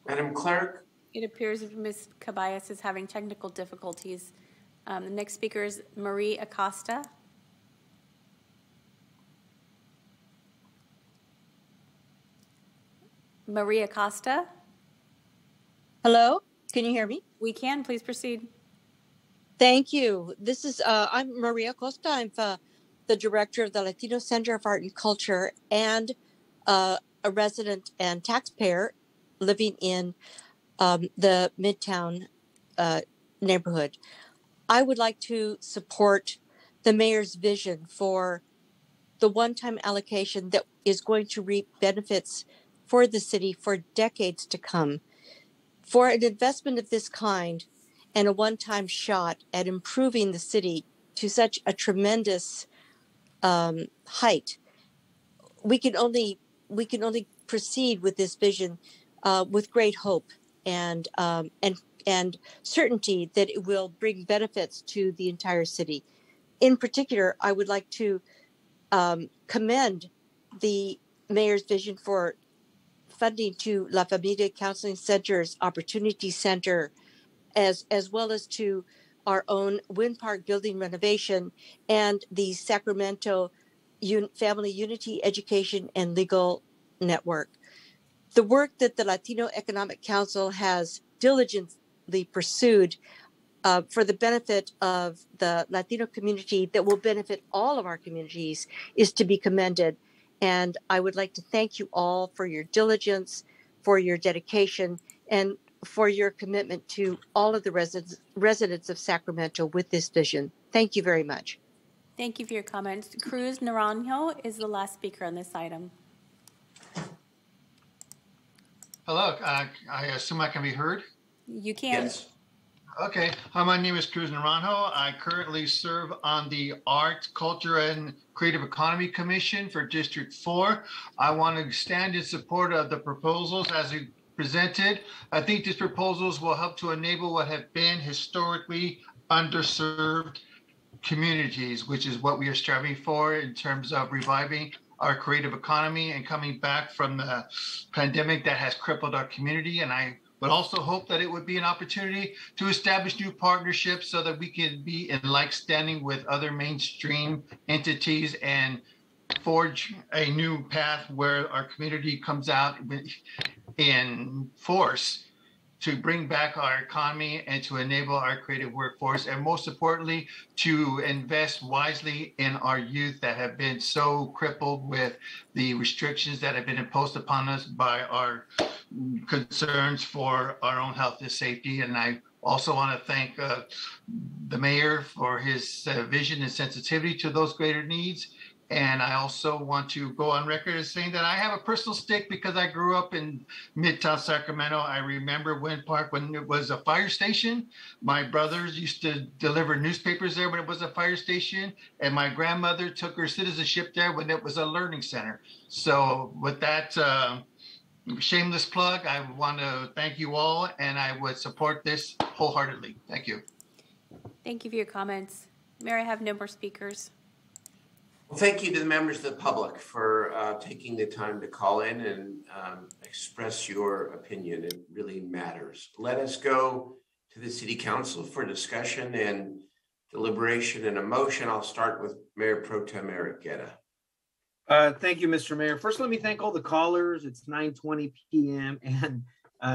Madam Clerk. It appears that Ms. Cabayas is having technical difficulties. The next speaker is Marie Acosta. Marie Acosta. Hello, can you hear me? We can, please proceed. Thank you. This is, I'm Maria Costa. I'm the director of the Latino Center of Art and Culture and a resident and taxpayer living in the Midtown neighborhood. I would like to support the mayor's vision for the one-time allocation that is going to reap benefits for the city for decades to come. For an investment of this kind and a one-time shot at improving the city to such a tremendous height, we can only proceed with this vision with great hope and certainty that it will bring benefits to the entire city. In particular, I would like to commend the mayor's vision for funding to La Familia Counseling Center's Opportunity Center, as well as to our own Wind Park building renovation and the Sacramento Family Unity Education and Legal Network. The work that the Latino Economic Council has diligently pursued for the benefit of the Latino community that will benefit all of our communities is to be commended. And I would like to thank you all for your diligence, for your dedication, and for your commitment to all of the residents of Sacramento with this vision. Thank you very much. Thank you for your comments. Cruz Naranjo is the last speaker on this item. Hello, I assume I can be heard? You can. Yes. Okay, hi, my name is Cruz Naranjo. I currently serve on the Art, Culture, and Creative Economy Commission for District 4. I want to stand in support of the proposals as you presented. I think these proposals will help to enable what have been historically underserved communities, which is what we are striving for in terms of reviving our creative economy and coming back from the pandemic that has crippled our community. And I would also hope that it would be an opportunity to establish new partnerships so that we can be in like standing with other mainstream entities and forge a new path where our community comes out in force to bring back our economy and to enable our creative workforce, and most importantly, to invest wisely in our youth that have been so crippled with the restrictions that have been imposed upon us by our concerns for our own health and safety. And I also want to thank the mayor for his vision and sensitivity to those greater needs. And I also want to go on record as saying that I have a personal stake because I grew up in Midtown Sacramento. I remember Wind Park when it was a fire station. My brothers used to deliver newspapers there when it was a fire station. And my grandmother took her citizenship there when it was a learning center. So with that shameless plug, I want to thank you all, and I would support this wholeheartedly. Thank you. Thank you for your comments. Mayor, I have no more speakers. Well, thank you to the members of the public for taking the time to call in and express your opinion. It really matters. Let us go to the City Council for discussion and deliberation and a motion. I'll start with Mayor Pro Tem Eric Guerra. Thank you, Mr. Mayor. First, let me thank all the callers. It's 9:20 p.m. and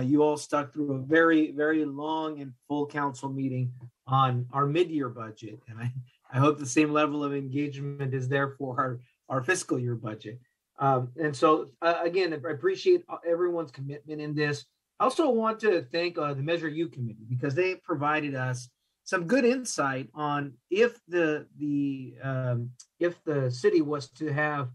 you all stuck through a very, very long and full council meeting on our mid-year budget. And I hope the same level of engagement is there for our fiscal year budget. And so, again, I appreciate everyone's commitment in this. I also want to thank the Measure U Committee because they provided us some good insight on if the city was to have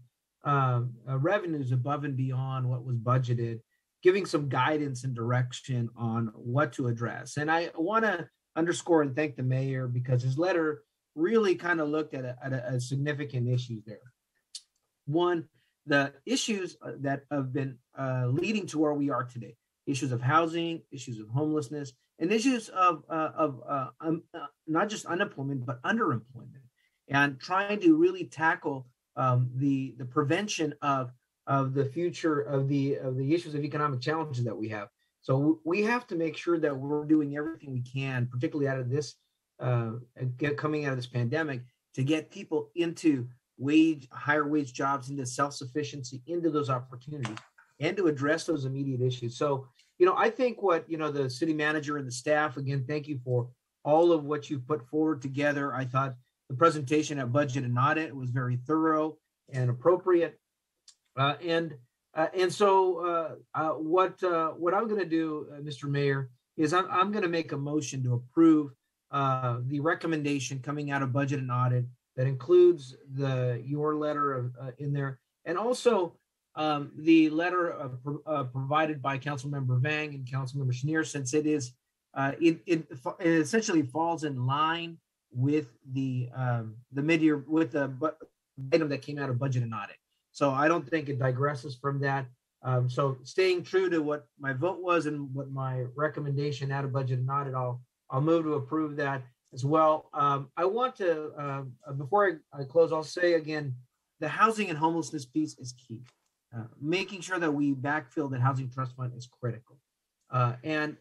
revenues above and beyond what was budgeted, giving some guidance and direction on what to address. And I want to underscore and thank the mayor because his letter really kind of looked at a significant issues there. One, the issues that have been leading to where we are today, issues of housing, issues of homelessness, and issues of not just unemployment, but underemployment, and trying to really tackle the prevention of the future of the issues of economic challenges that we have. So we have to make sure that we're doing everything we can, particularly out of this coming out of this pandemic, to get people into higher wage jobs, into self-sufficiency, into those opportunities, and to address those immediate issues. So, I think what, the city manager and the staff, again, thank you for all of what you've put forward together. I thought the presentation at Budget and Audit was very thorough and appropriate. And so what I'm going to do, Mr. Mayor, is I'm going to make a motion to approve the recommendation coming out of Budget and Audit that includes your letter in there, and also the letter provided by Councilmember Vang and Councilmember Schneer, since it is it essentially falls in line with the mid-year with the item that came out of Budget and Audit. So I don't think it digresses from that. So staying true to what my vote was and what my recommendation out of Budget and Audit, I'll move to approve that as well. I want to, before I close, I'll say again, the housing and homelessness piece is key. Making sure that we backfill the housing trust fund is critical. And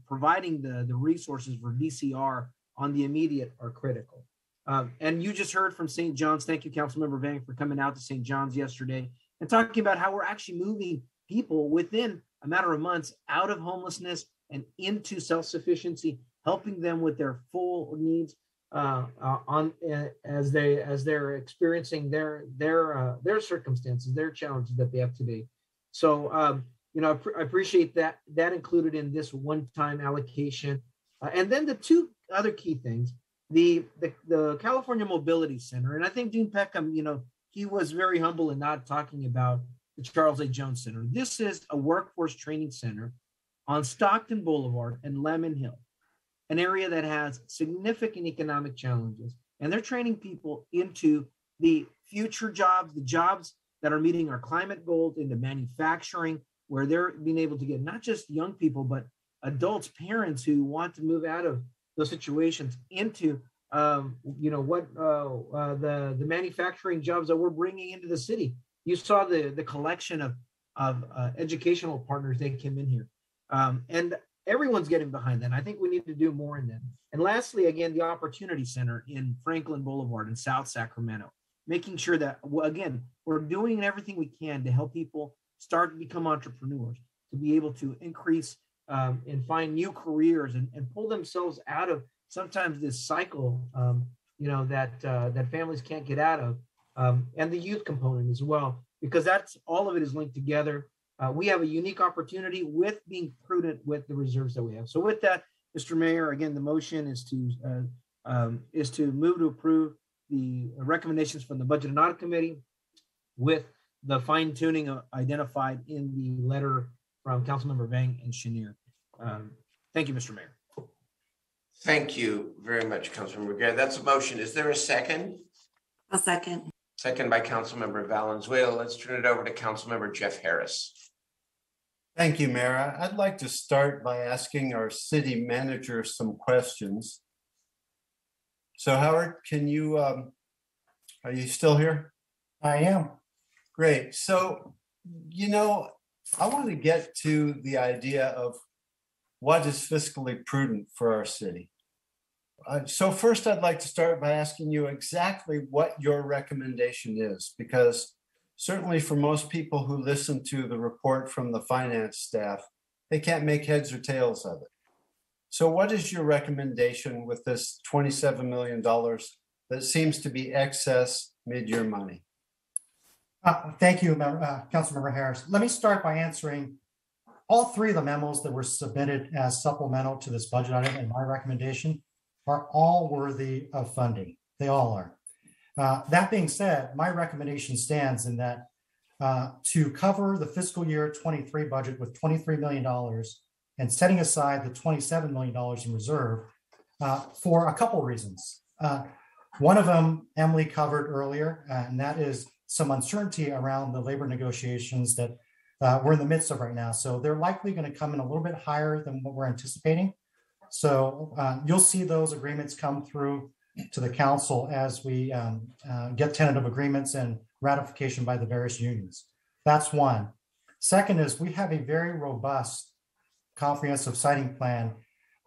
providing the resources for DCR on the immediate are critical. And you just heard from St. John's. Thank you, Councilmember Vang, for coming out to St. John's yesterday and talking about how we're actually moving people within a matter of months out of homelessness and into self-sufficiency, helping them with their full needs as they're experiencing their circumstances, their challenges that they have today. So I appreciate that included in this one-time allocation. And then the two other key things, the California Mobility Center, and I think Dean Peckham, he was very humble in not talking about the Charles A. Jones Center. This is a workforce training center on Stockton Boulevard and Lemon Hill, an area that has significant economic challenges. And they're training people into the future jobs, the jobs that are meeting our climate goals, into manufacturing, where they're being able to get not just young people, but adults, parents who want to move out of those situations into the manufacturing jobs that we're bringing into the city. You saw the collection of educational partners that came in here. And everyone's getting behind that. And I think we need to do more in that. And lastly, again, the Opportunity Center in Franklin Boulevard in South Sacramento, making sure that, again, we're doing everything we can to help people start to become entrepreneurs, to be able to increase and find new careers and pull themselves out of sometimes this cycle, that families can't get out of, and the youth component as well, because that's all of it is linked together. We have a unique opportunity with being prudent with the reserves that we have. So with that, Mr. Mayor, again, the motion is to move to approve the recommendations from the Budget and Audit Committee with the fine tuning identified in the letter from Councilmember Vang and Chenier. Thank you, Mr. Mayor. Thank you very much, Councilmember Guerra. That's a motion. Is there a second? A second. Second by Councilmember Valenzuela. Let's turn it over to Councilmember Jeff Harris. Thank you, Mayor. I'd like to start by asking our city manager some questions. So Howard, can you, are you still here? I am. Great. So, you know, I want to get to the idea of what is fiscally prudent for our city. So first, I'd like to start by asking you exactly what your recommendation is, because certainly for most people who listen to the report from the finance staff, they can't make heads or tails of it. So what is your recommendation with this $27 million that seems to be excess mid-year money? Thank you, Councilmember Harris. Let me start by answering all three of the memos that were submitted as supplemental to this budget item, and my recommendation are all worthy of funding. They all are. That being said, my recommendation stands in that to cover the fiscal year 23 budget with $23 million and setting aside the $27 million in reserve for a couple reasons. One of them Emily covered earlier, and that is some uncertainty around the labor negotiations that we're in the midst of right now. So they're likely going to come in a little bit higher than what we're anticipating. So you'll see those agreements come through to the council as we get tentative agreements and ratification by the various unions. That's one. Second is we have a very robust comprehensive siting plan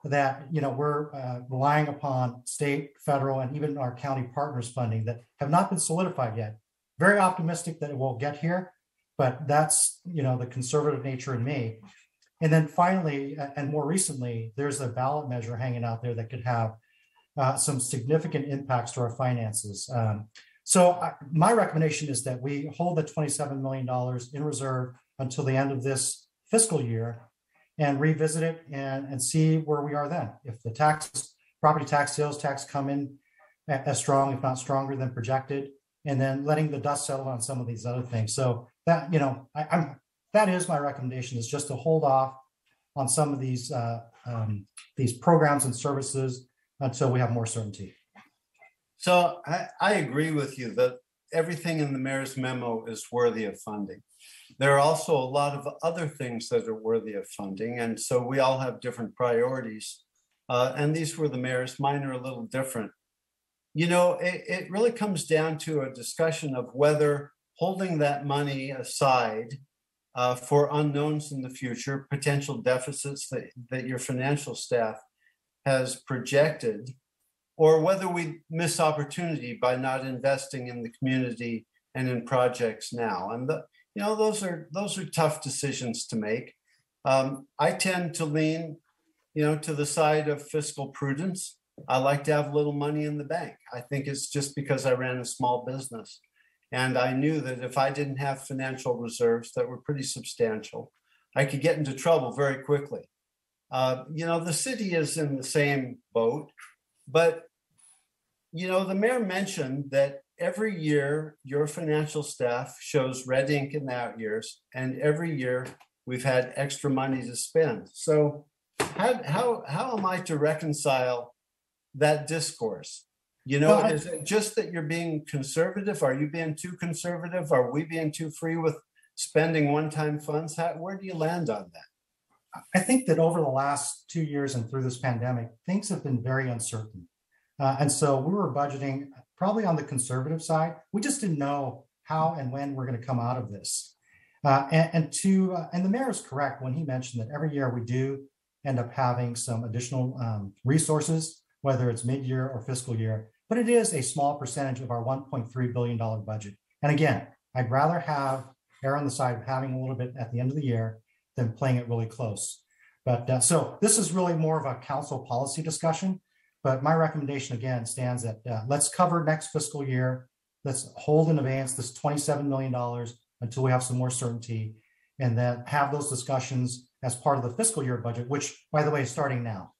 that, you know, we're relying upon state, federal, and even our county partners funding that have not been solidified yet. Very optimistic that it will get here, but that's, you know, the conservative nature in me. And then finally, and more recently, there's a ballot measure hanging out there that could have some significant impacts to our finances. My recommendation is that we hold the $27 million in reserve until the end of this fiscal year and revisit it and see where we are then. If the taxes, property tax, sales tax come in as strong, if not stronger than projected, and then letting the dust settle on some of these other things. So that, you know, that is my recommendation, is just to hold off on some of these programs and services until we have more certainty. So I agree with you that everything in the mayor's memo is worthy of funding. There are also a lot of other things that are worthy of funding. And so we all have different priorities. And these were the mayor's. Mine are a little different. You know, it really comes down to a discussion of whether holding that money aside for unknowns in the future, potential deficits that your financial staff has projected, or whether we miss opportunity by not investing in the community and in projects now. And you know, those are tough decisions to make. I tend to lean, you know, to the side of fiscal prudence. I like to have a little money in the bank. I think it's just because I ran a small business. And I knew that if I didn't have financial reserves that were pretty substantial, I could get into trouble very quickly. You know, the city is in the same boat, but, you know, the mayor mentioned that every year your financial staff shows red ink in the out years, and every year we've had extra money to spend. So how am I to reconcile that discourse? You know, is it just that you're being conservative? Are you being too conservative? Are we being too free with spending one-time funds? Where do you land on that? I think that over the last 2 years and through this pandemic, things have been very uncertain. And so we were budgeting probably on the conservative side. We just didn't know how and when we're going to come out of this. And the mayor is correct when he mentioned that every year we do end up having some additional resources, whether it's mid-year or fiscal year, but it is a small percentage of our $1.3 billion budget. And again, I'd rather err on the side of having a little bit at the end of the year than playing it really close. But so this is really more of a council policy discussion. But my recommendation again stands that let's cover next fiscal year. Let's hold in advance this $27 million until we have some more certainty, and then have those discussions as part of the fiscal year budget, which, by the way, is starting now.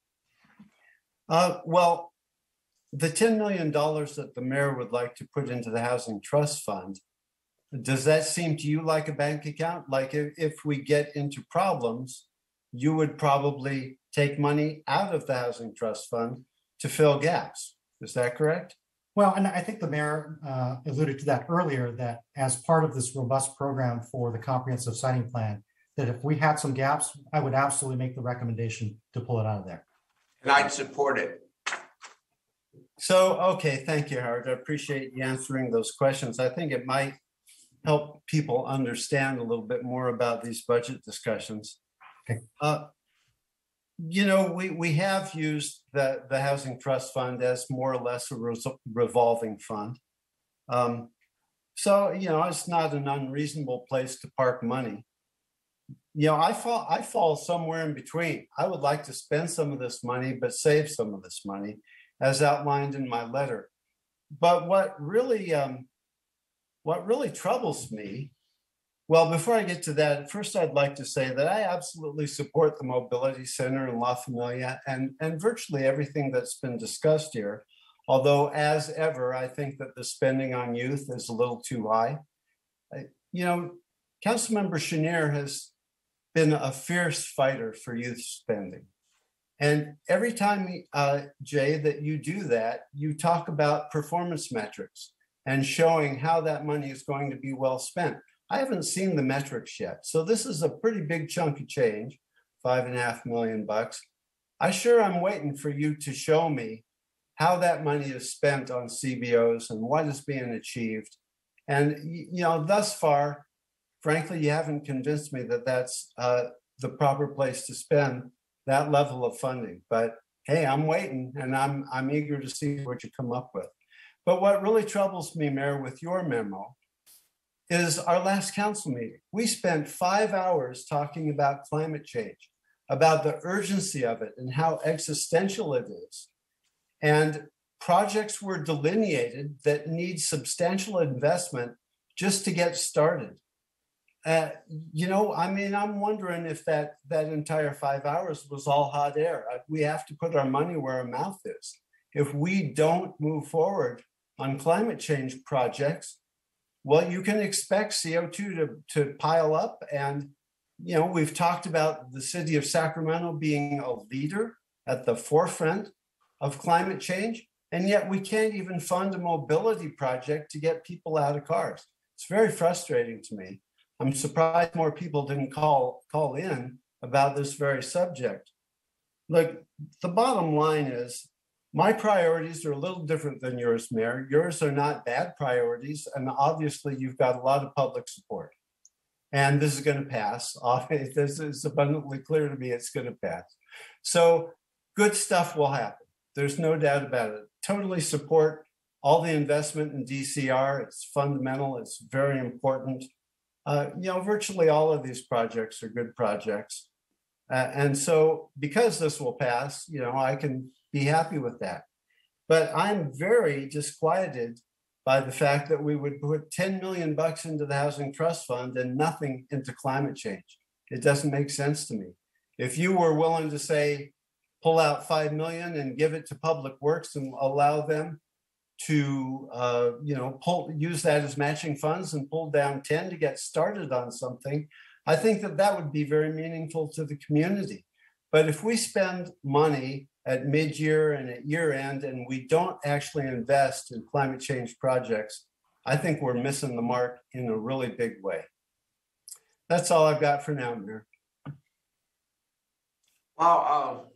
Well, the $10 million that the mayor would like to put into the Housing Trust Fund, does that seem to you like a bank account? Like if we get into problems, you would probably take money out of the Housing Trust Fund to fill gaps. Is that correct? Well, and I think the mayor alluded to that earlier, that as part of this robust program for the comprehensive siting plan, that if we had some gaps, I would absolutely make the recommendation to pull it out of there. And I'd support it. So, okay, thank you, Howard. I appreciate you answering those questions. I think it might help people understand a little bit more about these budget discussions. Okay. You know, we have used the Housing Trust Fund as more or less a revolving fund. So, you know, it's not an unreasonable place to park money. You know, I fall somewhere in between. I would like to spend some of this money, but save some of this money, as outlined in my letter. But what really troubles me, well, before I get to that, first I'd like to say that I absolutely support the Mobility Center in La Familia and virtually everything that's been discussed here. Although, as ever, I think that the spending on youth is a little too high. You know, Councilmember Chenier has been a fierce fighter for youth spending. And every time, Jay, that you do that, you talk about performance metrics and showing how that money is going to be well spent. I haven't seen the metrics yet. So this is a pretty big chunk of change, $5.5 million. I sure am waiting for you to show me how that money is spent on CBOs and what is being achieved. And, you know, thus far, frankly, you haven't convinced me that that's the proper place to spend that level of funding. But hey, I'm waiting and I'm eager to see what you come up with. But what really troubles me, Mayor, with your memo is our last council meeting. We spent 5 hours talking about climate change, about the urgency of it and how existential it is. And projects were delineated that need substantial investment just to get started. You know, I mean, I'm wondering if that entire 5 hours was all hot air. We have to put our money where our mouth is. If we don't move forward on climate change projects, well, you can expect CO2 to pile up. And, you know, we've talked about the city of Sacramento being a leader at the forefront of climate change. And yet we can't even fund a mobility project to get people out of cars. It's very frustrating to me. I'm surprised more people didn't call in about this very subject. Look, the bottom line is my priorities are a little different than yours, Mayor. Yours are not bad priorities, and obviously you've got a lot of public support. And this is going to pass. This is abundantly clear to me it's going to pass. So good stuff will happen. There's no doubt about it. Totally support all the investment in DCR. It's fundamental. It's very important. You know, virtually all of these projects are good projects. And so because this will pass, you know, I can be happy with that. But I'm very disquieted by the fact that we would put $10 million into the Housing Trust Fund and nothing into climate change. It doesn't make sense to me. If you were willing to say, pull out $5 million and give it to Public Works and allow them to, you know, use that as matching funds and pull down 10 to get started on something, I think that would be very meaningful to the community. But if we spend money at mid-year and at year end and we don't actually invest in climate change projects, I think we're missing the mark in a really big way. That's all I've got for now, Mayor. Well, I'll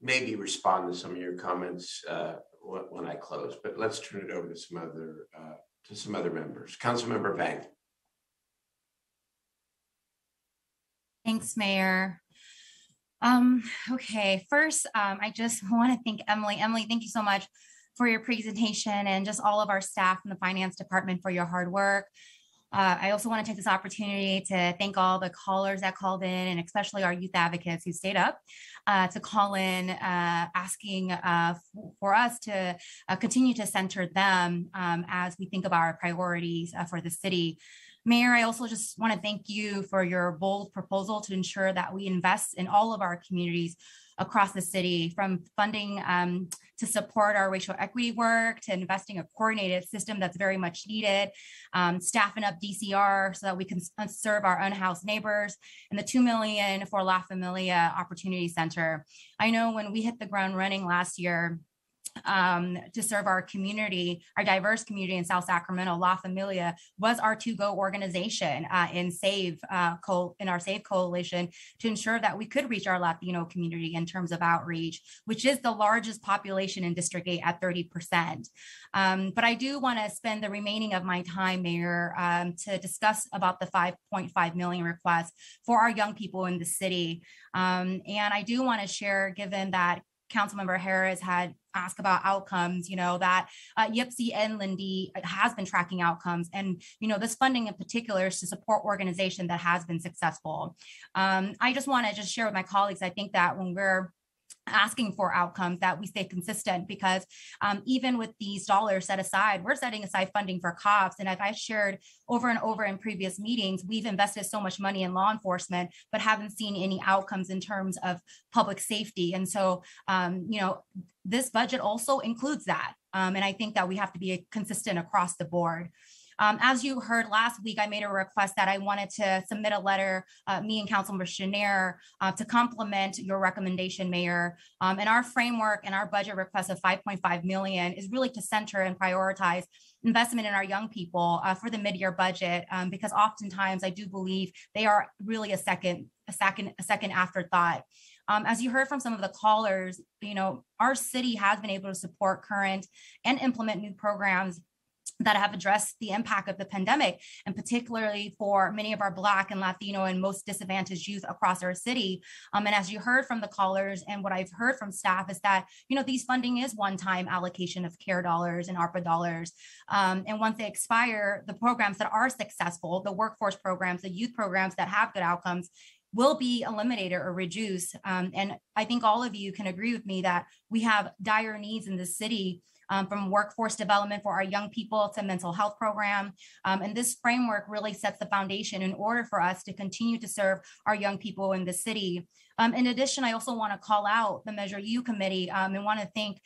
maybe respond to some of your comments when I close, but let's turn it over to some other members. Councilmember Vang. Thanks, Mayor. Okay, first, I just want to thank Emily. Emily, thank you so much for your presentation and just all of our staff in the finance department for your hard work. I also want to take this opportunity to thank all the callers that called in, and especially our youth advocates who stayed up to call in, asking for us to continue to center them as we think about our priorities for the city. Mayor, I also just want to thank you for your bold proposal to ensure that we invest in all of our communities across the city, from funding to support our racial equity work, to investing a coordinated system that's very much needed, staffing up DCR so that we can serve our unhoused neighbors, and the $2 million for La Familia Opportunity Center. I know when we hit the ground running last year, to serve our community, our diverse community in South Sacramento, La Familia was our to-go organization in our SAVE coalition to ensure that we could reach our Latino community in terms of outreach, which is the largest population in District 8 at 30%. But I do want to spend the remaining of my time, Mayor, to discuss about the $5.5 million request for our young people in the city. And I do want to share, given that Councilmember Harris had asked about outcomes, that YPSI and Lindy has been tracking outcomes. And, this funding in particular is to support organization that has been successful. I just want to share with my colleagues, I think that when we're asking for outcomes, that we stay consistent, because even with these dollars set aside, we're setting aside funding for cops. And as I shared over and over in previous meetings, we've invested so much money in law enforcement, but haven't seen any outcomes in terms of public safety. And so, this budget also includes that. And I think that we have to be consistent across the board. As you heard last week, I made a request that I wanted to submit a letter, me and Councilmember Chenier, to complement your recommendation, Mayor. And our framework and our budget request of $5.5 million is really to center and prioritize investment in our young people for the mid-year budget, because oftentimes I do believe they are really a second afterthought. As you heard from some of the callers, our city has been able to support current and implement new programs that have addressed the impact of the pandemic, and particularly for many of our Black and Latino and most disadvantaged youth across our city. And as you heard from the callers, and what I've heard from staff, is that, these funding is one-time allocation of CARE dollars and ARPA dollars. And once they expire, the programs that are successful, the workforce programs, the youth programs that have good outcomes, will be eliminated or reduced. And I think all of you can agree with me that we have dire needs in the city, from workforce development for our young people to mental health program. And this framework really sets the foundation in order for us to continue to serve our young people in the city. In addition, I also want to call out the Measure U committee, and want to thank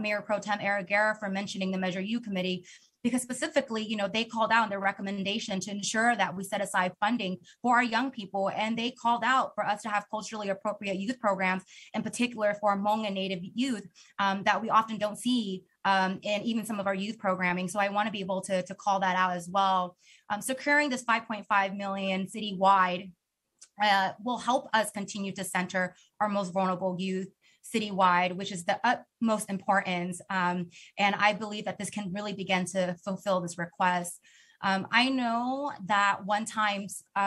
Mayor Pro Tem Eric Guerra for mentioning the Measure U committee, because specifically, they called out in their recommendation to ensure that we set aside funding for our young people. And they called out for us to have culturally appropriate youth programs, in particular for Hmong and Native youth, that we often don't see in even some of our youth programming. So I want to be able to call that out as well. Securing this $5.5 million citywide will help us continue to center our most vulnerable youth citywide, which is the utmost importance. And I believe that this can really begin to fulfill this request. I know that one-time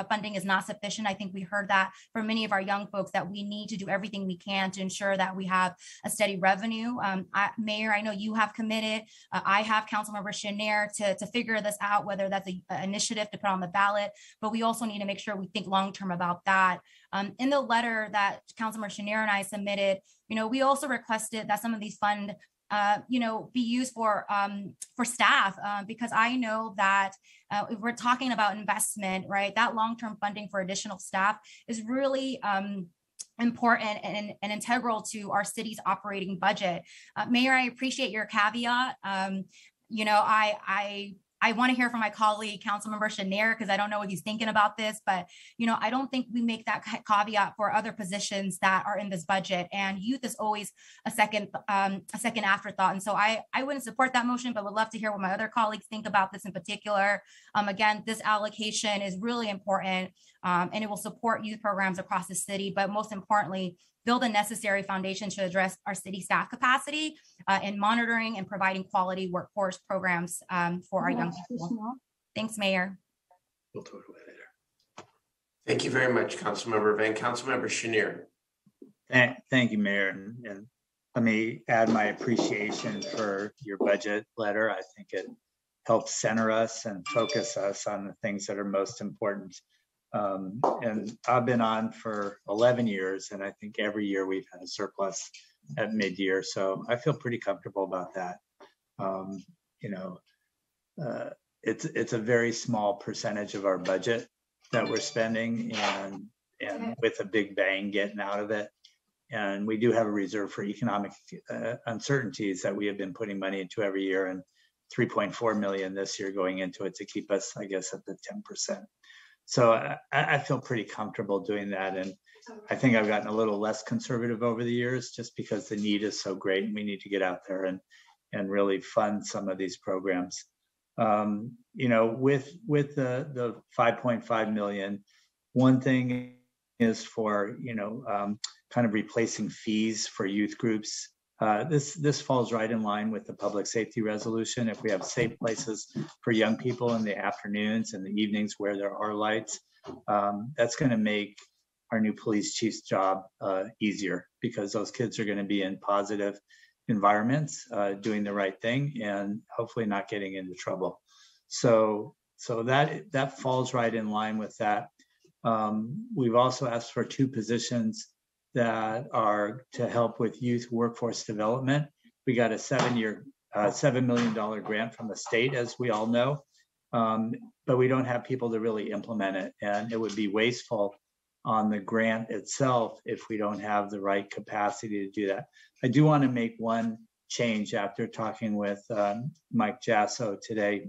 funding is not sufficient. I think we heard that from many of our young folks, that we need to do everything we can to ensure that we have a steady revenue. Mayor, I know you have committed. I have Councilmember Chenier to figure this out, whether that's an initiative to put on the ballot, but we also need to make sure we think long-term about that. In the letter that Councilmember Chenier and I submitted, we also requested that some of these funds be used for staff, because I know that if we're talking about investment, right, that long-term funding for additional staff is really important and integral to our city's operating budget. Mayor, I appreciate your caveat. I want to hear from my colleague, Councilmember Chenier, because I don't know what he's thinking about this, but I don't think we make that caveat for other positions that are in this budget. And youth is always a second afterthought. And so I wouldn't support that motion, but would love to hear what my other colleagues think about this in particular. Again, this allocation is really important, and it will support youth programs across the city, but most importantly, build a necessary foundation to address our city staff capacity in monitoring and providing quality workforce programs for our young people. Thanks, Mayor. We'll talk about it later. Thank you very much, Councilmember Van. Councilmember Chenier. Thank you, Mayor. And let me add my appreciation for your budget letter. I think it helps center us and focus us on the things that are most important. And I've been on for 11 years, and I think every year we've had a surplus at mid-year. So I feel pretty comfortable about that. It's a very small percentage of our budget that we're spending, and with a big bang getting out of it. And we do have a reserve for economic uncertainties that we have been putting money into every year, and 3.4 million this year going into it to keep us, I guess, at the 10%. So I feel pretty comfortable doing that. And I think I've gotten a little less conservative over the years just because the need is so great and we need to get out there and really fund some of these programs. You know, with the 5.5 million, one thing is for, you know, kind of replacing fees for youth groups. This falls right in line with the public safety resolution. If we have safe places for young people in the afternoons and the evenings where there are lights, that's going to make our new police chief's job easier, because those kids are going to be in positive environments, doing the right thing, and hopefully not getting into trouble. So that falls right in line with that. We've also asked for 2 positions that are to help with youth workforce development. We got a 7-year, $7 million grant from the state, as we all know, but we don't have people to really implement it. And it would be wasteful on the grant itself if we don't have the right capacity to do that. I do want to make one change after talking with Mike Jasso today.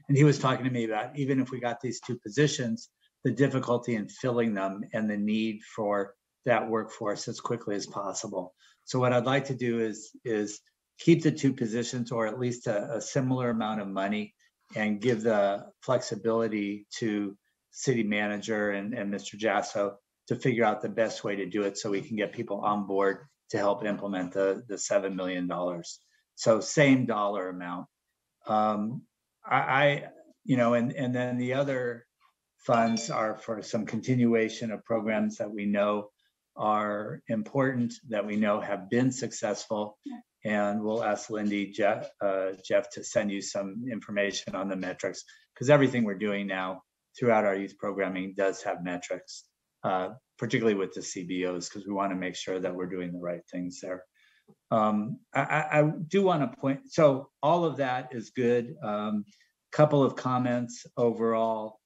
And he was talking to me about, even if we got these 2 positions, the difficulty in filling them and the need for that workforce as quickly as possible. So what I'd like to do is keep the 2 positions, or at least a similar amount of money, and give the flexibility to city manager and Mr. Jasso to figure out the best way to do it so we can get people on board to help implement the $7 million. So same dollar amount. You know, and then the other funds are for some continuation of programs that we know are important, that we know have been successful. And we'll ask Lindy, Jeff to send you some information on the metrics, because everything we're doing now throughout our youth programming does have metrics, particularly with the CBOs, because we want to make sure that we're doing the right things there. I do want to point, so all of that is good. Couple of comments overall.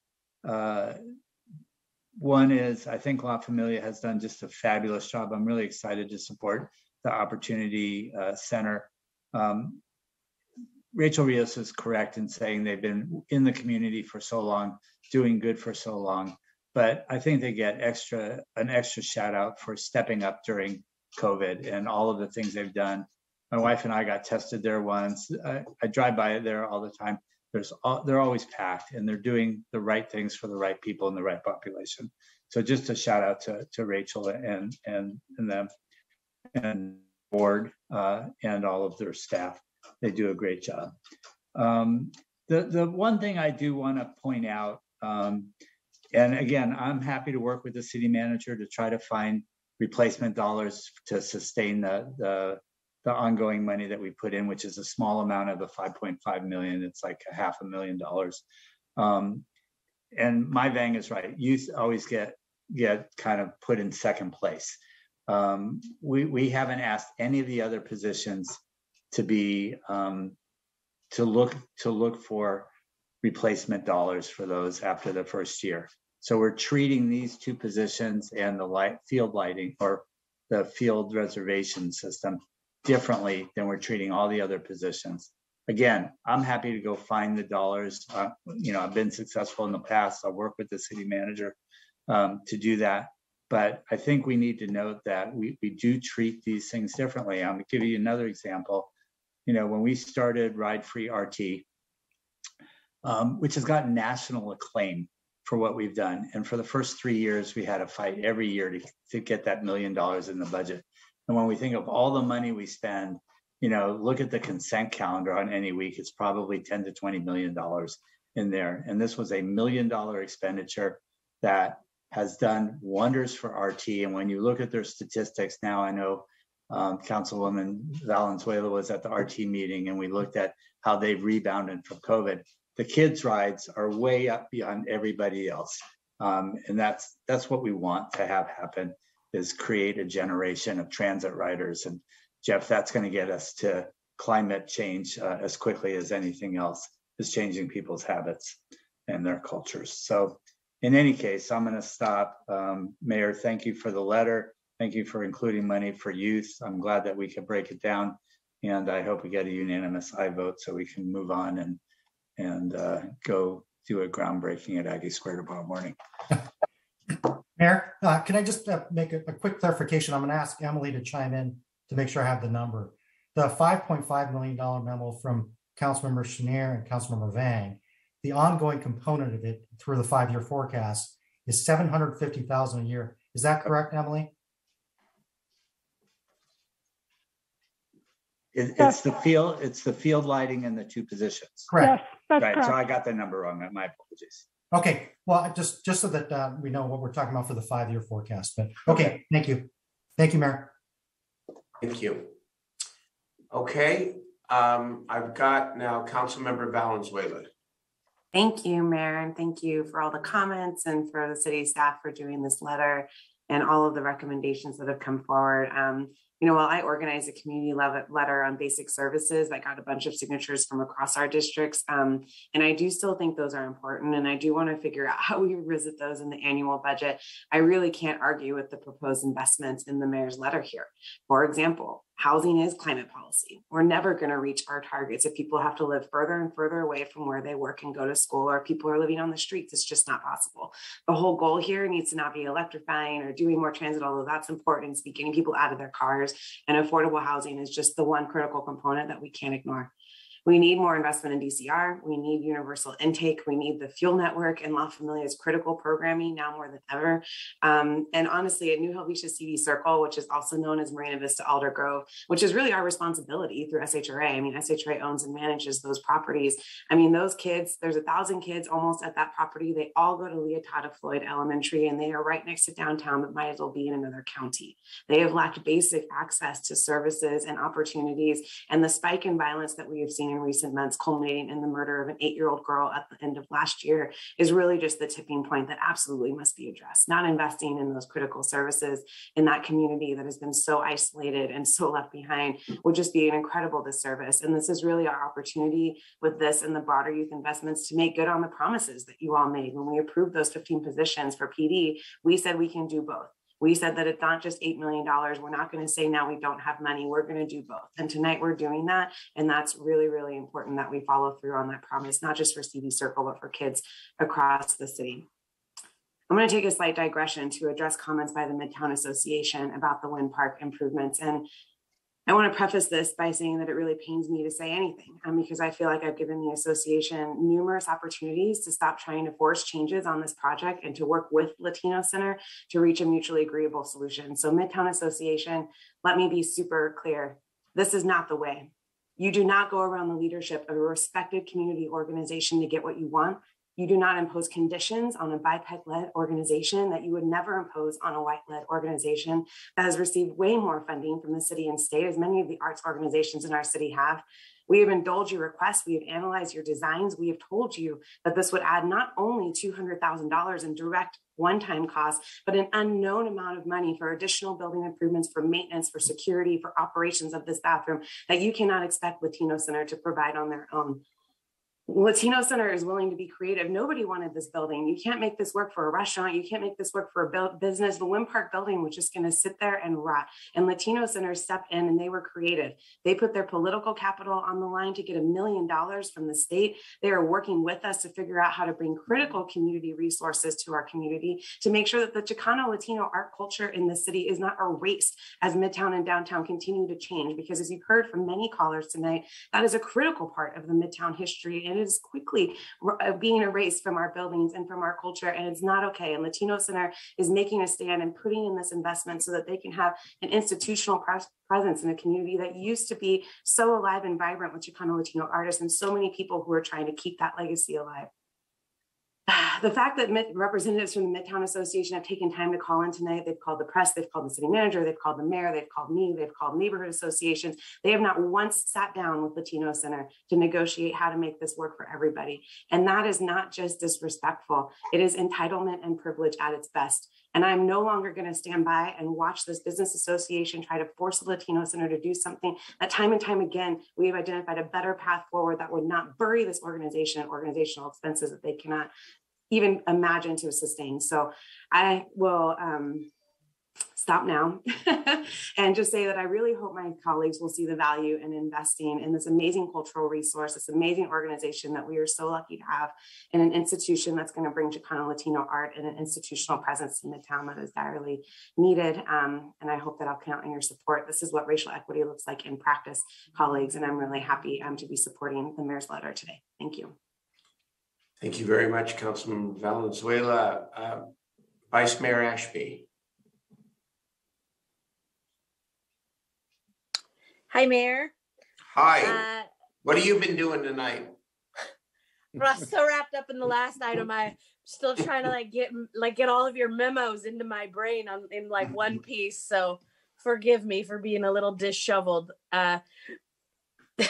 One is, I think La Familia has done just a fabulous job. I'm really excited to support the Opportunity Center. Rachel Rios is correct in saying they've been in the community for so long, doing good for so long, but I think they get an extra shout out for stepping up during COVID and all of the things they've done. My wife and I got tested there once. I drive by there all the time. They're always packed, and they're doing the right things for the right people in the right population. So just a shout out to Rachel and them and board and all of their staff. They do a great job. The one thing I do want to point out, and again, I'm happy to work with the city manager to try to find replacement dollars to sustain the ongoing money that we put in, which is a small amount of the 5.5 million. It's like $500,000. And my Vang is right. Youth always get kind of put in second place. We haven't asked any of the other positions to be to look for replacement dollars for those after the first year. So we're treating these 2 positions and the field lighting or the field reservation system differently than we're treating all the other positions. Again, I'm happy to go find the dollars. You know, I've been successful in the past. I'll work with the city manager to do that. But I think we need to note that we do treat these things differently. I'm going to give you another example. You know, when we started Ride Free RT, which has gotten national acclaim for what we've done. And for the first 3 years, we had to fight every year to get that $1 million in the budget. And when we think of all the money we spend, you know, look at the consent calendar on any week, it's probably $10 to $20 million in there. And this was a $1 million expenditure that has done wonders for RT. And when you look at their statistics now, I know Councilwoman Valenzuela was at the RT meeting, and we looked at how they've rebounded from COVID. The kids' rides are way up beyond everybody else. And that's what we want to have happen, is create a generation of transit riders. And Jeff, that's going to get us to climate change as quickly as anything else is changing people's habits and their cultures. So in any case, I'm going to stop. Mayor, thank you for the letter. Thank you for including money for youth. I'm glad that we could break it down, and I hope we get a unanimous aye vote so we can move on and go do a groundbreaking at Aggie Square tomorrow morning. Mayor, can I just make a quick clarification? I'm going to ask Emily to chime in to make sure I have the number. The $5.5 million memo from Councilmember Chenier and Councilmember Vang, the ongoing component of it through the 5-year forecast is $750,000 a year. Is that correct, Emily? It's the field lighting and the 2 positions. Correct. Yes, that's right. correct. So I got the number wrong. My apologies. Okay. Well, just so that we know what we're talking about for the 5-year forecast. But okay. Thank you. Thank you, Mayor. Thank you. Okay. I've got now Councilmember Valenzuela. Thank you, Mayor, and thank you for all the comments and for the city staff for doing this letter and all of the recommendations that have come forward. While I organized a community letter on basic services, I got a bunch of signatures from across our districts. And I do still think those are important. And I do want to figure out how we revisit those in the annual budget. I really can't argue with the proposed investments in the mayor's letter here. For example, housing is climate policy. We're never going to reach our targets if people have to live further and further away from where they work and go to school, or people are living on the streets. It's just not possible. The whole goal here needs to not be electrifying or doing more transit, although that's important. It's getting people out of their cars, and affordable housing is just the one critical component that we can't ignore. We need more investment in DCR. We need universal intake. We need the fuel network, and La Familia is critical programming now more than ever. And honestly, at New Helvetia CD Circle, which is also known as Marina Vista Alder Grove, which is really our responsibility through SHRA. I mean, SHRA owns and manages those properties. I mean, those kids, there's 1,000 kids almost at that property. They all go to Leotada Floyd Elementary, and they are right next to downtown, but might as well be in another county. They have lacked basic access to services and opportunities, and the spike in violence that we have seen in recent months, culminating in the murder of an 8-year-old girl at the end of last year, is really just the tipping point that absolutely must be addressed. Not investing in those critical services in that community that has been so isolated and so left behind would just be an incredible disservice. And this is really our opportunity with this and the broader youth investments to make good on the promises that you all made. When we approved those 15 positions for PD, we said we can do both. We said that it's not just $8 million. We're not going to say now we don't have money. We're going to do both. And tonight we're doing that. And that's really, really important that we follow through on that promise, not just for CD Circle, but for kids across the city. I'm going to take a slight digression to address comments by the Midtown Association about the Wind Park improvements. And I want to preface this by saying that it really pains me to say anything because I feel like I've given the association numerous opportunities to stop trying to force changes on this project and to work with Latino Center to reach a mutually agreeable solution. So Midtown Association, let me be super clear. This is not the way. You do not go around the leadership of a respected community organization to get what you want. You do not impose conditions on a BIPEC-led organization that you would never impose on a white-led organization that has received way more funding from the city and state, as many of the arts organizations in our city have. We have indulged your requests. We have analyzed your designs. We have told you that this would add not only $200,000 in direct one-time costs, but an unknown amount of money for additional building improvements, for maintenance, for security, for operations of this bathroom that you cannot expect Latino Center to provide on their own. Latino Center is willing to be creative. Nobody wanted this building. You can't make this work for a restaurant. You can't make this work for a business. The Wind Park building was just going to sit there and rot. And Latino Center stepped in and they were creative. They put their political capital on the line to get $1 million from the state. They are working with us to figure out how to bring critical community resources to our community to make sure that the Chicano Latino art culture in the city is not erased as Midtown and downtown continue to change. Because as you've heard from many callers tonight, that is a critical part of the Midtown history. And it is quickly being erased from our buildings and from our culture, and it's not okay. And Latino Center is making a stand and putting in this investment so that they can have an institutional presence in a community that used to be so alive and vibrant with Chicano Latino artists and so many people who are trying to keep that legacy alive. The fact that representatives from the Midtown Association have taken time to call in tonight, they've called the press, they've called the city manager, they've called the mayor, they've called me, they've called neighborhood associations. They have not once sat down with Latino Center to negotiate how to make this work for everybody. And that is not just disrespectful. It is entitlement and privilege at its best. And I'm no longer going to stand by and watch this business association try to force the Latino Center to do something that time and time again, we have identified a better path forward that would not bury this organization in organizational expenses that they cannot even imagine to sustain. So I will stop now and just say that I really hope my colleagues will see the value in investing in this amazing cultural resource, this amazing organization that we are so lucky to have, in an institution that's going to bring Chicano Latino art and an institutional presence in the town that is direly needed. And I hope that I'll count on your support. This is what racial equity looks like in practice, colleagues, and I'm really happy to be supporting the mayor's letter today. Thank you. Thank you very much, Councilman Valenzuela. Vice Mayor Ashby. Hi, Mayor. Hi. What have you been doing tonight? I'm so wrapped up in the last item. I'm still trying to get all of your memos into my brain in one piece. So forgive me for being a little disheveled. This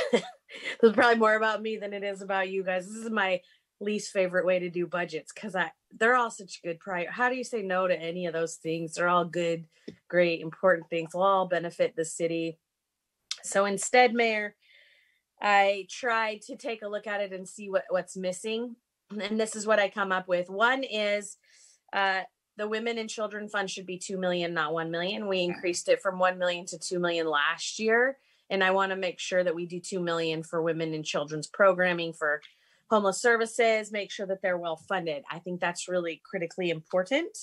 is probably more about me than it is about you guys. This is my least favorite way to do budgets because they're all such good prior. How do you say no to any of those things? They're all good, great, important things. Will all benefit the city. So instead, Mayor, I tried to take a look at it and see what's missing. And this is what I come up with. One is the Women and Children Fund should be 2 million, not 1 million. We increased it from 1 million to 2 million last year. And I want to make sure that we do 2 million for women and children's programming, for homeless services, make sure that they're well funded. I think that's really critically important.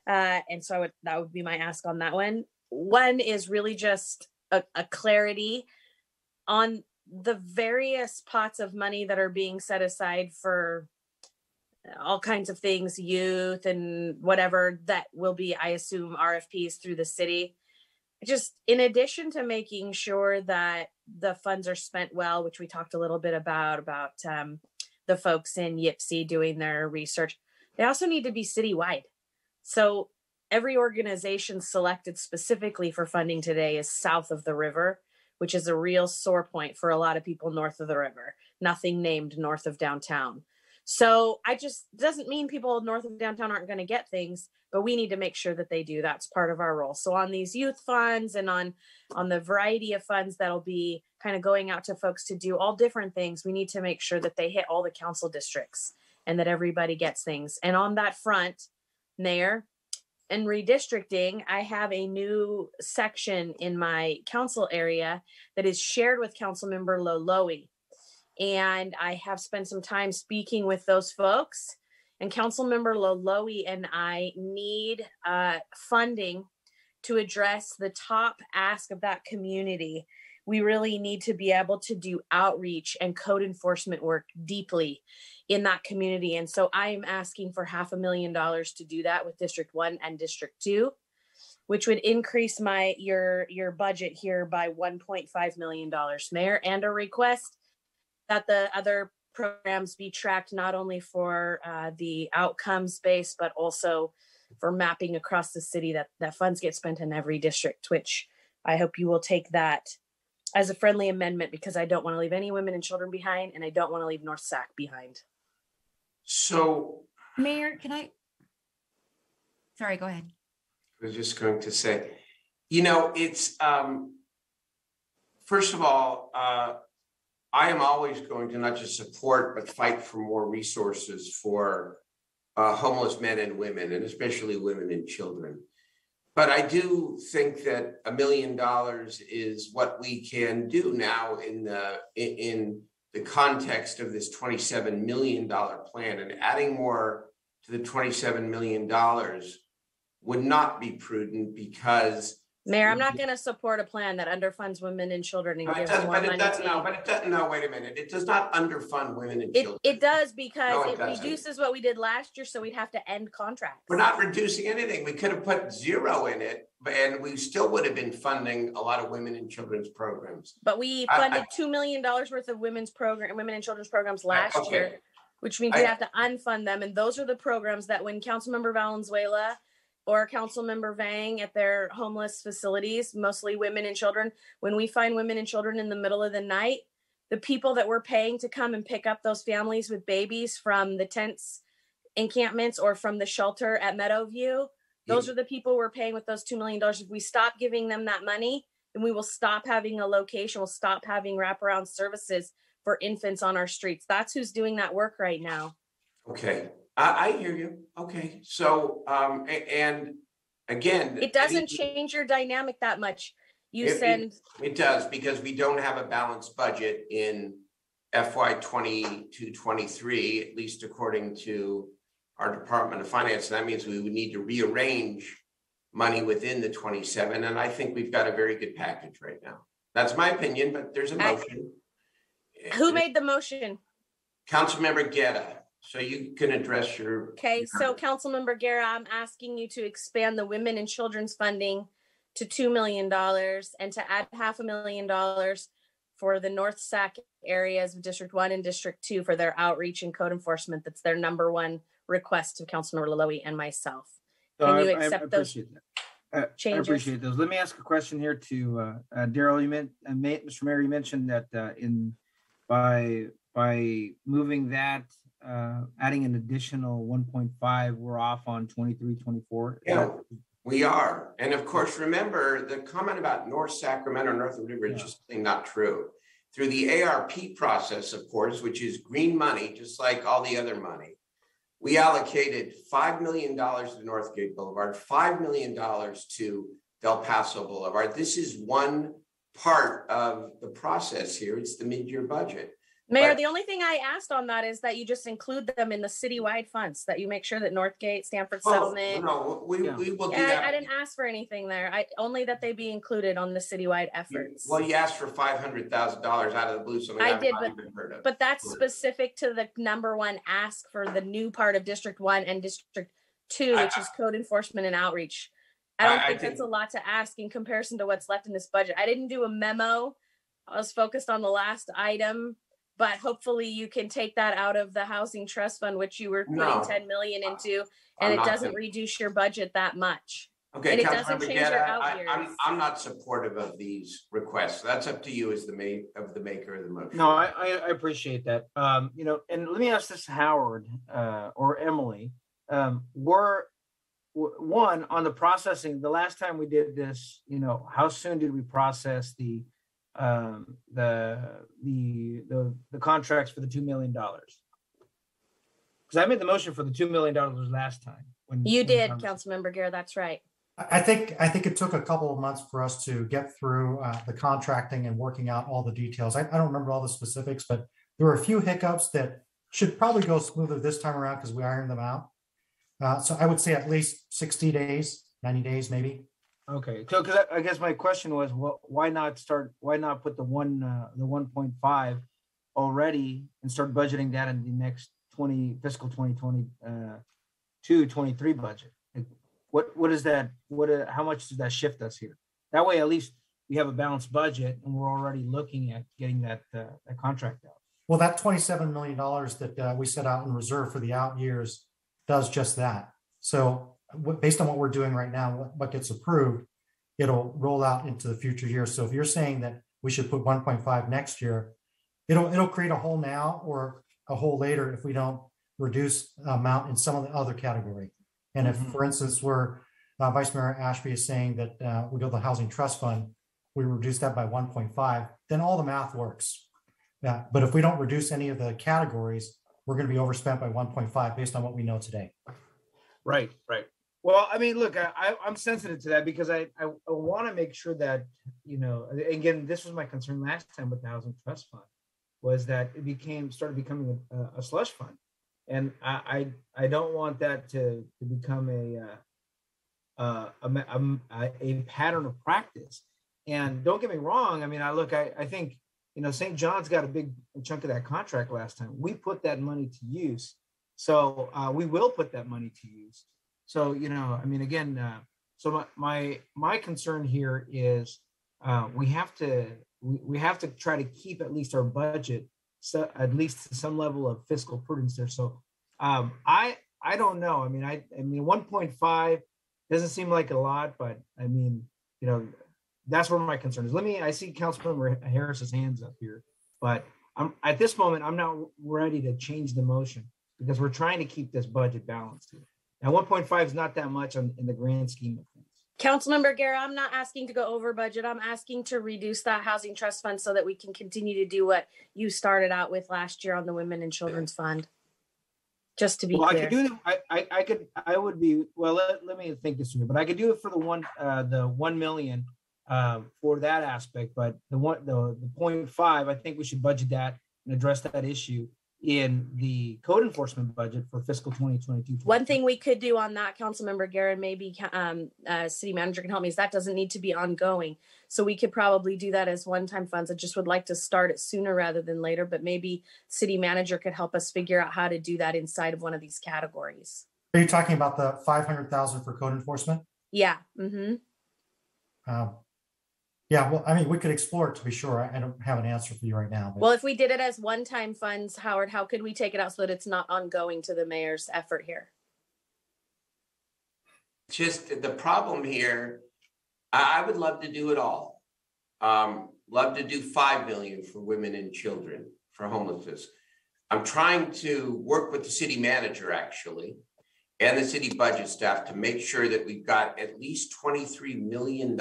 And so that would be my ask on that one. One is really just a clarity on the various pots of money that are being set aside for all kinds of things, youth and whatever, that will be, I assume, RFPs through the city. Just in addition to making sure that the funds are spent well, which we talked a little bit about the folks in YPC doing their research, they also need to be citywide. So every organization selected specifically for funding today is south of the river, which is a real sore point for a lot of people north of the river. Nothing named north of downtown. So doesn't mean people north of downtown aren't going to get things, but we need to make sure that they do. That's part of our role. So on these youth funds and on the variety of funds that'll be kind of going out to folks to do all different things, we need to make sure that they hit all the council districts and that everybody gets things. And on that front, Mayor, in redistricting, I have a new section in my council area that is shared with Councilmember Loloe. And I have spent some time speaking with those folks. And Councilmember Loloe and I need funding to address the top ask of that community. We really need to be able to do outreach and code enforcement work deeply in that community. And so I am asking for $500,000 to do that with District 1 and District 2, which would increase your budget here by $1.5 million, Mayor, and a request that the other programs be tracked not only for the outcomes base, but also for mapping across the city, that funds get spent in every district, which I hope you will take that as a friendly amendment, because I don't want to leave any women and children behind, and I don't want to leave North Sac behind. So, Mayor, sorry, go ahead. I was just going to say, it's, first of all, I am always going to not just support, but fight for more resources for homeless men and women, and especially women and children. But I do think that $1 million is what we can do now in the context of this $27 million plan, and adding more to the $27 million would not be prudent because Mayor, I'm not going to support a plan that underfunds women and children and gives more money. No, wait a minute. It does not underfund women and children. It does, because it reduces what we did last year, so we'd have to end contracts. We're not reducing anything. We could have put zero in it, and we still would have been funding a lot of women and children's programs. But we funded $2 million worth of women and children's programs last year, which means we have to unfund them. And those are the programs that when Councilmember Valenzuela or Councilmember Vang at their homeless facilities, mostly women and children, when we find women and children in the middle of the night, the people that we're paying to come and pick up those families with babies from the tents encampments or from the shelter at Meadowview, those are the people we're paying with those $2 million. If we stop giving them that money, then we will stop having a location, we'll stop having wraparound services for infants on our streets. That's who's doing that work right now. Okay. I hear you. Okay. So, and again. It doesn't change your dynamic that much. It does, because we don't have a balanced budget in FY 22-23, at least according to our Department of Finance. And that means we would need to rearrange money within the 27. And I think we've got a very good package right now. That's my opinion, but there's a motion. Who made the motion? Councilmember Guerra. So you can address your. Okay, so Councilmember Guerra, I'm asking you to expand the Women and Children's funding to $2 million and to add $500,000 for the North Sac areas of District 1 and District 2 for their outreach and code enforcement. That's their number one request to Councilmember Laloe and myself. Can you accept those changes? I appreciate those. Let me ask a question here to Daryl. You meant, Mr. Mayor, you mentioned that by moving that, adding an additional 1.5, we're off on 23-24. Yeah, we are. And of course, remember the comment about North Sacramento, North River is just not true. Through the ARP process, of course, which is green money, just like all the other money, we allocated $5 million to Northgate Boulevard, $5 million to Del Paso Boulevard. This is one part of the process here. It's the mid-year budget. Mayor, the only thing I asked on that is that you just include them in the citywide funds, that you make sure that Northgate, Stanford Settlement. No, we will do that. I didn't ask for anything there. Only that they be included on the citywide efforts. Well, you asked for $500,000 out of the blue, so I did, but that's specific to the number one ask for the new part of District 1 and District 2, which is code enforcement and outreach. I don't think that's a lot to ask in comparison to what's left in this budget. I didn't do a memo. I was focused on the last item. But hopefully you can take that out of the housing trust fund, which you were putting $10 million into, and it doesn't reduce your budget that much. Okay, and it doesn't change your out years. I'm not supportive of these requests. That's up to you as the maker of the motion. No, I appreciate that. And let me ask this, Howard or Emily. We're one on the processing. The last time we did this, how soon did we process the contracts for the $2 million? Because I made the motion for the $2 million last time. You did, Councilmember Guerra. That's right. I think it took a couple of months for us to get through the contracting and working out all the details. I don't remember all the specifics, but there were a few hiccups that should probably go smoother this time around because we ironed them out. So I would say at least 60 days, 90 days, maybe. Okay, so because I guess my question was, well, why not put the 1.5 already and start budgeting that in the next fiscal 2022-23 budget? Like, what is that? How much does that shift us here? That way, at least we have a balanced budget and we're already looking at getting that contract out. Well, that $27 million that we set out in reserve for the out years does just that. So based on what we're doing right now, what gets approved, it'll roll out into the future years. So if you're saying that we should put 1.5 next year, it'll create a hole now or a hole later if we don't reduce amount in some of the other category. And if, for instance, where Vice Mayor Ashby is saying that we go to the Housing Trust Fund, we reduce that by 1.5, then all the math works. But if we don't reduce any of the categories, we're going to be overspent by 1.5 based on what we know today. Right. Well, I mean, look, I'm sensitive to that because I want to make sure that, again, this was my concern last time with the Housing Trust Fund, was that it started becoming a slush fund. And I don't want that to become a pattern of practice. And don't get me wrong. I mean, I think, St. John's got a big chunk of that contract last time. We put that money to use. So we will put that money to use. So, again, so my concern here is we have to try to keep at least our budget, so at least some level of fiscal prudence there. So I don't know. I mean 1.5 doesn't seem like a lot, but that's where my concern is. I see Councilmember Harris's hands up here, but at this moment, I'm not ready to change the motion because we're trying to keep this budget balanced here. And 1.5 is not that much in the grand scheme of things. Councilmember Guerra, I'm not asking to go over budget. I'm asking to reduce that housing trust fund so that we can continue to do what you started out with last year on the Women and Children's Fund. Just to be Well, clear. I could do it. I would be, well, let me think this through, but I could do it for the 1 million for that aspect, but the 0.5, I think we should budget that and address that issue in the code enforcement budget for fiscal 2022. One thing we could do on that, Councilmember Guerra, maybe city manager can help me, is that doesn't need to be ongoing. So we could probably do that as one-time funds. I just would like to start it sooner rather than later, but maybe city manager could help us figure out how to do that inside of one of these categories. Are you talking about the 500,000 for code enforcement? Yeah. Mm-hmm. Yeah, well, I mean, we could explore it to be sure. I don't have an answer for you right now. But... Well, if we did it as one-time funds, Howard, how could we take it out so that it's not ongoing to the mayor's effort here? Just the problem here, I would love to do it all. Love to do 5 million for women and children for homelessness. I'm trying to work with the city manager actually, and the city budget staff to make sure that we've got at least $23 million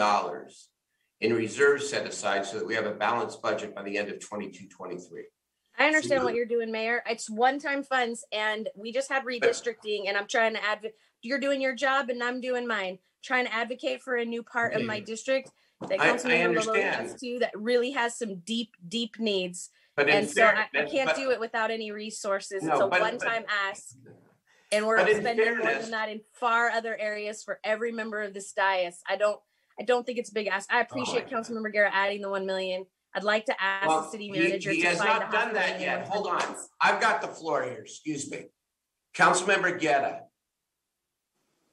in reserves set aside so that we have a balanced budget by the end of 22-23. I understand what you're doing, Mayor. It's one-time funds, and we just had redistricting, and I'm trying to advocate. You're doing your job, and I'm doing mine. Trying to advocate for a new part of my district that Councilmember Maloney has too, that really has some deep, deep needs. But and so I can't do it without any resources. It's a one-time ask. And we're spending more than that in far other areas for every member of this dais. I don't think it's a big ask. I appreciate Councilmember Guerra adding the 1 million. I'd like to ask the city manager he has not done that yet. Hold on. I've got the floor here. Excuse me. Councilmember Guerra.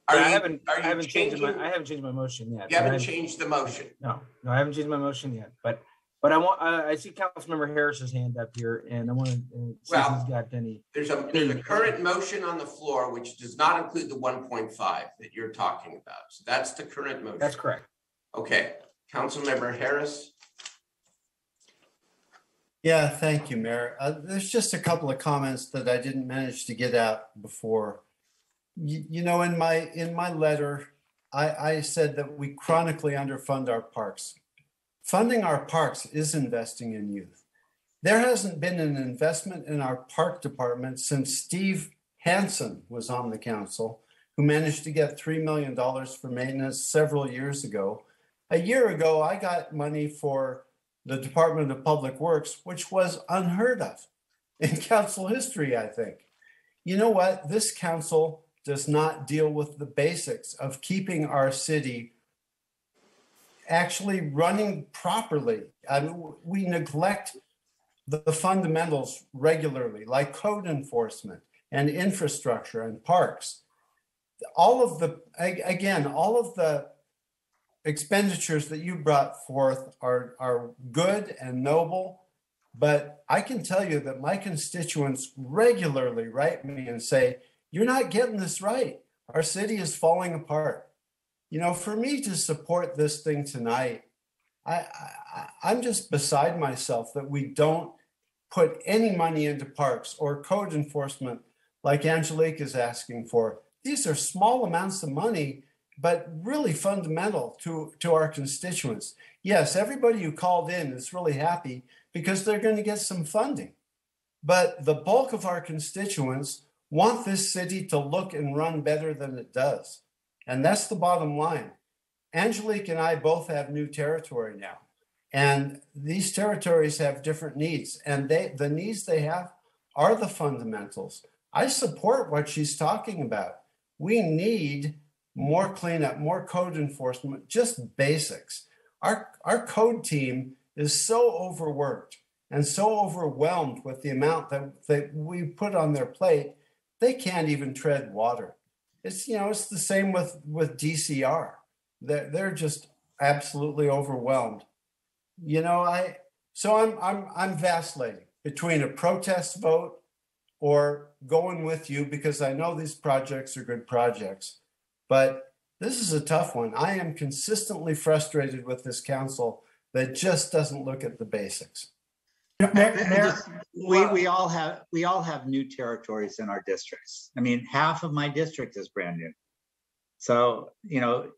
I haven't changed my motion yet. You haven't changed the motion. No, I haven't changed my motion yet. But I see Councilmember Harris's hand up here, and I want to see if he's got any. There's a current motion on the floor which does not include the 1.5 that you're talking about. So that's the current motion. That's correct. Okay, Councilmember Harris. Yeah, thank you, Mayor. There's just a couple of comments that I didn't manage to get out before. You know, in my letter, I said that we chronically underfund our parks. Funding our parks is investing in youth. There hasn't been an investment in our park department since Steve Hansen was on the council, who managed to get $3 million for maintenance several years ago. A year ago, I got money for the Department of Public Works, which was unheard of in council history, I think. You know what? This council does not deal with the basics of keeping our city actually running properly. I mean, we neglect the fundamentals regularly, like code enforcement and infrastructure and parks. All of the expenditures that you brought forth are good and noble, but I can tell you that my constituents regularly write me and say, you're not getting this right. Our city is falling apart. You know, for me to support this thing tonight, I'm just beside myself that we don't put any money into parks or code enforcement like Angelique is asking for. These are small amounts of money, but really fundamental to our constituents. Yes, everybody who called in is really happy because they're going to get some funding. But the bulk of our constituents want this city to look and run better than it does. And that's the bottom line. Angelique and I both have new territory now. And these territories have different needs. And the needs they have are the fundamentals. I support what she's talking about. We need more cleanup, more code enforcement, just basics. Our code team is so overworked and so overwhelmed with the amount that we put on their plate, they can't even tread water. It's the same with DCR. They're just absolutely overwhelmed. I'm vacillating between a protest vote or going with you because I know these projects are good projects. But this is a tough one. I am consistently frustrated with this council that just doesn't look at the basics. We all have new territories in our districts. I mean, half of my district is brand new. So,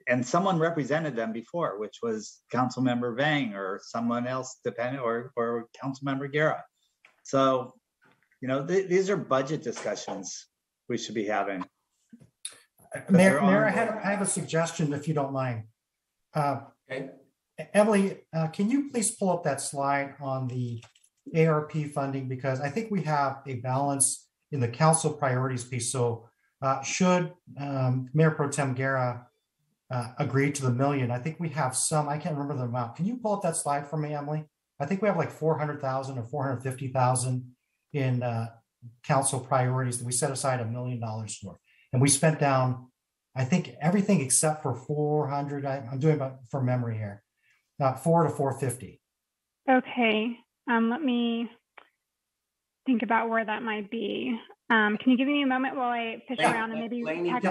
and someone represented them before, which was Councilmember Vang or someone else, depending, or Councilmember Guerra. So, these are budget discussions. we should be having. Mayor, I have a suggestion if you don't mind. Okay. Emily, can you please pull up that slide on the ARP funding? Because I think we have a balance in the council priorities piece. So should Mayor Pro Tem Guerra agree to the million, I think we have some, I can't remember the amount. Can you pull up that slide for me, Emily? I think we have like 400,000 or 450,000 in council priorities that we set aside $1 million for. And we spent down, I think, everything except for 400, I'm doing about from memory here, 4 to 450. Okay, let me think about where that might be. Can you give me a moment while I fish around and maybe text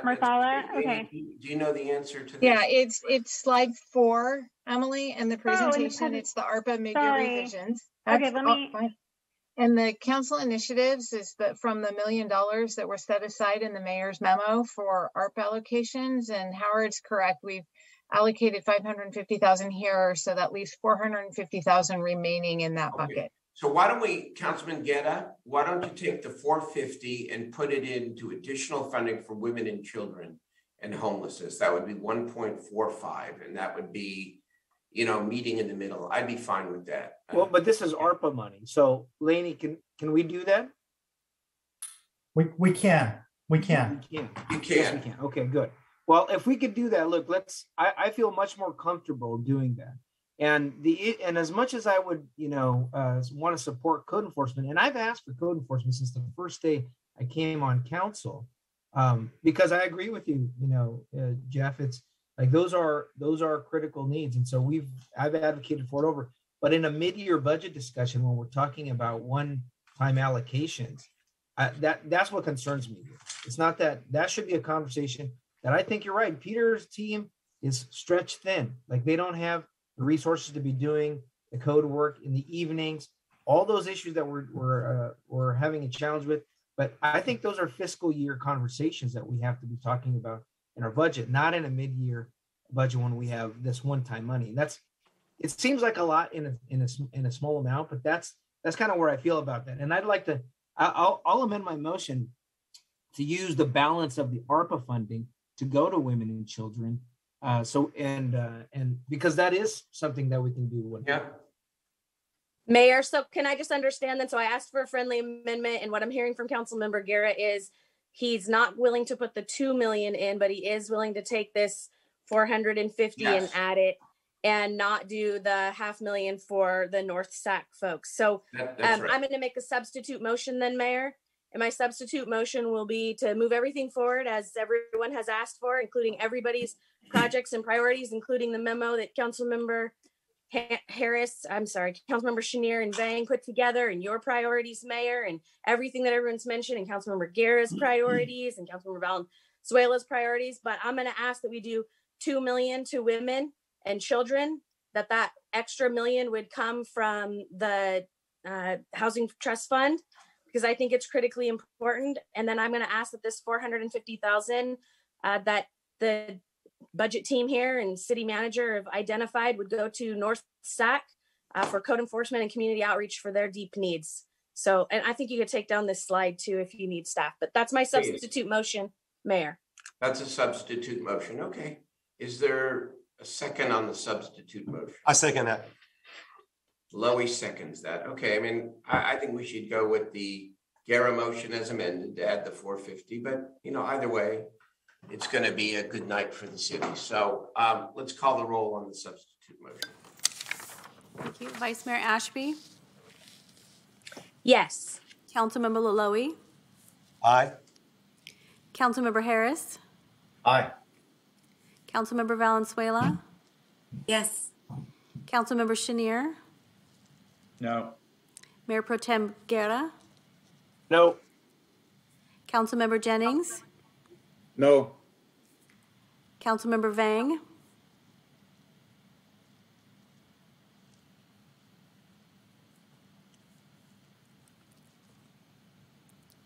Marthala? Okay. Do you know the answer to this? Yeah, it's slide 4, Emily, and the presentation. It's the ARPA mid-year revisions. Okay, let me. And the council initiatives is from the $1 million that were set aside in the mayor's memo for ARPA allocations. And Howard's correct. We've allocated 550,000 here, so that leaves 450,000 remaining in that bucket. So why don't we, Councilman Guerra, why don't you take the 450 and put it into additional funding for women and children and homelessness? That would be 1.45, and that would be, you know, meeting in the middle. I'd be fine with that. Well, but this is ARPA money. So Laney, can we do that? We can. You can. You can. Yes, we can. Okay, good. Well, if we could do that, look, I feel much more comfortable doing that. And as much as I would, you know, want to support code enforcement, and I've asked for code enforcement since the first day I came on council, because I agree with you, you know, Jeff. It's like those are critical needs, and so I've advocated for it over. But in a mid-year budget discussion, when we're talking about one-time allocations, that's what concerns me. It's not that should be a conversation that I think you're right. Peter's team is stretched thin. Like they don't have the resources to be doing the code work in the evenings, all those issues that we're having a challenge with. But I think those are fiscal year conversations that we have to be talking about in our budget, not in a mid-year budget when we have this one-time money. And it seems like a lot in a small amount, but that's kind of where I feel about that. And I'd like to, I'll amend my motion to use the balance of the ARPA funding to go to women and children. And because that is something that we can do. Yeah. Mayor, so can I just understand then? So I asked for a friendly amendment, and what I'm hearing from Councilmember Guerra is he's not willing to put the 2 million in, but he is willing to take this 450 and add it and not do the 500,000 for the North Sac folks. So right. I'm going to make a substitute motion then, Mayor. And my substitute motion will be to move everything forward as everyone has asked for, including everybody's projects and priorities, including the memo that Councilmember Councilmember Chenier and Vang put together, and your priorities, Mayor, and everything that everyone's mentioned, and Councilmember Guerra's priorities and Councilmember Valenzuela's priorities. But I'm going to ask that we do 2 million to women and children, that extra million would come from the Housing Trust Fund, because I think it's critically important. And then I'm going to ask that this 450,000 that the budget team here and city manager have identified would go to North Sac for code enforcement and community outreach for their deep needs. So, and I think you could take down this slide too if you need staff, but that's my substitute motion, Mayor. That's a substitute motion. Okay. Is there a second on the substitute motion? I second that. Lowy seconds that. Okay, I mean, I think we should go with the Guerra motion as amended to add the 450, but you know, either way, it's going to be a good night for the city. So let's call the roll on the substitute motion. Thank you. Vice Mayor Ashby? Yes. Councilmember Laloe? Aye. Councilmember Harris? Aye. Councilmember Valenzuela? Yes. Councilmember Chenier? No. Mayor Pro Tem Guerra? No. Councilmember Jennings? No. Councilmember Vang?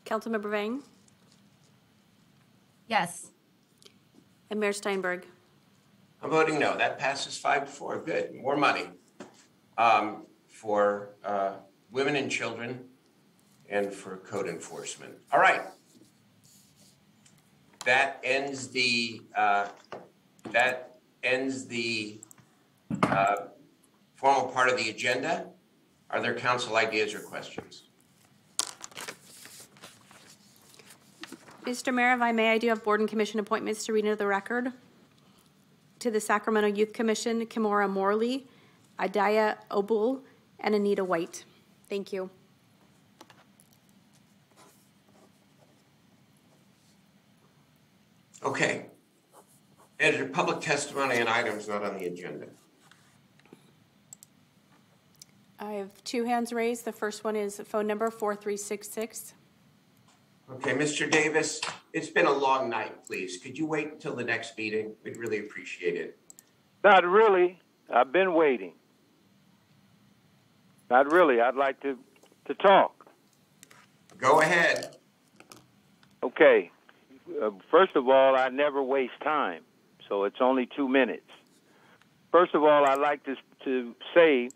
Councilmember Vang? Yes. And Mayor Steinberg? I'm voting no. That passes 5-4. Good. More money for women and children and for code enforcement. All right. that ends the formal part of the agenda. Are there council ideas or questions? Mr. Mayor, if I may, I do have board and commission appointments to read into the record. To the Sacramento Youth Commission, Kimora Morley, Adaya Obul, and Anita White. Thank you. Okay. Editor, public testimony on items not on the agenda. I have two hands raised. The first one is phone number 4366. Okay, Mr. Davis, it's been a long night, please. Could you wait until the next meeting? We'd really appreciate it. Not really. I've been waiting. Not really. I'd like to talk. Go ahead. Okay. First of all, I never waste time, so it's only 2 minutes. First of all, I'd like to say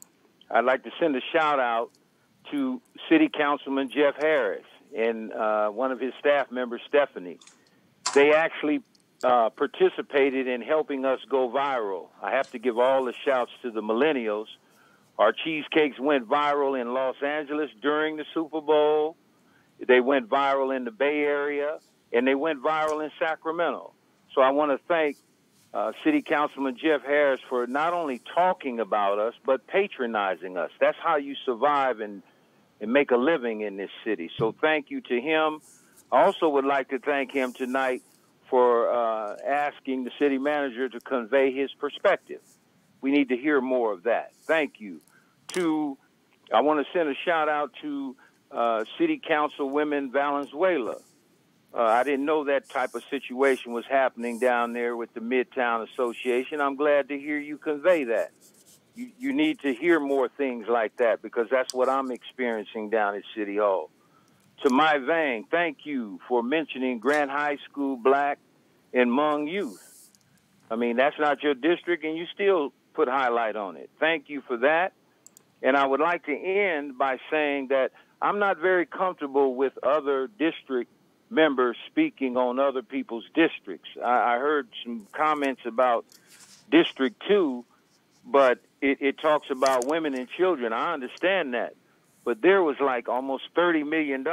I'd like to send a shout out to City Councilman Jeff Harris and one of his staff members, Stephanie. They actually participated in helping us go viral. I have to give all the shouts to the millennials. Our cheesecakes went viral in Los Angeles during the Super Bowl. They went viral in the Bay Area, and they went viral in Sacramento. So I want to thank City Councilman Jeff Harris for not only talking about us, but patronizing us. That's how you survive and make a living in this city. So thank you to him. I also would like to thank him tonight for asking the city manager to convey his perspective. We need to hear more of that. Thank you. I want to send a shout out to City Councilwoman Valenzuela. I didn't know that type of situation was happening down there with the Midtown Association. I'm glad to hear you convey that. You need to hear more things like that because that's what I'm experiencing down at City Hall. To Mai Vang, thank you for mentioning Grant High School Black and Hmong youth. I mean, that's not your district, and you still put highlight on it. Thank you for that. And I would like to end by saying that I'm not very comfortable with other district members speaking on other people's districts. I heard some comments about District 2, but it talks about women and children. I understand that. But there was like almost $30 million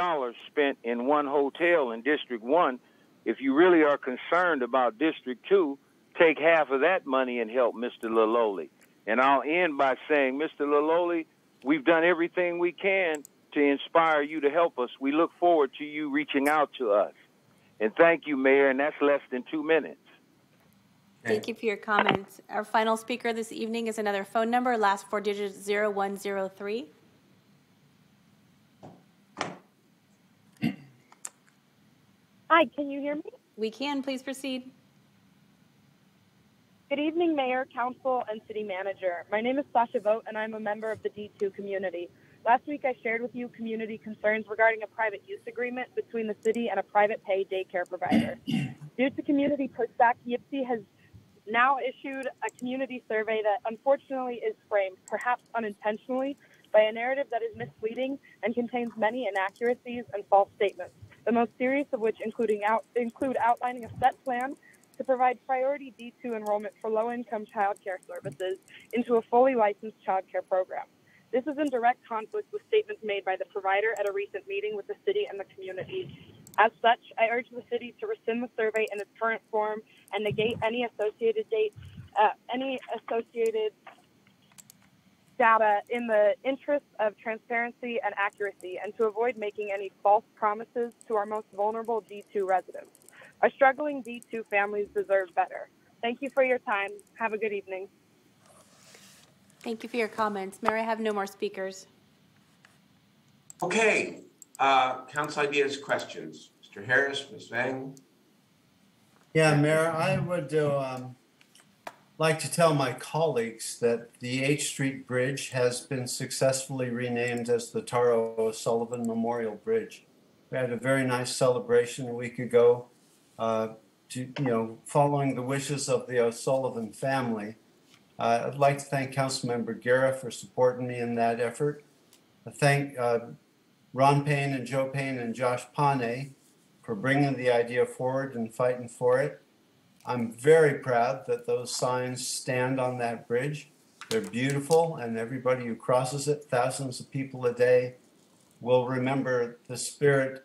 spent in one hotel in District 1. If you really are concerned about District 2, take half of that money and help Mr. Laloli. And I'll end by saying, Mr. Laloli, we've done everything we can to inspire you to help us. We look forward to you reaching out to us. And thank you, Mayor, and that's less than 2 minutes. Thank you for your comments. Our final speaker this evening is another phone number, last four digits 0103. Hi, can you hear me? We can. Please proceed. Good evening, Mayor, Council, and City Manager. My name is Sasha Vogt, and I'm a member of the D2 community. Last week, I shared with you community concerns regarding a private use agreement between the city and a private pay daycare provider. Due to community pushback, YPCE has now issued a community survey that unfortunately is framed, perhaps unintentionally, by a narrative that is misleading and contains many inaccuracies and false statements, the most serious of which include outlining a set plan to provide priority D2 enrollment for low-income child care services into a fully licensed child care program. This is in direct conflict with statements made by the provider at a recent meeting with the city and the community. As such, I urge the city to rescind the survey in its current form and negate any associated data in the interest of transparency and accuracy, and to avoid making any false promises to our most vulnerable D2 residents. Our struggling D2 families deserve better. Thank you for your time. Have a good evening. Thank you for your comments. Mayor, I have no more speakers. Okay, council ideas, questions. Mr. Harris, Ms. Vang. Yeah, Mayor, I would like to tell my colleagues that the H Street Bridge has been successfully renamed as the Taro O'Sullivan Memorial Bridge. We had a very nice celebration a week ago, following the wishes of the O'Sullivan family. I'd like to thank Councilmember Guerra for supporting me in that effort. I thank Ron Payne and Joe Payne and Josh Pane for bringing the idea forward and fighting for it. I'm very proud that those signs stand on that bridge. They're beautiful, and everybody who crosses it, thousands of people a day, will remember the spirit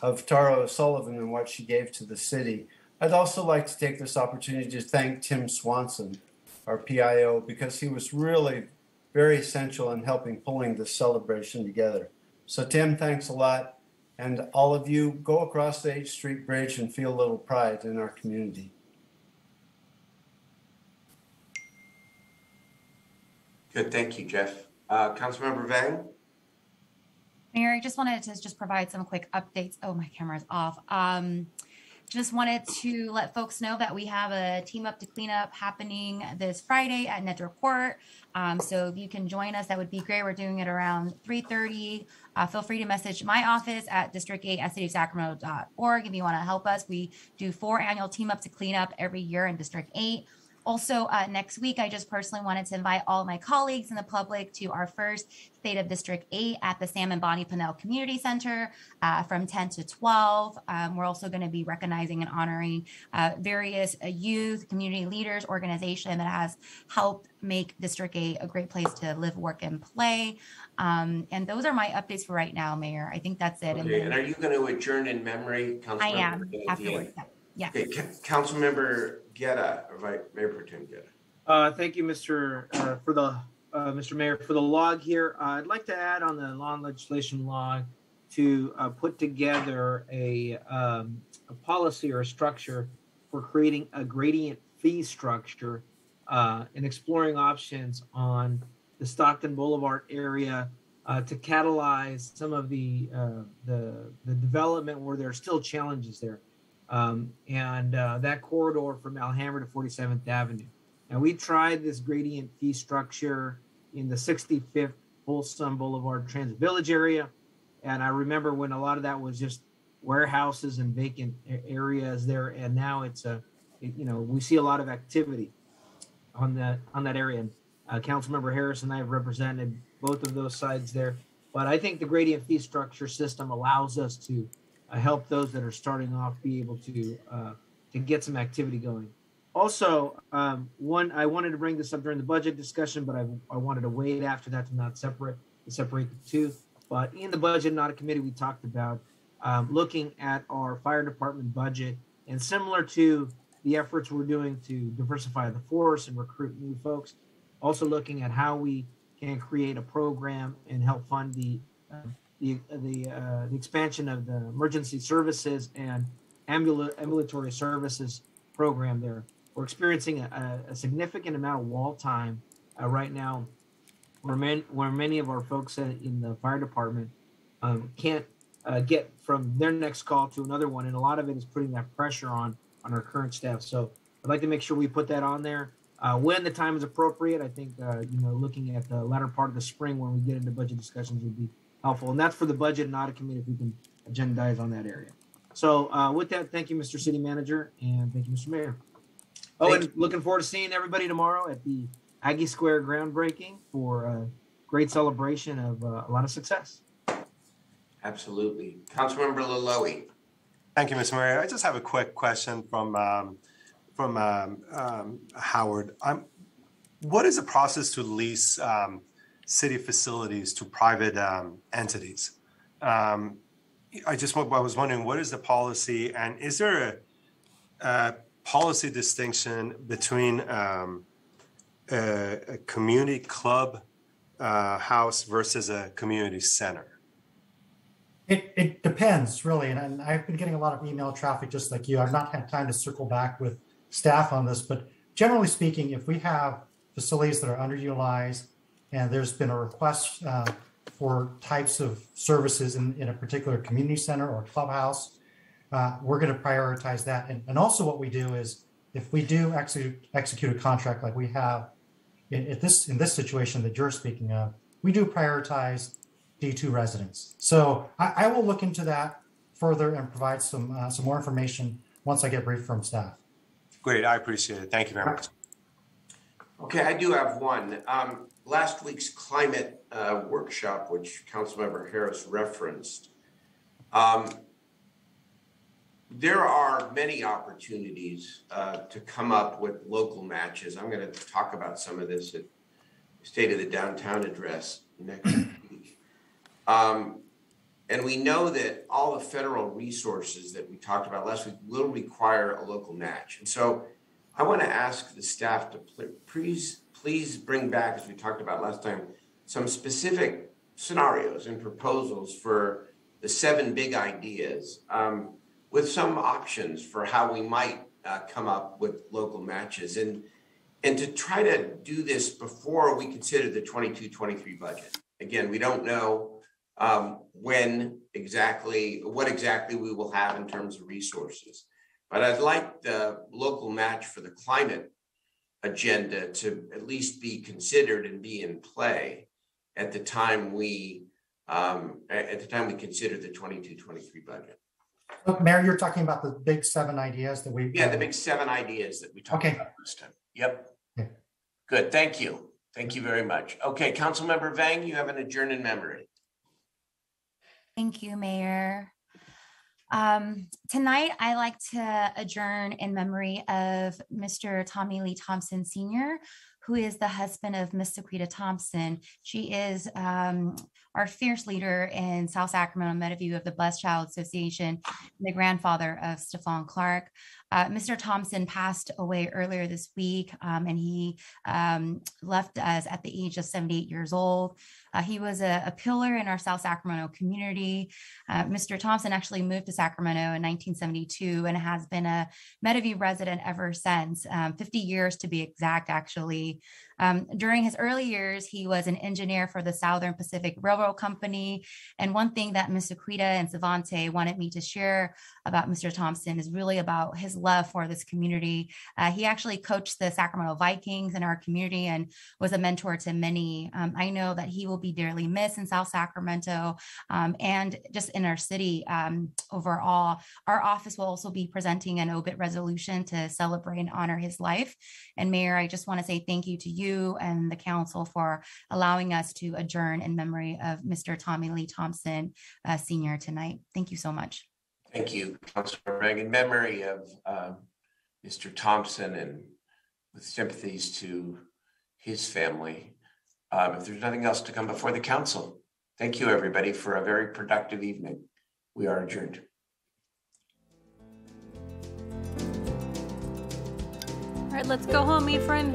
of Tara O'Sullivan and what she gave to the city. I'd also like to take this opportunity to thank Tim Swanson, our PIO, because he was really very essential in helping pulling this celebration together. So Tim, thanks a lot. And all of you, go across the H Street Bridge and feel a little pride in our community. Good, thank you, Jeff. Councilmember Vang? Mayor, I just wanted to just provide some quick updates. Oh, my camera's off. Just wanted to let folks know that we have a Team Up to Clean Up happening this Friday at Nedra Court. So if you can join us, that would be great. We're doing it around 3:30. Feel free to message my office at district8@cityofsacramento.org if you want to help us. We do 4 annual Team Up to Clean Up every year in District 8. Also, next week, I just personally wanted to invite all of my colleagues and the public to our first State of District 8 at the Sam and Bonnie Pinnell Community Center from 10 to 12. We're also going to be recognizing and honoring various youth, community leaders, organization that has helped make District 8 a great place to live, work, and play. And those are my updates for right now, Mayor. I think that's it. Okay, and are you going to adjourn in memory, Councilmember? I am, afterwards. Yeah. Okay, Councilmember Guerra, or Mayor Pro Tem Guerra. Thank you, Mr. Mayor, for the log here. I'd like to add on the law and legislation log to put together a policy or a structure for creating a gradient fee structure and exploring options on the Stockton Boulevard area to catalyze some of the development where there are still challenges there. That corridor from Alhambra to 47th Avenue. Now, we tried this gradient fee structure in the 65th Folsom Boulevard Transit Village area. And I remember when a lot of that was just warehouses and vacant areas there. And now it's we see a lot of activity on that area. And Councilmember Harris and I have represented both of those sides there. But I think the gradient fee structure system allows us to help those that are starting off be able to get some activity going. Also, I wanted to bring this up during the budget discussion, but I wanted to wait after that to not separate the two. But in the budget and audit committee, we talked about looking at our fire department budget, and similar to the efforts we're doing to diversify the force and recruit new folks, also looking at how we can create a program and help fund the expansion of the emergency services and ambulatory services program there. We're experiencing a significant amount of wall time right now where many of our folks in the fire department can't get from their next call to another one. And a lot of it is putting that pressure on our current staff. So I'd like to make sure we put that on there. When the time is appropriate, I think, looking at the latter part of the spring when we get into budget discussions would be helpful. And that's for the budget and audit committee if we can agendize on that area. So with that, thank you, Mr. City Manager, and thank you, Mr. Mayor. Looking forward to seeing everybody tomorrow at the Aggie Square groundbreaking for a great celebration of a lot of success. Absolutely. Councilmember Laloe. Thank you, Mr. Mayor. I just have a quick question from Howard. What is the process to lease city facilities to private entities? I was wondering, what is the policy, and is there a policy distinction between a community club house versus a community center? It depends, really. And I've been getting a lot of email traffic just like you. I've not had time to circle back with staff on this, but generally speaking, if we have facilities that are underutilized and there's been a request for types of services in a particular community center or clubhouse, we're going to prioritize that. And also what we do is if we do execute a contract like we have in this situation that you're speaking of, we do prioritize D2 residents. So I will look into that further and provide some more information once I get briefed from staff. Great, I appreciate it. Thank you very much. Okay, I do have one. Last week's climate workshop, which Councilmember Harris referenced, there are many opportunities to come up with local matches. I'm going to talk about some of this at State of the Downtown address next week. And we know that all the federal resources that we talked about last week will require a local match. And so I want to ask the staff to please bring back, as we talked about last time, some specific scenarios and proposals for the 7 big ideas, with some options for how we might come up with local matches, and to try to do this before we consider the 22-23 budget. Again, we don't know what exactly we will have in terms of resources, but I'd like the local match for the climate agenda to at least be considered and be in play at the time we consider the 22-23 budget. Look, Mayor, you're talking about the big 7 ideas that we. Yeah, the big 7 ideas that we talked about this time. Yep. Okay. Good. Thank you. Thank you very much. Okay, Councilmember Vang, you have an adjourn in memory. Thank you, Mayor. Tonight, I like to adjourn in memory of Mr. Tommy Lee Thompson Sr., who is the husband of Miss Sequita Thompson. She is our fierce leader in South Sacramento, Meadowview of the Blessed Child Association, and the grandfather of Stephon Clark. Mr. Thompson passed away earlier this week, and he left us at the age of 78 years old. He was a pillar in our South Sacramento community. Mr. Thompson actually moved to Sacramento in 1972 and has been a Meadowview resident ever since, 50 years to be exact, actually. During his early years, he was an engineer for the Southern Pacific Railroad Company. And one thing that Ms. Sequita and Savante wanted me to share about Mr. Thompson is really about his love for this community. He actually coached the Sacramento Vikings in our community and was a mentor to many. I know that he will be dearly missed in South Sacramento and just in our city overall. Our office will also be presenting an obit resolution to celebrate and honor his life. And Mayor, I just want to say thank you to you and the council for allowing us to adjourn in memory of Mr. Tommy Lee Thompson Sr. tonight. Thank you so much. Thank you, Councilor Reg. In memory of Mr. Thompson and with sympathies to his family, if there's nothing else to come before the council, thank you, everybody, for a very productive evening. We are adjourned. All right, let's go home, Ephraim.